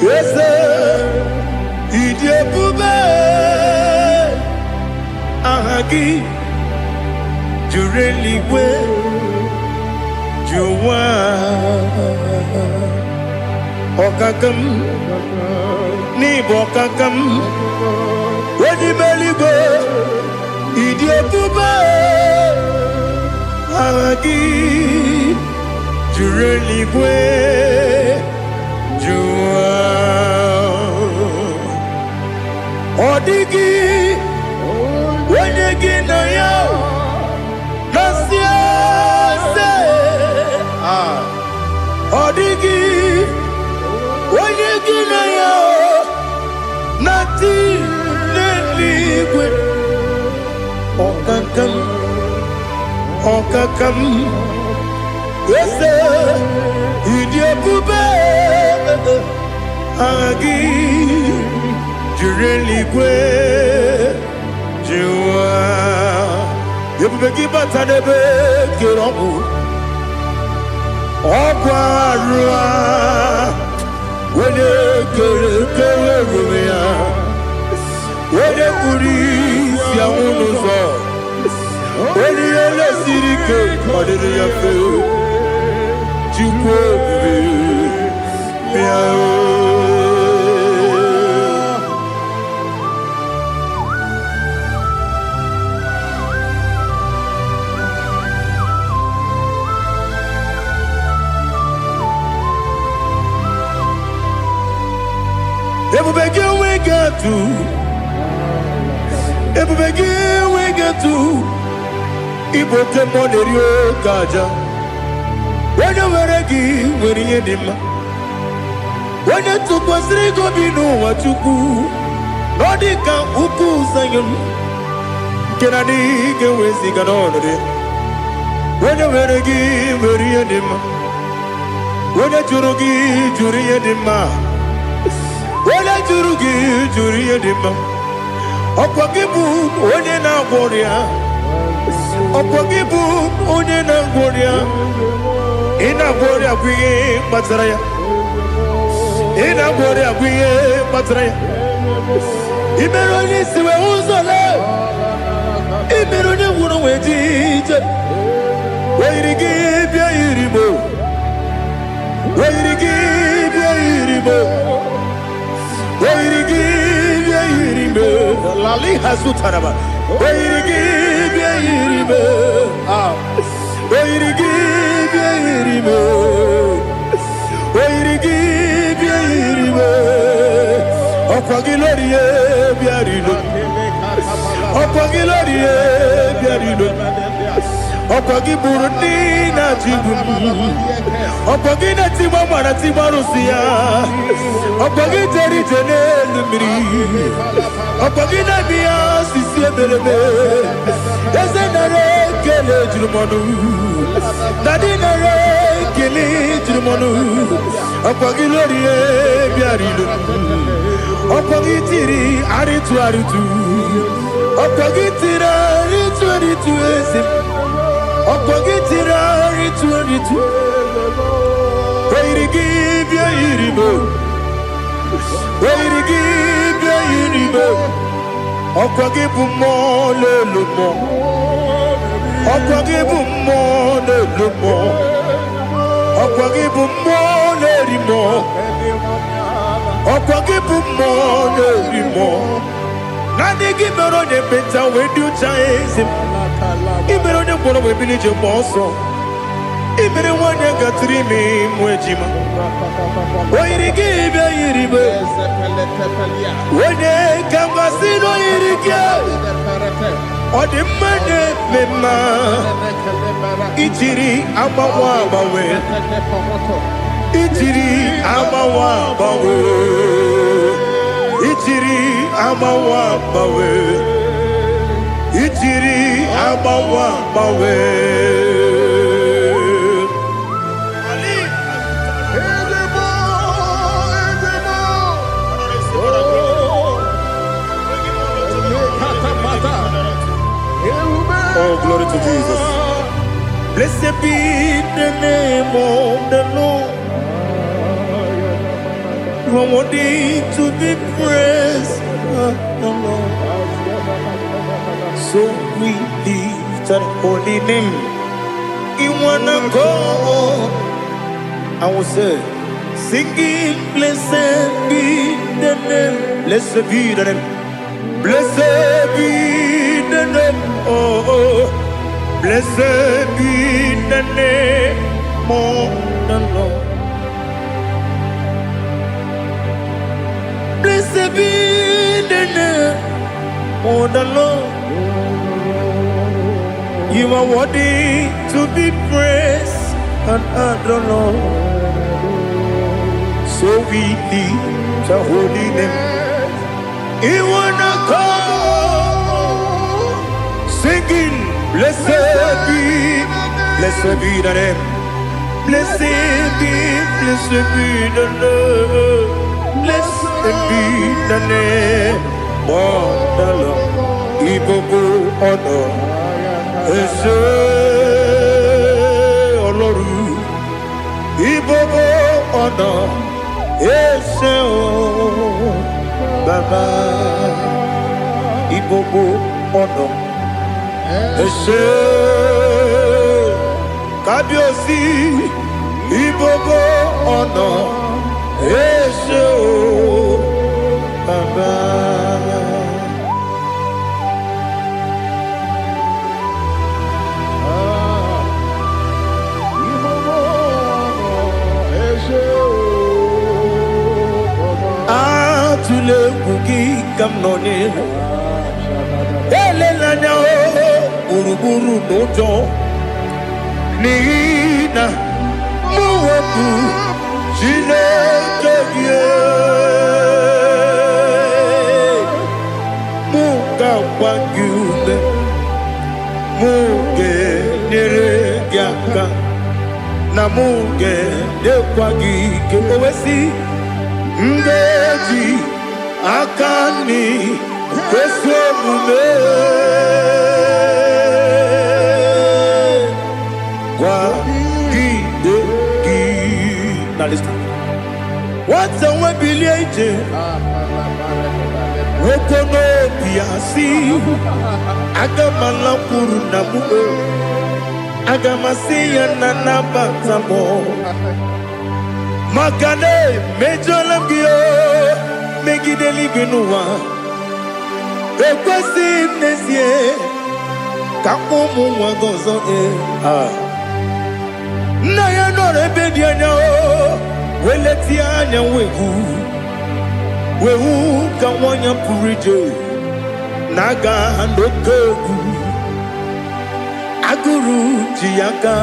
yes, Idiabube, Ahagi, Jureli we, Juwa, Okakam, Nibokakam, Wadibeligo, Idiabube, Ahagi. Jureli we, Jua, Odigi, Wenegi na yo, Nasia se, Odigi, Wenegi na yo, Nati neligwe, Okakam. Yes, Idiabube, Agi, Jureli Gwe, Jua, Yabegi Batanebe, Kiromu, Oguarua, Wene Kerumia, Wene Kuris, Yamunuzo, Wene Yele Sirike, Madere Yafu. When you were a gay, when you did when you took was Rigo Bino, what you do, Nordica, Uku, Zion, Kennedy, get with the When you very give, very anima. When you jurugi, juri anima. When you jurugi, juri anima. Okwagibu, onye na warrior. Okwagibu, onye na warrior. Ina warrior, we matraya. Ina warrior, we matraya. Imeroni siwe uzole. Imeroni wunu wejije. Wairigi bia iribo. Wairigi bia iribo. Wairigi bia iribo. Lali hasutaraba. Wairigi bia iribo. Wairigi bia iribo. Wairigi bia iribo. Okwagilorie bia iribo. Okwagilorie bia iribo. Okwagi Burundi na jibu. Okwagi na tiwa mwana tiwa Rusia. Okwagi teri jene lumiri. Okwagi na biya sisi ebelebe. Eze nare kele jirumonu. Nadi nare kele jirumonu. Okwagi lorie biarido. Okwagi tiri aritu aritu. Okwagi tiri aritu aritu eze. Okogitira ritu Wairigi bia iribo. Wairigi bia iribo. Okogibu mo lelumo. Okogibu mo lelumo. Okogibu mo lerimo. Okogibu mo lerimo. Nani gibero ne beta wedu chaizim. Ibero ne bolo we bilije monso. Ibere wane gatrimi mwejima. Wairigi bia iribe. Wene kamasino irige. Ode mane mema. Ichiri amawa bawe. Ichiri amawa bawe. Ichiri amawa bawe. Ichiri amawa bawe. Oh, glory to Jesus. Blessed be the name of the Lord. You are worthy to be praised, the Lord. So we lift that holy name. You wanna go? I will say, singing, blessed be the name. Blessed be the name. Blessed be the name. Oh, blessed be the name of the Lord. Blessed be the name of the Lord. You are worthy to be praised and adored. So we lift the holy name. You wanna call, singing, blessed be the name. Blessed be the Lord. Blessed be the name of the Lord. Ibogo honor, Ese Oloru. Ibogo honor, Ese Baba. Ibogo honor, Ese Kabiosi. Ibogo honor, Ese Baba. Tule kuki kamnoni ele lanya uruburu nojo nina muwebu jine kevye muga wanyume muge nere giaka na muge de kwagi ke owesi ngeji akani kweso mume kwagi de gi. Now listen. What's a webiliate? Wokono piasi agamala puru namu agamasiya nanabatamo makane mejolamgio megideli binua ekwesi nesie kakomu wagozo na ya nore bedianya weletianya wegu wehu kawanya purije naga ndokogu aguru jiyaga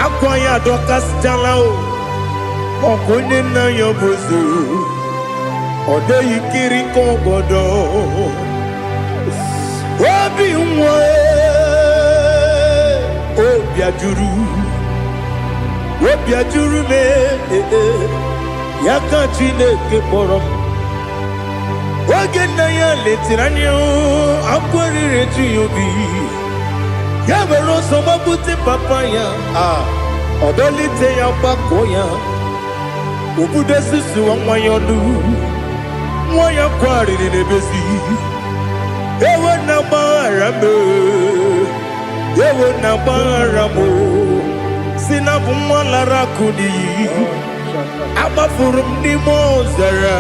akwaya dokas jalao okonye na yobozu ode ikiri kogodo obi nwa obi ajuru me yaka Chineke kpọrọ m oge nna ya letiri anya akwarịrị eju ya obi ya were ọsọ gbapute papa ya ọdọlite ya gbakọ ya obodo susuwa nwa ya ọnụ nwa ya kwarịrị n'ebezi ewe na gbaghara m ewe na gbaghara m si na bụ nwa lara akụ n'iyi agbafuru m n'ime ọzara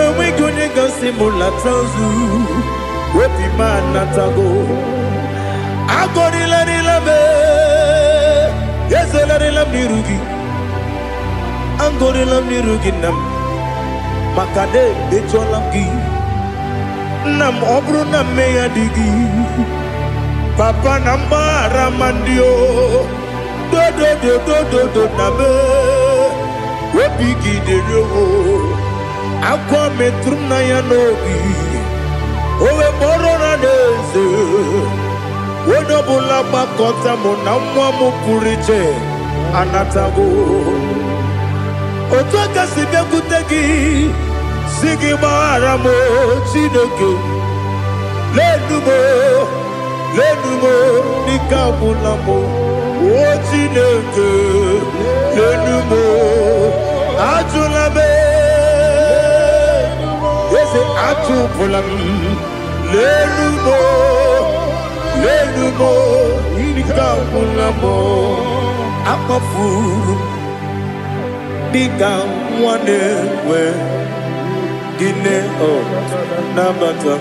enweghị onye gasị m lata ozu obi m anatago agọrịlarịla m ezelarịla m n'iru gị agọrịla m n'iru gị nna m maka na emechọla m gị nna m ọ bụrụ na mmehie dị gị papa na mgbaghara ma ndị o dodododododo na me obi gị dere o akwa metụrụ na ya n'obi owe kpọrọ na n'eze onye ọbụla gbakọta mụ na nwa m pụrụ iche anatago otu aka si bịakwute gị si gị gbaghara m Chineke lenumo dịka agwụla m o Chineke lenumo ajụla m eze atụpụla m lenumo dịka agwụla m akpafuru dịka nwa na-enwe gịnị nabata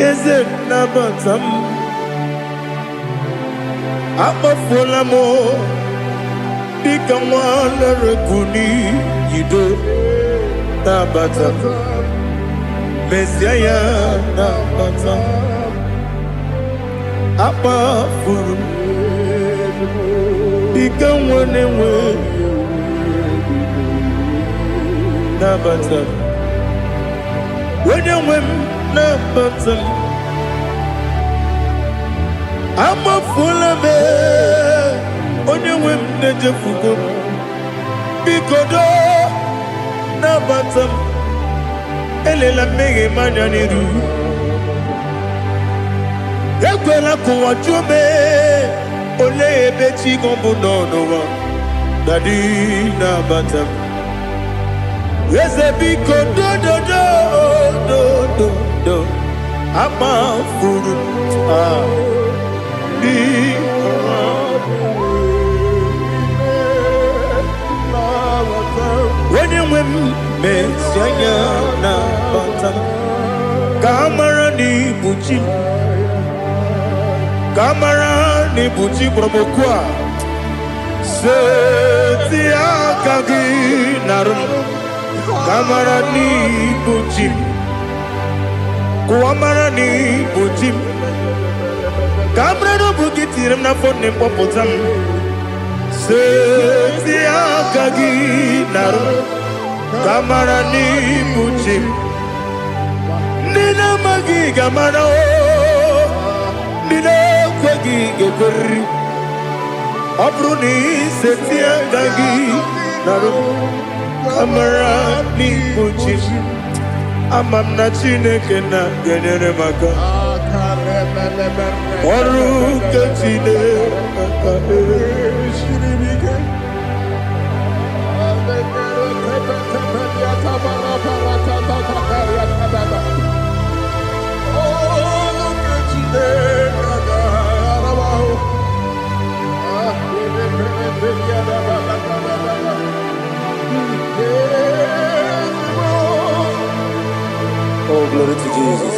eze nabata m akpafuola m dịka nwa na-erekuni yido nabata mesia ya nabata akpafuru dịka nwa na-enwe nabata onye nwe m nabata m amafuola m onye nwe m na-ejefugo m biko do nabata m elela mmehie m anya n'iru ekwela ka ụwa jụọ m olee ebe chi gọ bụ n'ụwa dadi nabata m eze biko do amafuru onye nwe m mesi anya na bata ka amara n'ibu chi ka amara n'ibu chi kpọrọmokwu a seti aka gị narụ kamara n'ibu chi kuamara n'ibu chi kamara n'obu gị tiri m n'afọ nne mkpọpụta m seti aka gị narụ kamara n'ibu chi ndị na-amaghị ga-amara kuri Abruni setia dagi Naru Kamara ni kuchi Amam na chineke na genyere maka Oru kechine Oh, glory to Jesus.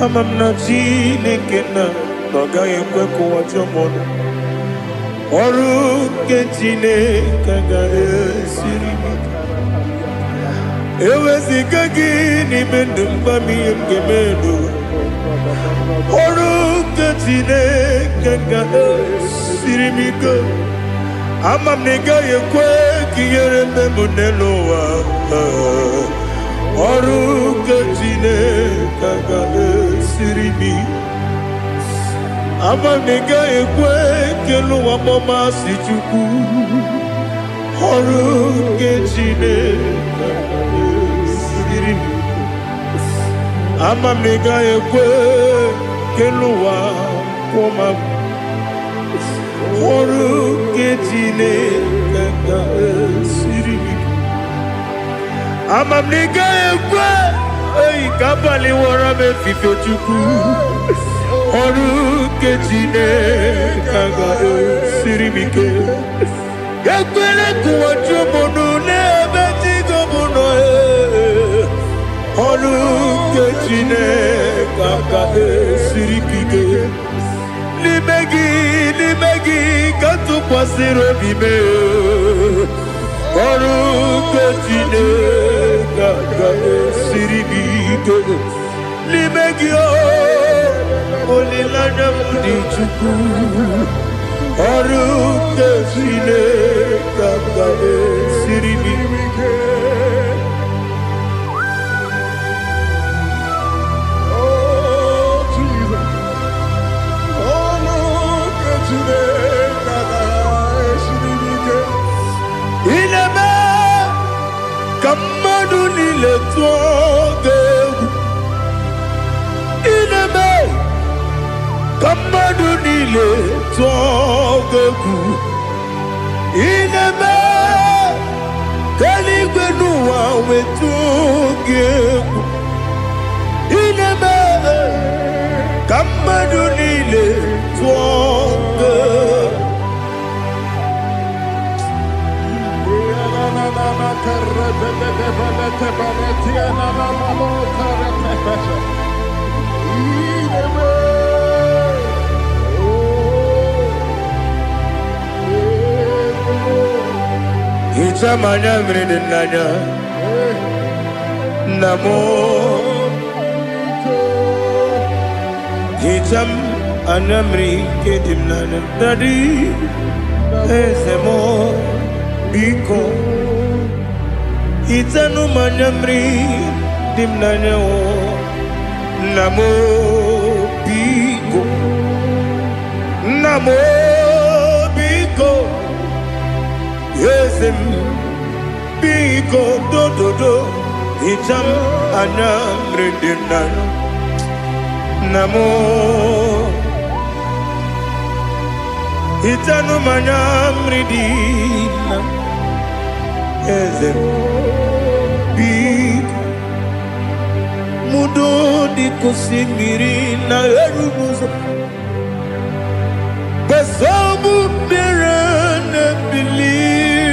Amam na chineke na noga ekwe kuwacho mono Oru kechineke ga esiri Ewezika gị n'ime ndụ mgbami ngemedo Oru kechineke ga esiri m ike Ama m na ị gaghị ekwe ka ihere mmemme n'elu ụwa Oru kechineke ga esiri m ike Ama m na ị gaghị ekwe ka elu ụwa gbamasị Chukwu Oru kechineke ga esiri m ike Ama m na ị gaghị ekwe ka elu ụwa kwụma m Oru kechineke ga esiri m ike Ama m na ị gaghị ekwe ka abalị wara m efife Chukwu Oru kechineke ga esiri m ike Ekwere kụwa chụmụnụ n'ebe Chigo mụ nọ Oru kechineke ga esiri m ike N'ime gị ka tụkwasịrị obi m Oru kechineke ga esiri m ike N'ime gị olileanya m dị Chukwu Oru kechineke ga esiri m ike Ineme kamadu nile tuogegu Ineme kamadu nile tuogegu Ineme kaligwe nuwa wetugegu Ineme kamadu nile tuogegu Ichamanya mridinanya Namo Icham anamri kedimnanya Dadi Ezemo Biko Itanu manyamri dimnanya Namo Biko Namo Biko Yesem Biko do Icham anamri dimnanya Namo Itanu manyamri dimnanya Yesem Biko Mudo di kusimiri na erumuzo Besobu birane believe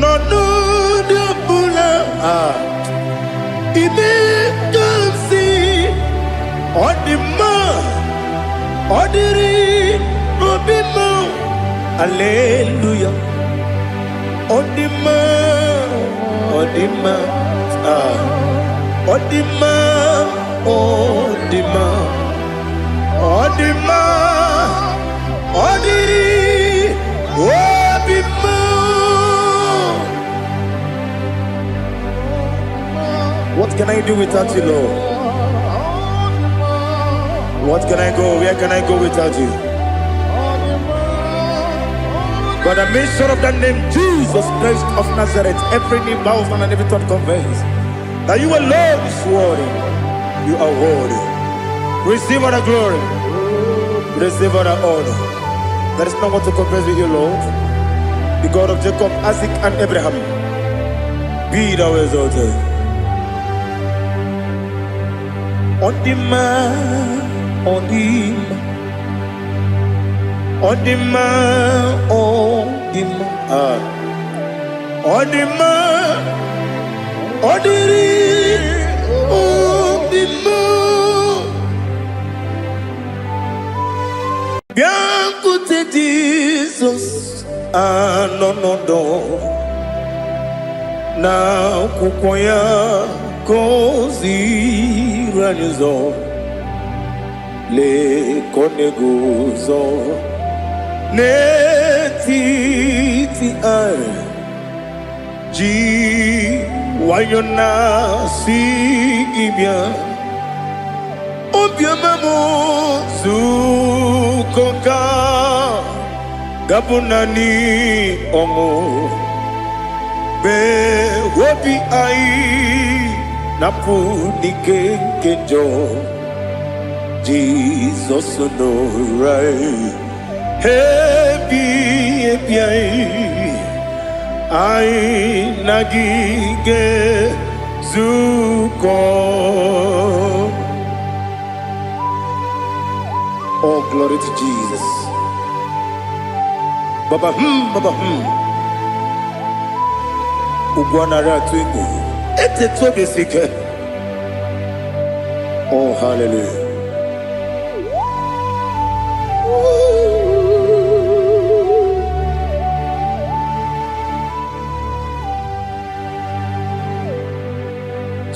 No de bula Ime kamsi Odima Odiri Obima Alleluia Odima Odima Odima Odima Odima Odiri Obima What can I do without you, Lord? What can I go? Where can I go without you? But the mention of that name, Jesus Christ of Nazareth, every knee bows and every tongue confesses that you alone is worthy. You are worthy. Receive all the glory. Receive all the honor. There is no one to compare with you, Lord. The God of Jacob, Isaac, and Abraham. Be thou exalted. On the man, on the man, on the man, on the man, on the man, on the man. Bien écoutez Jesus, ah non non non, na kukoya kozi ranizo, le koneguzo, ne titi ay, ji wayona si ibia. Obiamamo sukoka gabunani omo be wobi ai napuni kenjo Jesus no right happy ai nagige zuko. Oh, glory to Jesus. Baba Baba Ugwana Ratwingu. Ete tobe sike. Oh, hallelujah.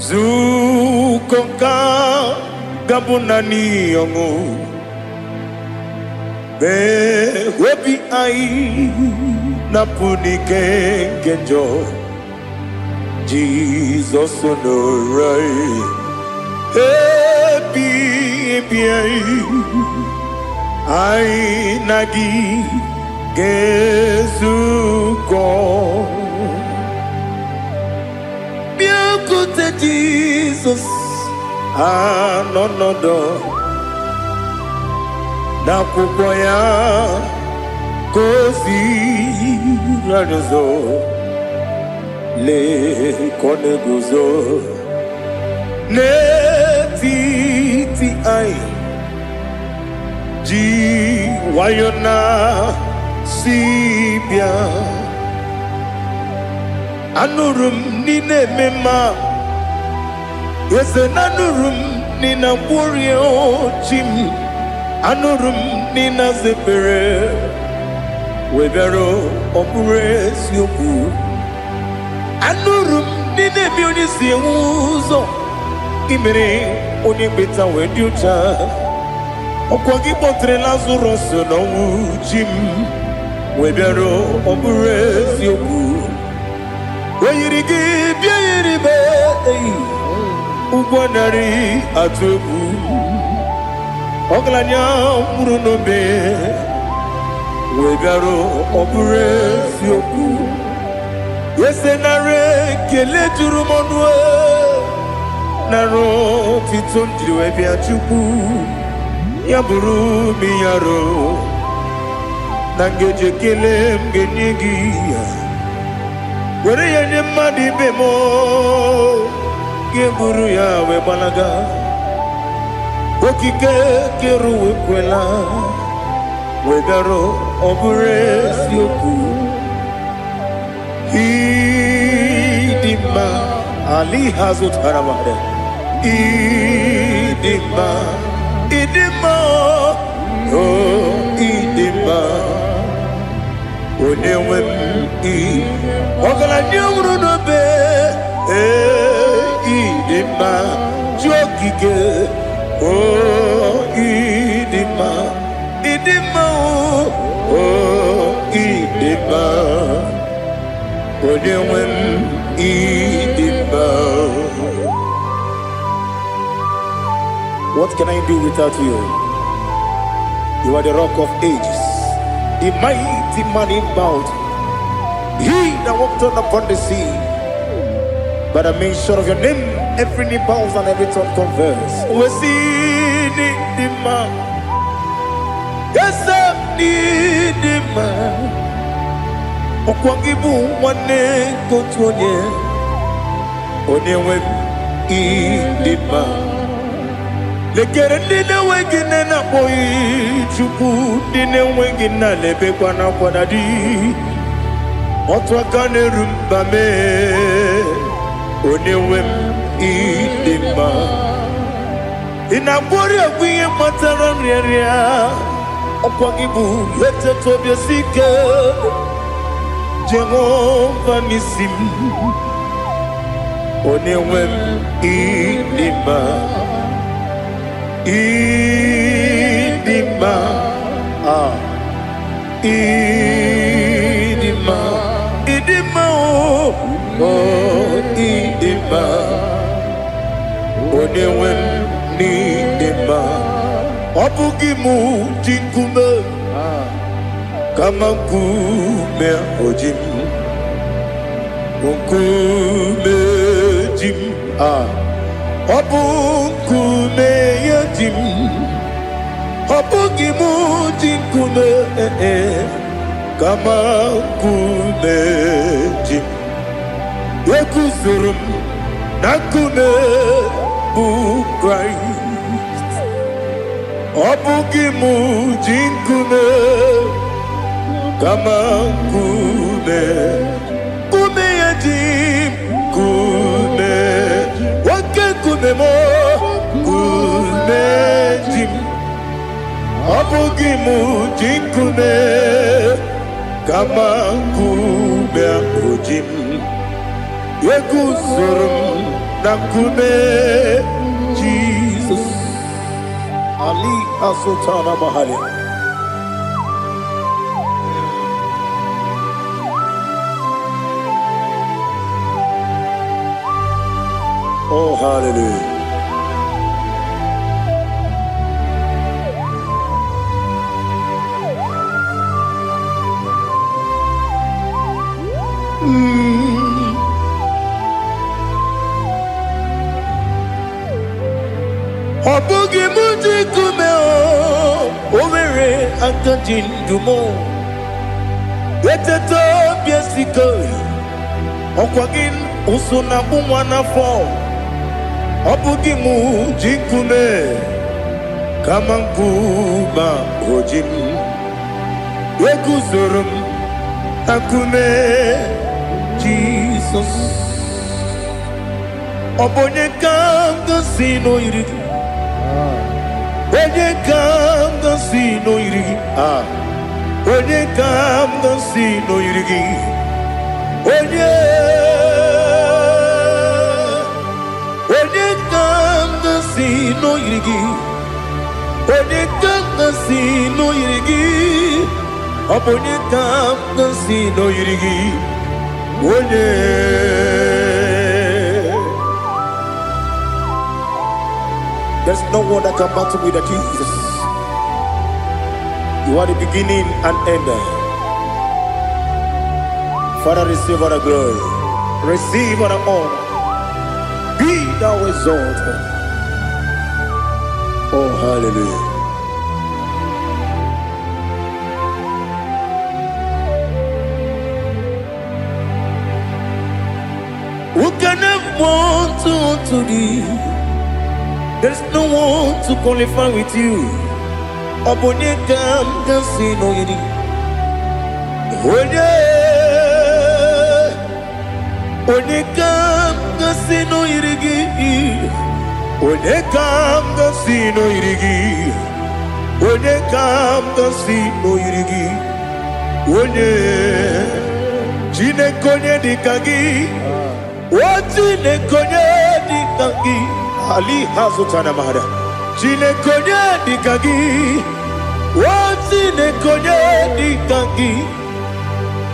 Zukonka gabunani yongu. Be webi ai napuni kenjo Jesus no right happy ai nagi gezuko bien côté Jesus ah no no no na kukoya kozi ranizo le koneguzo ne titi ai ji wayona sibia anurum nine mema yese nanurum nina burio chim anurum nina zepere webero opres yoku anurum nina bionisi uzo imere oni beta weducha okwagi potre lazarus no jim webero opres yoku weyirigi biiribe ugwanari atubu Oglanya muruno be wegaro opres yoku yesenare kele turumonwe naro titondiri webi achuku yaburu miyaro nangeje kele mgenyigi were yenye madi bemo geburu ya webalaga okike keru wekwela wegaro opres yoku idima ali hazut haramade idima oh idima onewem ogala nyumru no be idima jokike oh idima oh idima onewem idima can I do without you? You are the rock of ages, the mighty man in battle. He that walked on upon the sea. By the mention of your name, every knee bows and every tongue converse. We see the man. Yes, I need the man. Okwagibu wane kotonye. Onyewe the man. Lekere dine wengine na boy chupu dine wengine lebe kwa na kwa di. Otwa kane rumba me. Onyewe the man. Inabori agwiye matara nriya. Okwagibu yete tobye sike. Jehovah Nisim. Onyewe idima. Idima. Idima. Idima. Oh, idima. Onyewe idima. Obugimu jinkume. Kama kume ojim. Kume jim. Obukume yajim. Obugimu jinkume. Kama kume jim. Yekuzurum nakume bukrai. Obugimu jinkume. Kama kume yajim kume wake kume mo kume jim abugimu jinkume kama kume ojim yekuzurum na kume Jesus Ali Asotana Mahali. Oh, hallelujah. Obugi muji kumeo, overe akajin dumo. Yeteto biesiko, okwagin usuna bumwana fo. Obugi muji kume, kamankuba ojim. Wekuzurum akume, Jesus. Obonye kanga sino irigi. Onye kanga sino irigi. Onye kanga sino irigi. Onye kanga sino irigi. Onye kanga sino irigi. Onye kanga sino irigi. Onye. There's no one that can battle with the Jesus. You are the beginning and end. Father, receive all the glory. Receive all the honor. Be thou exalted. Oh, hallelujah. Who can have one to thee? There's no one to qualify with you. Obonye kam kasino yidi. Onye kam kasino yidi. Onye kam kasino yidi. Onye kam kasino yidi. Onye chine konye dikagi. Wachine konye dikagi. Ali Hazutana Mahada. Chine konye dikagi. Wachine konye dikagi.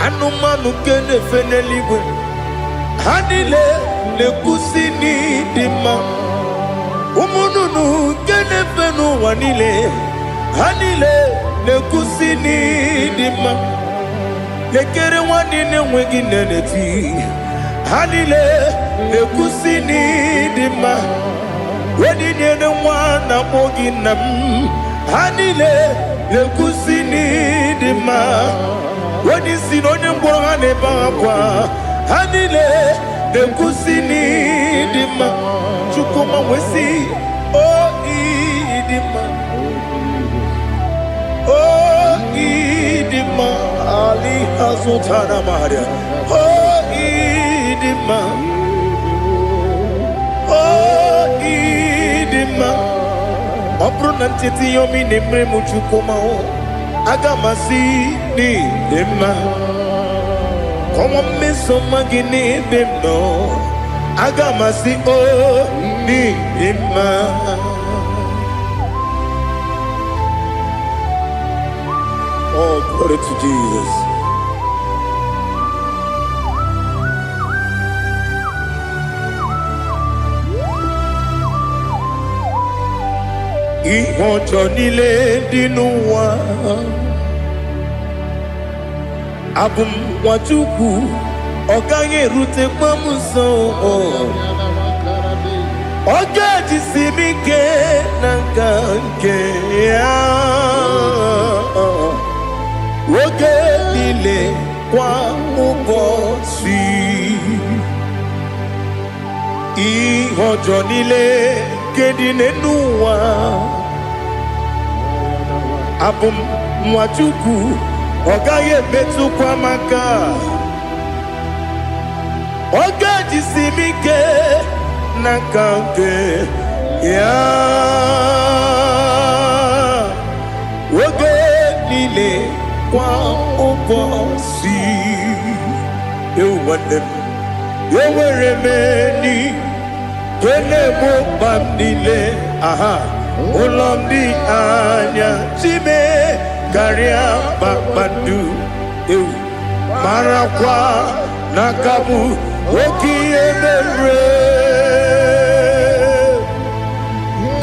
Anumanu kene feneliwe. Hanile le kusini dima. Umununu kene feneliwe. wanile hanile nekusini dima lekere wanine wegi neneti hanile nekusini dima wedi nyene wana moginam hanile nekusini dima wedi sinonye mbwangane bakwa hanile nekusini dima chukuma wesi oh idima oh idima ali hazutana maria oh idima oh idima opronantiti yomi nemre muchukuma agamasi ni dima como me somagini demno agamasi oh ni dima. Oh, glory to Jesus. Ihojo nile dinuwa abum wajuku oganye rute pamuso oga jisimike nanganke ya woge nile kwa ubosi ihojo nile kedine nuwa abum mwachuku ogaye betu kwa maka oga jisimike nakange ya woge nile kwa ubosi ewandem eweremeni kene mo bandile aha ulomdi anya chime garia babandu eu marakwa nakabu okiemere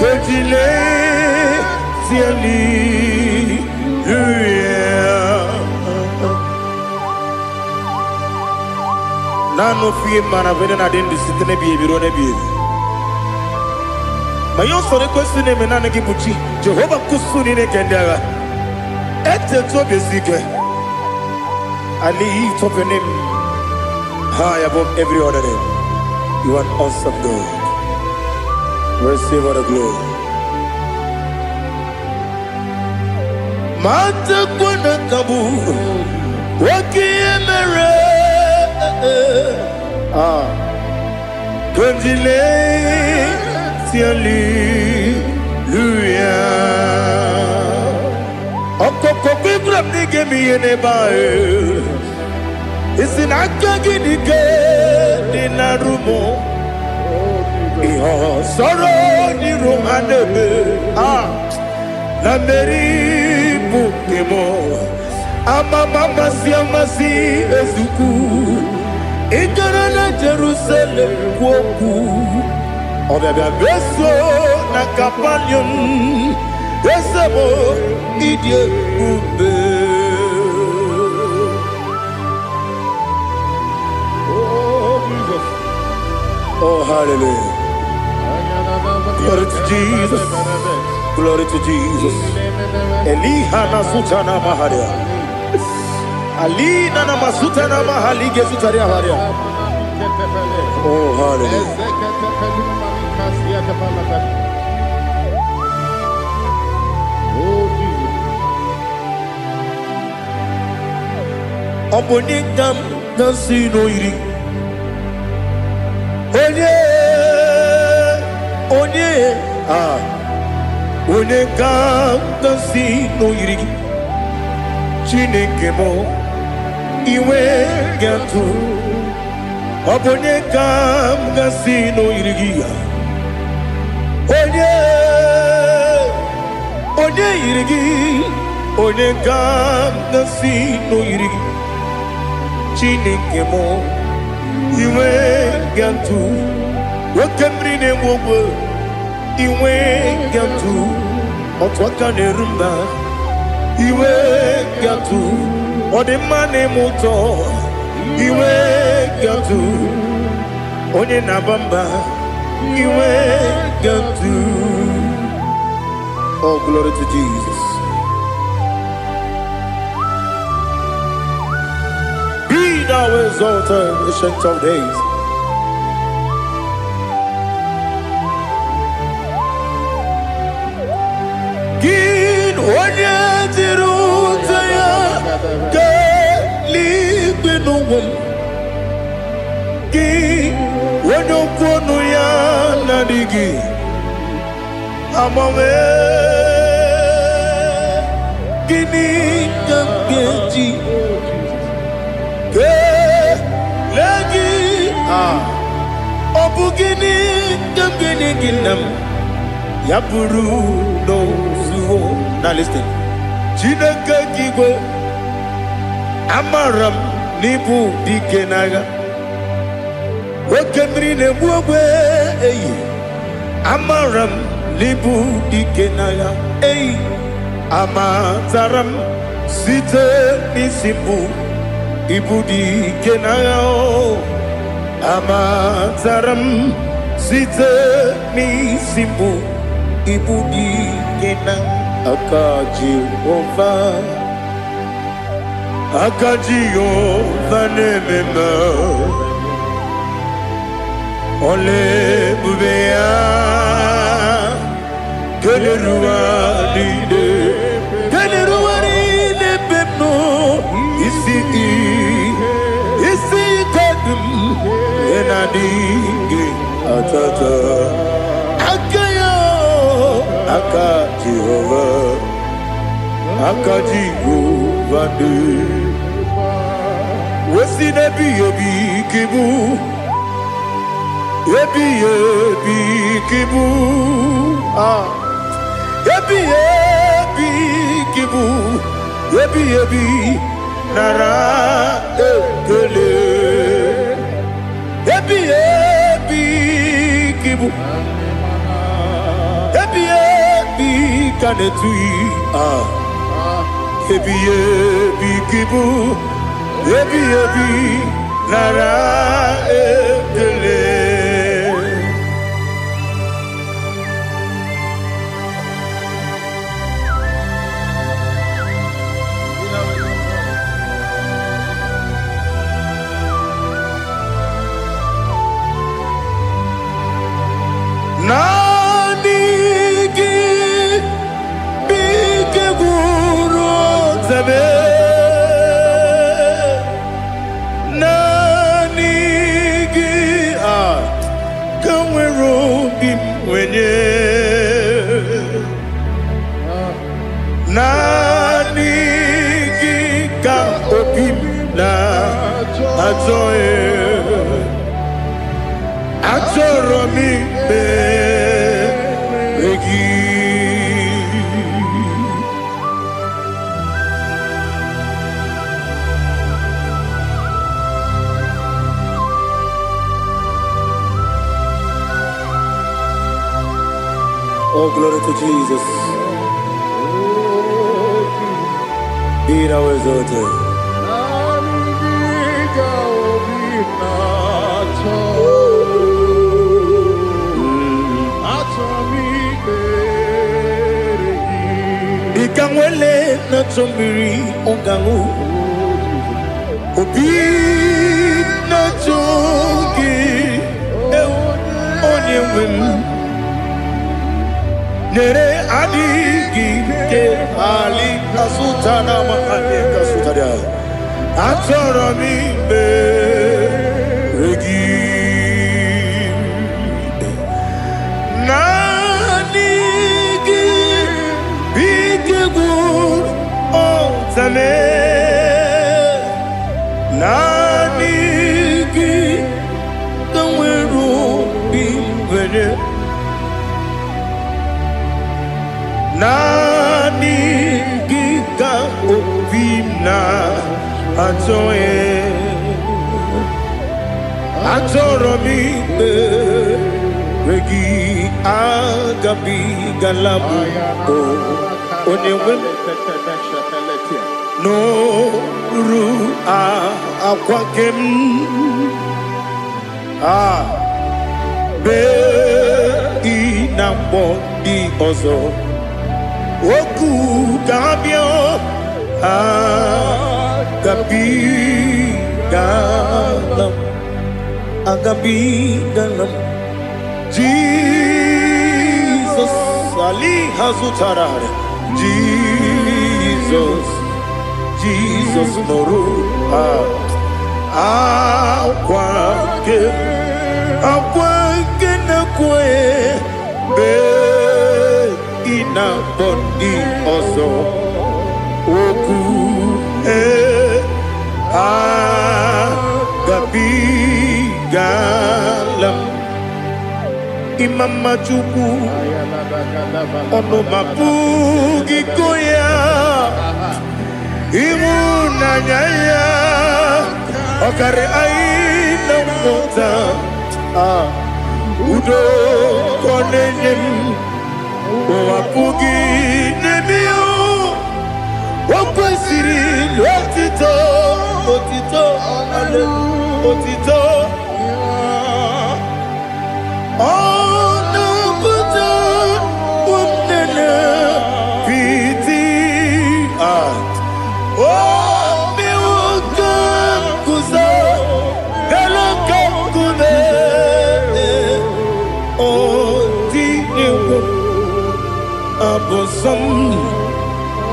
kejile tieli nano fie mana vene na den disitene bi ebiro ne bi mayo sore kwesune me nane gibuchi Jehova kusuni ne kendaga ete to besike I lift up your name high above every other name. You are an awesome God. Receive all the glory. Mata kuna kabu wakiemere Kundile Hallelujah. Okoko kibram nige mi enebae. Isinaka nige dinarumo. Iho soro ni romanebe. Na meri bukemo. Ama mama siamasi ezuku. Ikarana Jerusalem woku. Obebe beso na kapanion. Esemo idie ube. Oh, Jesus. Oh, hallelujah. Glory to Jesus. Glory to Jesus. Elihana sutana maharia. Alina na masutana mahali gesutaria haria. Oh, hallelujah. Oponingam nasino iri. Onye oningam nasino iri. Chineke mo iwe gantu. Oponingam nasino iri. Onye iri. Oningam nasino iri. Chineke mo iwe gantu wakemrine mwogo iwe gantu Otwaka nerumba iwe gatu odemane moto iwe gatu onye nabamba iwe gatu. Oh, glory to Jesus. Be thou exalted, ancient of days. Gin onye tiruta ya ke ligbe n'ụwụm. Gin onye kwonu ya n'adịghị amawe. Gini kamgeji ke lagi obu gini kamgeni ginam yapuru no zuo. Now listen. Chineke kigwe amaram nibu dikenaga wekemri nebuwe eyi amaram nibu dikenaga eyi amataram site nisibu ibudi kenao. Amataram site nisibu ibudi kena. Akajihova nemema ole bubea Keleruaride pepno isi kadum enadinge atata akayo akajihova de wesi nebi ebi kibu ebi kibu ebi kibu ebi nara ekele ebi kibu ebi kanetui ebi kibu ebi nara ekele. Nanigi bikeguru zabe nanigi kamweru bimwenye nanigi ka opim na ajoye Atoromi begi. Oh, glory to Jesus. Be thou exalted. Ikamwele na chombiri ongangu obi na chogi onye wem nere adigi ke ali kasutana mahane kasutaria atoromi beregi nanigi bikegur ozame nanigi kamweru bimwene nanigi ka obimna atoe atoromi regi agabi galabu o onyewe n'oru akwakem be inambo di ọzọ oku gabio agabi galam Jesus Ali Hazutarare Jesus Noru akwake na kwe be ina bondi ozo oku gabi galam Imama Chukwu ono mapugi koya imu nanyaya okare aina mota udo konenyem wapugi nemio wakwesiri otito ale otito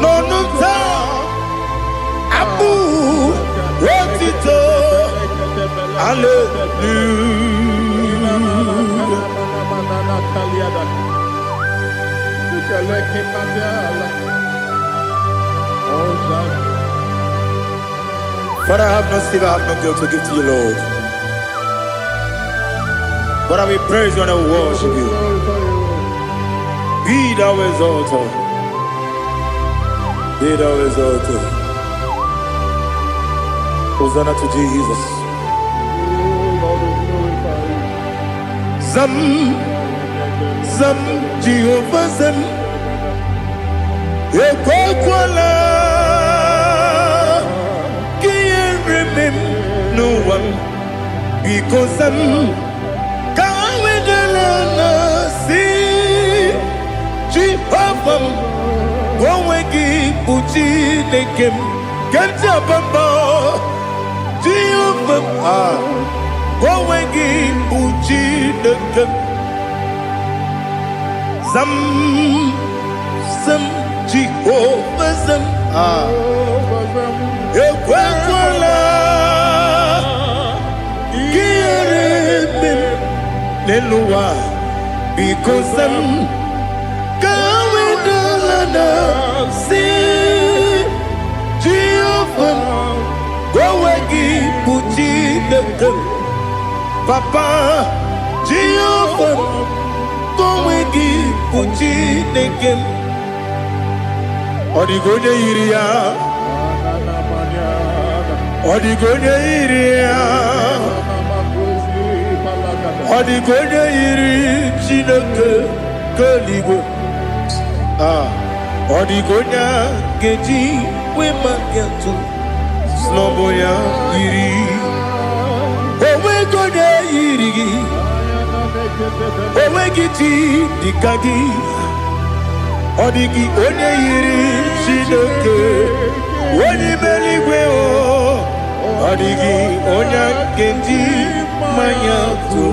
Nonunta Abu Wotito Father, I have no silver, I have no gold to give to you, Lord. But we praise you and I worship you. Be thou exalted. Be thou exalted. Hosanna to Jesus. Zam Jehovah Zam Ekwakwala Can't remember no one because Zam Kawedalana see Jehovah Wawegi Buchi Nekem Ganja Bamba Jehovah Wawegi Buchi Nekem Zam Jehovah Zam Ekwakwala Kieremem Neluwa because Zam Kawedalana see Jehovah Wawegi Buchi Nekem Papa Jehovah Wawegi Buchi Nekem Odigonya Iria Odigonya Iria Odigonya Iri Chineke Kaligo Odigonya Geji Wemakiatu Snoboya Iri Owegonya Iri Owegiti Dikagi Odigi onye yiri Chineke onye meligwe o Odigi onye kenji manya to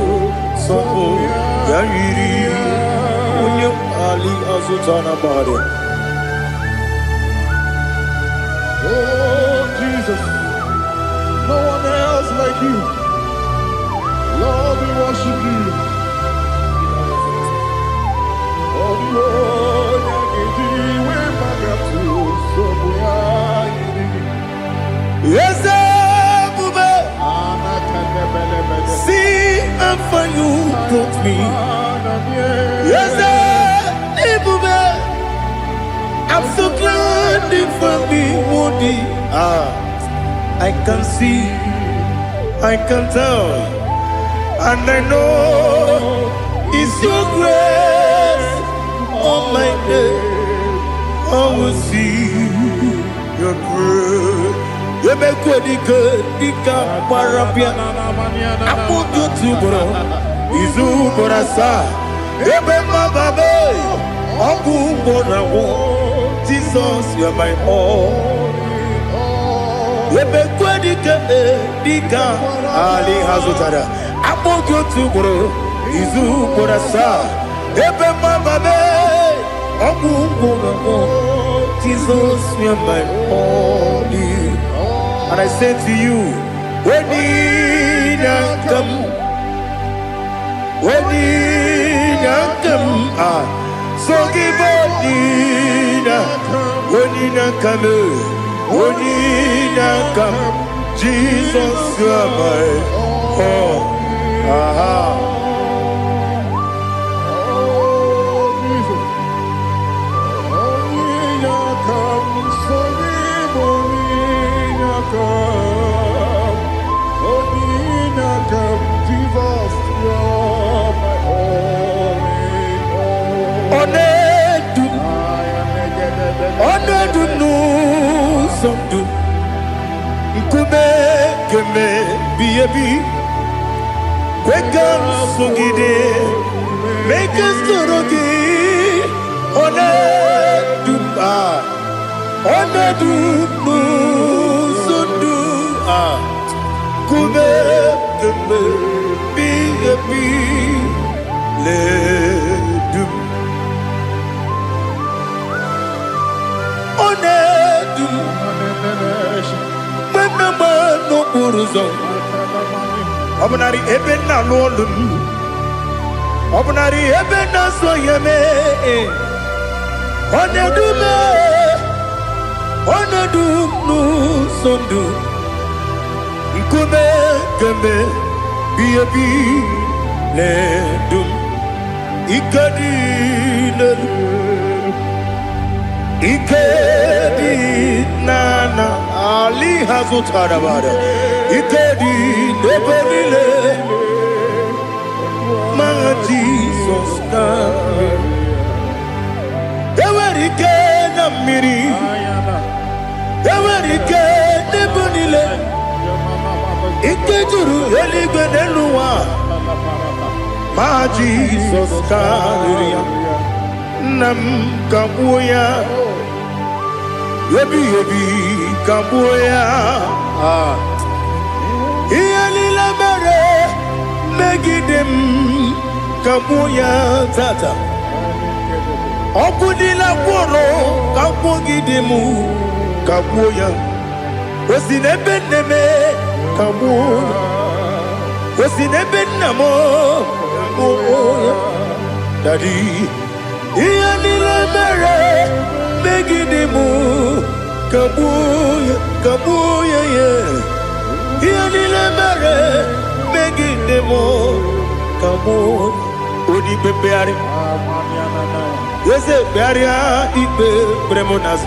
sopo ya yiri onye Ali Azutana Bade. Oh Jesus, no one else like you. Lord, we worship you. Oh Lord, yes, see how far you brought me. Yes, I'm so glad you found me worthy. I can see, I can tell, and I know It's your grace on my day. I will see your grace. You make dika parapia. Amu tutubro. Izu borasa. Ebe mababe. Abu bonawo. Jesus, you're my all. You make dika ali hazutara. Amu tutubro. Izu borasa. Ebe mababe. Jesus, you're my only. And I say to you, when you come, so give when you come, Jesus, you're my all. Onedu no sondu Nkube keme biyebi Kwekam sungide Make us torogi Onedu no sondu Nkube keme biyebi Ledum Onedu Menama no buruzo Obnari ebena lolum Obnari ebena soyeme Onedu me Onedu no sondu Nkume keme biyebi ledum Ikadi ledum Ikedi nana Ali hazutarabara Ikedi nebenile Ma Jesus na Ewerike na miri Ewerike nebenile Ikejuru eligwe neluwa Ma Jesus na Nam kabuya Yebi kabuya Iyalila mere Megidem kabuya tata Okudila kworo kabugidemu kabuya Osinebeneme kabuya Osinebenamo kabuya Daddy Iyanile mere Megidemu Kabuya Kabuya ye Iyanile mere Megidemu Kabuya Odi pepeari Yese pearia Ipe premonas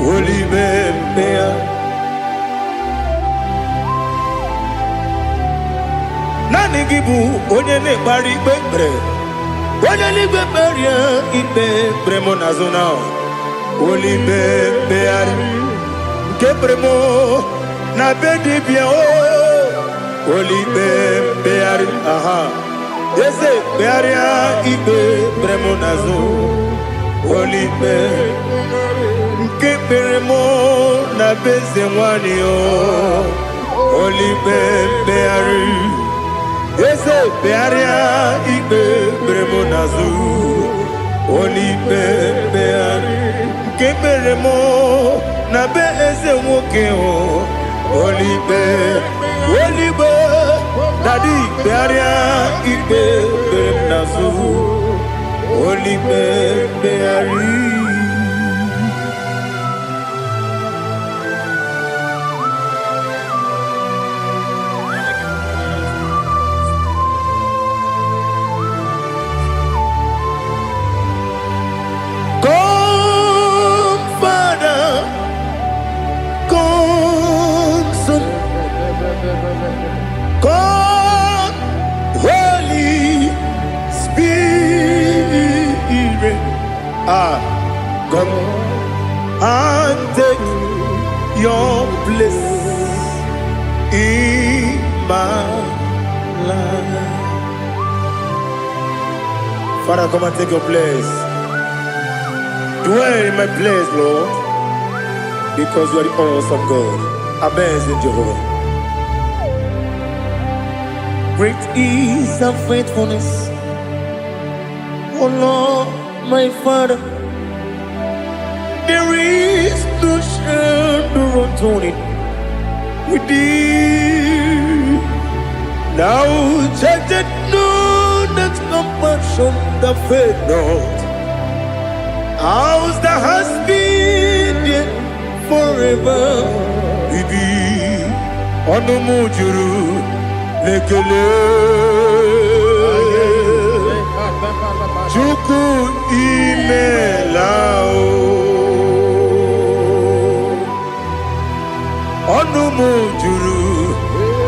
Oli bepea Nani gibu Onye ne bari bepre Onye ligbe peria Ipe premonazona Oli bepeari Nke premo Na bedi bien Oli bepeari Aha Yese pearia Ipe premonazo Oli be Nke premo Na beze wani Oli bepeari Ese pearia Ipe premonazo Oli bepeari Keberemo na be eze nwoke Olibe Daddy bearia Ipe premonazo Olibe beari Come and take your place in my life. Father, come and take your place. Dwell in my place, Lord, because you are the awesome God. Amazing Jehovah. Great is thy faithfulness, O Lord, my Father. There is no shadow of turning with thee. Now judged know that compassion that faith not. Ours that has been there forever with thee. Onumujuru lekele Chuku imelao Onumujuru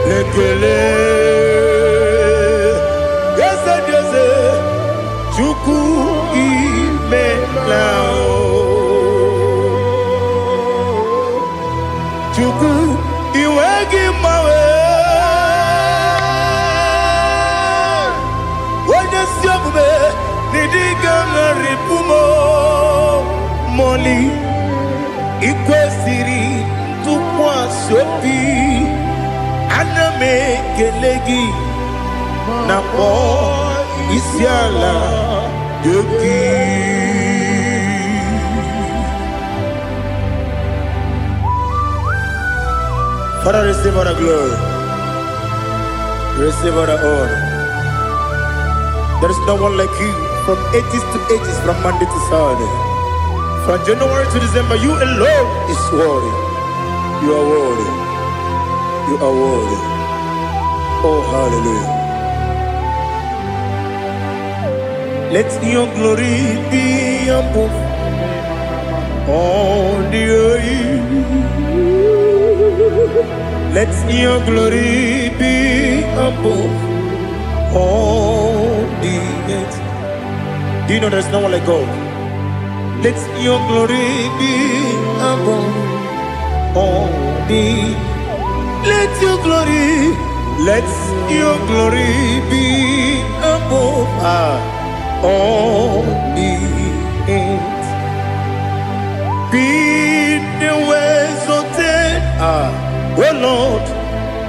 lekele Yes, Chuku imelao Chuku iwegi mawe Wanyasiyakume nidiga ngaripumo Moli ikwesiri tukwa sopi Aname kelegi na po isiala yoki Father, receive all the glory, receive all the honor. There is no one like you from ages to ages, from Monday to Saturday, from January to December. You alone is worthy. You are worthy. You are worthy. Oh, hallelujah. Let your glory be above all the earth. Let your glory be above all the earth. Do you know there's no one like God? Let your glory be above all the. Let your glory be above all the earth. Be the ways of death, oh Lord,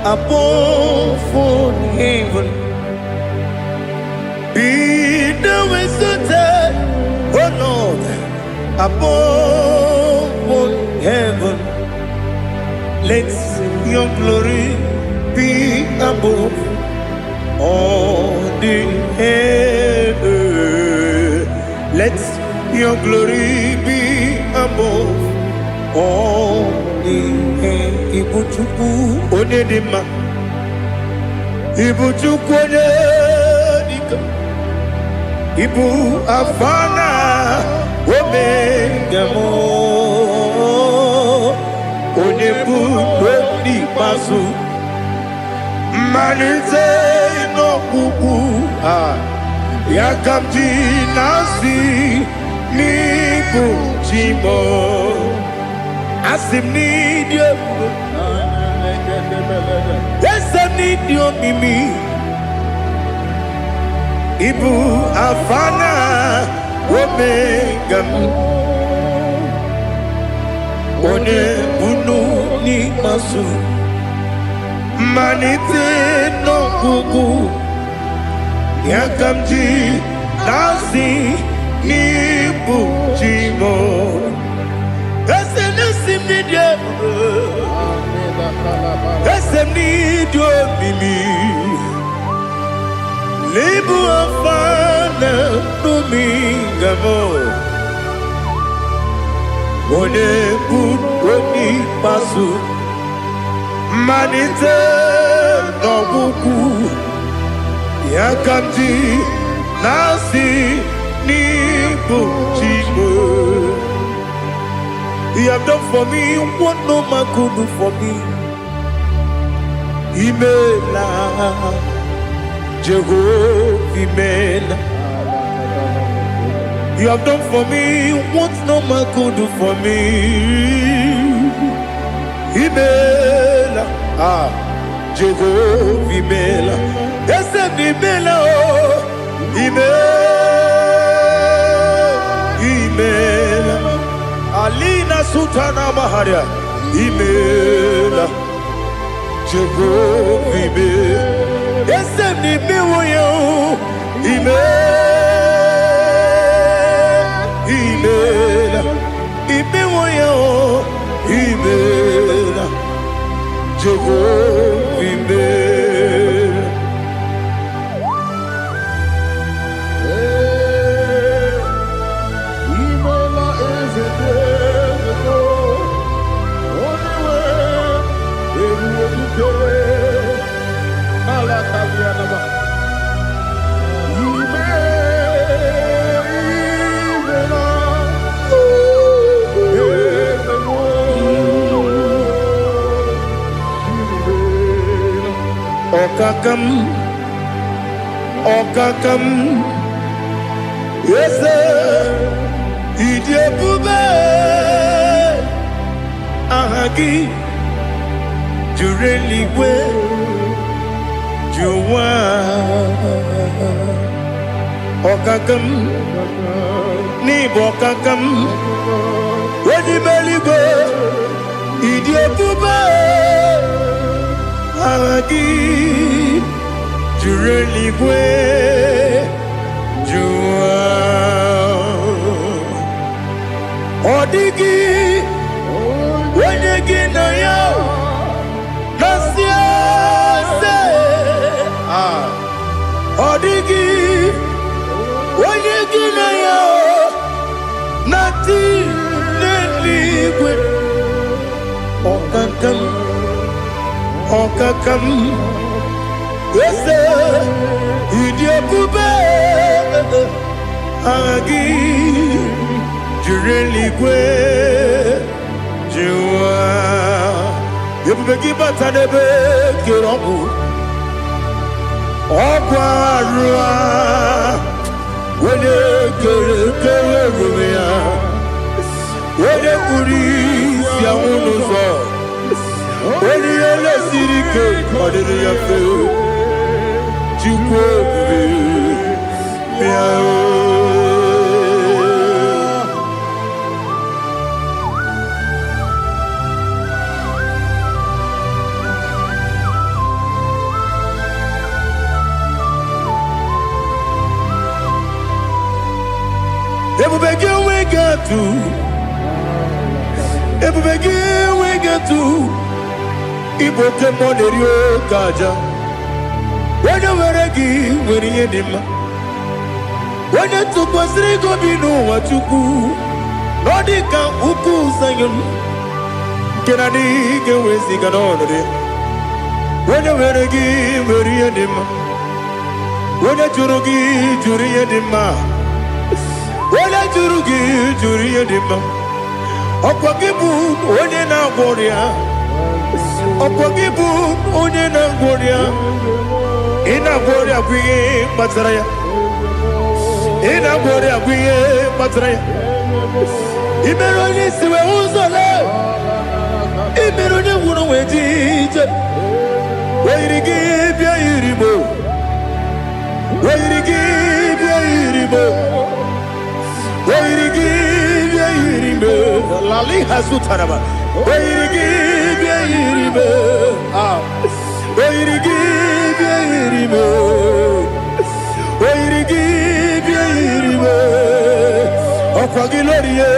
above all heaven. Be the ways of death, oh Lord, above all heaven. Let your glory be above all the earth. Let your glory be above all the earth. Ibuchuku onedima, Ibuchuku onedika, Ibu afana omega mo, onebu doni pasu, manite no kuku yakamji nasi niku chimo. Asim need you. Yes, I need you, Mimi. Ibu afana omega one bunu ni masu manite no kuku yakamji nasi niku chimo. Need you, Mimi. Libu afana dominga mo. One buni pasu. Manite no buku. Yakamji nasi ni buchimo. You have done for me what no man could do for me. Imela, Jehovah Imela, You have done for me what no man could do for me. Imela, Jehovah Imela, Esem Imela, Imela, Alina Sutana Maharia, Imela, Jehovah Imela, Esem Imela, Imela, Imela, Jehovah Imela. Imela is a desert, only way it will be. Alakavianaba. Okakam, yes, Idiabube, Ahagi, Jureligwe, Juwa, Okakam, Nibokakam, Wadibeligwe, Idiabube, Ahagi, Jureligwe, Juwa, Odigi, Wenegi na yo, Nasia se, Odigi, Wenegi na yo, Nati neligwe, Okakam, Okakam. Yes, Idiabube, Agi, Jureligwe, Jua, Yabegi Batanebe, Kirobu, Ogwarua, when you Rumia, when you Uris, Yamunuzo, when you Lesirike, what did you feel? When you were a gay, when you had him, when you took was Rigo Bino, what you do, Nordica, Uku, Zion, Kennedy, get with the Ganoni. When you were a gay, when you had him, when you Jurugi, Juri had him, when I Jurugi, Juri had him, Opagibu, when you now warrior, Opagibu, when you now warrior. Ina gloria guye matraya. Ina gloria guye matraya. Imeroni siwe uzole. Imeroni wuno wejije. Wairigi bia iribo. Wairigi bia iribo. Wairigi bia iribo. Lali hasutaraba. Wairigi bia iribo. Wairigi bia iribo. Wairigi bia iribo. Okwagilorie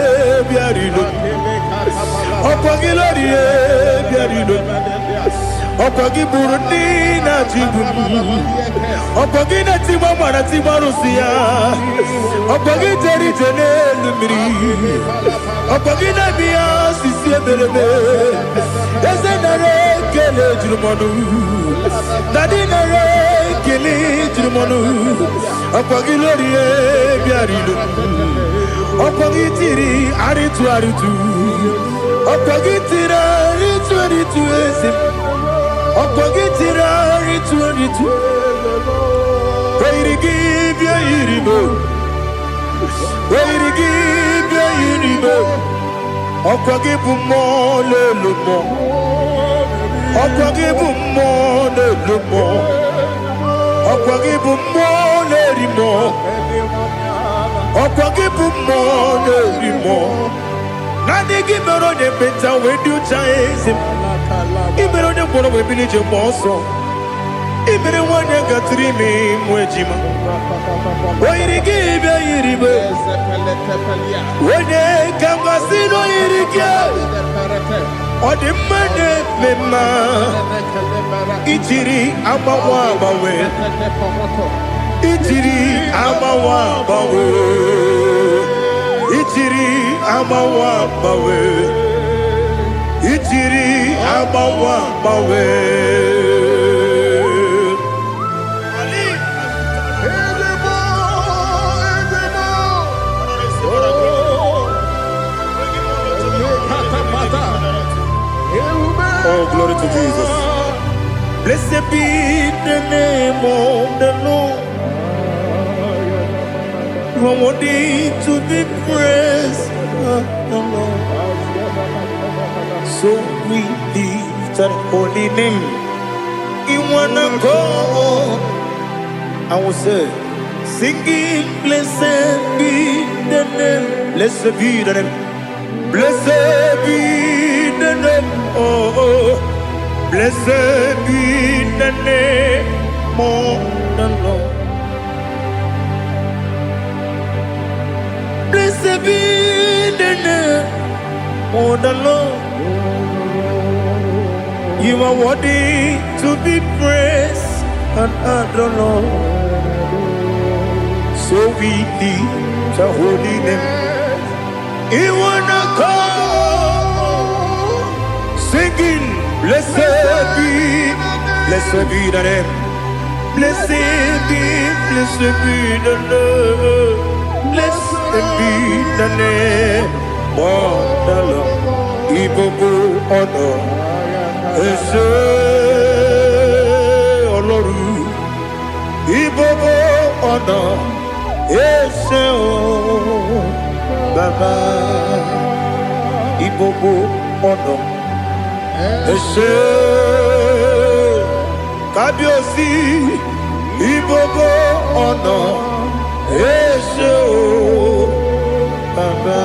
bia iribo. Okwagilorie bia iribo. Okwagiburundi na jibu. Okwagina tiba mwana tiba rusia. Okwagiteri jene lumiri. Okwagina biya sisi ebelebe. Eze nare kele jurumonu. Dadi nare kele jurumonu. Okwagilorie bia iribo. Okwagitiri aritu aritu. Okwagitira aritu aritu ese. Okwagitira aritu aritu. Wairigi bia iribo. irigi bia yiribe okwagi bu mo le lumo okwagi bu mo le lumo okwagi bu mo le rimo okwagi bu mo le rimo nani gibero ne beta we do chaise ibero ne boro we bilije moso ibere wanya gatrimi mwejima oirigi bia yiribe wene kamasino irigi odimane mema itiri amawa bawe itiri amawa bawe itiri amawa bawe itiri amawa bawe Oh, glory to Jesus. Blessed be the name of the Lord. You are worthy to be praised, the Lord. So we lift our holy name. You wanna go? I will say, singing, blessed be the name. Blessed be the name. Blessed be the name. Oh, blessed be the name of the Lord. Blessed be the name of the Lord. You are worthy to be praised and adored, Lord. So we lift your holy name. You wanna call, singing, blessed be the name. Blessed be the Lord. Blessed be the name of the Lord. Ibobo honor, Ese Oloru. Ibobo honor, Ese Baba. Ibobo honor, Ese Kabiosi. Ibobo honor, Ese Baba.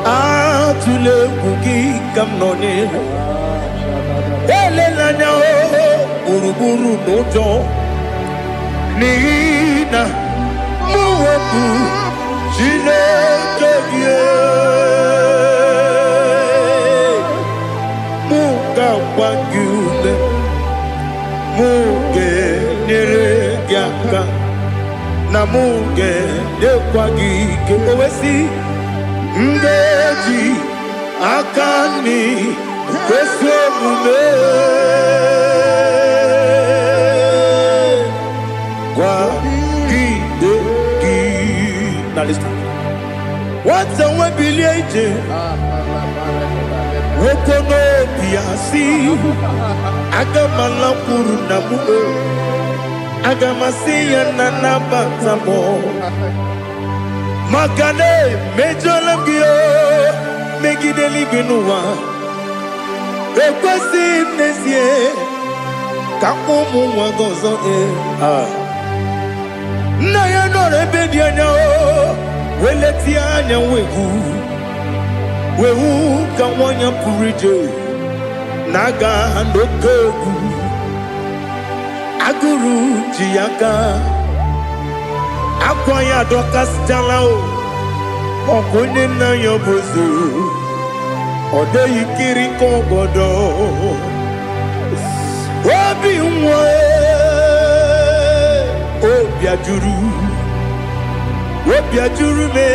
Atule kuki kamnone ele lanya uruburu nojo nina muwebu Chineke muga wagyule muge neregiaka na muge dekwagike owesi Ngeji akani kwesomume kwa gidegi. Now listen. What's a webiliate? Wokono piasi agamala puru namu agamasiya nanabatamo. Makane mejolamgio megideli binua ekwesi nesie kamumu wagozo na ya nore bedi anya weleti anya wehu kawanya purije naga ndokogu aguru jiyaka akwanya dokas jalao okunye na yobozu ode yikiri kogodo obi nwa obi ajuru me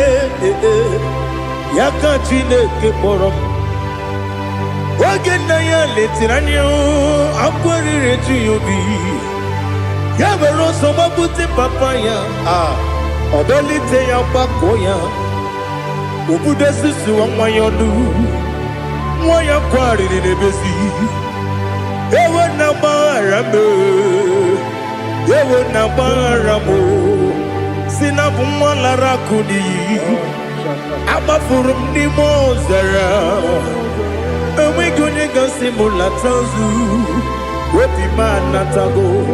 yaka Chineke kpọrọ oge na ya letiranya akwarire tuyobi ya mere ọsọ gbapute papa ya ọdọlite ya gbakọ ya Ubudesisu wanyonu Wanya kwari nebezi Ewe na barame Ewe na baramo Sinabu mwalara kudi Abafurum ni mozara Ewe gonye gansi mulatanzu Wepi manatago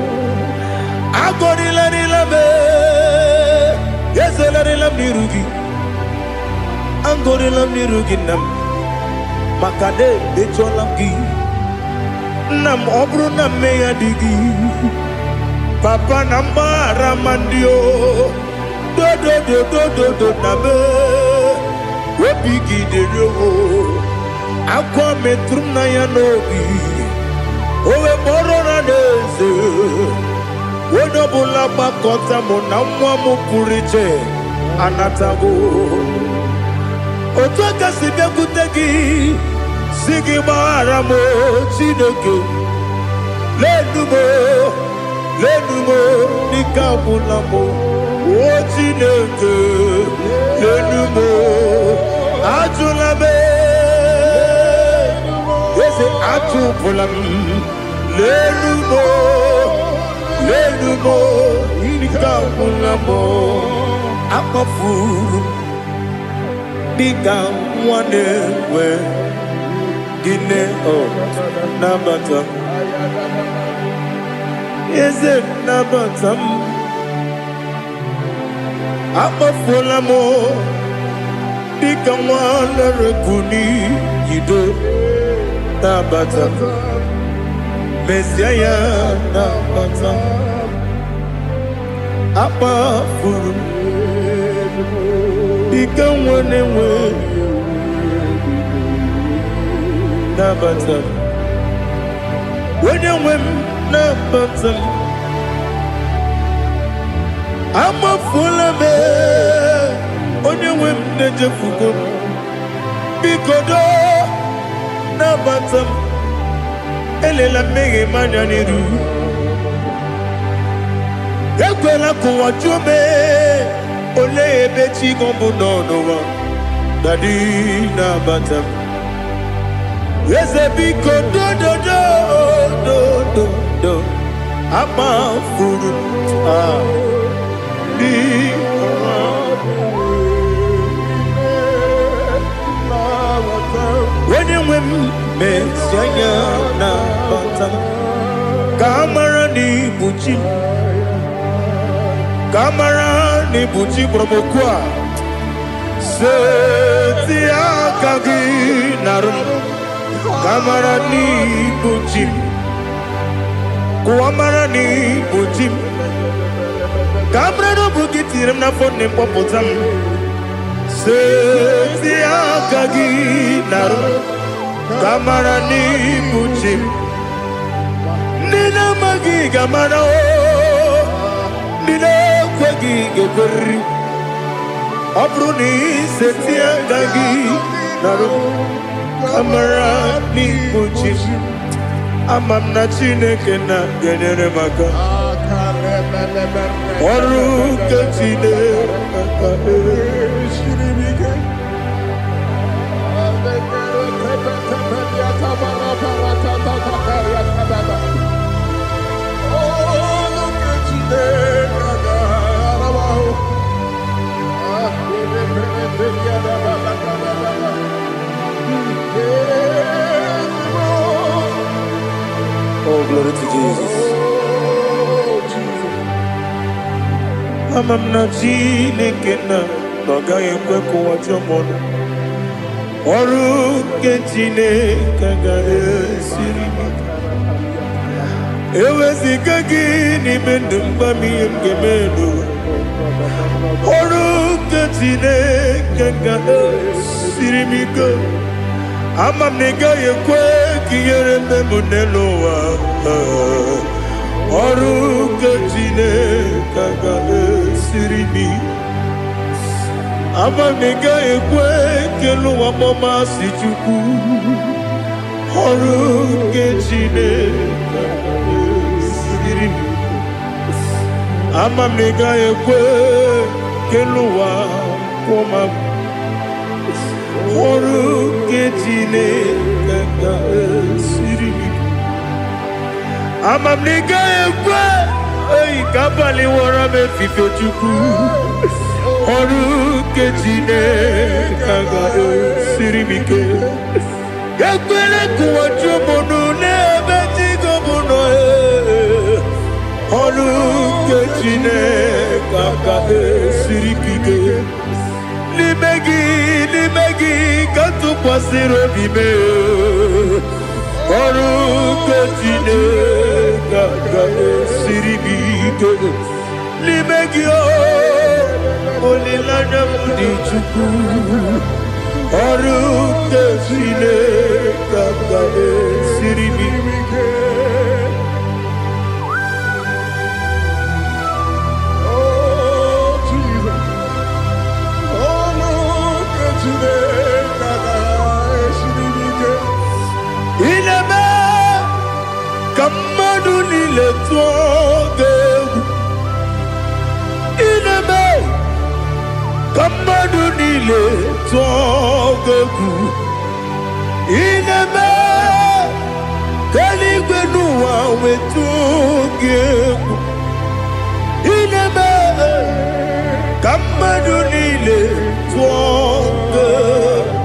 Agorila nilabe Yezela nilam nirugi Angorila nirugi nam Makade becholamgi Nam obru nam meya digi Papa namara mandio Do nabe Wepigi de roho Akwa metrum na yanogi Owe borona neze Wodobula bakota mona mwamu puriche Anatago Otoka sibe kutegi Sigi maramo Chineke Lenumo Nikabulamo O Chineke Lenumo Ajulabe Yese Ajupulam Lenumo Nikabulamo Akafuru Nika wane we Gine o Nabatam Yese Nabatam Akafulamo Nika wane rekuni Yido Nabatam Messiah Nabatam Akafuru Nika wane we Nabatam When you win Nabatam I'm a full of it When you win Nejafugo Bikodo Nabatam Elela mege mananiru Ekwela kuwa chume Ole ebechi gombu nonowa Dadi Nabatam Yese biko do Ama furu Di When you win Messiah Nabatam Kamara ni buchi Kamara ni buchi promokwa Seti akagi narum Kamara ni buchim Kuamara ni buchim Kamara no bukitirim na fone popotam Seti akagi narum Kamara ni buchim Nina magi kamara o Nina kwagi gekori Abruni seti akagi narum Kamara ni buchim Amam na Chineke na genere maka Oru ke Chineke Shiribike Oh, glory to Jesus. Amam na Chineke na Noga ekwe kuwa chomono Oru ke Chineke ga esiribike Ewezika gini mendumba miyemgemenu Oru ke Chineke ga esiribike Amam nega yekwe kiyere memunelowa Oru ke Chineke ga esiribike Amam nega yekwe keluwa mama si chuku Oru ke Chineke ga esiribike Amam nega yekwe keluwa koma kejine kaka siri. Amamnika ekwe, oi kabali wara me fife chuku. Oru kejine kaka siri mike. Ekwele kuwa chumono ne betigo mono Oru kejine kaka siri kike. Limegi katu pasiro bime Oru kejine kaka siri kike. Limegi olilana mudi chuku Oru kejine kaka siri kike. Ineme kamadu nile tuogegu. Ineme kamadu nile tuogegu. Ineme kaligwenu wawe tuogegu. Ineme kamadu nile tuogegu.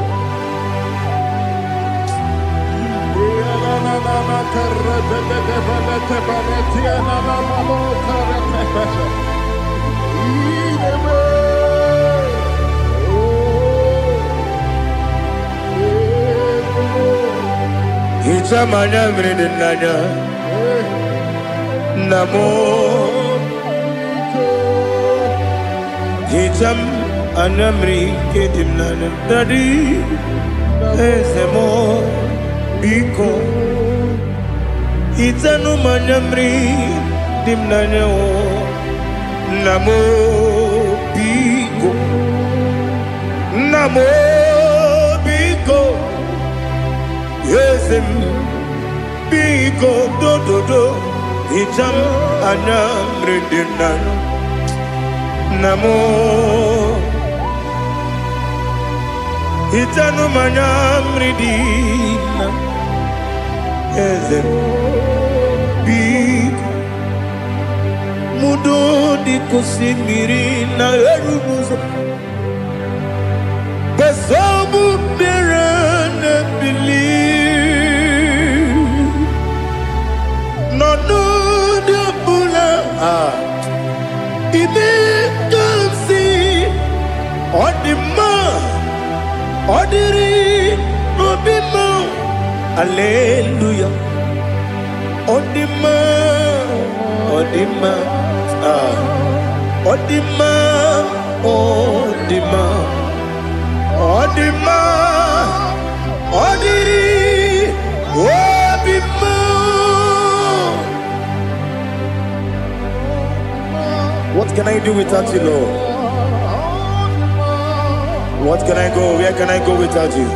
Ita mana mridinanya namo Itam anamri kedimnana dadi ezemo biko Itanu manamri dimnanya namo biko Yesem biko do Itam anamri dimnanya namo Itanu manamri dimnanya Yesem big mudo di kusimiri na erumuzo besobu birane believe no de bula ime kamsi odima odiri obima hallelujah Odima, Odima, Odima, Odima, Odima, Odiri, Odima. What can I do without you, Lord? What can I go? Where can I go without you?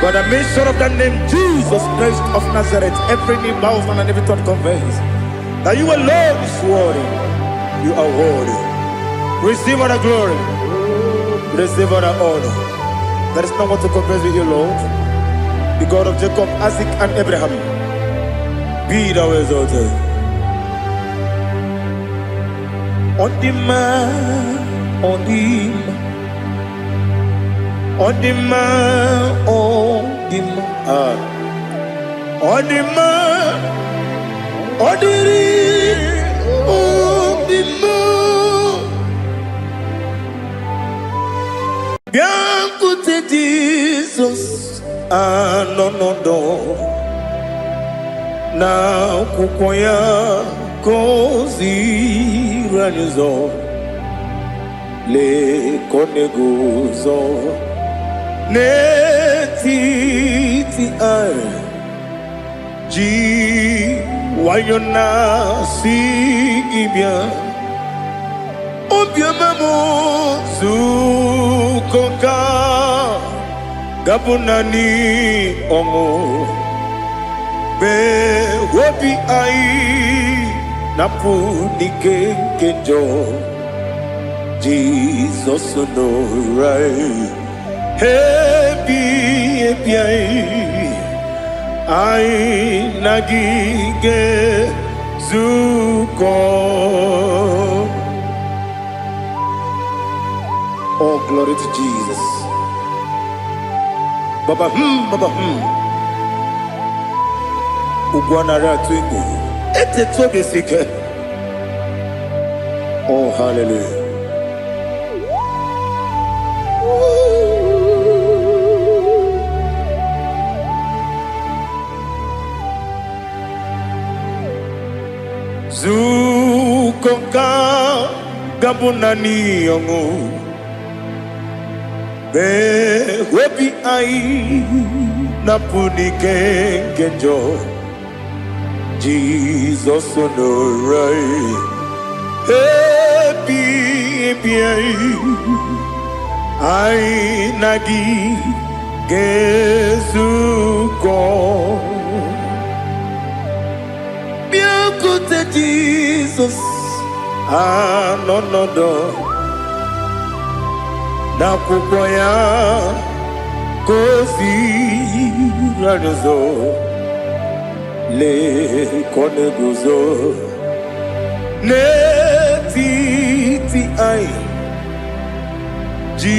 By the mention of that name, Jesus Christ of Nazareth, every knee bows and every tongue confesses that you alone is worthy. You are worthy. Receive all the glory. Receive all the honor. There is no one to confess with you, Lord. The God of Jacob, Isaac, and Abraham. Be thou exalted. Odima, Odima, Odima, Odiri, Odima. Bianco te Jesus, no. Na kukoya kozi ranizo, le koneguzo. Netiti ai ji wayona sigibia obiamamo sukoka gabunani omo be wobi ai napunike kenjo Jesus no right Happy, I nagige zuko. Oh, glory to Jesus. Baba, Baba, Ugwanara twingu. Ete tobe sike. Oh, hallelujah. Zukonga gabunani yongu. Be webi ai napunike genjo. Jesus onorai. Happy ai nagi gezuko. Biakute Jesus anonodo na kukwaya kozi radozo le koneguzo ne titi ai ji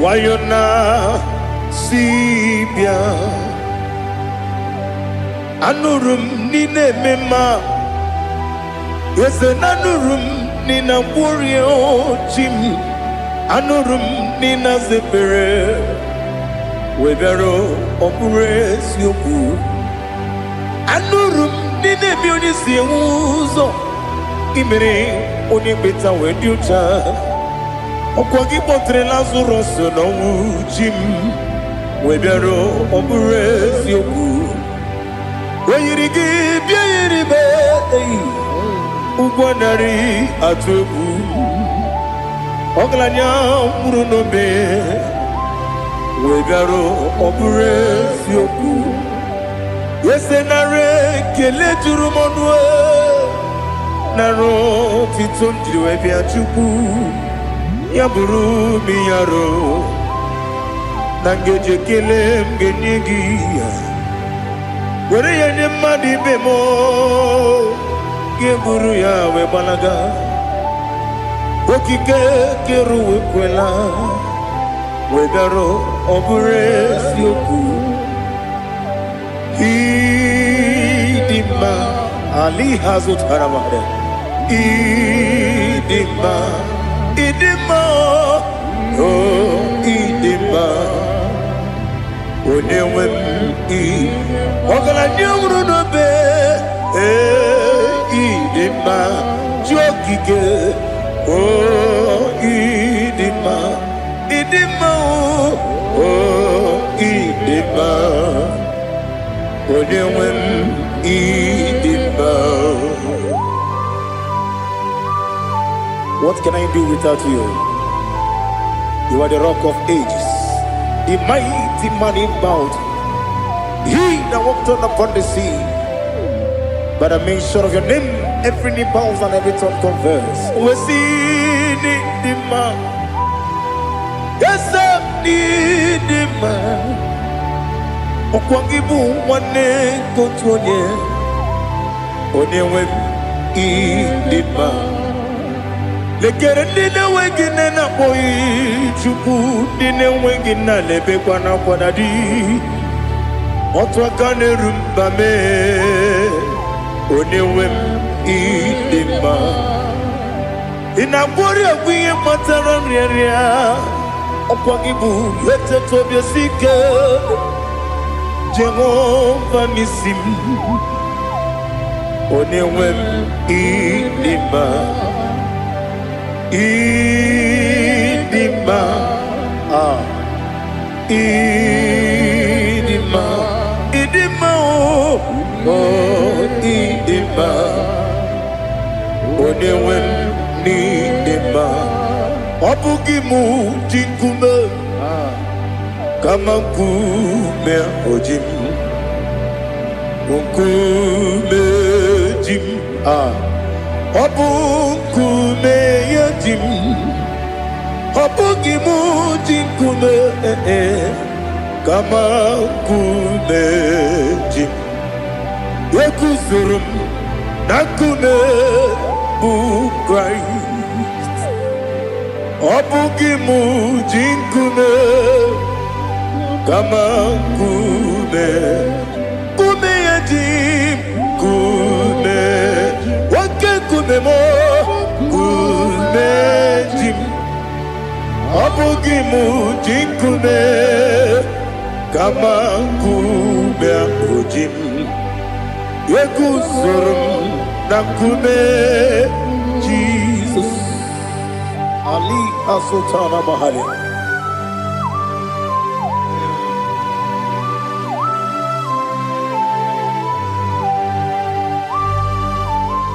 wayona sibia anurum nine mema yese nanurum nina warrior chim anurum nina zepere webero opres yoku anurum nine bionisi uzo imere oni beta weducha okwagi potre Lazarus no chim webero opres yoku weyirigi biayiribe ugwanari atubu oglanya murunobe wegaro oburesi oku yesenare kele turumonwe naro titonjiri webi achubu yaburu miyaro nangeje kele mgenyegi were yenye madi bemo geburu ya webalaga okike keru wekwela wegaro oburesi oku idima ali hazut haramade idima oh idima onewem ogala nyumru no be idima jokike oh idima oh idima onewem idima. What can I do without you? You are the rock of ages, the mighty man in battle. He that walked on upon the sea. By the mention of your name, every knee bows and every tongue confess. We see the man. Yes, I need the man. Okwangibu wane kotonye. Onewe idima. Lekere nine wengine na boy chupu nine wengine lebe kwa na kwa dadi. Otwakane rumba me. Onewem idima inabori agwiye matara nriaria okwagibu yete tobye sike Jehova nisim onewem idima idima idima oh idima onewem nidima obugimu jinkume kama nkume ojim nkume jim obu nkume yajim Obugi mujikume kama kumeji Yekuzurum nakune Christ Obugi mujikume kama kumeji wake kumemo kumeji Obugi mujikume kama ujim Yekuzurum nakume Jesus Ali Asotana Mahali.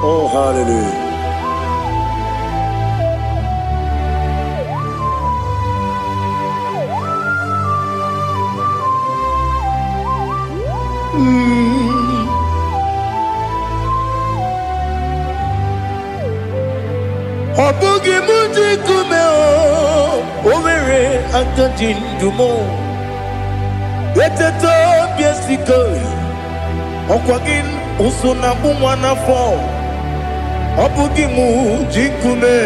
Oh, hallelujah. Obugi mujikume overe akajin dumo Yeteto biesiko Okwagin usuna bumwana fo Obugi mujikume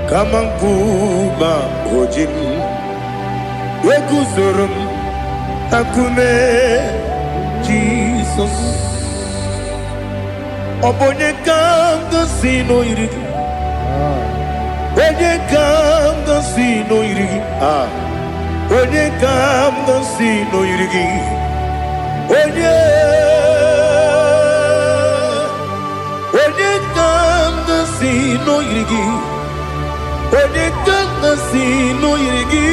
kama nkuma ojim Yekuzurum akume Jesus Obonye kanga sino irigi Onye kanga sino irigi Onye kanga sino irigi Onye kanga sino irigi Onye kanga sino irigi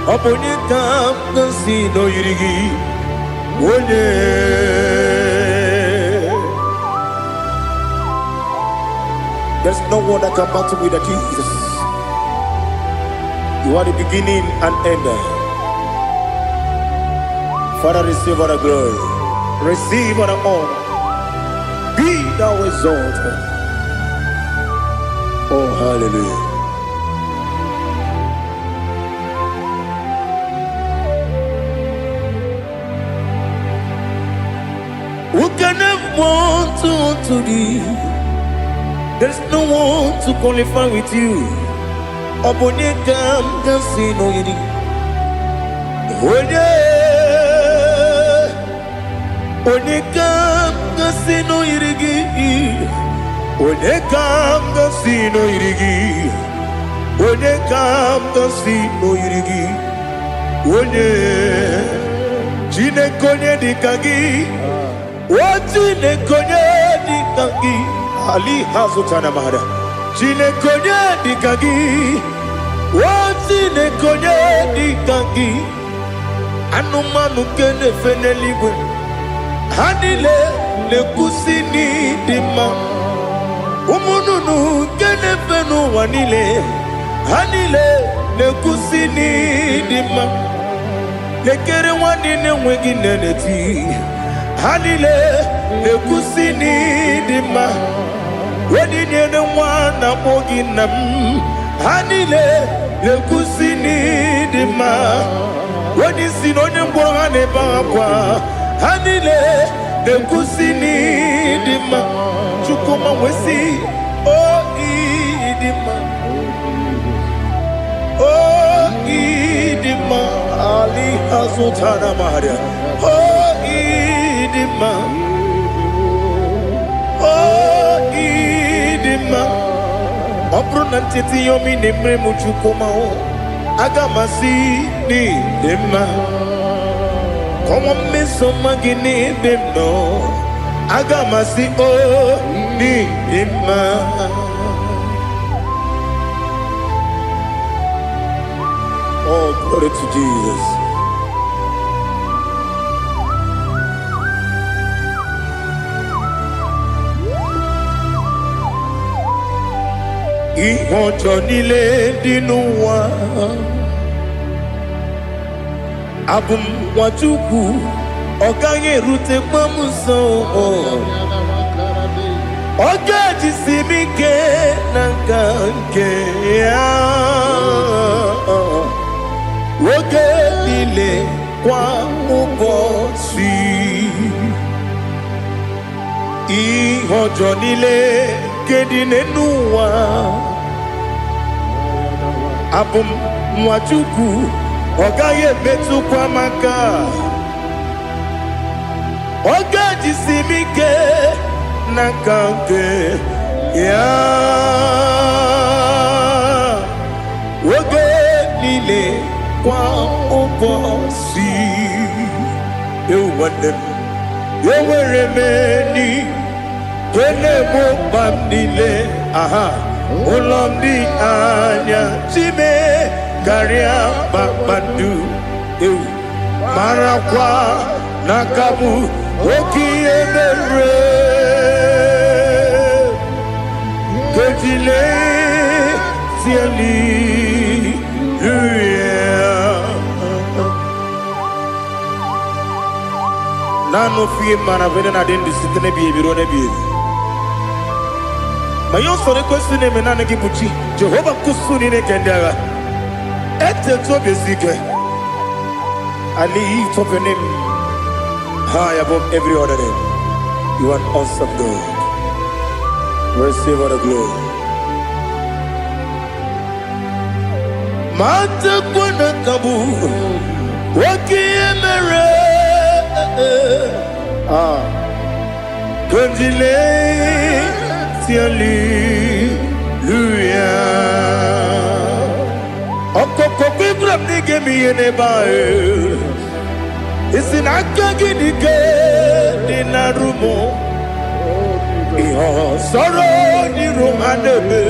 Onye kanga sino irigi Onye There's no one that can battle with Jesus. You are the beginning and end. Father, receive all the glory. Receive all the honor. Be thou exalted. Oh, hallelujah. Who can have one to thee? There's no one to qualify with you. Obonye kanga sino yiri. Onye kanga sino yirigi. Onye kanga sino yirigi. Onye kanga sino yirigi. Onye chine konye dikagi. Chine konye dikagi. Ali Hazutana Mahada. Chine konye dikagi. Chine konye dikagi. Anumanu kene feneligwe. Hanile le kusini dima. Umununu kene fenu wanile. Hanile le kusini dima. Lekere wanine wengi neneti. Hanile le kusini dima. Wedi nyene wana moginam. Hanile le kusini dima. Wedi sinonye mbwangane bakwa. Hanile le kusini dima. Chukuma wesi oh idima. Oh idima. Ali Hazutana Mahada. Oh idima. Obruna titi yomi nemre muchukoma o agamasi ni dema komo meso magini demno agamasi o ni dema Oh, glory to Jesus. Ihojo nile dinuwa Abum wajuku Oganye rute pamuso Oga jisimike nankanke ya Oge nile kwa ubosi Ihojo nile kedine nuwa Abum mwachuku Oga ye betu kwa maka Oga jisimike nankanke ya Oge nile kwa ubosi Ewanem Eweremeni Kene mo bandile Aha Ulomdi anya Chime Garia babandu Marakwa Nakabu Oki emere Kejile Tiali Nano fiye mana vene na den disitene biye birone biye. Mayon sore kwesune menane kibuchi. Jehova kusuni ne kendaga. Ete to besike. I lift up your name high above every other name. You are an awesome God. Receive all the glory. Mata kuna kabu. Waki emere. Kondile Hallelujah. Okoko kwibram nige miyene bae. Isinaka ginike dinarumo. Iho soro ni romanebe.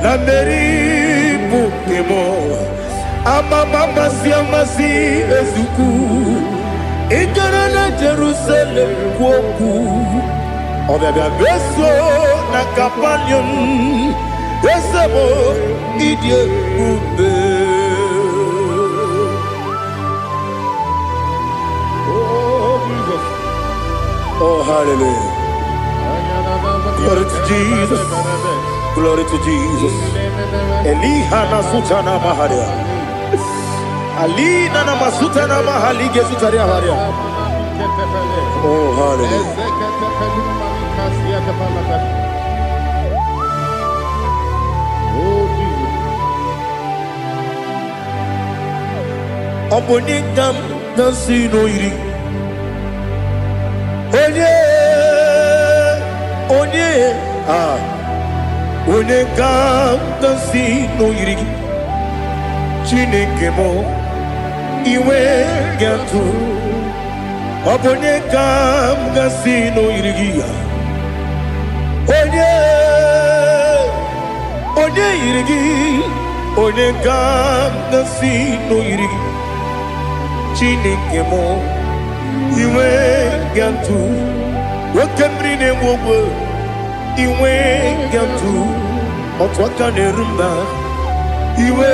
Na meri bukemo. Ama mama siamasi ezuku. Ikarana Jerusalem woku Obebe beso na kapanion Esemo idye ube Oh, Jesus. Oh, hallelujah. Glory to Jesus. Glory to Jesus. Elihana sutana maharia Ali nana masuta na mahali gesutaria haria. Oh, hallelujah. Oh, Jesus. Oboningam nasino iri. Oningam nasino iri. Chinekemo. Iwe gatu Obone kam gasino irigia Onye irigi Onye kam gasino irigi Chineke mo Iwe gatu Wakemrine mwogo Iwe gatu Otwakane rumba Iwe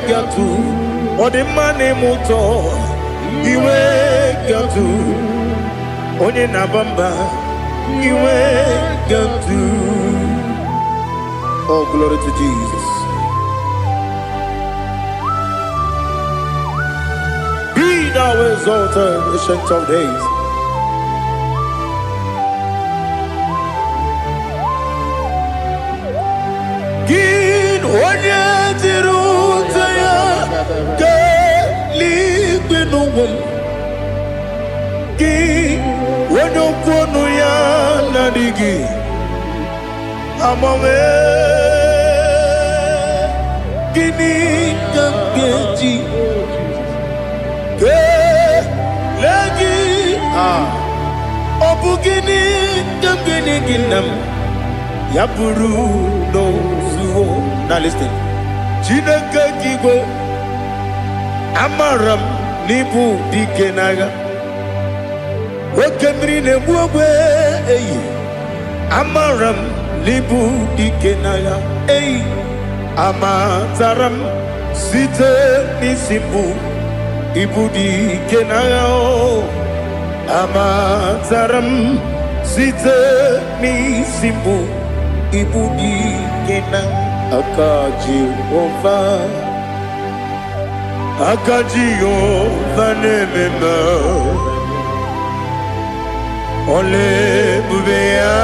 gatu Ode mane moto Iwe gatu Onye nabamba Iwe gatu. Oh, glory to Jesus. Be thou exalted, ancient of days. Gin onye tirutaya Liquinum Gi Wonopono ya Nadigi Amame Gini Kamgeji Ke Lagi Obugini Kamgini Ginam Yapuru no Zuho. Now listen. Chinaka Kigo Amaram Nibu Dikenaga Wakemri Nebuwe Amaram Nibu Dikenaga Amataram Site Nisibu Ibu Dikenaga Amataram site n'isimu ibu dike na aka Jehova na-ememe ole ebube ya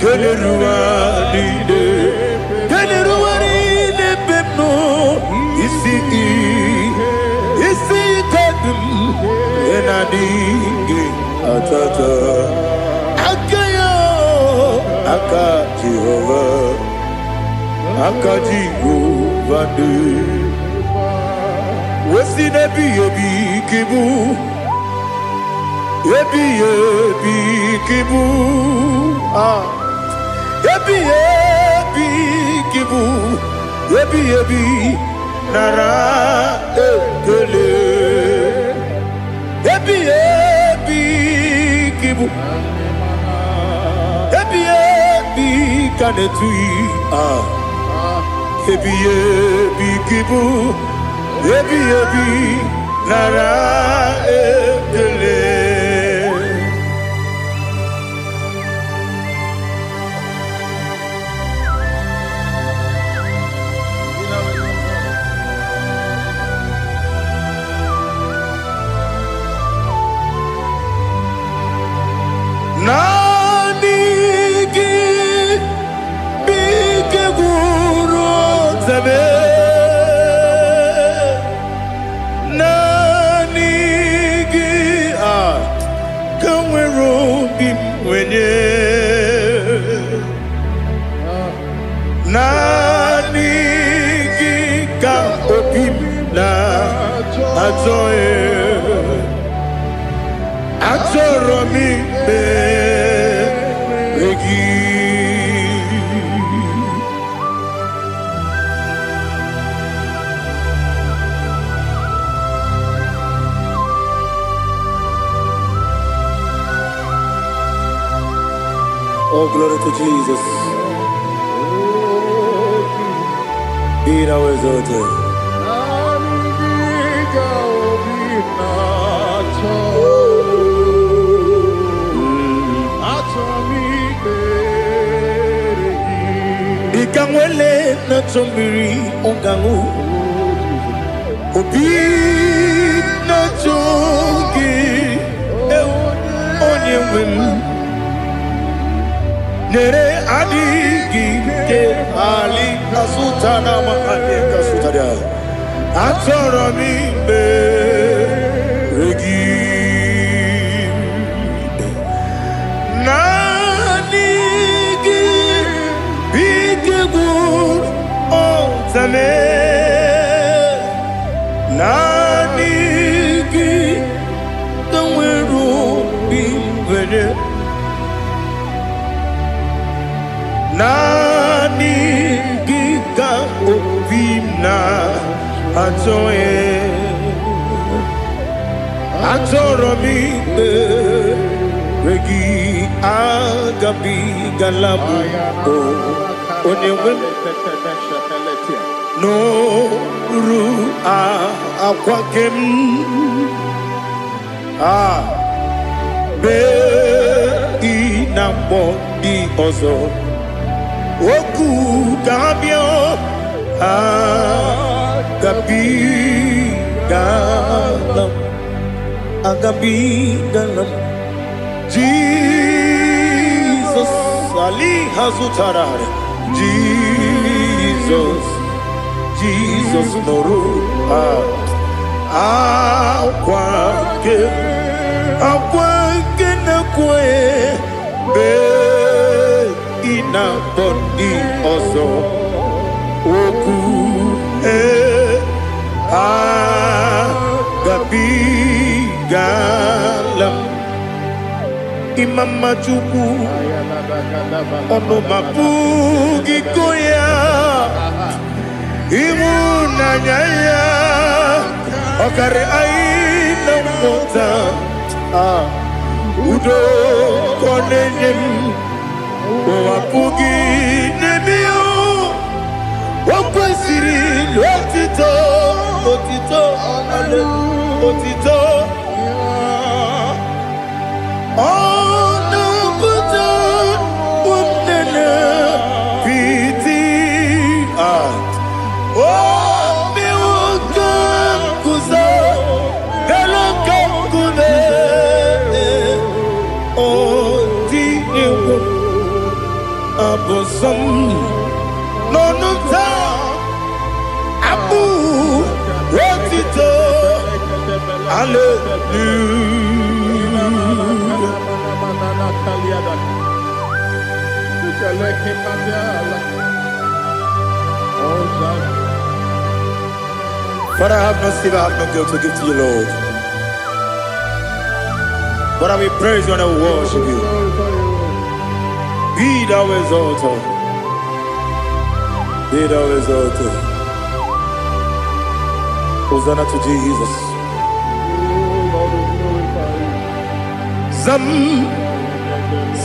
keleruwa niile bemno isi kadum enadinge atata aka Jehova de wesi nebi kibu ebi kibu ebi kibu ebi nara ekele ebi kibu ebi kanetui ebi kibu ebi nara ekele Oh, glory to Jesus. Be thou exalted. Ikangwele na chombiri ongangu obi na chogi onye wem nere adigi ke ali asutana mahane kasutaria atoro mi be regi nanigi bitigur otame nanigi kamweru bimvene nani gika obina atoromi regi agabi galabu onewe no ru akwakem be inambo di ozo Oku gabio agabi galam Jesus Ali Hazutarare Jesus Noru akwake na kwe be ina bondi ozo oku gabi galam imama chuku ono mapugi koya imunanyaya okare aina mota udo konenyem wapugi nebio wakwesiri lotito otito ale otito Oh, no, but woman, pity. Oh, me walk kuza, hello kuza. Oh, di ewo abosom no no ta abu wotito. Father, I have no sin, I have no guilt to give to you, Lord. But I will praise you and I will worship you. Be thou exalted. Be thou exalted. Hosanna to Jesus. Zam,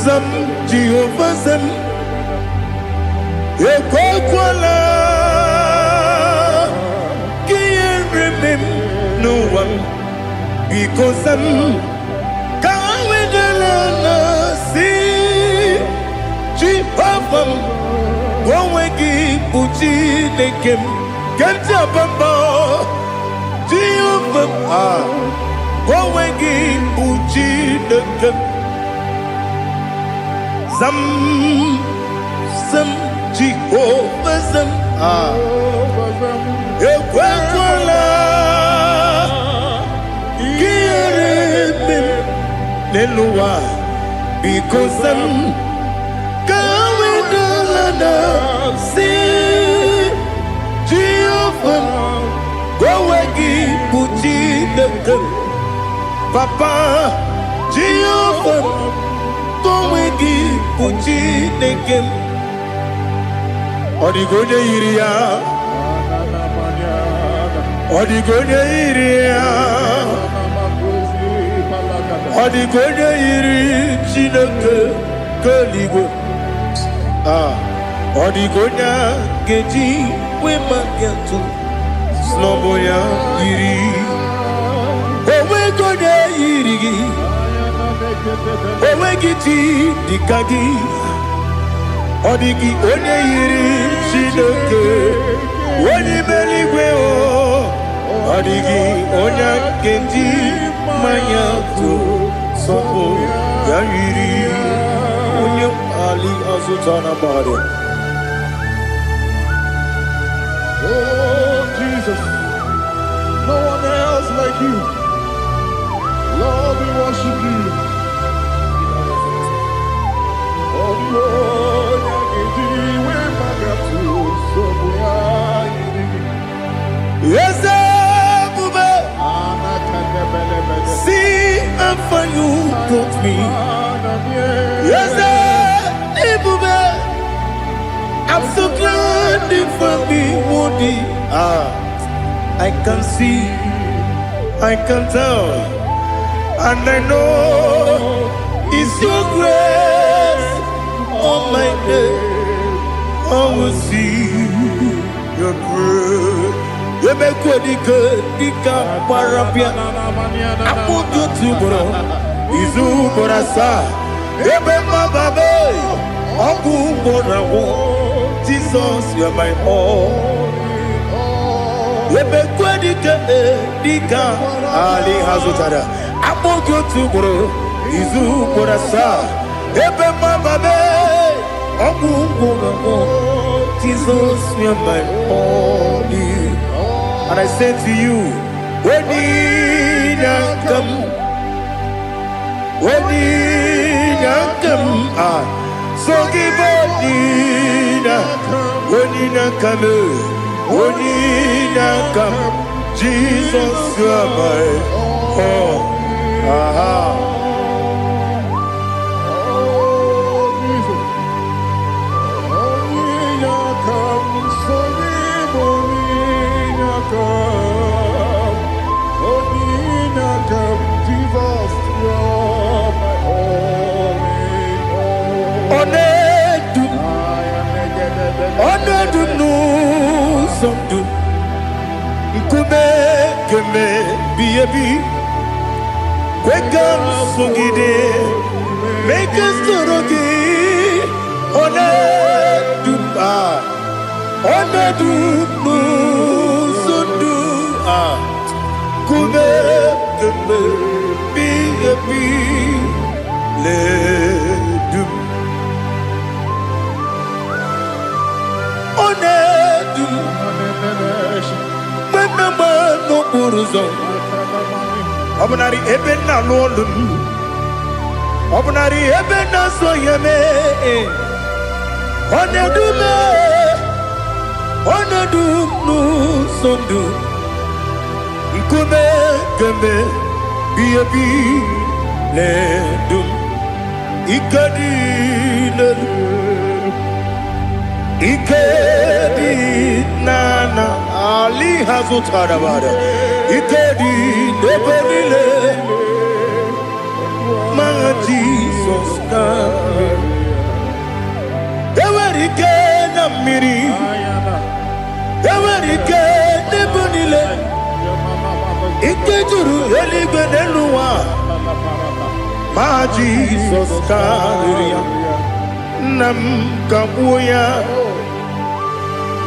Zam, Jehovah Zam. Ekwakwala, can't remember no one because Zam can't wait see Jehovah. Go wegi puchi nekem, get up Jehovah. Go wegi puchi nekem. Zam, Zam, Jehovah Zam. Ekwakwala, kiyeremem, neluwa, because Zam kawedalana, si Jehovah. Go wegi puchi nekem, Papa Jehovah. Go wegi puchi nekem. Odigonya iria, Odigonya iria, Odigonya iri chineke keligo. Odigonya geji wemagetu snoboya iri. Owegonya iri, Owegiti dikagi. Odigi onye yiri Chineke, onye meligwe o. Odigi onye kenji manya to sopo ya yiri. Onye ali azutana bade. Oh Jesus, no one else like you. Lord, we worship you. Oh Lord, yes, see how far you brought me. Yes, I'm so glad you found me worthy. I can see, I can tell, and I know it's your grace on my day. I will see your grace. You make what you could, Dika Parapia. I put you to bro. Izu Borasa. Ebema Babe. Oku Borawo. Jesus, you're my all. You make what you could, Dika Ali Hazutara. I put you to bro. Izu Borasa. Ebema Babe. Jesus, you're my only. And I say to you, when you come, so give when you come, Jesus, you're my all. Wekam sungide, make us turogi, one dupa, one dupu sundu kube kube bi le dup, one dup, mama no buruzo. Obnari ebena lolum, obnari ebena soyeme, onedume, onedunu sondu, nkume keme, biyebi ledum, ikadi ikedi nana ali hazutarabara. Ikedi nebenile, my Jesus come. Ewerike na miri, ewerike nebenile. Ikejuru eligwe neluwa, my Jesus come. Nam kabuya,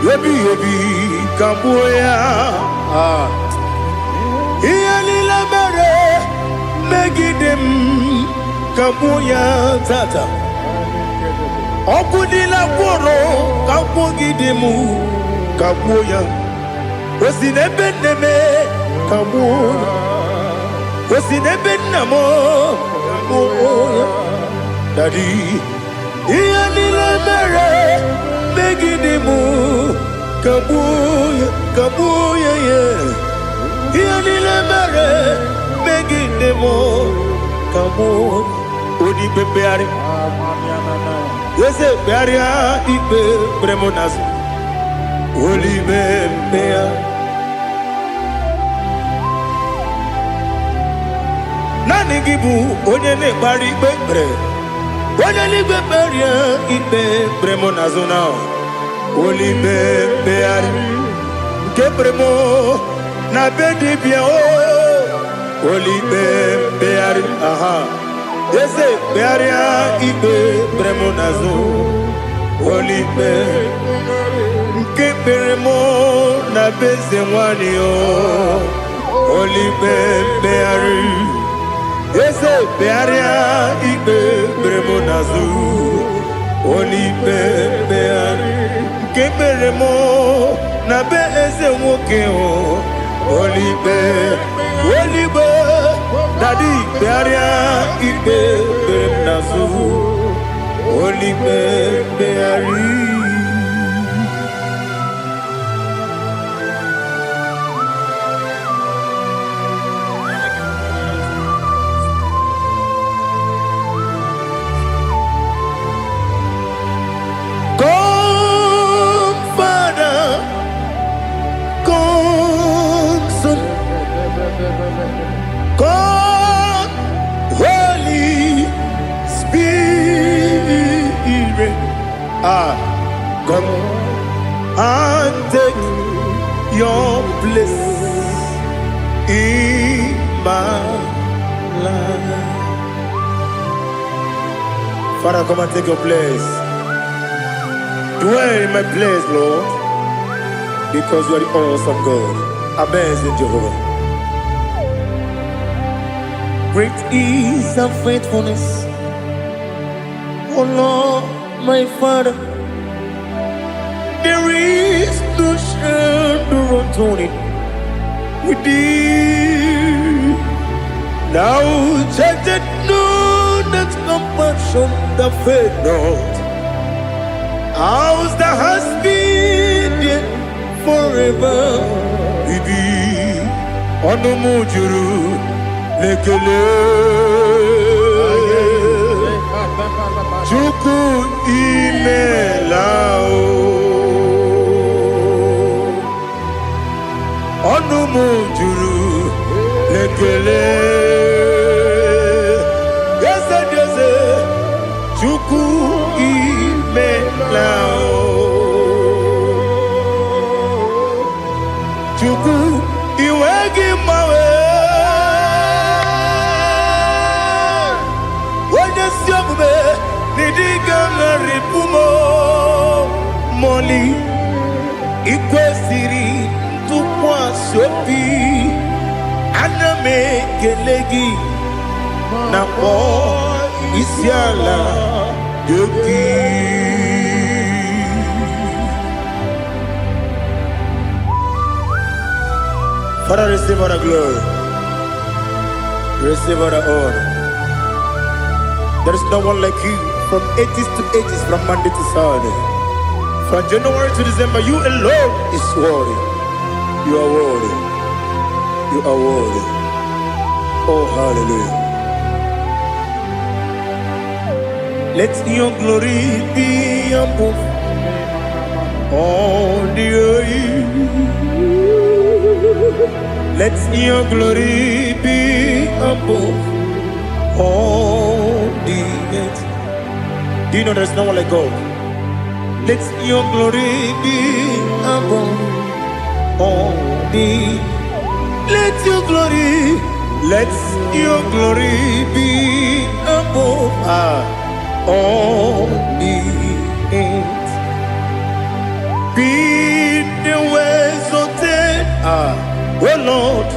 yebi kabuya. Iyalila mere megidem kabuya tata. Okudila kworo kabugidemu kabuya. Osinebeneme kabuya. Osinebenamo kabuya. Daddy, iyalila mere megidemu kabuya kabuya yeah. Iyalila mere megidemo kabuya. Odi bebeari. Yese bearia ibe bremonas. Oli bebea. Nani gibu onye ne bari bebre. Onye li beberia ibe bremonas now. Oli bebeari. Kebremo na bedi bien o. Oli bebeari aha. Yese bearia ibe bremonazo. Oli be kebremo na bezewani o. Oli beari. Yese bearia ibe bremonazo. Oli beari kebremo na bezewoke o. Oli be Daddy bearia ibe bremonazo. Oli beari. God, Holy Spirit, come and take your place in my life. Father, come and take your place. Dwell in my place, Lord, because you are the awesome God. Amazing Jehovah. Great is thy faithfulness, O Lord, my Father. There is no shadow of turning with thee. Now judged know that compassion that faith not. Ours that has been there forever. We be on the mujuru. Lekele Chuku imelao Onumu juru Lekele Yese Chuku imelao Chuku iwegi mawe ikwesiri ntụkwasị obi ana m ekele gị na kpọ isi ala nye gị. Father, receive all the glory, receive all the honor. There is no one like you from ages to ages, from Monday to Saturday. From January to December, you alone is worthy. You are worthy. You are worthy. Oh, hallelujah. Let your glory be above all the earth. Let your glory be above all the earth. Do you know there's no one like God? Let your glory be above all the. Let your glory be above all the earth. Be the ways of death, oh Lord,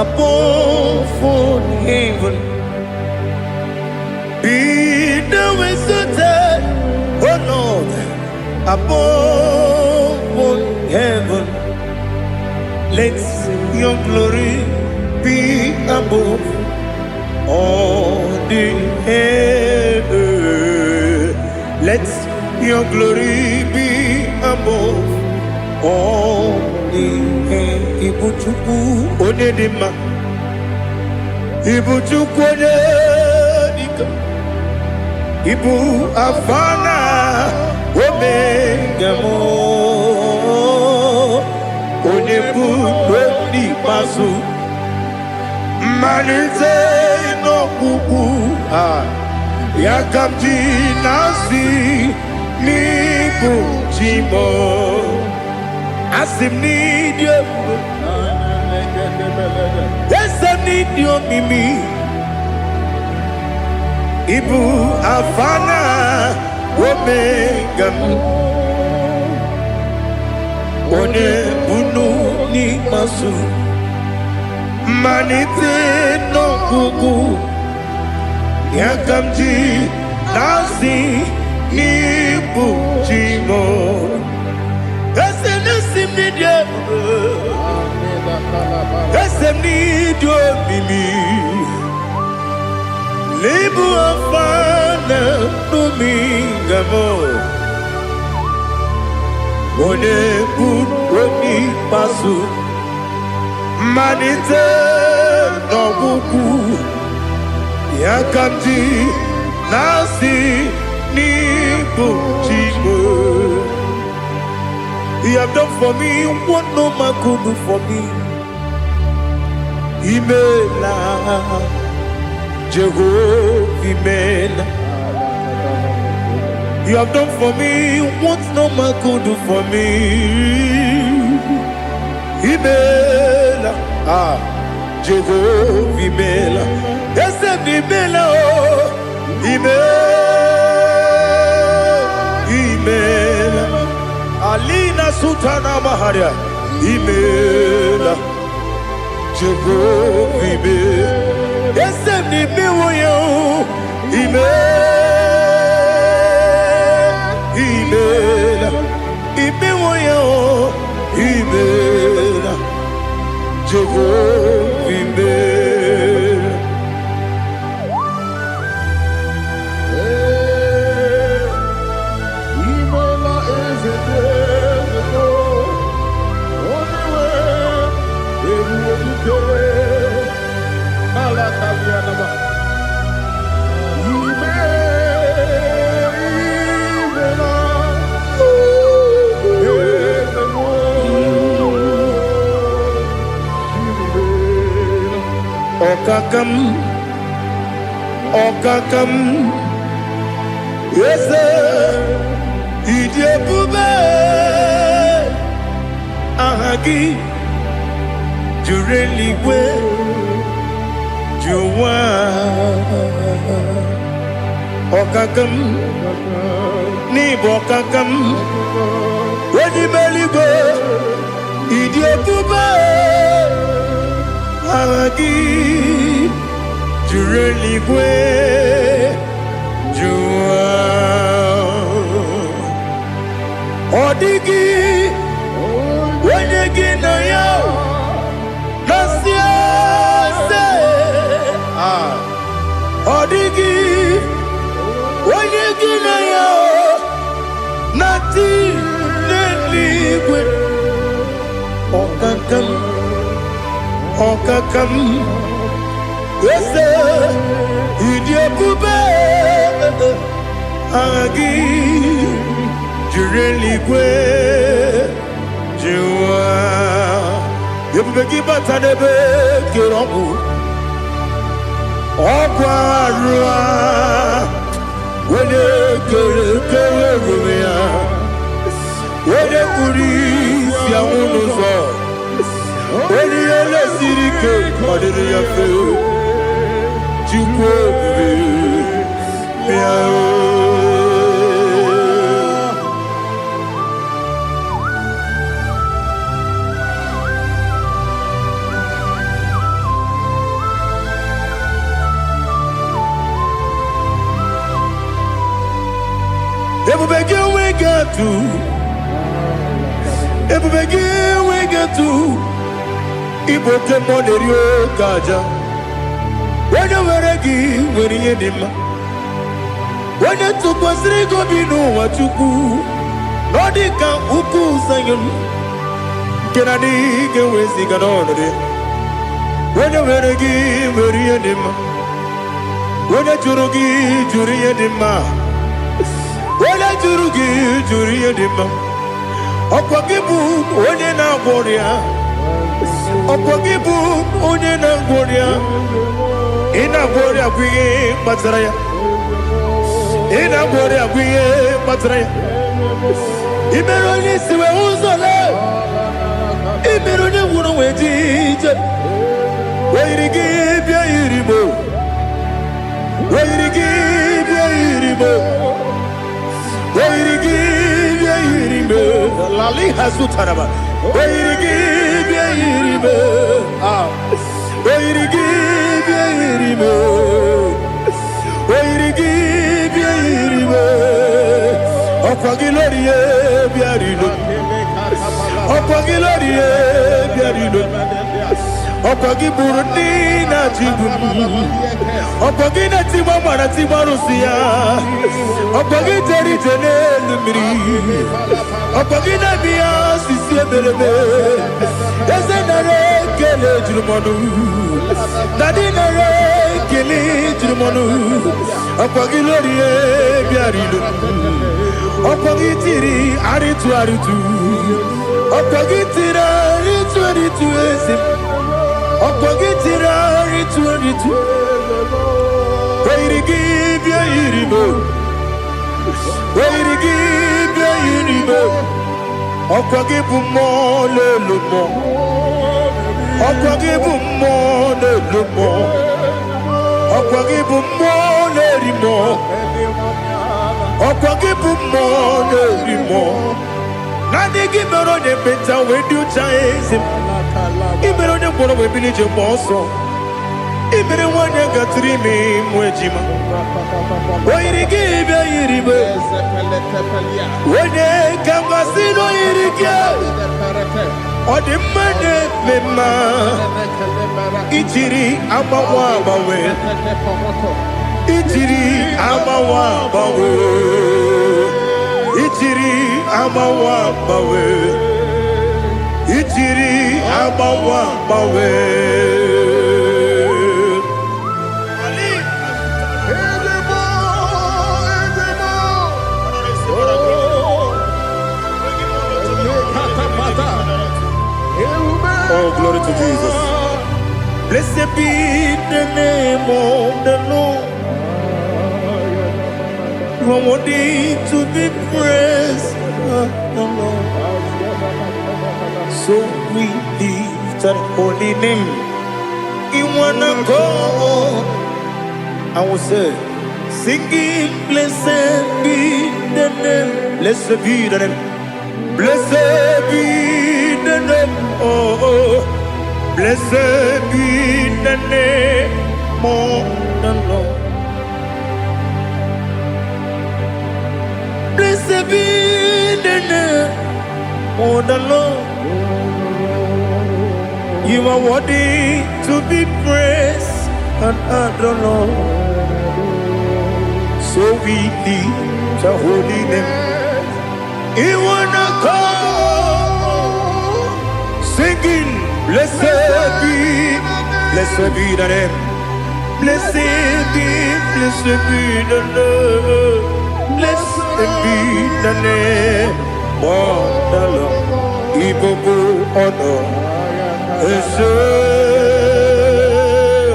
above all heaven. Be the ways of death, oh Lord, above all heaven. Let your glory be above all the earth. Let your glory be above all the earth. Ibuchukwu onedima, Ibuchukwu onedika, Ibu afana omega mo. Onebu doni pasu manite no kuku yakamji nasi ni bujimo asim ni dio esem ni dio mimi ibu afana omega one bunu ni masu manite no gugu yakamji nasi ni bujimo esem ni dio esem ni dio mimi lebu afana numingamo one bunoni pasu manite no buku yakamji nasi ni bujimo. You have done for me what no man could do for me. Imela Jehovah Imela. You have done for me what no man could do for me. Imela, Jehovah Imela. Yes, Imela, oh, Imela, Alina Sutana Maharia. Imela, Jehovah Imela. Yes, Imela, Imela. Imela, Imela, Imela, Jehovah Imela. Imela is a desert, only way they will go. Alakalianaba. Okakam, yes, Idiabube, Ahagi, Jureli, Juwa, Okakam, Nibokakam, when you merely go, idiot to buy, Agagi, Jureli Gwe, Jua, Odigi, when you get no yo, Nasia, Odigi, when you get no yo, Nati. Okakam, yes, idiot, Agi, Jureli Gwe, Jua, you begin but a bit, Kiromu, Okwarua, when you go, when you police, Yamuno. When you are the city cake, what did you feel? You Ever begin we get to. Ever begin we get to. Iboke monerio kaja. When you were a gay, when you did him. When you took was Rigo Bino, what you do. Nodika Uku Sayan. Can I dig away sick on it? When you were a gay, when you did him. When you Jurugi, Juria Dima. When I Jurugi, Juria Dima. Opagibu, when you're not warrior. Opagibu, onye na ngoria, ina ngoria kwiye matraya, ina ngoria kwiye matraya. Imeroni siwe uzole, imeroni wuno wejije. Wairigi bia iribo, wairigi bia iribo, wairigi bia iribo. Lali hasutaraba, wairigi. Okwagi Burundi na Jibu, Okwagi na Timama na Timarusia, Okwagi Teri Tenelumiri, Okwagi na Bia Sisi Belebe, Ezenare Kele Jumonu, Nadinare Kele Jumonu, Okwagi Lorie Biarido, Okwagi Tiri Aritu Aritu, Okwagi Tira Aritu Aritu Esim. Opagitira ritu Wait to give you iribo Wait to give you iribo Opagibu mo le lumo Opagibu mo le lumo Opagibu mo le rimo Opagibu mo le rimo Nani gibero ne beta we do chase Ibero ne boro we village bosso. Ibero one got 3 me mwejima. Why give ya iribe? When they come casino irige. O de mane mema. Ichiri amawa bawe. Ichiri amawa bawe. Ichiri amawa bawe. Ichiri amawa bawe. Oh, glory to Jesus. Blessed be the name of the Lord. You are worthy to be praised, the Lord. So we lift that holy name. You wanna go? I will say, singing, blessed be the name. Blessed be the name. Blessed be the name, oh, blessed be the name of the Lord. Blessed be the name of the Lord. You are worthy to be praised and adored. So we lift your holy name. You wanna come singing, blessed be the name. Blessed be the Lord. Blessed be the name of the Lord. Ibobo honor, Ese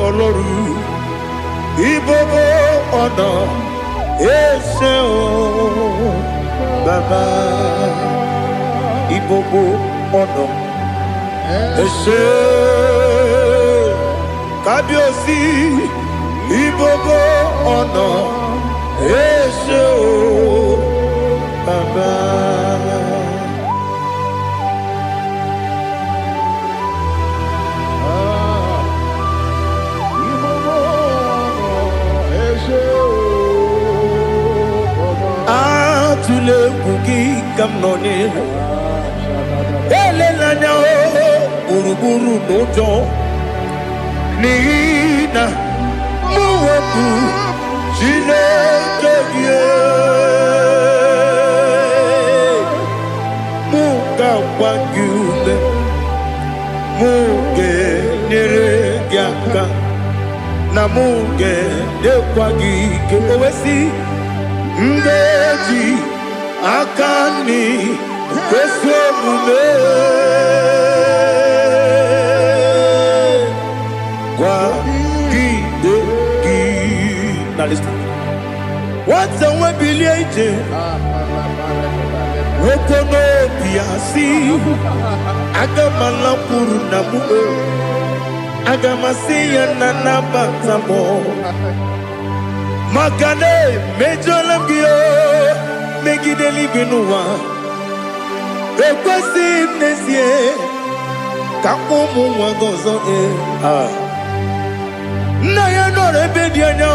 Oloru. Ibobo honor, Ese Baba. Ibobo honor, Ese Kabiosi. Ibobo honor, Ese Baba. Tule kuki kamnone ele lanya buruburu nojo nina muwebu jine kegie muga wangyule muge nere gyaka na muge dekwagi ke owesi Ngeji akani kwesomume kwa gidegi. Now listen. What's a webiliate? Wokono piasi agamala puru namu agamasiya nanabatamo. Makane mejolamgio megideli binua ekwesi nesie kakomu wagozo na ya no rebedi anya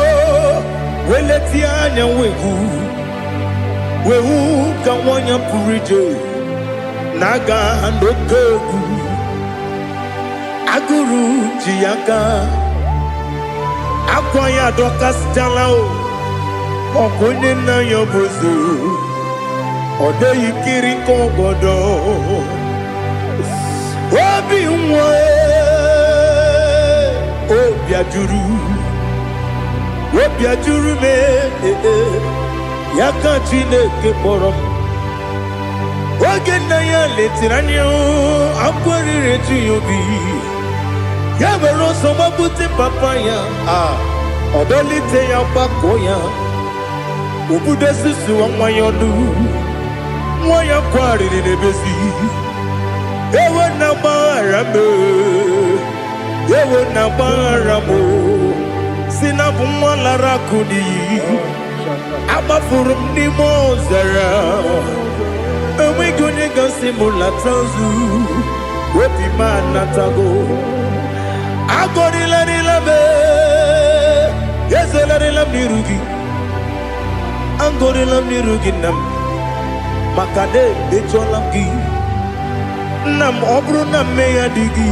weleti anya wehu kawanya purije naga ndokogu aguru jiyaka Akwaya dokas jalao Okonye na yobozu Ode yikiri kogodo Obi mwe Obi ajuru me Yaka chineke porom Oge na ya letiranyo Akwari retu yobi Yabero soma buti papaya Odolite ya bakoya Ubude susu wa mwayonu Mwaya kwari ni nebezi Ewe na barame Ewe na baramo Sinabu mwalara kudi Abafurum ni mozara Ewe gune gasi mulatanzu Wepi manatago Agorila nilabe Yezela nilam nirugi Angorila nirugi nam Makade becholamgi Nam obru nam meya digi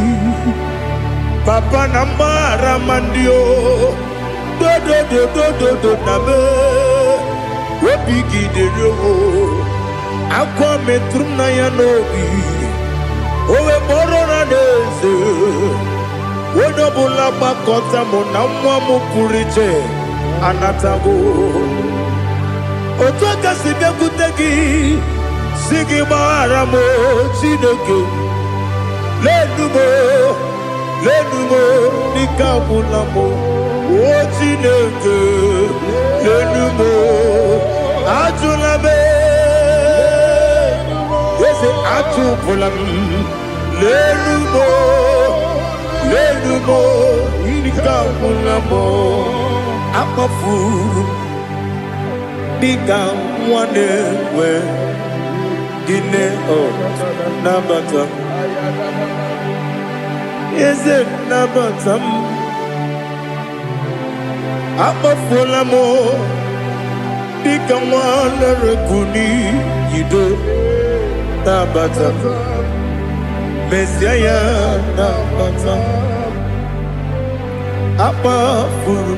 Papa nambara mandio Do nabe Wepigi de roho Akwa metrum na yanogi Owe borona deze Wodobula bakota mona mwamu purije anatago Otoka sibe kutegi Sigi baramo chineke Lenumo nikabulamo O chineke Lenumo Ajulabe Yese ajupulam Lenumo Nikamulamo Akafu Nikamwanewe Gine oh nabatam. Is it nabatam? Abafola mo. Dika wana rekuni yido nabatam. Messiah nabatam. Abafuru.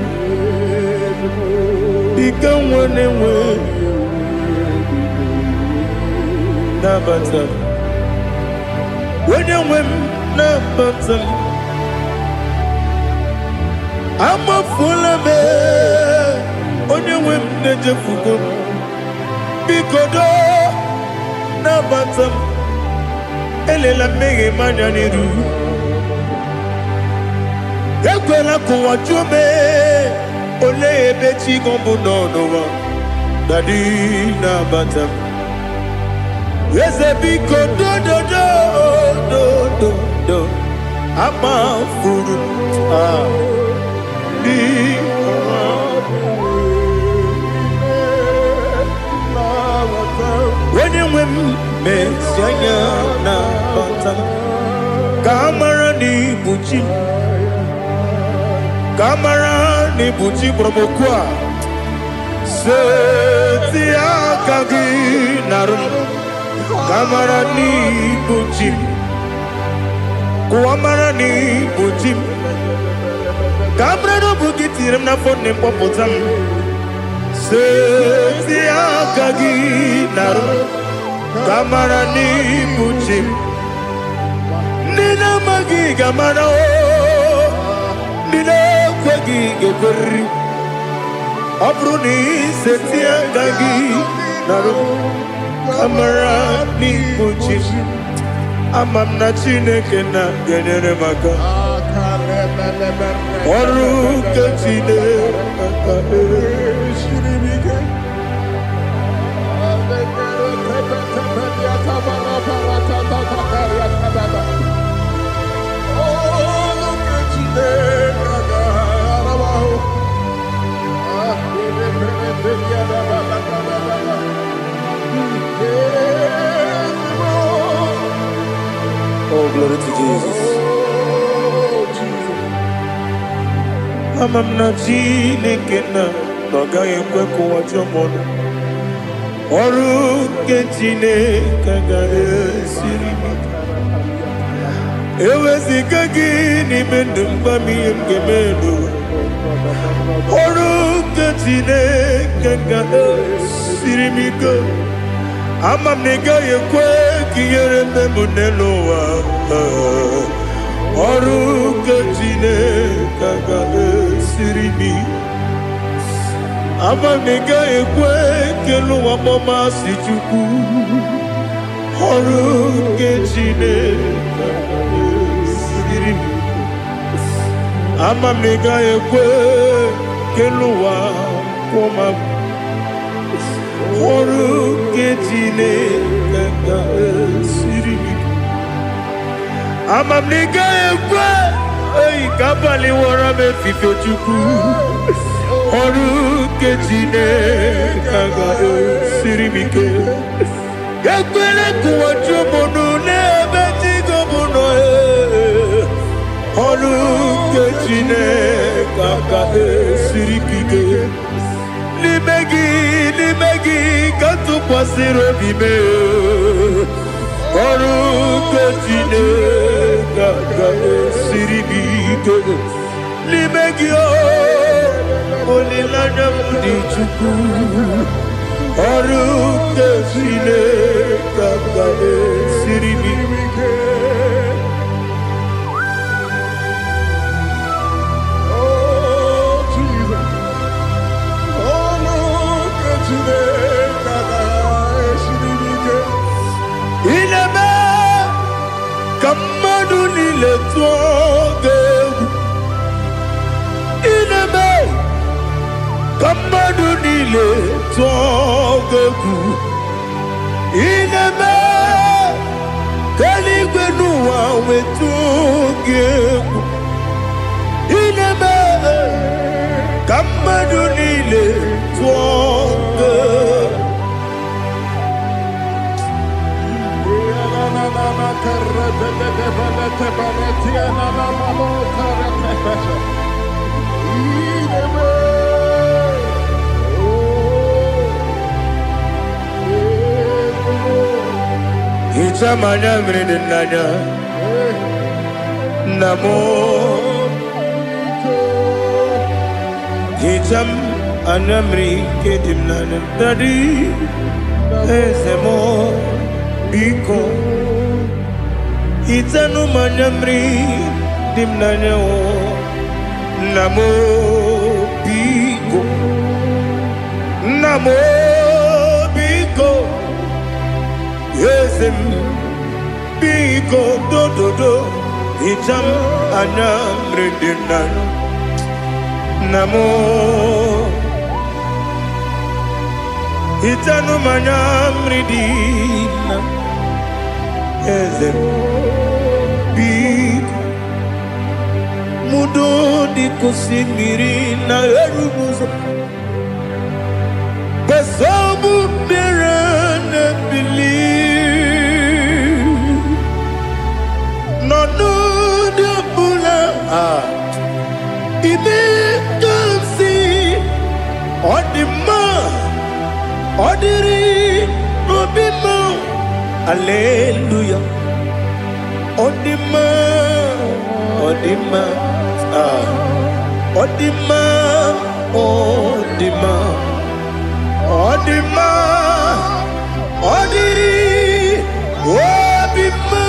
Dika wana we. Nabatam. When you win nabatam, I'm a full of it. When you win the Jefugo, because nabatam, Elela mege mananiru. Ekwela kuwachume, ole ebechi gombo no Dadi nabatam. Yes, a big do. I'm a fool. When you win, Messiah, Kamara ni buchi promokwa. Setia kagi narum. Kamarani bujim, kuamarani bujim. Kamrano bugitiram na phone popotam. Setia kagi naru. Kamarani bujim. Nina magi kamara o. Nina kwagi gekuri. Abruni setia kagi naru. Kamarani bujim. Amam na chineke na genere maka. Oru kachine maka. Oh, glory to Jesus. Amam na chineke na noga ekwe kuwa jomono. Oru ke chineke ga esiri. Ewezi kagi ni mendumba mi mgemelo. Oru ke chineke ga esiri miko. Amam nega ekwe kiyere memunelo wa. Oru ke chineke ga esiri mi. Amam nega ekwe kelu wa mama si chuku. Oru ke chineke ga esiri mi. Amam nega ekwe kelu wa mama. Oru ke chineke ga esiri mi. Amam nega ekwe kabali wara me fife chuku. Oru ke chineke ga esiri mi ke. Ekwele kuwa chumono nebe chigomono. Oru ke chineke ga esiri mi ke. Limegi katu pasiro bime. Oru ke chineke ga esiri mi ke. Limegi olilanya mudi chuku. Oru ke chineke ga esiri mi ke. Ineme kamadu nile tuoge. Ineme kamadu nile tuoge. Ineme kaligwenu wa wetuge. Ineme kamadu nile tuoge. Itamanya mridinanya Namo Itam anamri kedimnana Dadi Ezemo Biko Itanu manamri dimnanya Namo Biko Namo Biko Yesem Biko do Itam anamri dimnanya Namo Itanu manamri dimnanya Ezem Biko Mudo di kusingiri na erubuzo Besobu birane believe No de bula Ime kamsi Odima Odiri Obima Alleluia Odima Odima Odima Odima Odima Odiri Obima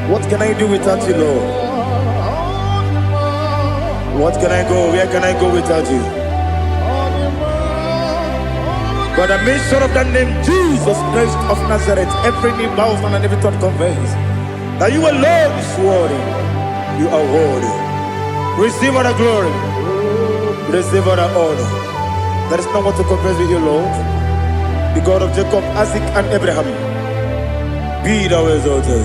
What can I do without you, Lord? What can I go? Where can I go without you? But the mention of that name, Jesus Christ of Nazareth, every knee bows down and every tongue confesses that you alone is worthy. You are worthy. Receive all the glory. Receive all the honor. There is no one to confess with you, Lord. The God of Jacob, Isaac, and Abraham. Be thou exalted.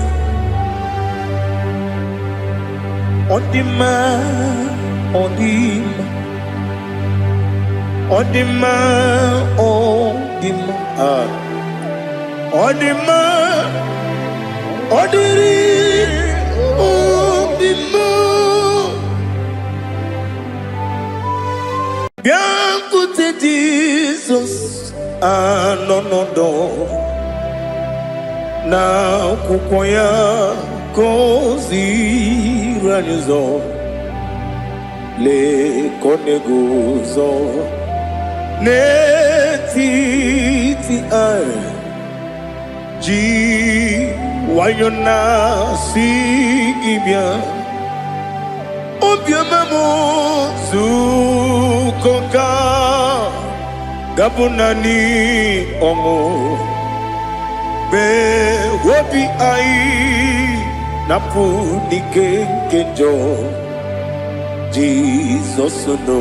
On the man, on the man. Odima, Odima, Odima, Odiri, Odima. Bianco Jesus, no. Na kukoya kozi ranizo, le koneguzo. Netiti ai Ji wayona sigibia Obiamamo Zukoka Gabunani Omo Be wobi ai Napuni kenjo Jesus no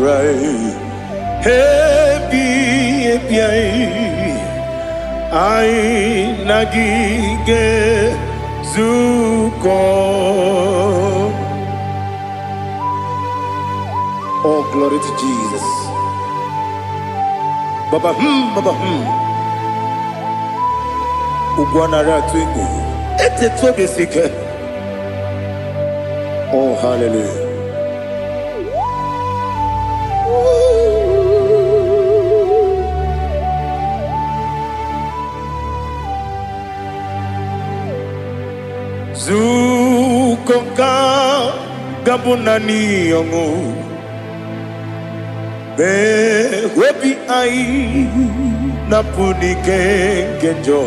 right Happy I nagige zuko. Oh, glory to Jesus. Baba Ubwana ratwingu. Ete toge sike. Oh, hallelujah. Zukoka gabunani yongu Be webi ai Napunike genjo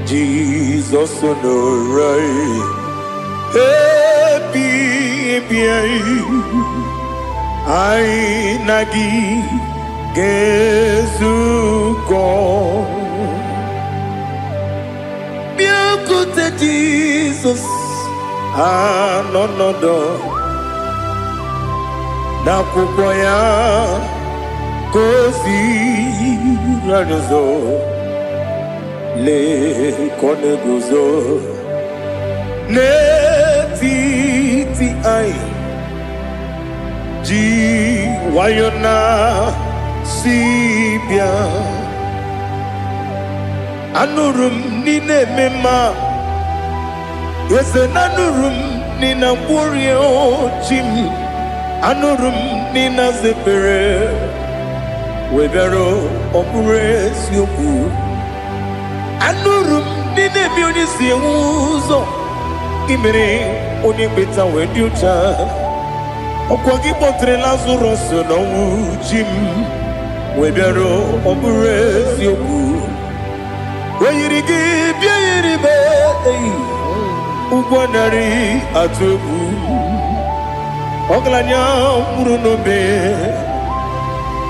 Jesus no right Happy ai nagi gezuko Jesus, no. Na kukoya kozi ranizo le koneguzo netiti ai Ji wayona sibia Anurum nine mema. Yes, anurum nina warrior chim. Anurum nina zepere. Webero operates yoku. Anurum nine bionisi uzo. Imere oni beta weducha. Okwagi potre Lazarus no chim. Webero operates yoku. Weyirigi biayiribe Ugwanari atubu Oglanya murunobe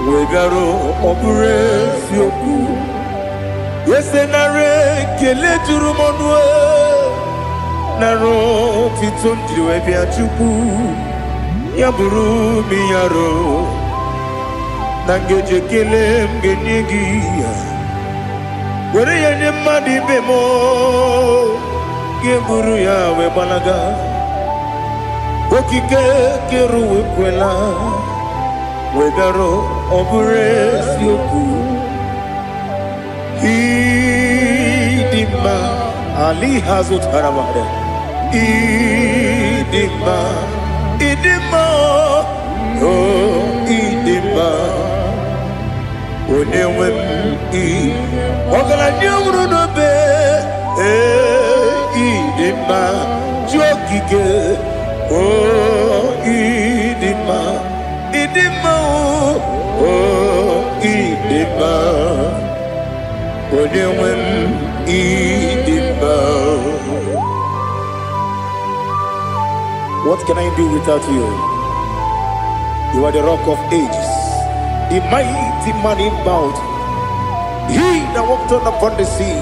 Wegaro opuresi yoku Yesenare kele turumonwe Naro titondriwe biachubu Yaburu miyaro Nangeje kele mgenyigia Were ya ne madi bemo Geburu ya we balaga Okike keru we kwela Wegaro obure siyoku Idima Ali hazut haramade Idima Oh idima Onewem I Ogala nyumru no be Idima Jokike Oh Idima Oh Idima Onewem Idima. What can I do without you? You are the rock of ages, the mighty man in bout. He that walked on upon the sea.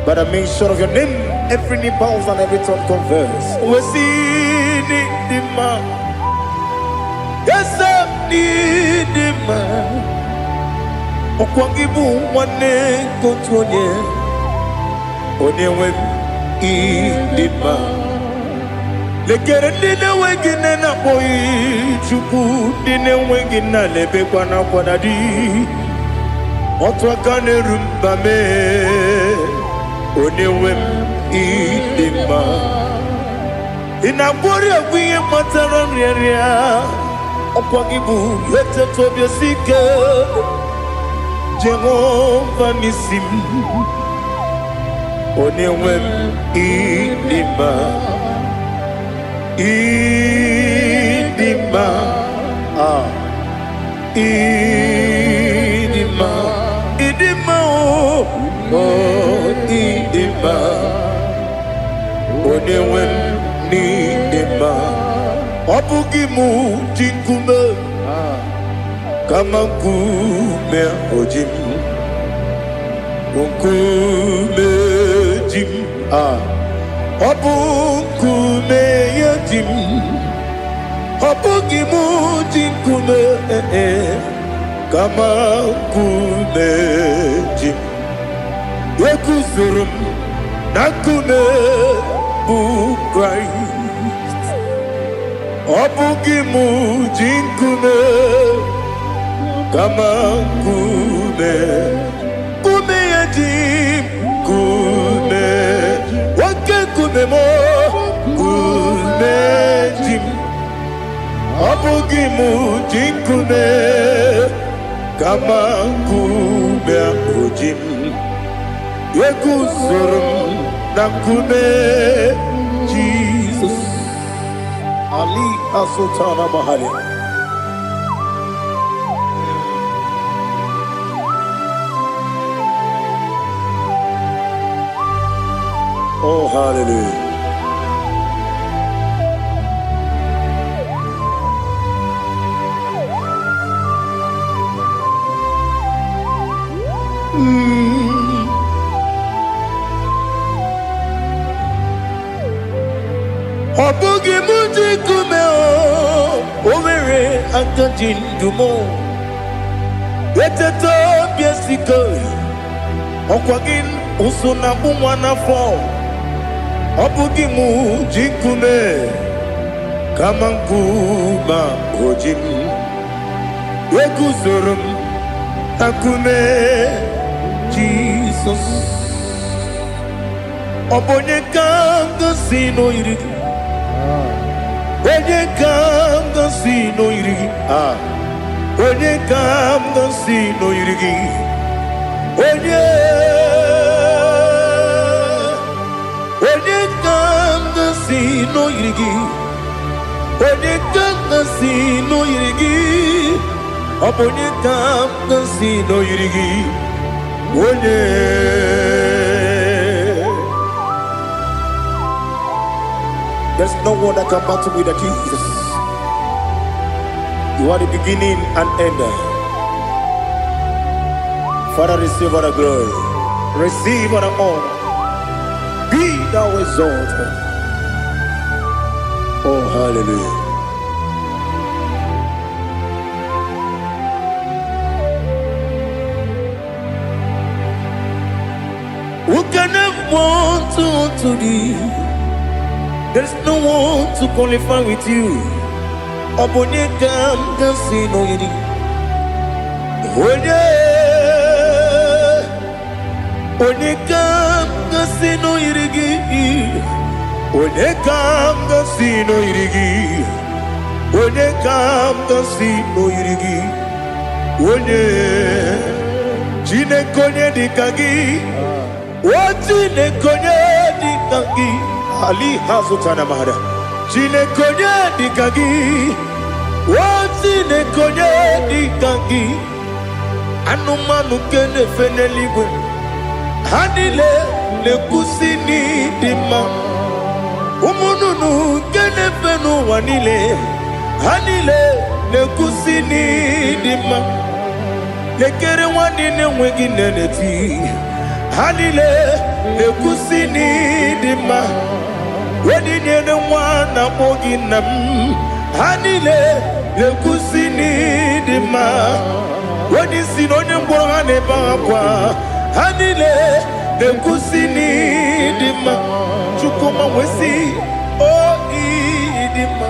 By the mention of your name, every knee bows and every tongue confess. We see the man. Yes, I need the man. Okwangibu wane kotonye. Onewem the man. Lekere dine wengine na boy chuku dine wengine lebe kwa na kwa dadi. Otwa kane rumba me Onewem idima Inabori agwiye matara nriaria Okwagibu yete tobye sike Jehova nisim Onewem idima Idima Idima Idima Oh Idima Onewem Idima Obugimu jinkume Kama kume ojim Unkume jim Obukume yajim Obugimu jinkume Kama kume jim Yekuzurum nakume bu Christ Obugimu jinkume Kama kume Kume yajim Kume Wake kume mo Kume jim Obugimu jinkume Kama kume ojim Yekuzurum nakume Jesus Ali Asutana Mahali. Oh, hallelujah. Obugi muji kume o Owere akajin dumo Yeteto biesiko Okwagin usuna bumwana fo Obugi muji kume Kamankuma ojim Yekuzurum Akume Jesus Jesus. Obonye kanga sino irigi. Onye kanga sino irigi. Onye kanga sino irigi. Onye kanga sino irigi. Onye kanga sino irigi. Obonye kanga sino irigi. Onye. There's no one that can battle with Jesus. You are the beginning and end. Father, receive all the glory. Receive all the honor. Be thou exalted. Oh, hallelujah. Who can have one to thee? There's no one to qualify with you. Obonye kanga sino yiri. Onye kanga sino yirigi. Onye kanga sino yirigi. Onye kanga sino yirigi. Onye Chinekonye dikagi. Chinekonye dikagi. Ali hazutana mahada. Chinekonye dikagi. Chinekonye dikagi. Anumanu kene feneligwe. Hanile le kusini dima. Umununu kene fenu wanile. Hanile le kusini dima. Lekere wanine wengi neneti. Hanile le kusini dima. Wedi nyene wana mogi nam. Hanile le kusini dima. Wedi sinonye mbwangane bangapwa. Hanile le kusini dima. Chukuma wesi oh idima.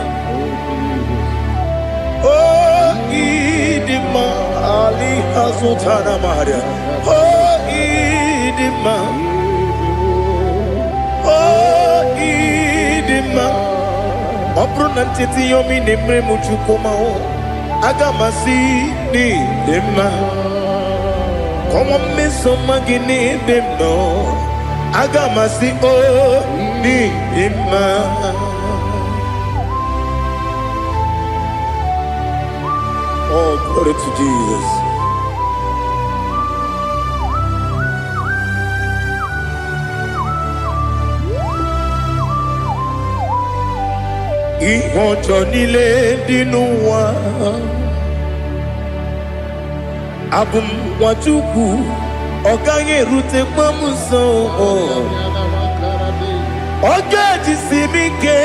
Oh idima. Ali hazutana maharia. Oh idima. Oh idima. Opronantiti yomi nemre muchukuma o. Agamasi ni dema. Como me somagini demno. Agamasi o ni dema. Oh, glory to Jesus. Ihojo nile dinuwa. Abum wachuku. Oganye rute pamuso. Oga jisimike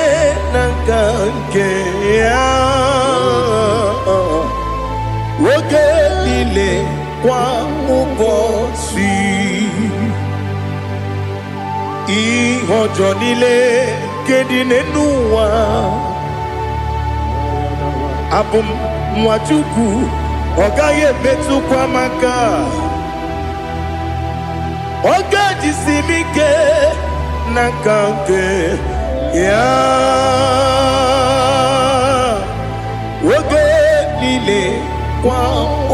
nanganke ya. Oge nile kwa ubosi. Ihojo nile kedine nuwa. Abum mwachuku ogaye betu kwa maka. Oga jisimike nakanke ya. Oge nile kwa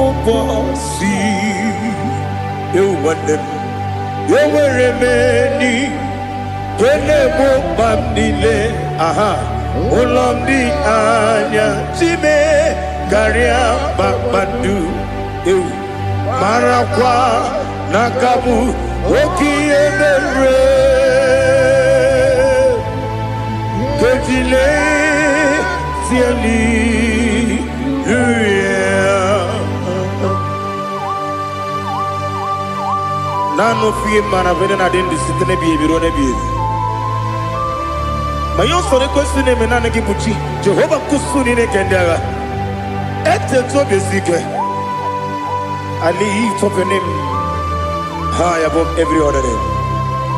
ubosi. Ewandem eweremeni kene mo bamdile. Aha Ulomdi anya chime garia babandu. Marakwa nakabu okiemere. Kejile siali Nano fiye mana vene na dendi sitene biye birone biye. Mayon sore kwesune menane kibuchi. Jehova kusuni ne kendaga. Ete to besike. I lift up your name high above every other name.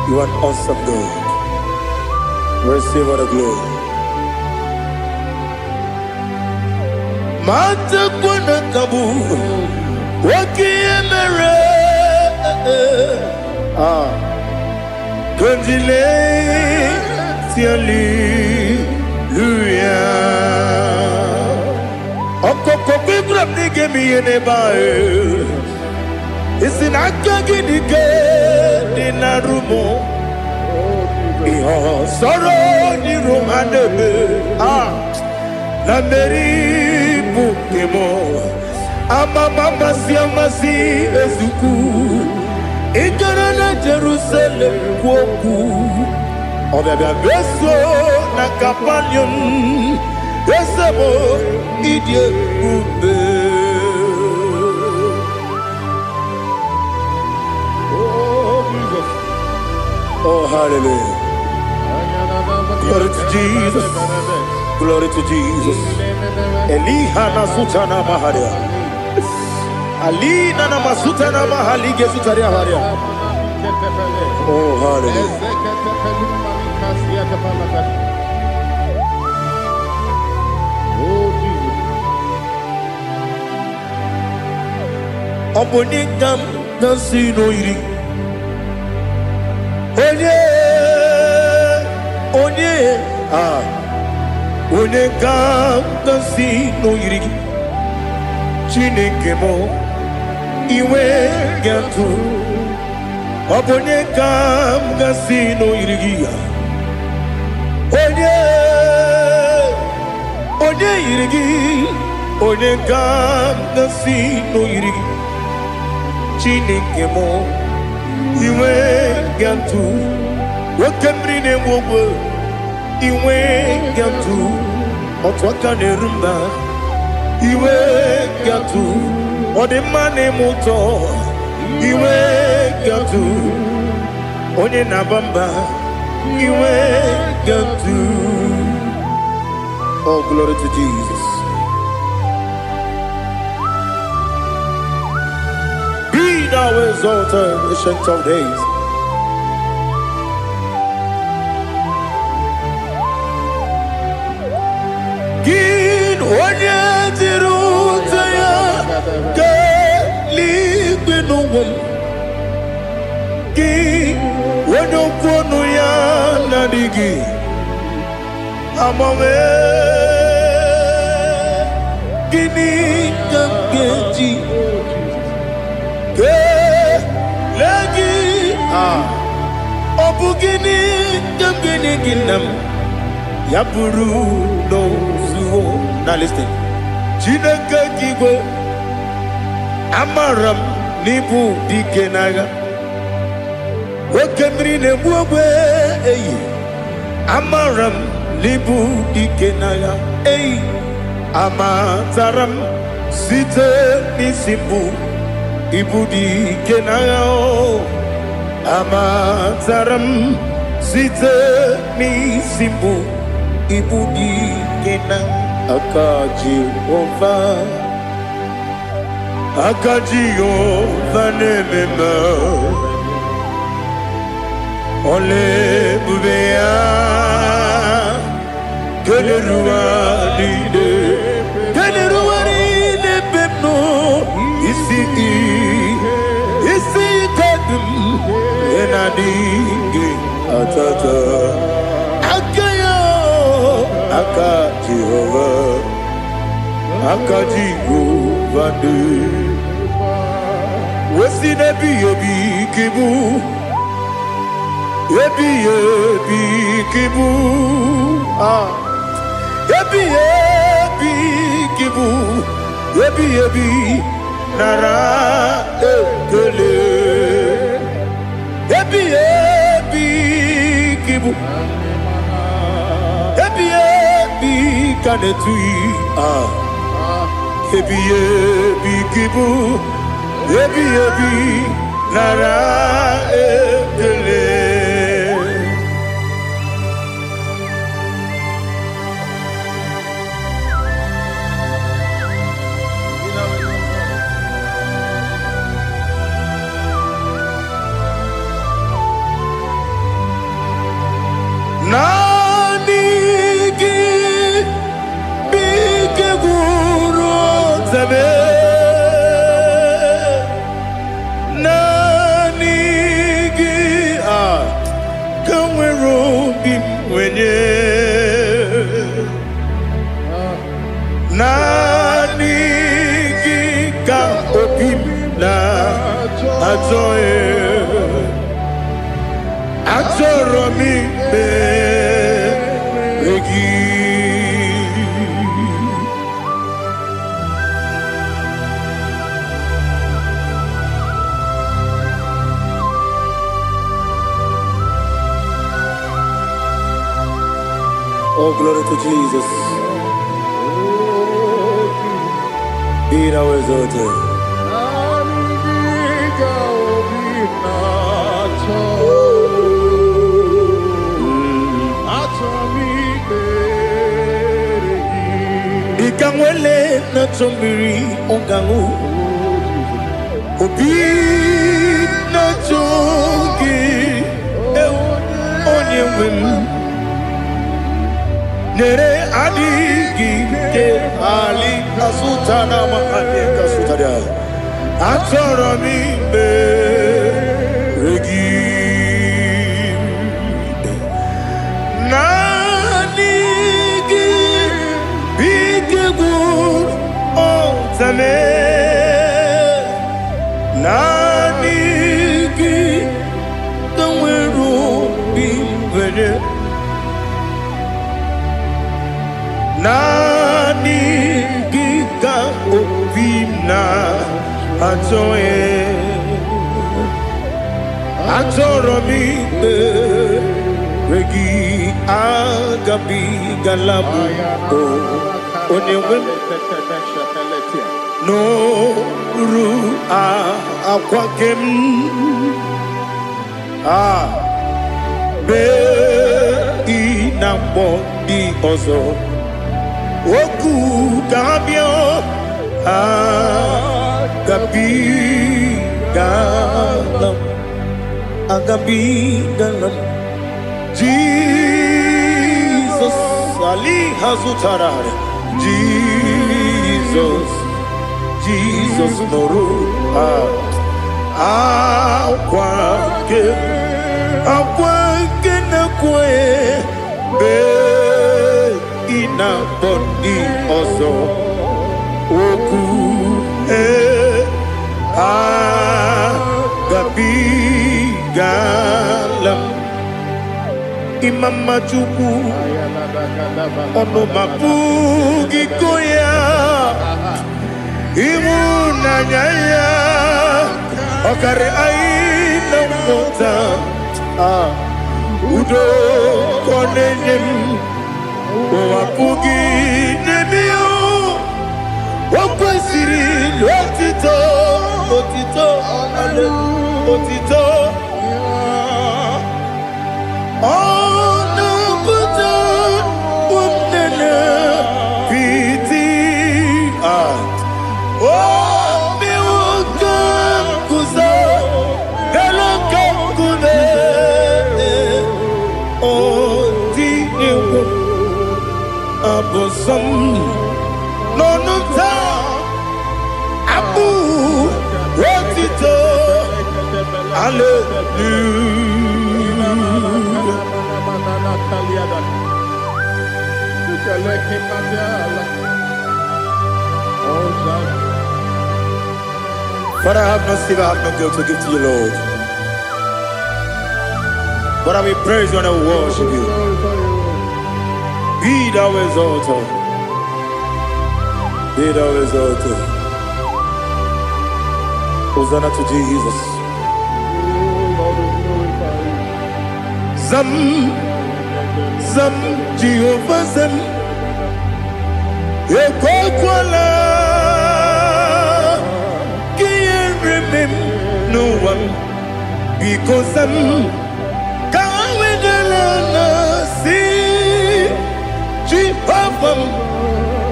You are an awesome God. Receive all the glory. Mata kuna kabu. Waki emere. It's in Akagidike, the Narumo. Sorrow, the Romanebe. Nameri Bukemo. Amama Siamasi Ezuku. Ikarana Jerusalem Woku. Obebe Beso Nakapanion. Esemo Idie Ube. Oh, hallelujah. Glory to Jesus. Glory to Jesus. Elihana Sutana Maharia. Alina Namasutana Mahalige Sutaria Haria. Oh, hallelujah. Obonigam Nasino Iri. Onye ga-si n'oyiri gị Chineke mụ iwe ga-atụ ọ bụ onye ga-si n'oyiri gị ya onye yiri gị onye ga-si n'oyiri gị Chineke mụ iwe ga-atụ nwoke mmiri na-enwe ogwe iwe ga-atụ otu aka na-eru mba iwe ga-atụ ọ dị mma na-eme ụtọ iwe ga-atụ onye na-aba mba iwe ga-atụ. Oh, glory to Jesus. Be thou exalted, ancient of days. Gin onye dịrị ụzọ ya ka eluigwe n'ụwa m. Gị onye okwu ọnụ ya na-adịghị agbanwe. Gịnị ka m ga-eji kelee gị? Ọ bụ gịnị ka m ga-enye gị nna m? Ya bụrụ n'ozuo. Now listen. Chineke kigwe amara m n'ibu dike n'agha. Oke mmiri na-egbu ogwe eyi. Amara m n'ibu dike n'agha. Eyi amatara m site n'isi mbụ ibu dike n'agha. Amatara m site n'isi mbụ ibu dike n'agha. Aka Jehova na-ememe ole ebube ya keleruwa niile ebe m nọ isi kedum na-adịghị atata aka ya aka Jehova dị wesi n'ebi ebi kibu ebi kibu ebi kibu ebi nara ekele ebi kibu ebi kanetui ebi kibu ebi nara ekele. Nani gi bike guru zabe. Nani gi wenye nani kika opim na atoe atoromi begi. Oh, glory to Jesus. Be thou exalted. Ikangwele na tombiri ongangu obi na togi onye wim nere adigi ke Ali kasutana mahani kasutaria. atoro mi be regi nani gi bigegu otame nani gi kanweru bimvene nani gika opina atoe atoromi regi agabi galabu onewe no ru akwakem be inambo di ozo oku gabio agabi galam Jesus Ali hazutarare Jesus noru akwake na kwe be ina boni ozo oku gabi galam imama chuku ono mapugi koya imuna nyaya okare aina mota udo konenyem wapugi nebio wakwesiri lotito ale otito ono buto umnene piti mi wakam kuza galakam kude abosam nonunta abu wotito Father, I have no silver, I have no gold to give to you, Lord. But I will praise you and I will worship you. Be thou exalted. Be thou exalted. Hosanna to Jesus. Zam Jehovah Zam Ekwakwala Can't remember no one because Zam Kawedalana see Jehovah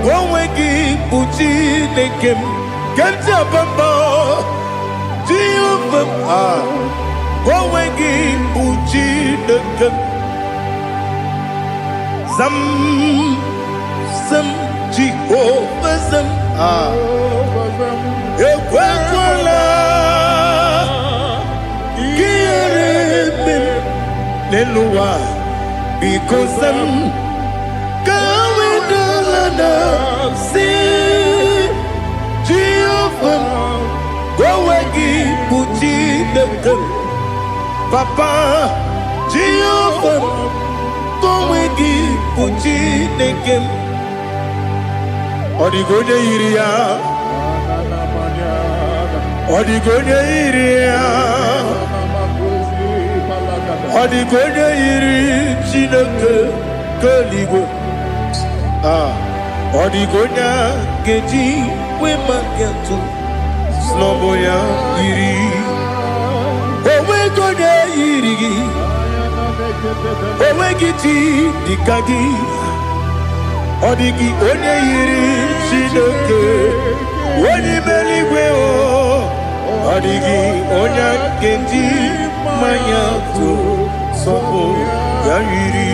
Wawegi Buchi Nekem Kantabamba Jehovah Wawegi Buchi Nekem Zam Jehovah Zam Ekwakwala Kieremem Neluwa because I'm going to see Jehovah. Go again, put the Papa Jehovah. Go again, put the game. Odigonya iria, Odigonya iria, Odigonya iri chineke keligo. Odigonya geji we magentu snoboya iri. Owe gonya iri, owe giti dikagi. Odigi onye yiri Chineke onye meligwe o. Odigi onye kenji manya to sopo ya yiri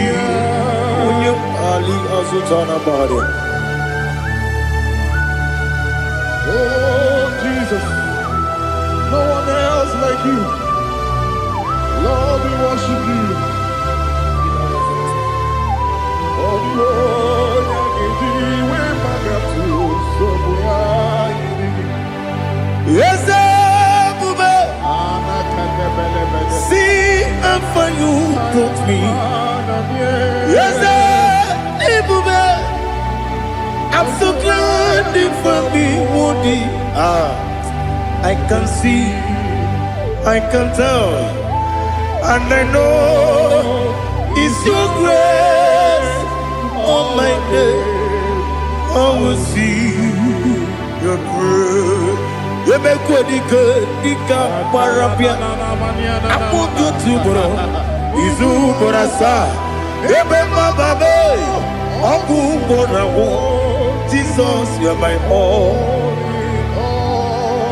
onye ali azutana bade. Oh Jesus, no one else like you. Lord, we worship you. Yes, see how far you brought me. Yes, I'm so glad you found me worthy. I can see, I can tell, and I know it's your grace. On my day, I will see your grace. You make what you could, Dika Parapia. I put you to bro. Izu Borasa. Ebe Mababe. Abu Borawo. Jesus, you're my all.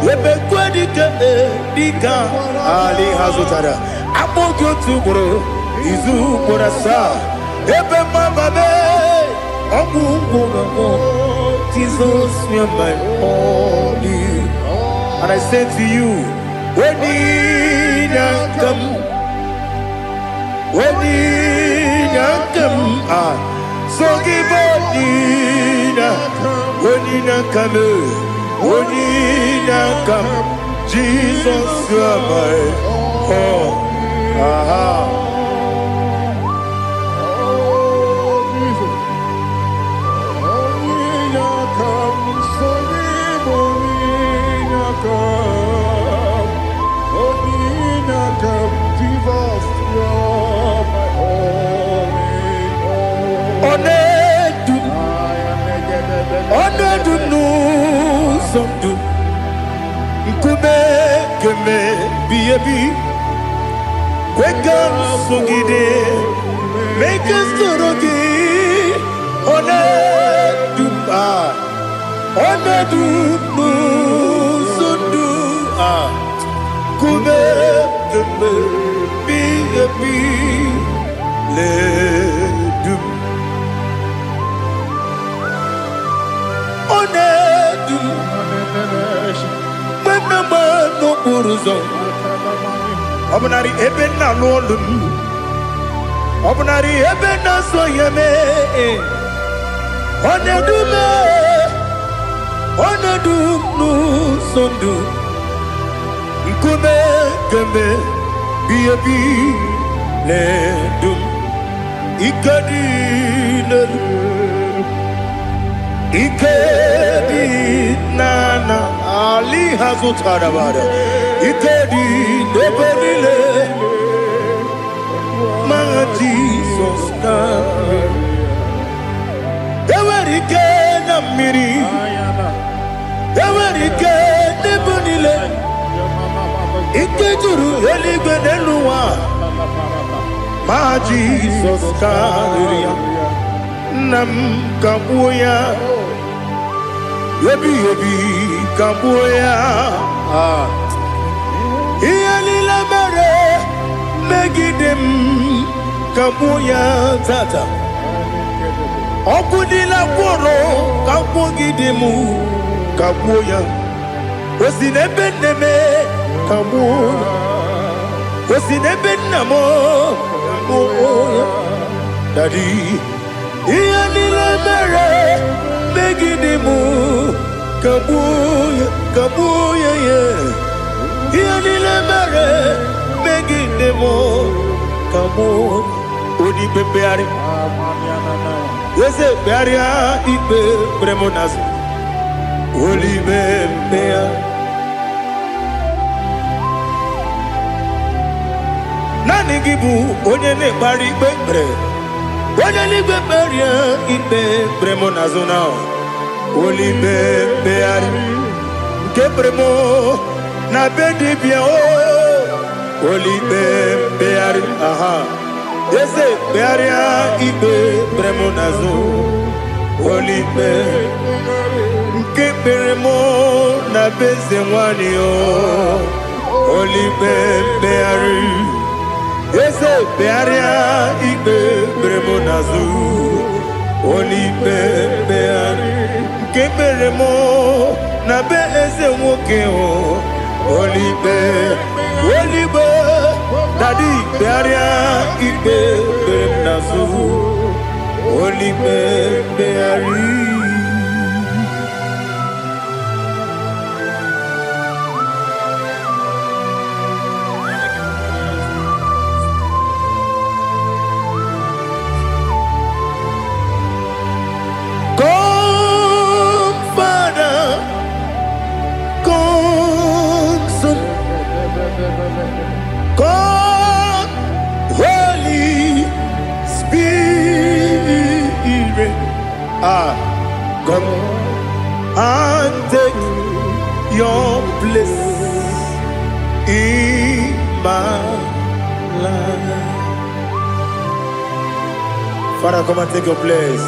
You make what you could, Dika Ali Hazutara. I put you to bro. Izu Borasa. Ebe Mababe. Jesus, you're my only. And I say to you, when you come, so give up, when you come, Jesus, you're my all. Onedu no somdu Nkube keme biyebi Kwekam sungide Make us torogi Onedu no somdu Kube keme biyebi Ledum Onedum Memema no buruzo Obunari ebena lolum Obunari ebena soyeme Onedume Onedum no sondu Nkume keme biyebi ledum Ikadi ledum Ikedi nana Ali Hazutara bada Ikedi nebenile Ma Jesus name Ewerike na miri Ewerike nebenile Ikejuru eligwe nenuwa Ma Jesus name Nam kabuya Yebi kabuya Iyalila mere Megidem kabuya tata Okudila kworo kabugidemu kabuya Osinebeneme kabuya Osinebenamo kabuya Daddy, Ianile Mere, Megidimu, Kabuya, Kabuya, yeah. Ianile Mere, Megidimu, Kabuya, Udi Bebeari, Yese Bearia, Ibe, Bremonas, Uli Bebea. Nani gibu, onye ne bari bebre. Onye li bebre ibe bremo nazona. Oli bebeari. Ke bremo na bedi bien o. Oli bebeari. Aha. Yese bearia ibe bremo nazo. Oli be. Ke bremo na bezemwani o. Oli bebeari. Ese bearia ibe bremo nazu Oli beari Keberemo na be ese woke o Oli Daddy bearia ibe bremo nazu Oli beari God, Holy Spirit, come and take your place in my life. Father, come and take your place.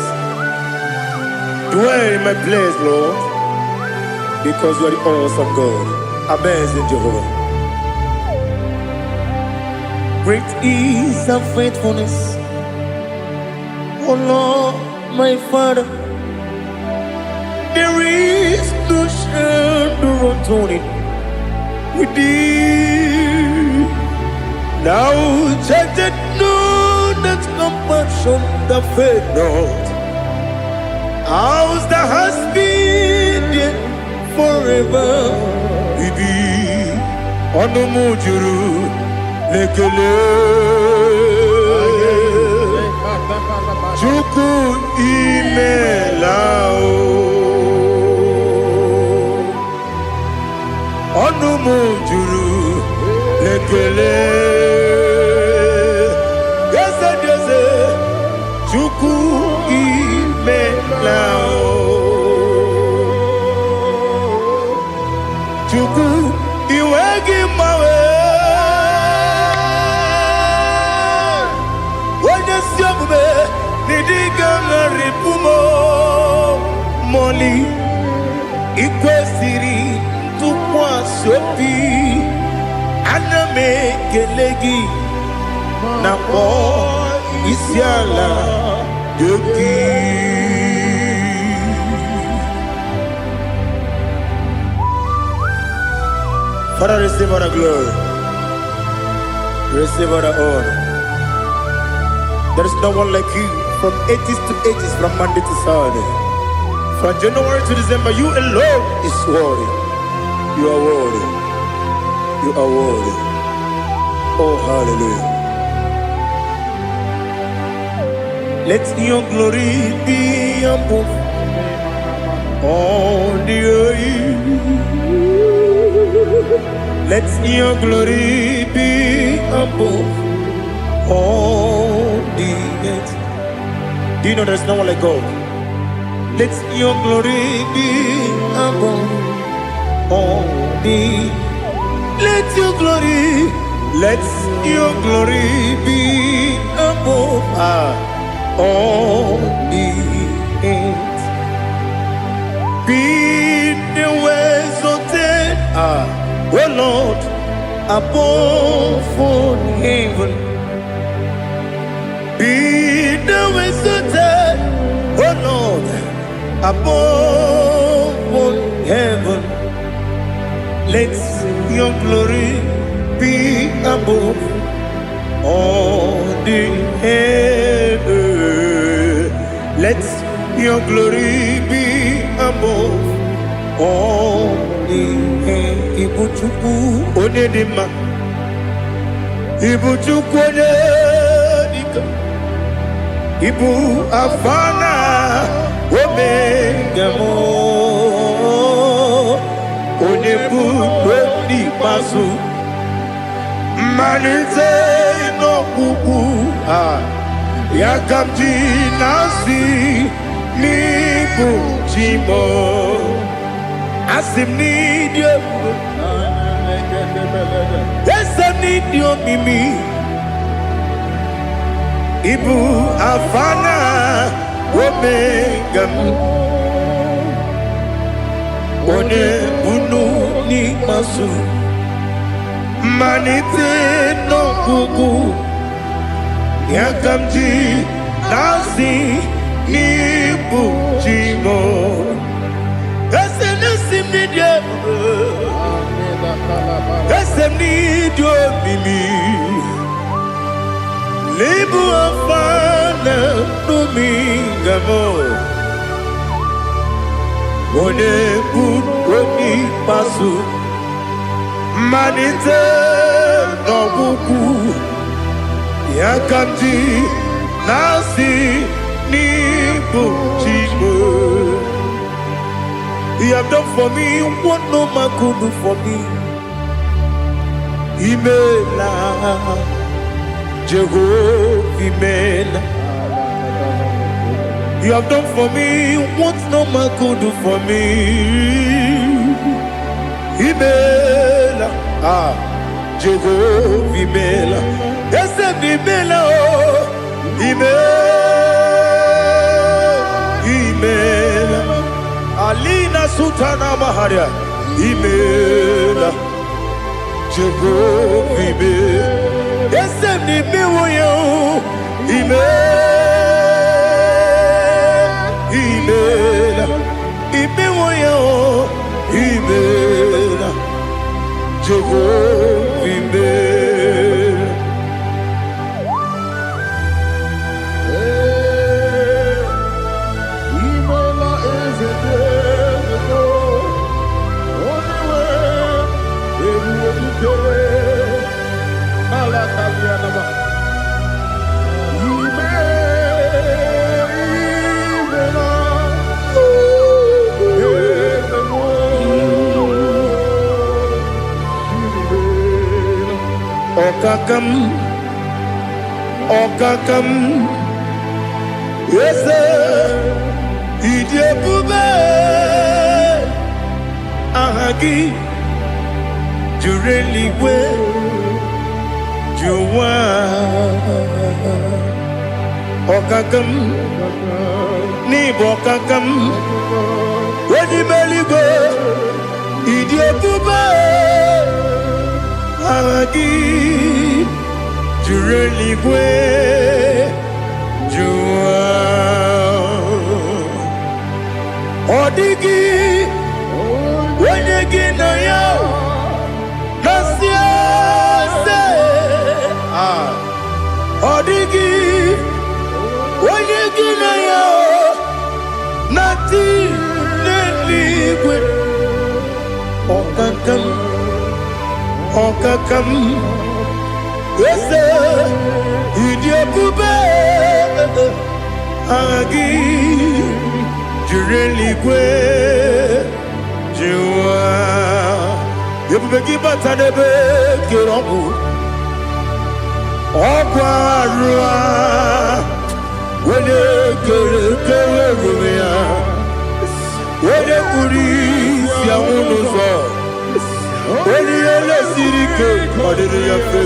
Dwell in my place, Lord, because you are the awesome God. Amazing Jehovah. Great is thy faithfulness, O Lord, my Father. There is no shadow of turning with thee. Now judged know that compassion that faith not. Ours that has been there forever with thee. Onumujuru. Lekele Chuku imelao Onumujuru Lekele Yese Chuku imelao Chuku iwegi mawe Nidigamaripumo Moli Ikwesiri Tukwa Sopi Aname Kelegi Napo Isiala Yoki Father, receive all the glory, receive all the honor. There is no one like you. From ages to ages, from Monday to Saturday, from January to December, you alone is worthy. You are worthy. You are worthy. Oh, hallelujah. Let your glory be above all the earth. Let your glory be above all the earth. Do you know there's no one like God? Let your glory be above all the. Let your glory be above all the earth. Be the exalted, oh Lord, above all heaven. Be the exalted, oh Lord, above all heaven. Let your glory be above all the heaven. Your glory be above all the Ibuchuku Onedima Ibuchuku Onedika Ibu Afana Omega Mo Onebu Odi Pasu Manite no Kuku Yakamji Nasi Nibu Jimo Asim need you. Yes, I need you, Mimi. Ibu Afana Omega One Bunu Ni Masu Manite no Gugu Yakamji Nasi Nibu Jimo Esem need you. Esem need you, Mimi. Lebu afana dominga mo. One buni pasu. Manite no buku. Yakamji nasi nibu chimo. You have done for me what no man could do for me. Imela, Jehovah, Imela. You have done for me what no man could do for me. Imela, Jehovah, Imela. Yes, Imela, Imela. Alina Sutana Maharia Imela Jehovah Imela Esem ni miwoyo Imela Imiwoyo Imela Jehovah Imela Okakam, yes, Idiabube, Ahagi, Jureli we, Juwa, Okakam, Nibokakam, Wadi Beligo, Idiabube, Ahagi. Jureli we, Jua, Odigi, Wenegi na yo, Nasia se, Odigi, Wenegi na yo, Nati neligwe, Okakam. Yes, Idiabube, Agi, Jureli Gwe, Jua, Yabubeki Batanebe, Kirobu, Okwarua, Wede Kerumia, Wede Kuris, Yamunuzo, Wede Yele Sirike, Kodere Yafu.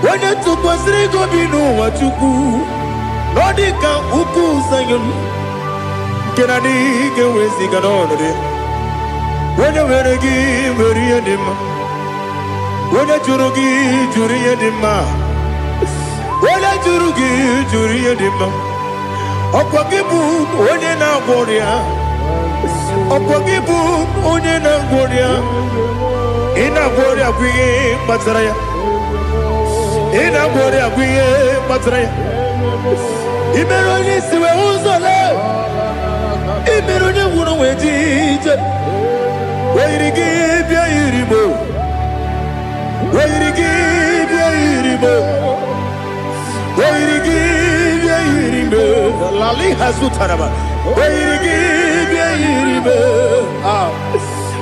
When you took was Rigo Binu, what you do, Nordica, Uku, Zion, Kennedy, get with the Ganoni. When you were a give, Uriadima, when you Jurugi, Juriadima, when I Jurugi, Juriadima, Opagibu, Onena Boria, Opagibu, Onena Boria, in a Boria, we Matraya. Ina bore aguye matraya imeroni siwe uzole imeroni wuno wejije wayirigi bia yiribo wayirigi bia yiribo wayirigi bia yiribo lali hasutaraba wayirigi bia yiribo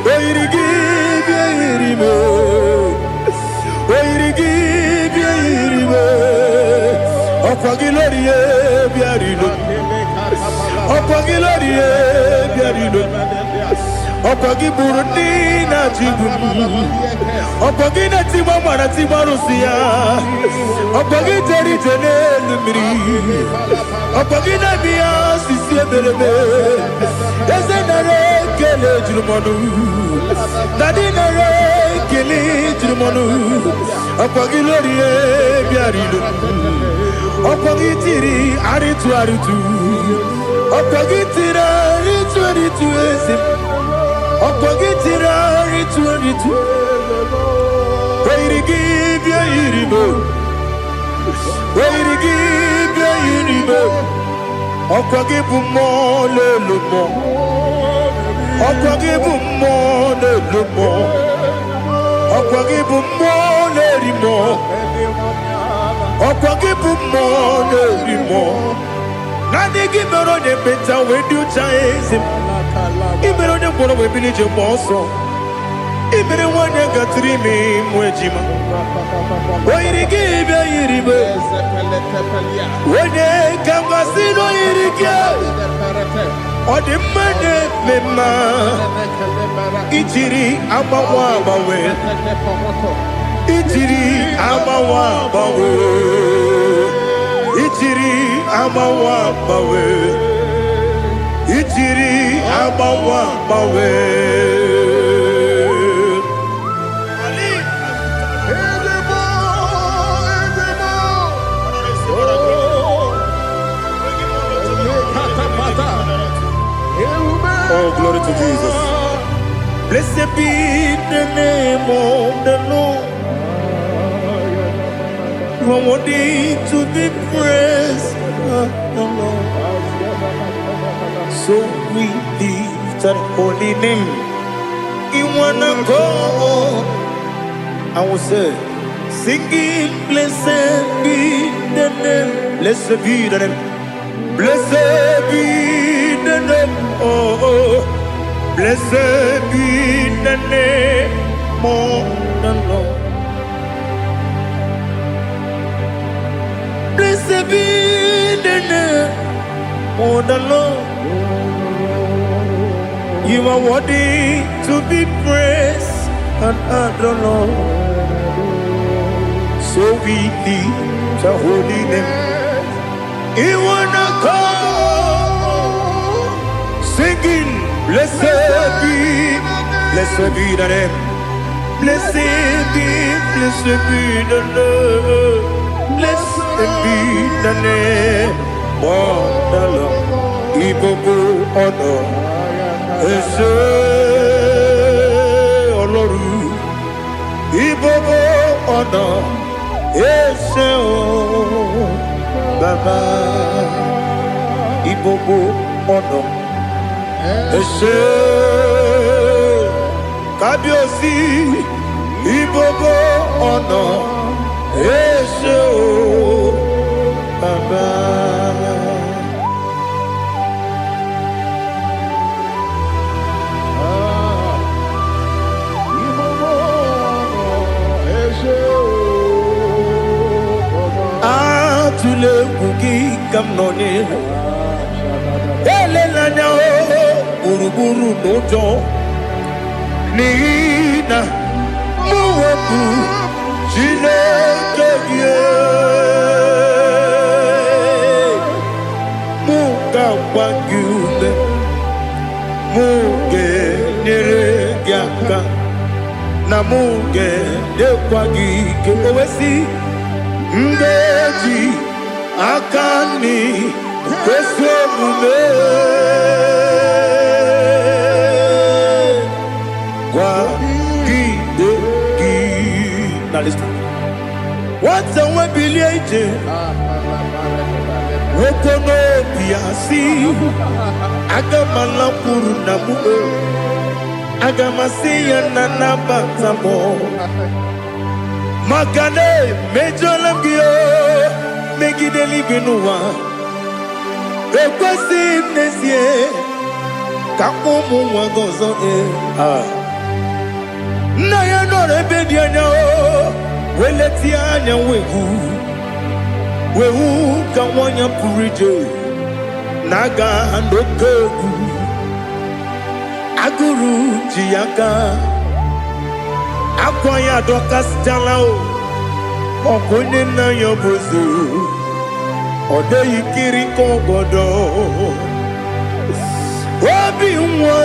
wayirigi bia yiribo wayirigi Opagilorie biarino Opagilorie biarino Opagiburundi na jibu Opagina tima mara tima rusia Opagiteri tenelu miri Opagina biya sisi eberebe Ezenare kele jirumonu Nadinare kele jirumonu Opagilorie biarino Opagitiri aritu aritu Opagitira aritu aritu esim Opagitira aritu aritu Wayirigi bia yiribo Wayirigi bia yiribo Opagibu mo lelumo Opagibu mo lelumo Opagibu mo lerimo Opagibu mo lerimo Nani gibero ne beta wedu chaizim Ibero ne boro we bilije monso Ibere wane gatrimi mwejima Wayirigi bia yiribe Wene kamgasino yirige Ode mane mema Ichiri amawa bawe Ichiri amawa bawe Ichiri amawa bawe Ichiri amawa bawe Oh, glory to Jesus. Blessed be the name of the Lord. You are worthy to be praised, the Lord. So we lift that holy name. You wanna go? I will say, singing, blessed be the name. Blessed be the name. Blessed be the name. Oh, blessed be the name of the Lord. Blessed be the name of the Lord. You are worthy to be praised and adored. So we lift the holy name. You wanna call, singing, blessed be the name. Blessed be the Lord. Blessed be the name of the Lord. Ibobo honor, Ese Oloru. Ibobo honor, Ese Baba. Ibobo honor, Ese Kabiosi. Ibobo honor, Ese Baba. Atule kuki kamnoni Elena uruburu nojo Nina muwebu Chile kege kwagume muge nere gyaka na muge de kwagike owesi ngeji akani kwesomume kwagide gi. Now listen. What's a webiliate? Wokono piasi agamala purunamu agamasiya nanabatamo magane mejolamgio megideli benua ekwesi nesie kakomu wagozo na ya no rebedianya weletianya wehu kawanya purije naga ndokogu aguru jiyaka akwanya dokas jalao okonye na yobozo ode yikiri kogodo obi nwa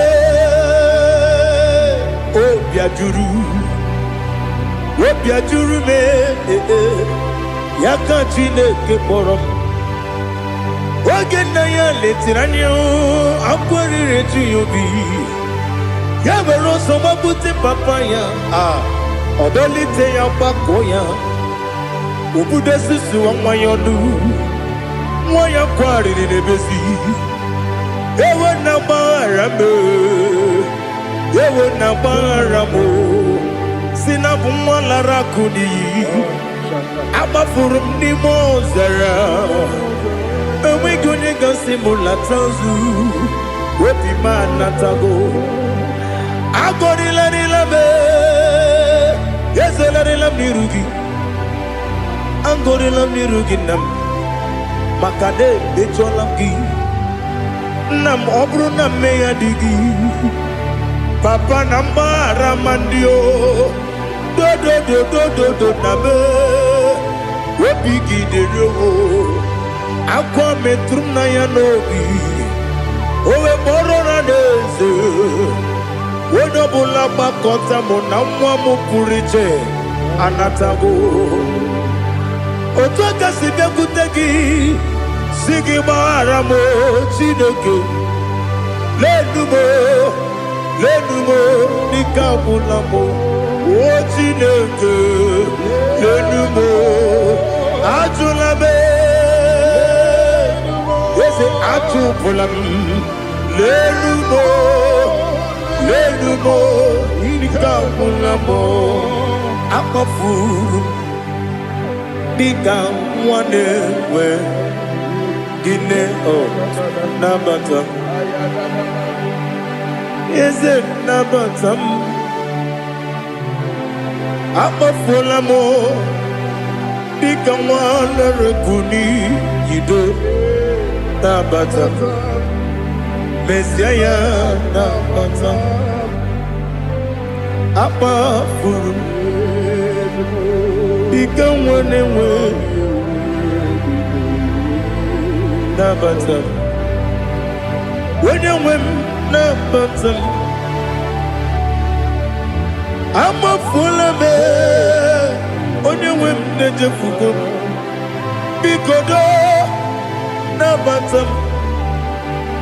obi ajuru me yaka Chineke kpọrọ m oge nna ya letiri anya akwarịrị eju ya obi ya were ọsọ gbapute papa ya ọdọlite ya gbakọ ya obodo susu nwa ya ọnụ nwa ya kwarịrị n'ebezi ewe na gbaghara m si na bụ nwa lara akụ n'iyi agbafuru m n'ime ọzara enweghị onye gasị m lata nzu obi m anatago agọrịlarịla m ezelarịla m n'iru gị agọrịla m n'iru gị nna m maka na emechọla m gị nna m ọ bụrụ na mmehie dị gị papa na mgbaghara ma ndị o dodododododo na me obi gị dere o akwa metụrụ na ya n'obi owe kpọrọ na n'eze onye ọbụla gbakọta mụ na nwa m pụrụ iche anatago otu aka si bịakwute gị si gị gbaghara m Chineke lenumo dịka ọbụla m o Chineke lenumo ajụla m eze atụpụla m lenumo dịka ọbụla m akpọfuru dịka nwa na-enwe gịnị nabata eze nabata m akpọfuola m dịka nwa na-erekuni yido nabata mesia ya nabata akpọfuru dịka nwa na-enwe nabata onye nwe m nabata m amafuola m onye nwe m na-ejefugo m biko do nabata m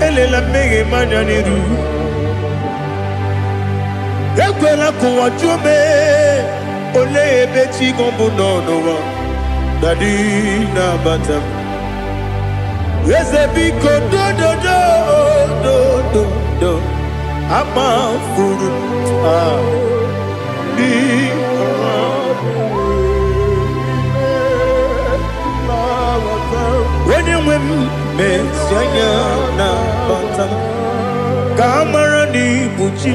elela mmehie m anya n'iru ekwela ka ụwa jụọ m olee ebe chi gọ bụ n'ụwa dadi nabata m eze biko do amafuru onye nwe m mesi anya na bata ka amara n'ibu chi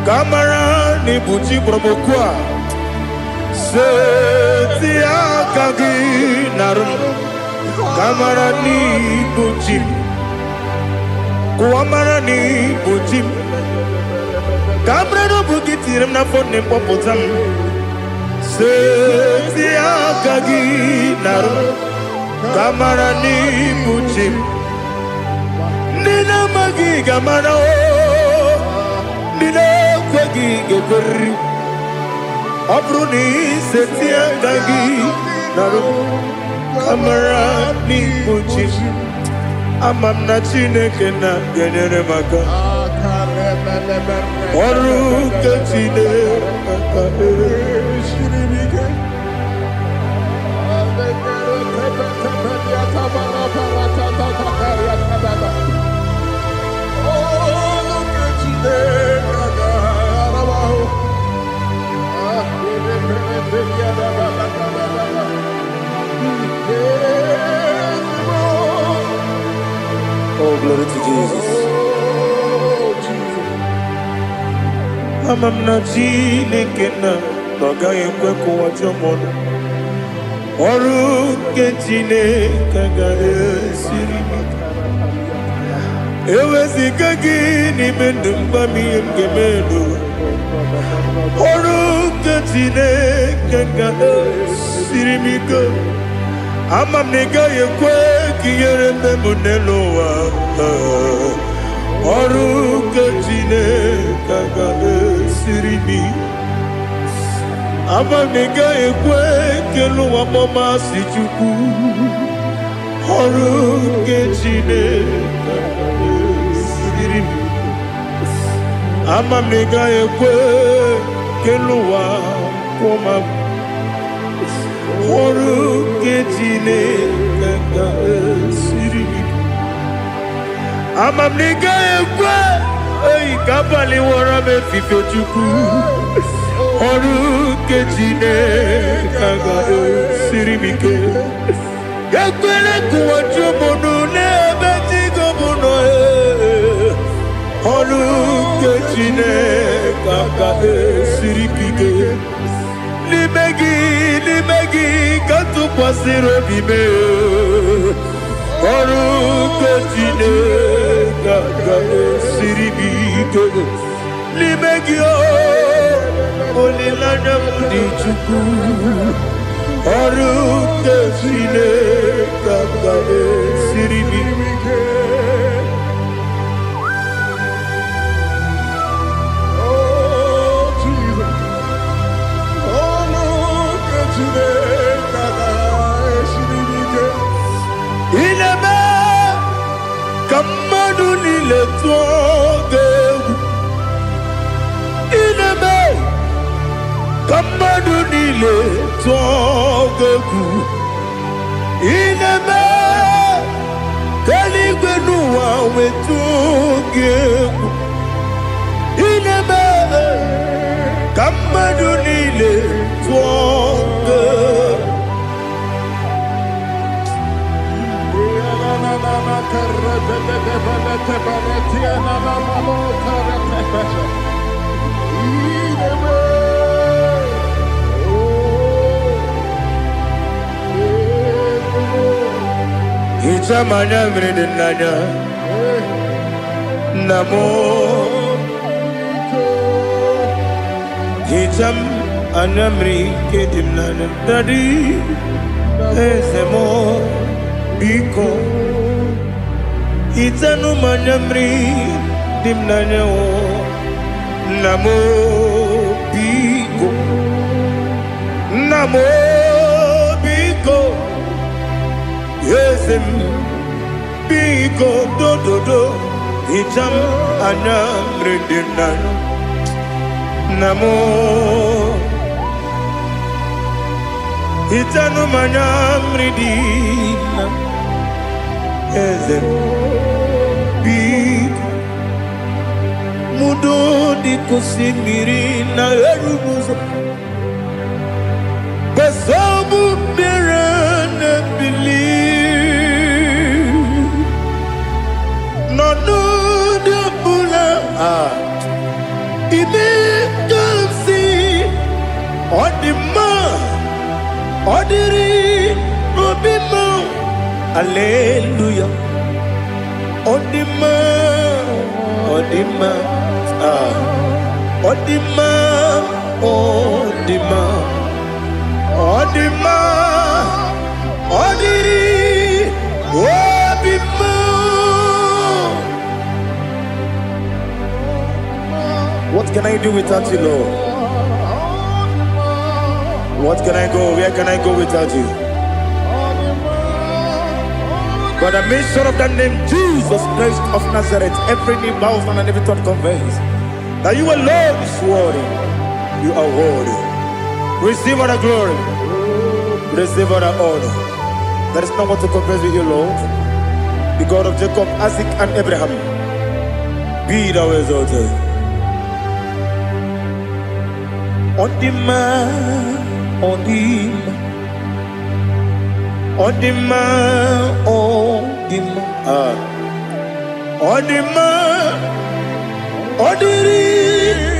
ka amara n'ibu chi kpọrọmokwu a seti aka gị narụ kamara n'ibu chi kuamara n'ibu chi kamara n'obu gị tiri m n'afọ nne mkpọpụta m seti aka gị narụ kamara n'ibu chi Nina magiga mana Nina kwagiga kuri Abruni setia dagi Naru Kamara ni kuchi Amam na chineke na genere maka Oru kachine Oh, glory to Jesus. Amam na chineke na noga ekwe kuwa jomono Oru chineke ga esiri Ewezika gị n'ime ndụ mgbami ngemelu Oru chineke ga esiri m ike Amam na ị gaghị ekwe ka ihere mme m n'elu ụwa Oru chineke ga esiri m ike Amam na ị gaghị ekwe ka elu ụwa mọmasị Chukwu Oru chineke ga esiri m Amam na ị gaghị ekwe ka elu ụwa kwụma Oru chineke ga esiri m Amam na ị gaghị ekwe ka abalị wara m efife Chukwu Oru chineke ga esiri m ike Ekwele kuwa chumono n'ebe tigo mono Oru chineke ga esiri m ike N'ime gị ka tụkwasịrị obi m Oru chineke ga esiri m ike N'ime gị olileanya m dị Chukwu Oru chineke ga esiri m ike Ineme kamadu nile tuogegu Ineme kamadu nile tuogegu Ineme kaligwe nuwa wetugegu Ineme kamadu nile tuogegu Ichamanya mridinanya Namo Icham anamri kedimnana Dadi Ezemo Biko Itanu manyamri dimnanya Namo Biko Namo Biko Yesem Biko do Icham anamri dimnanya Namo Itanu manyamri dimnanya Yesem Biko Mudo di kusimiri na erubuzo Besobu birane believe No de bula Ime kamsi Odima Odiri Obima Alleluia Odima Odima Odima Odima Odima Odiri Obima can I do without you, Lord? What can I go? Where can I go without you? But the mention of that name, Jesus Christ of Nazareth, every knee bows and every tongue confesses that you alone is worthy. You are worthy. Receive all the glory. Receive all the honor. There is no one to compare with you, Lord. The God of Jacob, Isaac, and Abraham. Be thou exalted. On the man, on the man. On the man, on the man, on the man, on the